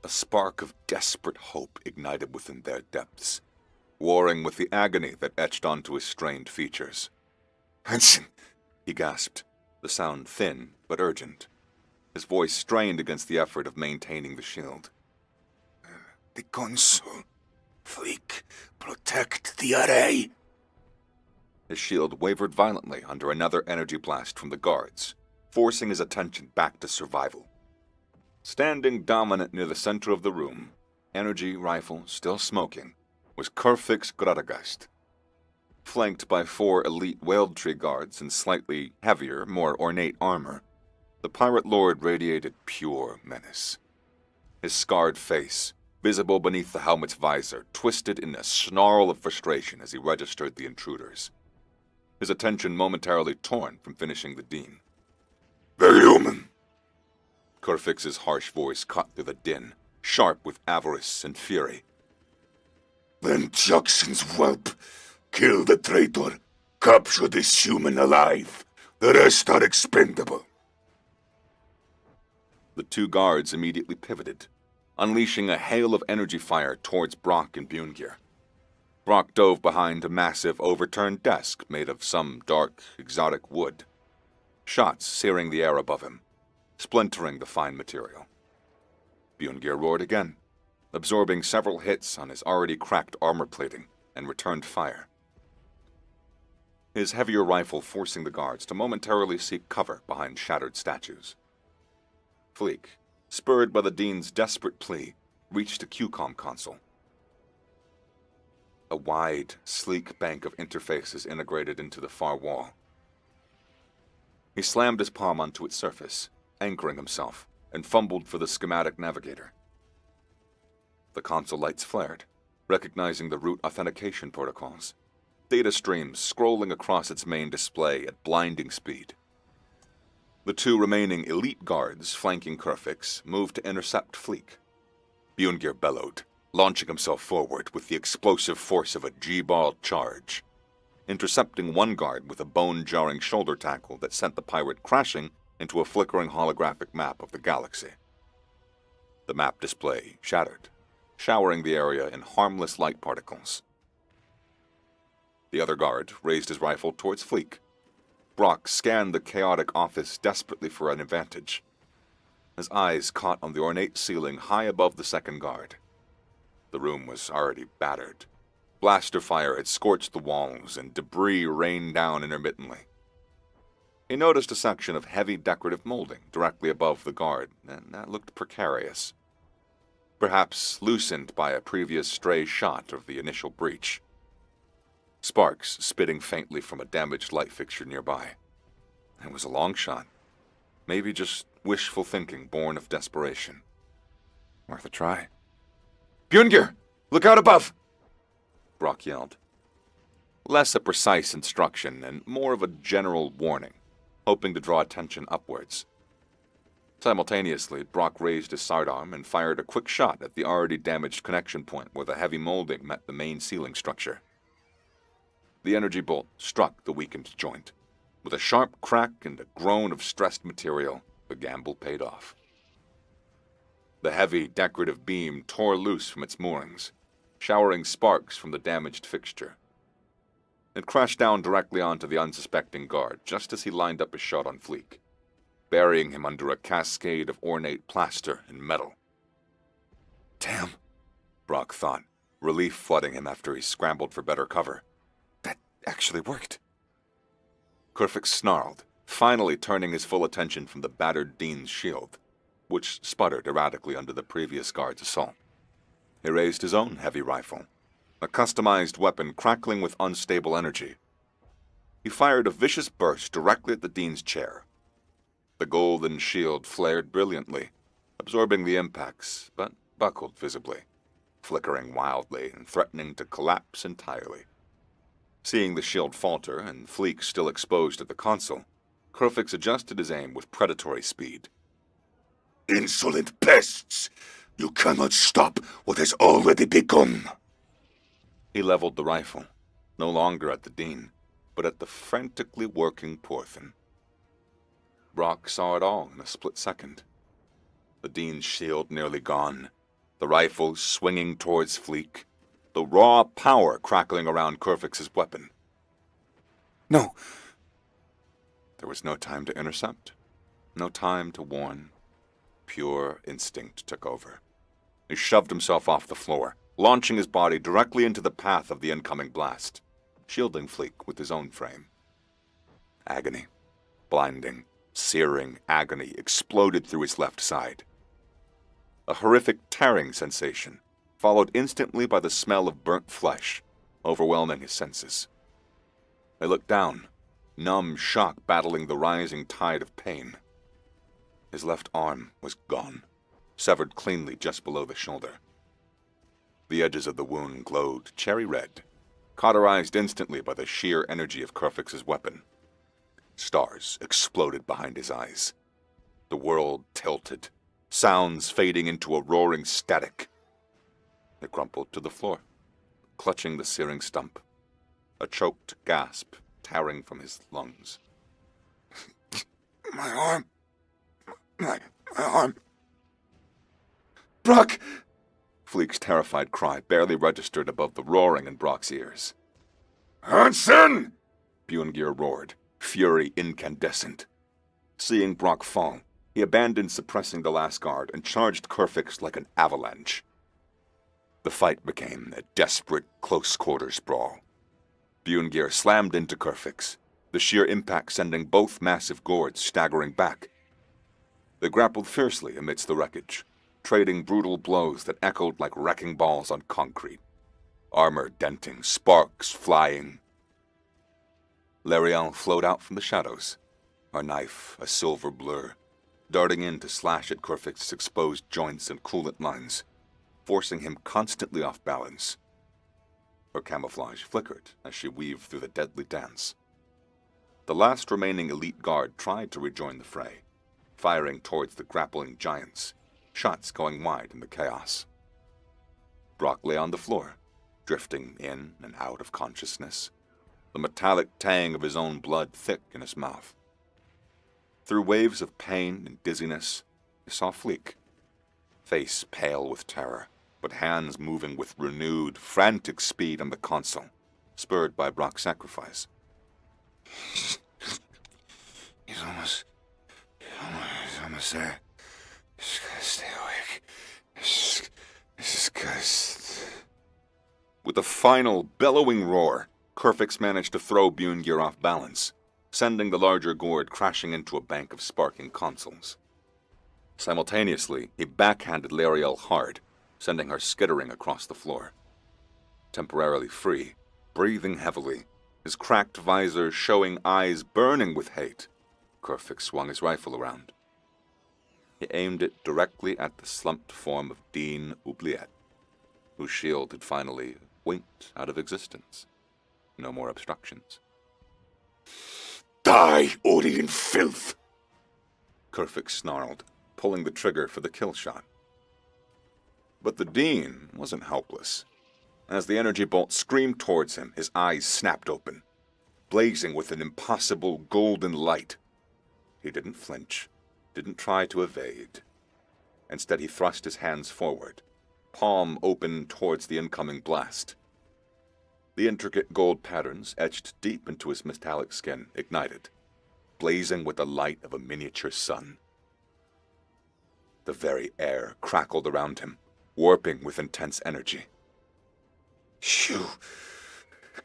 A spark of desperate hope ignited within their depths, warring with the agony that etched onto his strained features. "Hansen," he gasped, the sound thin but urgent, his voice strained against the effort of maintaining the shield. "The console. Fleek, protect the array." His shield wavered violently under another energy blast from the guards, forcing his attention back to survival. Standing dominant near the center of the room, energy rifle still smoking, was Kerfik's Gradageist. Flanked by 4 elite Weldtree guards in slightly heavier, more ornate armor, the pirate lord radiated pure menace. His scarred face, visible beneath the helmet's visor, twisted in a snarl of frustration as he registered the intruders, his attention momentarily torn from finishing the Dean. "They're human." Kerfik's harsh voice cut through the din, sharp with avarice and fury. "Then Jackson's whelp. Kill the traitor. Capture this human alive. The rest are expendable." The 2 guards immediately pivoted, unleashing a hail of energy fire towards Brock and Bungear. Brock dove behind a massive overturned desk made of some dark, exotic wood, shots searing the air above him, splintering the fine material. Bungear roared again, absorbing several hits on his already cracked armor plating, and returned fire, his heavier rifle forcing the guards to momentarily seek cover behind shattered statues. Fleek, spurred by the Dean's desperate plea, reached the QCOM console. A wide, sleek bank of interfaces integrated into the far wall. He slammed his palm onto its surface, anchoring himself, and fumbled for the schematic navigator. The console lights flared, recognizing the root authentication protocols, data streams scrolling across its main display at blinding speed. The 2 remaining elite guards flanking Kerfik's moved to intercept Fleek. Bungear bellowed, launching himself forward with the explosive force of a G-ball charge, intercepting one guard with a bone-jarring shoulder tackle that sent the pirate crashing into a flickering holographic map of the galaxy. The map display shattered, showering the area in harmless light particles. The other guard raised his rifle towards Fleek. Brock scanned the chaotic office desperately for an advantage. His eyes caught on the ornate ceiling high above the second guard. The room was already battered. Blaster fire had scorched the walls, and debris rained down intermittently. He noticed a section of heavy decorative molding directly above the guard, and that looked precarious. Perhaps loosened by a previous stray shot of the initial breach. Sparks spitting faintly from a damaged light fixture nearby. It was a long shot. Maybe just wishful thinking born of desperation. Worth a try. "Bungear! Look out above!" Brock yelled. Less a precise instruction and more of a general warning, hoping to draw attention upwards. Simultaneously, Brock raised his sidearm and fired a quick shot at the already damaged connection point where the heavy molding met the main ceiling structure. The energy bolt struck the weakened joint. With a sharp crack and a groan of stressed material, the gamble paid off. The heavy, decorative beam tore loose from its moorings, showering sparks from the damaged fixture. It crashed down directly onto the unsuspecting guard just as he lined up his shot on Fleek, burying him under a cascade of ornate plaster and metal. Damn, Brock thought, relief flooding him after he scrambled for better cover. That actually worked. Kerfix snarled, finally turning his full attention from the battered Dean's shield, which sputtered erratically under the previous guard's assault. He raised his own heavy rifle, a customized weapon crackling with unstable energy. He fired a vicious burst directly at the Dean's chair. The golden shield flared brilliantly, absorbing the impacts, but buckled visibly, flickering wildly and threatening to collapse entirely. Seeing the shield falter and Fleek still exposed at the console, Kerfix adjusted his aim with predatory speed. Insolent pests! You cannot stop what has already begun! He leveled the rifle, no longer at the Dean, but at the frantically working Porthin. Brock saw it all in a split second. The Dean's shield nearly gone, the rifle swinging towards Fleek, the raw power crackling around Kerfix's weapon. No! There was no time to intercept, no time to warn. Pure instinct took over. He shoved himself off the floor, launching his body directly into the path of the incoming blast, shielding Fleek with his own frame. Agony, blinding, searing agony exploded through his left side. A horrific tearing sensation, followed instantly by the smell of burnt flesh, overwhelming his senses. He looked down, numb shock battling the rising tide of pain. His left arm was gone, severed cleanly just below the shoulder. The edges of the wound glowed cherry red, cauterized instantly by the sheer energy of Kerfix's weapon. Stars exploded behind his eyes. The world tilted, sounds fading into a roaring static. He crumpled to the floor, clutching the searing stump, a choked gasp tearing from his lungs. My arm! My arm! Brock! Fleek's terrified cry barely registered above the roaring in Brock's ears. Hansen! Bjorngir roared, fury incandescent. Seeing Brock fall, he abandoned suppressing the last guard and charged Kerfix like an avalanche. The fight became a desperate close-quarters brawl. Bjorngir slammed into Kerfix, the sheer impact sending both massive gourds staggering back. They grappled fiercely amidst the wreckage, trading brutal blows that echoed like wrecking balls on concrete. Armor denting, sparks flying. Lariel flowed out from the shadows, her knife a silver blur, darting in to slash at Kerfix's exposed joints and coolant lines, forcing him constantly off balance. Her camouflage flickered as she weaved through the deadly dance. The last remaining elite guard tried to rejoin the fray, firing towards the grappling giants, shots going wide in the chaos. Brock lay on the floor, drifting in and out of consciousness, the metallic tang of his own blood thick in his mouth. Through waves of pain and dizziness, he saw Fleek, face pale with terror, but hands moving with renewed, frantic speed on the console, spurred by Brock's sacrifice. He's almost there. Just gotta stay awake. Just gotta... With a final, bellowing roar, Kerfix managed to throw Bjorngir off balance, sending the larger gourd crashing into a bank of sparking consoles. Simultaneously, he backhanded Lariel hard, sending her skittering across the floor. Temporarily free, breathing heavily, his cracked visor showing eyes burning with hate, Kerfix swung his rifle around. He aimed it directly at the slumped form of Dean Oubliette, whose shield had finally winked out of existence. No more obstructions. Die, Orient filth! Kerfix snarled, pulling the trigger for the kill shot. But the Dean wasn't helpless. As the energy bolt screamed towards him, his eyes snapped open, blazing with an impossible golden light. He didn't flinch, didn't try to evade. Instead, he thrust his hands forward, palm open towards the incoming blast. The intricate gold patterns etched deep into his metallic skin ignited, blazing with the light of a miniature sun. The very air crackled around him, warping with intense energy. You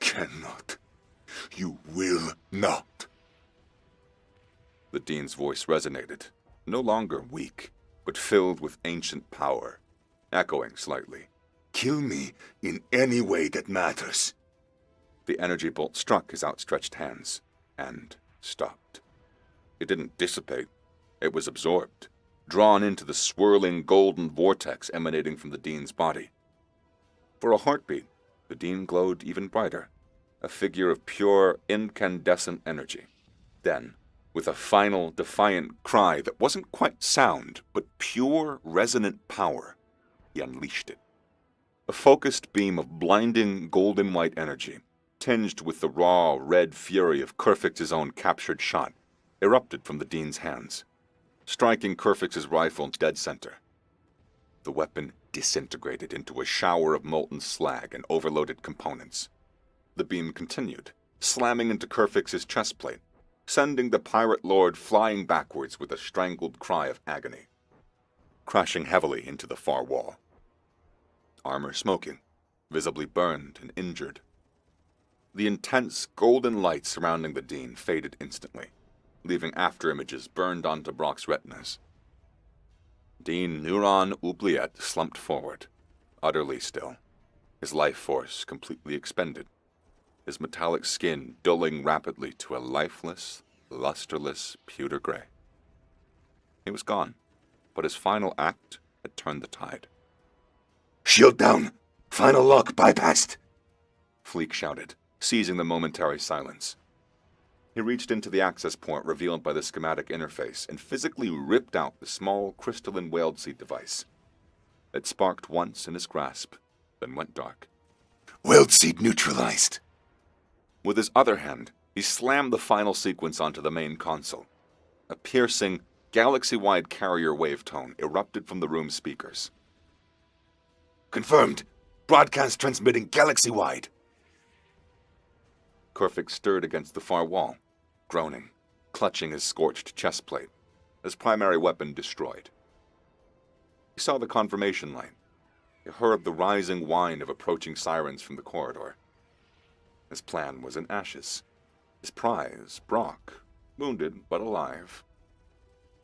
cannot. You will not. The Dean's voice resonated, no longer weak, but filled with ancient power, echoing slightly. Kill me in any way that matters. The energy bolt struck his outstretched hands, and stopped. It didn't dissipate. It was absorbed, drawn into the swirling golden vortex emanating from the Dean's body. For a heartbeat, the Dean glowed even brighter, a figure of pure, incandescent energy. Then, with a final, defiant cry that wasn't quite sound, but pure, resonant power, he unleashed it. A focused beam of blinding, golden-white energy, tinged with the raw, red fury of Kerfix's own captured shot, erupted from the Dean's hands, striking Kerfix's rifle dead center. The weapon disintegrated into a shower of molten slag and overloaded components. The beam continued, slamming into Kerfix's chest plate, sending the pirate lord flying backwards with a strangled cry of agony, crashing heavily into the far wall. Armor smoking, visibly burned and injured. The intense golden light surrounding the Dean faded instantly, leaving afterimages burned onto Brock's retinas. Dean Neuron Oubliette slumped forward, utterly still, his life force completely expended, his metallic skin dulling rapidly to a lifeless, lusterless pewter gray. He was gone, but his final act had turned the tide. Shield down! Final lock bypassed! Fleek shouted, seizing the momentary silence. He reached into the access port revealed by the schematic interface and physically ripped out the small crystalline weld seed device. It sparked once in his grasp, then went dark. Weld seed neutralized. With his other hand, he slammed the final sequence onto the main console. A piercing, galaxy-wide carrier wave tone erupted from the room's speakers. Confirmed. Broadcast transmitting galaxy-wide. Kerfix stirred against the far wall, groaning, clutching his scorched chest plate, his primary weapon destroyed. He saw the confirmation light. He heard the rising whine of approaching sirens from the corridor. His plan was in ashes. His prize, Brock, wounded but alive.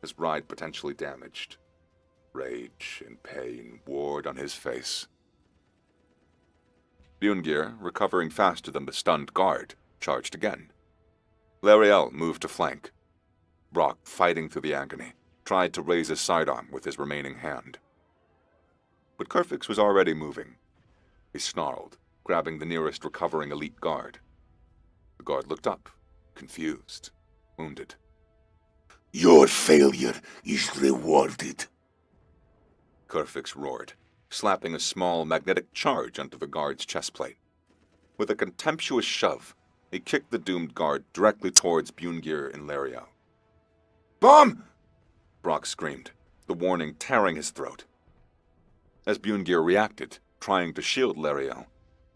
His ride potentially damaged. Rage and pain warred on his face. Bjorngir, recovering faster than the stunned guard, charged again. Lariel moved to flank. Brock, fighting through the agony, tried to raise his sidearm with his remaining hand. But Kerfix was already moving. He snarled, grabbing the nearest recovering elite guard. The guard looked up, confused, wounded. Your failure is rewarded. Kerfix roared, slapping a small magnetic charge onto the guard's chest plate. With a contemptuous shove, he kicked the doomed guard directly towards Bjorngir and Lariel. Bomb! Brock screamed, the warning tearing his throat. As Bjorngir reacted, trying to shield Lariel,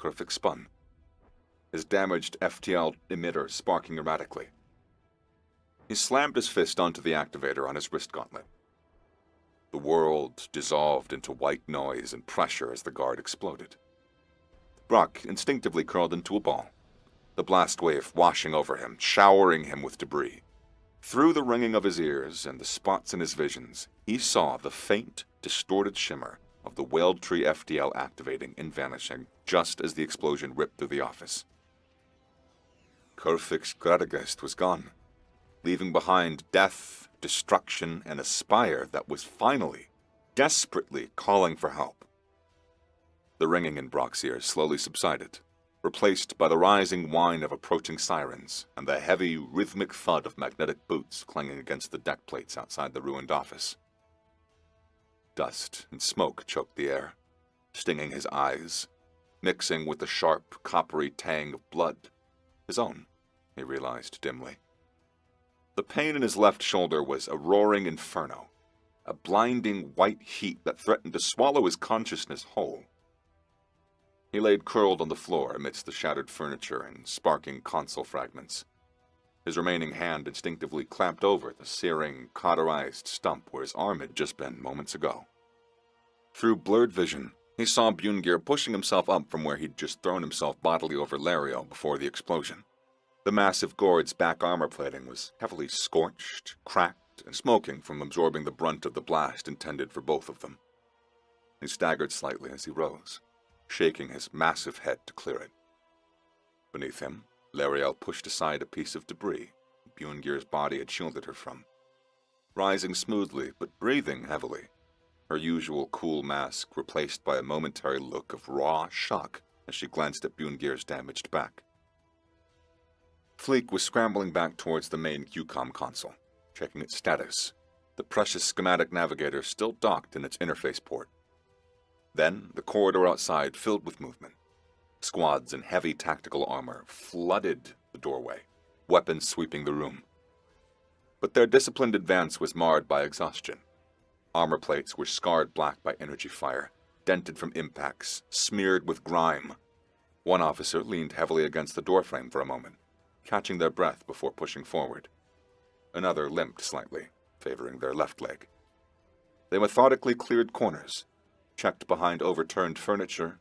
Kerfix spun, his damaged FTL emitter sparking erratically. He slammed his fist onto the activator on his wrist gauntlet. The world dissolved into white noise and pressure as the guard exploded. Brock instinctively curled into a ball, the blast wave washing over him, showering him with debris. Through the ringing of his ears and the spots in his visions, he saw the faint, distorted shimmer of the Weld Tree FTL activating and vanishing just as the explosion ripped through the office. Kerfix Gradagast was gone, leaving behind death, destruction, and a spire that was finally, desperately calling for help. The ringing in Brock's ears slowly subsided, replaced by the rising whine of approaching sirens and the heavy, rhythmic thud of magnetic boots clanging against the deck plates outside the ruined office. Dust and smoke choked the air, stinging his eyes, mixing with the sharp, coppery tang of blood. His own, he realized dimly. The pain in his left shoulder was a roaring inferno, a blinding white heat that threatened to swallow his consciousness whole. He laid curled on the floor amidst the shattered furniture and sparking console fragments. His remaining hand instinctively clamped over the searing, cauterized stump where his arm had just been moments ago. Through blurred vision, he saw Bjorngir pushing himself up from where he'd just thrown himself bodily over Lario before the explosion. The massive gourd's back armor plating was heavily scorched, cracked, and smoking from absorbing the brunt of the blast intended for both of them. He staggered slightly as he rose, shaking his massive head to clear it. Beneath him, Lariel pushed aside a piece of debris Bjorngir's body had shielded her from. Rising smoothly, but breathing heavily, her usual cool mask replaced by a momentary look of raw shock as she glanced at Bjorngir's damaged back. Fleek was scrambling back towards the main QCOM console, checking its status, the precious schematic navigator still docked in its interface port. Then, the corridor outside filled with movement. Squads in heavy tactical armor flooded the doorway, weapons sweeping the room. But their disciplined advance was marred by exhaustion. Armor plates were scarred black by energy fire, dented from impacts, smeared with grime. One officer leaned heavily against the doorframe for a moment, catching their breath before pushing forward. Another limped slightly, favoring their left leg. They methodically cleared corners, checked behind overturned furniture,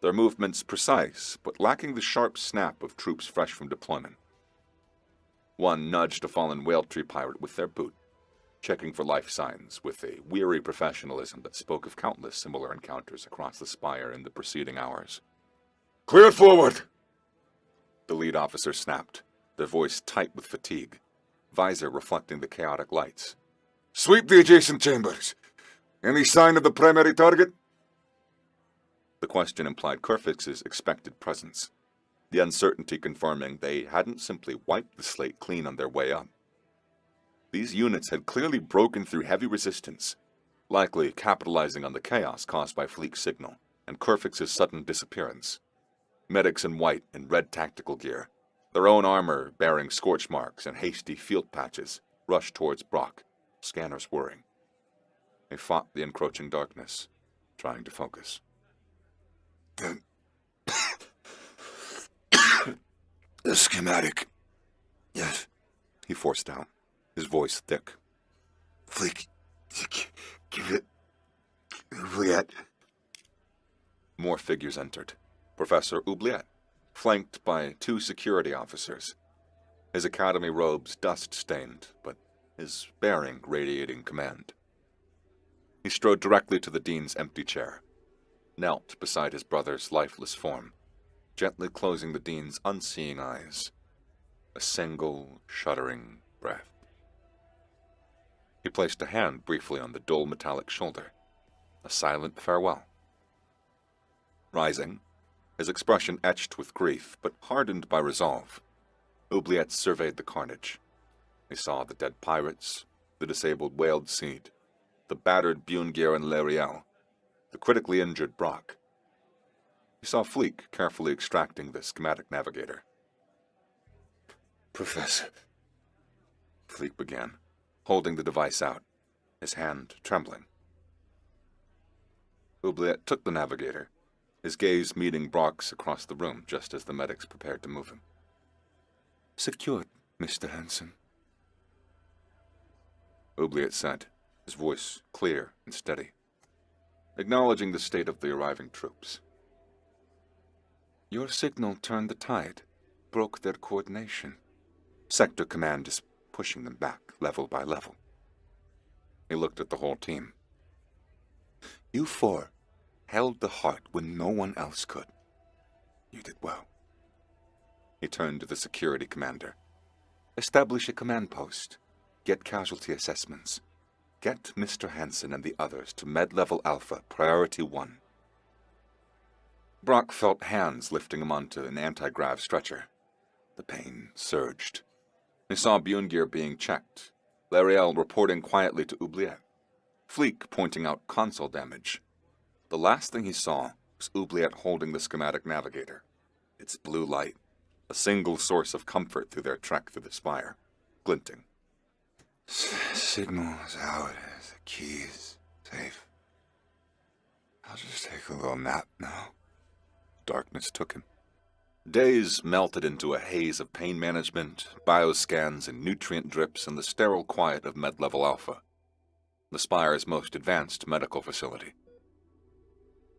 their movements precise, but lacking the sharp snap of troops fresh from deployment. One nudged a fallen whale tree pirate with their boot, checking for life signs with a weary professionalism that spoke of countless similar encounters across the spire in the preceding hours. Clear it forward! The lead officer snapped, their voice tight with fatigue, visor reflecting the chaotic lights. Sweep the adjacent chambers. Any sign of the primary target? The question implied Kerfix's expected presence, the uncertainty confirming they hadn't simply wiped the slate clean on their way up. These units had clearly broken through heavy resistance, likely capitalizing on the chaos caused by Fleek's signal and Kerfix's sudden disappearance. Medics in white and red tactical gear, their own armor bearing scorch marks and hasty field patches, rushed towards Brock, scanners whirring. They fought the encroaching darkness, trying to focus. The schematic. Yes. He forced out, his voice thick. Fleek, give it. Oubliette. More figures entered. Professor Oubliette, flanked by 2 security officers. His academy robes dust-stained, but his bearing radiating command. He strode directly to the dean's empty chair, knelt beside his brother's lifeless form, gently closing the dean's unseeing eyes. A single, shuddering breath. He placed a hand briefly on the dull metallic shoulder, a silent farewell. Rising, his expression etched with grief, but hardened by resolve, Oubliette surveyed the carnage. He saw the dead pirates, the disabled whaled seed, the battered Bjorngir and Lariel, the critically injured Brock. He saw Fleek carefully extracting the schematic navigator. Professor. Fleek began, holding the device out, his hand trembling. Oubliette took the navigator, his gaze meeting Brock's across the room just as the medics prepared to move him. Secured, Mr. Hansen. Oubliette said, his voice clear and steady, acknowledging the state of the arriving troops. Your signal turned the tide, broke their coordination. Sector Command is pushing them back, level by level. He looked at the whole team. You 4 held the heart when no one else could. You did well. He turned to the security commander. Establish a command post. Get casualty assessments. Get Mr. Hansen and the others to Med-Level Alpha, Priority 1. Brock felt hands lifting him onto an anti-grav stretcher. The pain surged. He saw Bjorngir being checked, Lariel reporting quietly to Oubliette, Fleek pointing out console damage. The last thing he saw was Oubliette holding the schematic navigator, its blue light, a single source of comfort through their trek through the spire, glinting. Signal is how it The keys. Safe. I'll just take a little nap now. Darkness took him. Days melted into a haze of pain management, bioscans, and nutrient drips in the sterile quiet of Med-Level Alpha, the Spire's most advanced medical facility.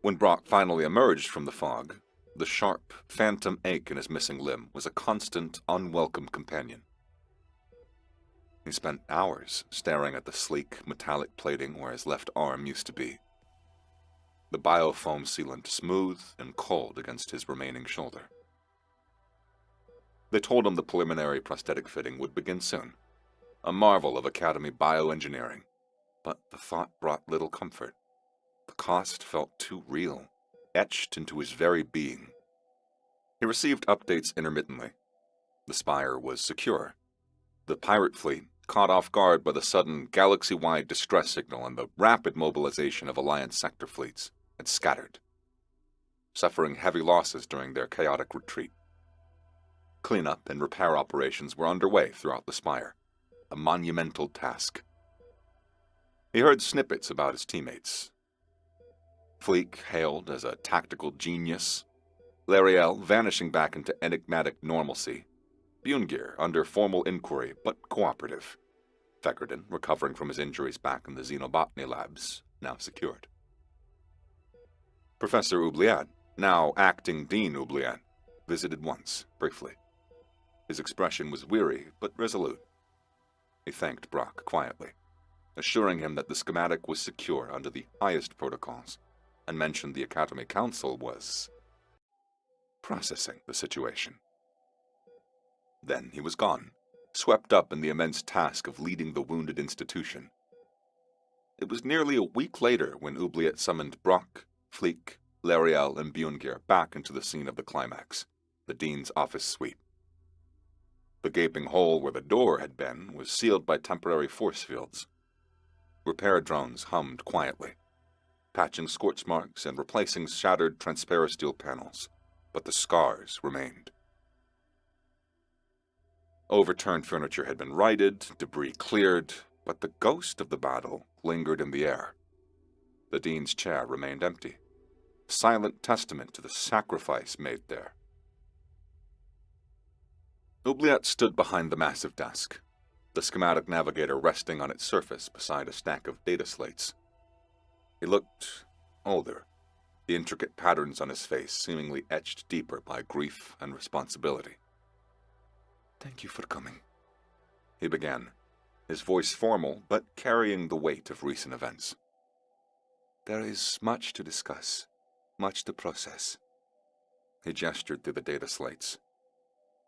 When Brock finally emerged from the fog, the sharp, phantom ache in his missing limb was a constant, unwelcome companion. He spent hours staring at the sleek, metallic plating where his left arm used to be, the biofoam sealant smooth and cold against his remaining shoulder. They told him the preliminary prosthetic fitting would begin soon, a marvel of Academy bioengineering, but the thought brought little comfort. The cost felt too real, etched into his very being. He received updates intermittently. The Spire was secure. The pirate fleet, caught off guard by the sudden galaxy-wide distress signal and the rapid mobilization of Alliance sector fleets, had scattered, suffering heavy losses during their chaotic retreat. Cleanup and repair operations were underway throughout the Spire, a monumental task. He heard snippets about his teammates. Fleek hailed as a tactical genius, Lariel vanishing back into enigmatic normalcy, Bjorngir under formal inquiry but cooperative, Feckerden recovering from his injuries back in the xenobotany labs, now secured. Professor Oubliette, now acting Dean Oubliette, visited once, briefly. His expression was weary but resolute. He thanked Brock quietly, assuring him that the schematic was secure under the highest protocols, and mentioned the Academy Council was processing the situation. Then he was gone, swept up in the immense task of leading the wounded institution. It was nearly a week later when Oubliette summoned Brock, Fleek, Lariel, and Bjorngir back into the scene of the climax, the Dean's office suite. The gaping hole where the door had been was sealed by temporary force fields. Repair drones hummed quietly, patching scorch marks and replacing shattered transparasteel panels, but the scars remained. Overturned furniture had been righted, debris cleared, but the ghost of the battle lingered in the air. The Dean's chair remained empty, silent testament to the sacrifice made there. Oubliette stood behind the massive desk, the schematic navigator resting on its surface beside a stack of data slates. He looked older, the intricate patterns on his face seemingly etched deeper by grief and responsibility. "Thank you for coming," he began, his voice formal but carrying the weight of recent events. "There is much to discuss, much to process." He gestured through the data slates.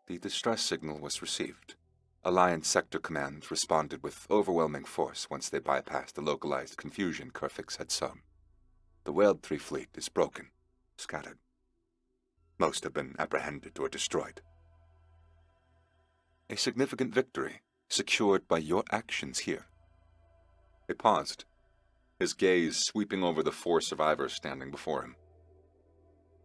"The distress signal was received. Alliance Sector Command responded with overwhelming force once they bypassed the localized confusion Kerfix had sown. The Whale 3 fleet is broken, scattered. Most have been apprehended or destroyed. A significant victory, secured by your actions here." He paused, his gaze sweeping over the 4 survivors standing before him.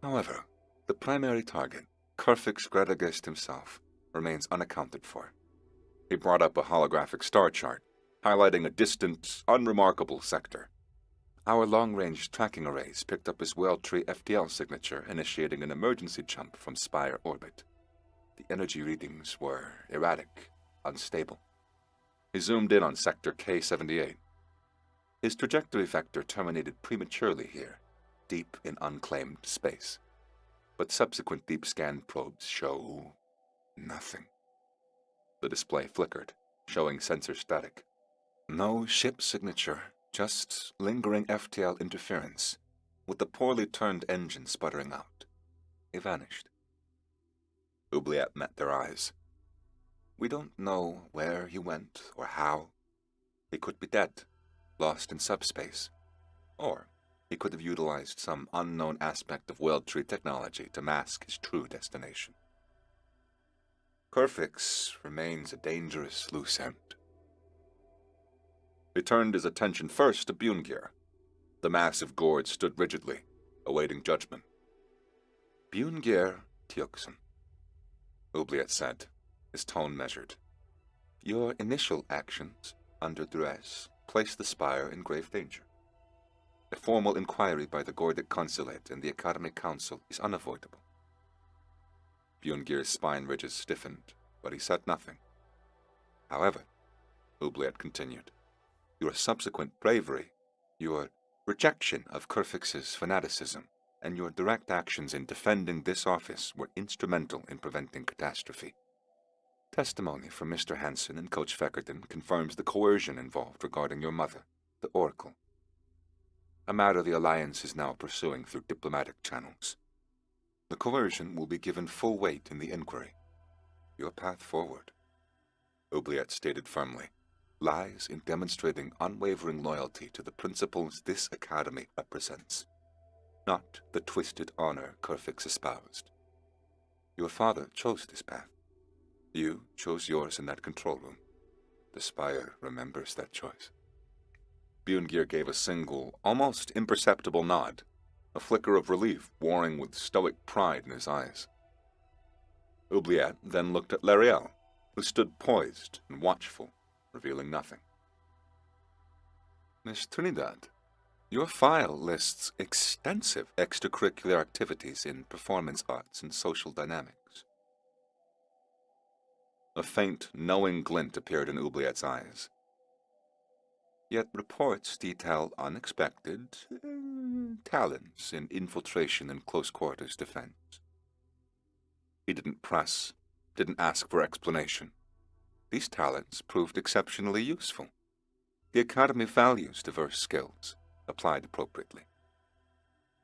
"However, the primary target, Kerfix Gradagast himself, remains unaccounted for." He brought up a holographic star chart, highlighting a distant, unremarkable sector. "Our long-range tracking arrays picked up his Whale Tree FTL signature, initiating an emergency jump from Spire orbit. The energy readings were erratic, unstable." He zoomed in on sector K78. His trajectory vector terminated prematurely here, deep in unclaimed space. But subsequent deep scan probes show nothing. The display flickered, showing sensor static. No ship signature, just lingering FTL interference, with the poorly turned engine sputtering out. He vanished. Oubliette met their eyes. "We don't know where he went or how. He could be dead, lost in subspace. Or he could have utilized some unknown aspect of Whale Tree technology to mask his true destination. Kerfix remains a dangerous loose end." He turned his attention first to Bjorngir. The massive gourd stood rigidly, awaiting judgment. "Bjorngir Tjokson," Oubliette said, his tone measured. "Your initial actions, under duress, place the Spire in grave danger. A formal inquiry by the Gordic Consulate and the Academy Council is unavoidable. Bjorngir's spine ridges stiffened, but he said nothing. However, Oubliette continued, your subsequent bravery, your rejection of Kerfix's fanaticism, and your direct actions in defending this office were instrumental in preventing catastrophe. Testimony from Mr. Hansen and Coach Feckerton confirms the coercion involved regarding your mother, the Oracle. A matter the Alliance is now pursuing through diplomatic channels. The coercion will be given full weight in the inquiry. Your path forward, Oubliette stated firmly, lies in demonstrating unwavering loyalty to the principles this Academy represents, not the twisted honor Kerfix espoused. Your father chose this path. You chose yours in that control room. The Spire remembers that choice. Bjorngir gave a single, almost imperceptible nod, a flicker of relief warring with stoic pride in his eyes. Oubliette then looked at Lariel, who stood poised and watchful, revealing nothing. Miss Trinidad, your file lists extensive extracurricular activities in performance arts and social dynamics. A faint, knowing glint appeared in Oubliette's eyes. Yet reports detail unexpected talents in infiltration and close-quarters defense. He didn't press, didn't ask for explanation. These talents proved exceptionally useful. The Academy values diverse skills, applied appropriately.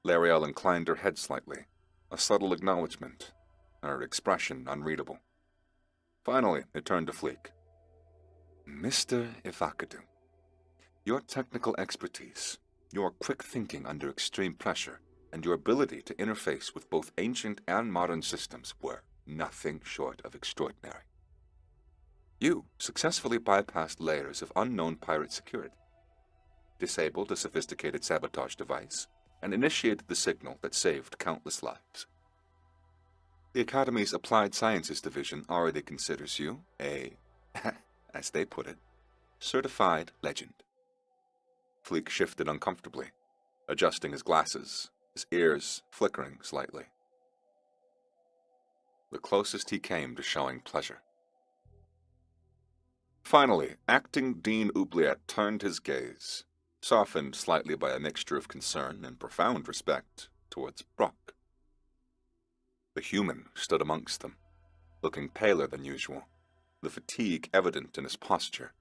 Lariel inclined her head slightly, a subtle acknowledgement, her expression unreadable. Finally, it turned to Fleek. Mr. Ivakadu, your technical expertise, your quick thinking under extreme pressure, and your ability to interface with both ancient and modern systems were nothing short of extraordinary. You successfully bypassed layers of unknown pirate security, disabled a sophisticated sabotage device, and initiated the signal that saved countless lives. The Academy's Applied Sciences Division already considers you a, as they put it, certified legend. Fleek shifted uncomfortably, adjusting his glasses, his ears flickering slightly. The closest he came to showing pleasure. Finally, Acting Dean Oubliette turned his gaze, softened slightly by a mixture of concern and profound respect, towards Brock. The human stood amongst them, looking paler than usual, the fatigue evident in his posture,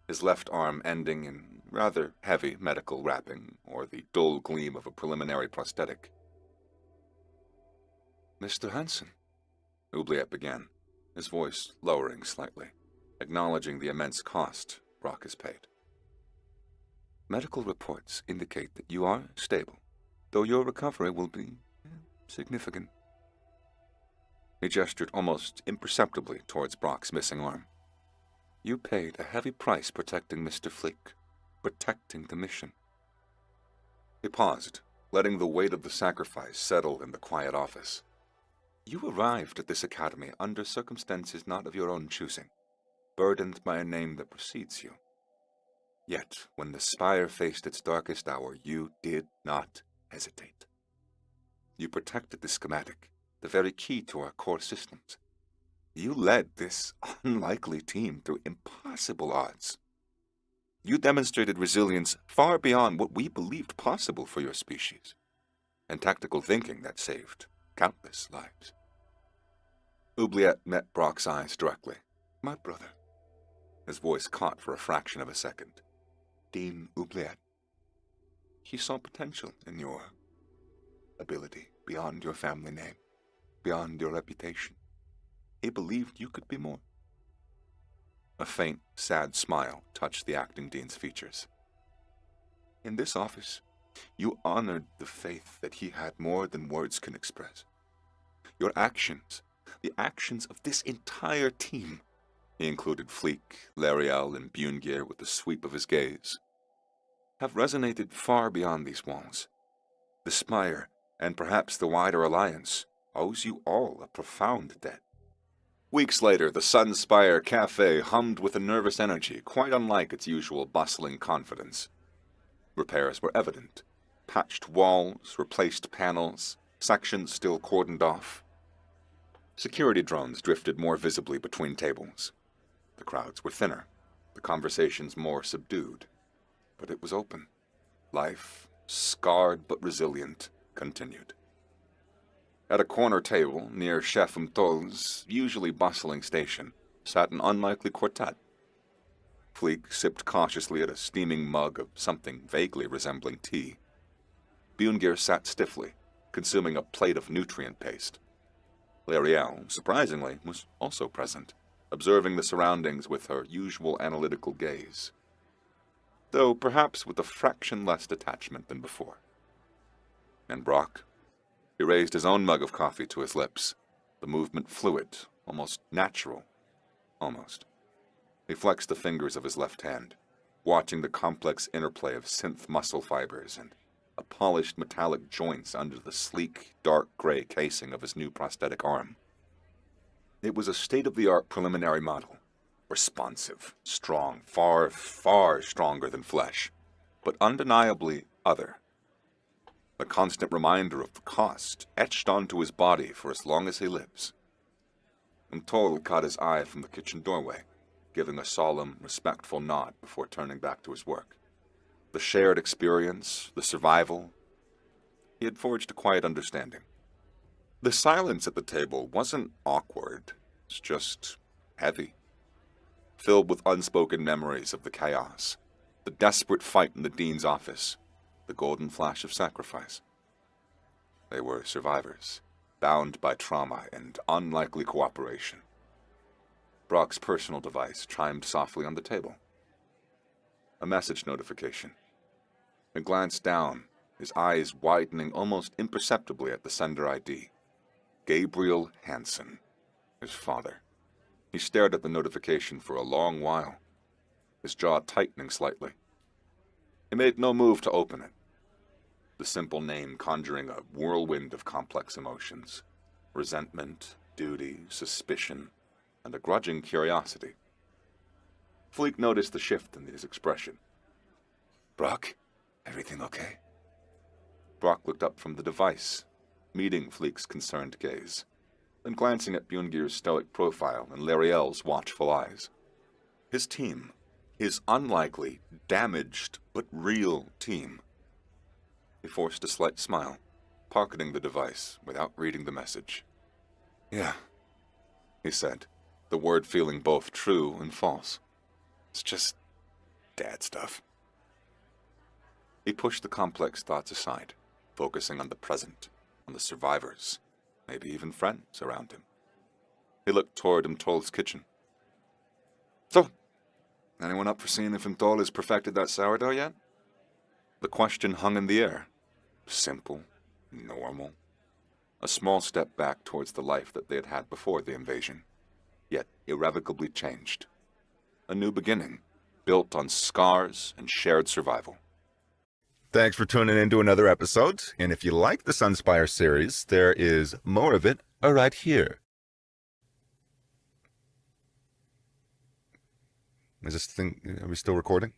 his left arm ending in rather heavy medical wrapping or the dull gleam of a preliminary prosthetic. Mr. Hansen, Oubliette began, his voice lowering slightly, acknowledging the immense cost Brock has paid. Medical reports indicate that you are stable, though your recovery will be significant. He gestured almost imperceptibly towards Brock's missing arm. You paid a heavy price protecting Mr. Fleek, protecting the mission. He paused, letting the weight of the sacrifice settle in the quiet office. You arrived at this academy under circumstances not of your own choosing, burdened by a name that precedes you. Yet, when the Spire faced its darkest hour, you did not hesitate. You protected the schematic, the very key to our core systems. You led this unlikely team through impossible odds. You demonstrated resilience far beyond what we believed possible for your species, and tactical thinking that saved countless lives. Oubliette met Brock's eyes directly. My brother. His voice caught for a fraction of a second. Dean Oubliette. He saw potential in your ability beyond your family name, beyond your reputation. He believed you could be more. A faint, sad smile touched the acting dean's features. In this office, you honored the faith that he had more than words can express. Your actions, the actions of this entire team, he included Fleek, Lariel, and Bjorngir with a sweep of his gaze, have resonated far beyond these walls. The Spire, and perhaps the wider Alliance, owes you all a profound debt. Weeks later, the Sunspire cafe hummed with a nervous energy quite unlike its usual bustling confidence. Repairs were evident. Patched walls, replaced panels, sections still cordoned off. Security drones drifted more visibly between tables. The crowds were thinner, the conversations more subdued. But it was open. Life, scarred but resilient, continued. At a corner table, near Chef Umtol's usually bustling station, sat an unlikely quartet. Fleek sipped cautiously at a steaming mug of something vaguely resembling tea. Bungir sat stiffly, consuming a plate of nutrient paste. L'Ariel, surprisingly, was also present, observing the surroundings with her usual analytical gaze, though perhaps with a fraction less detachment than before. And Brock? He raised his own mug of coffee to his lips, the movement fluid, almost natural. Almost. He flexed the fingers of his left hand, watching the complex interplay of synth muscle fibers and a polished metallic joints under the sleek, dark gray casing of his new prosthetic arm. It was a state-of-the-art preliminary model, responsive, strong, far, far stronger than flesh, but undeniably other. A constant reminder of the cost etched onto his body for as long as he lives. Umtol caught his eye from the kitchen doorway, giving a solemn, respectful nod before turning back to his work. The shared experience, the survival, he had forged a quiet understanding. The silence at the table wasn't awkward, it was just heavy, filled with unspoken memories of the chaos, the desperate fight in the dean's office, the golden flash of sacrifice. They were survivors, bound by trauma and unlikely cooperation. Brock's personal device chimed softly on the table. A message notification. He glanced down, his eyes widening almost imperceptibly at the sender ID. Gabriel Hansen, his father. He stared at the notification for a long while, his jaw tightening slightly. He made no move to open it. The simple name conjuring a whirlwind of complex emotions. Resentment, duty, suspicion, and a grudging curiosity. Fleek noticed the shift in his expression. "Brock, everything okay?" Brock looked up from the device, meeting Fleek's concerned gaze, then glancing at Bungir's stoic profile and L'Ariel's watchful eyes. His team, his unlikely, damaged, but real team. He forced a slight smile, pocketing the device without reading the message. "Yeah," he said, the word feeling both true and false. "It's just dad stuff." He pushed the complex thoughts aside, focusing on the present, on the survivors, maybe even friends around him. He looked toward Umtol's kitchen. "So, anyone up for seeing if Umtol has perfected that sourdough yet?" The question hung in the air. Simple, normal. A small step back towards the life that they had had before the invasion, yet irrevocably changed. A new beginning, built on scars and shared survival. Thanks for tuning in to another episode, and if you like the Sunspire series, there is more of it right here. Is this thing, are we still recording?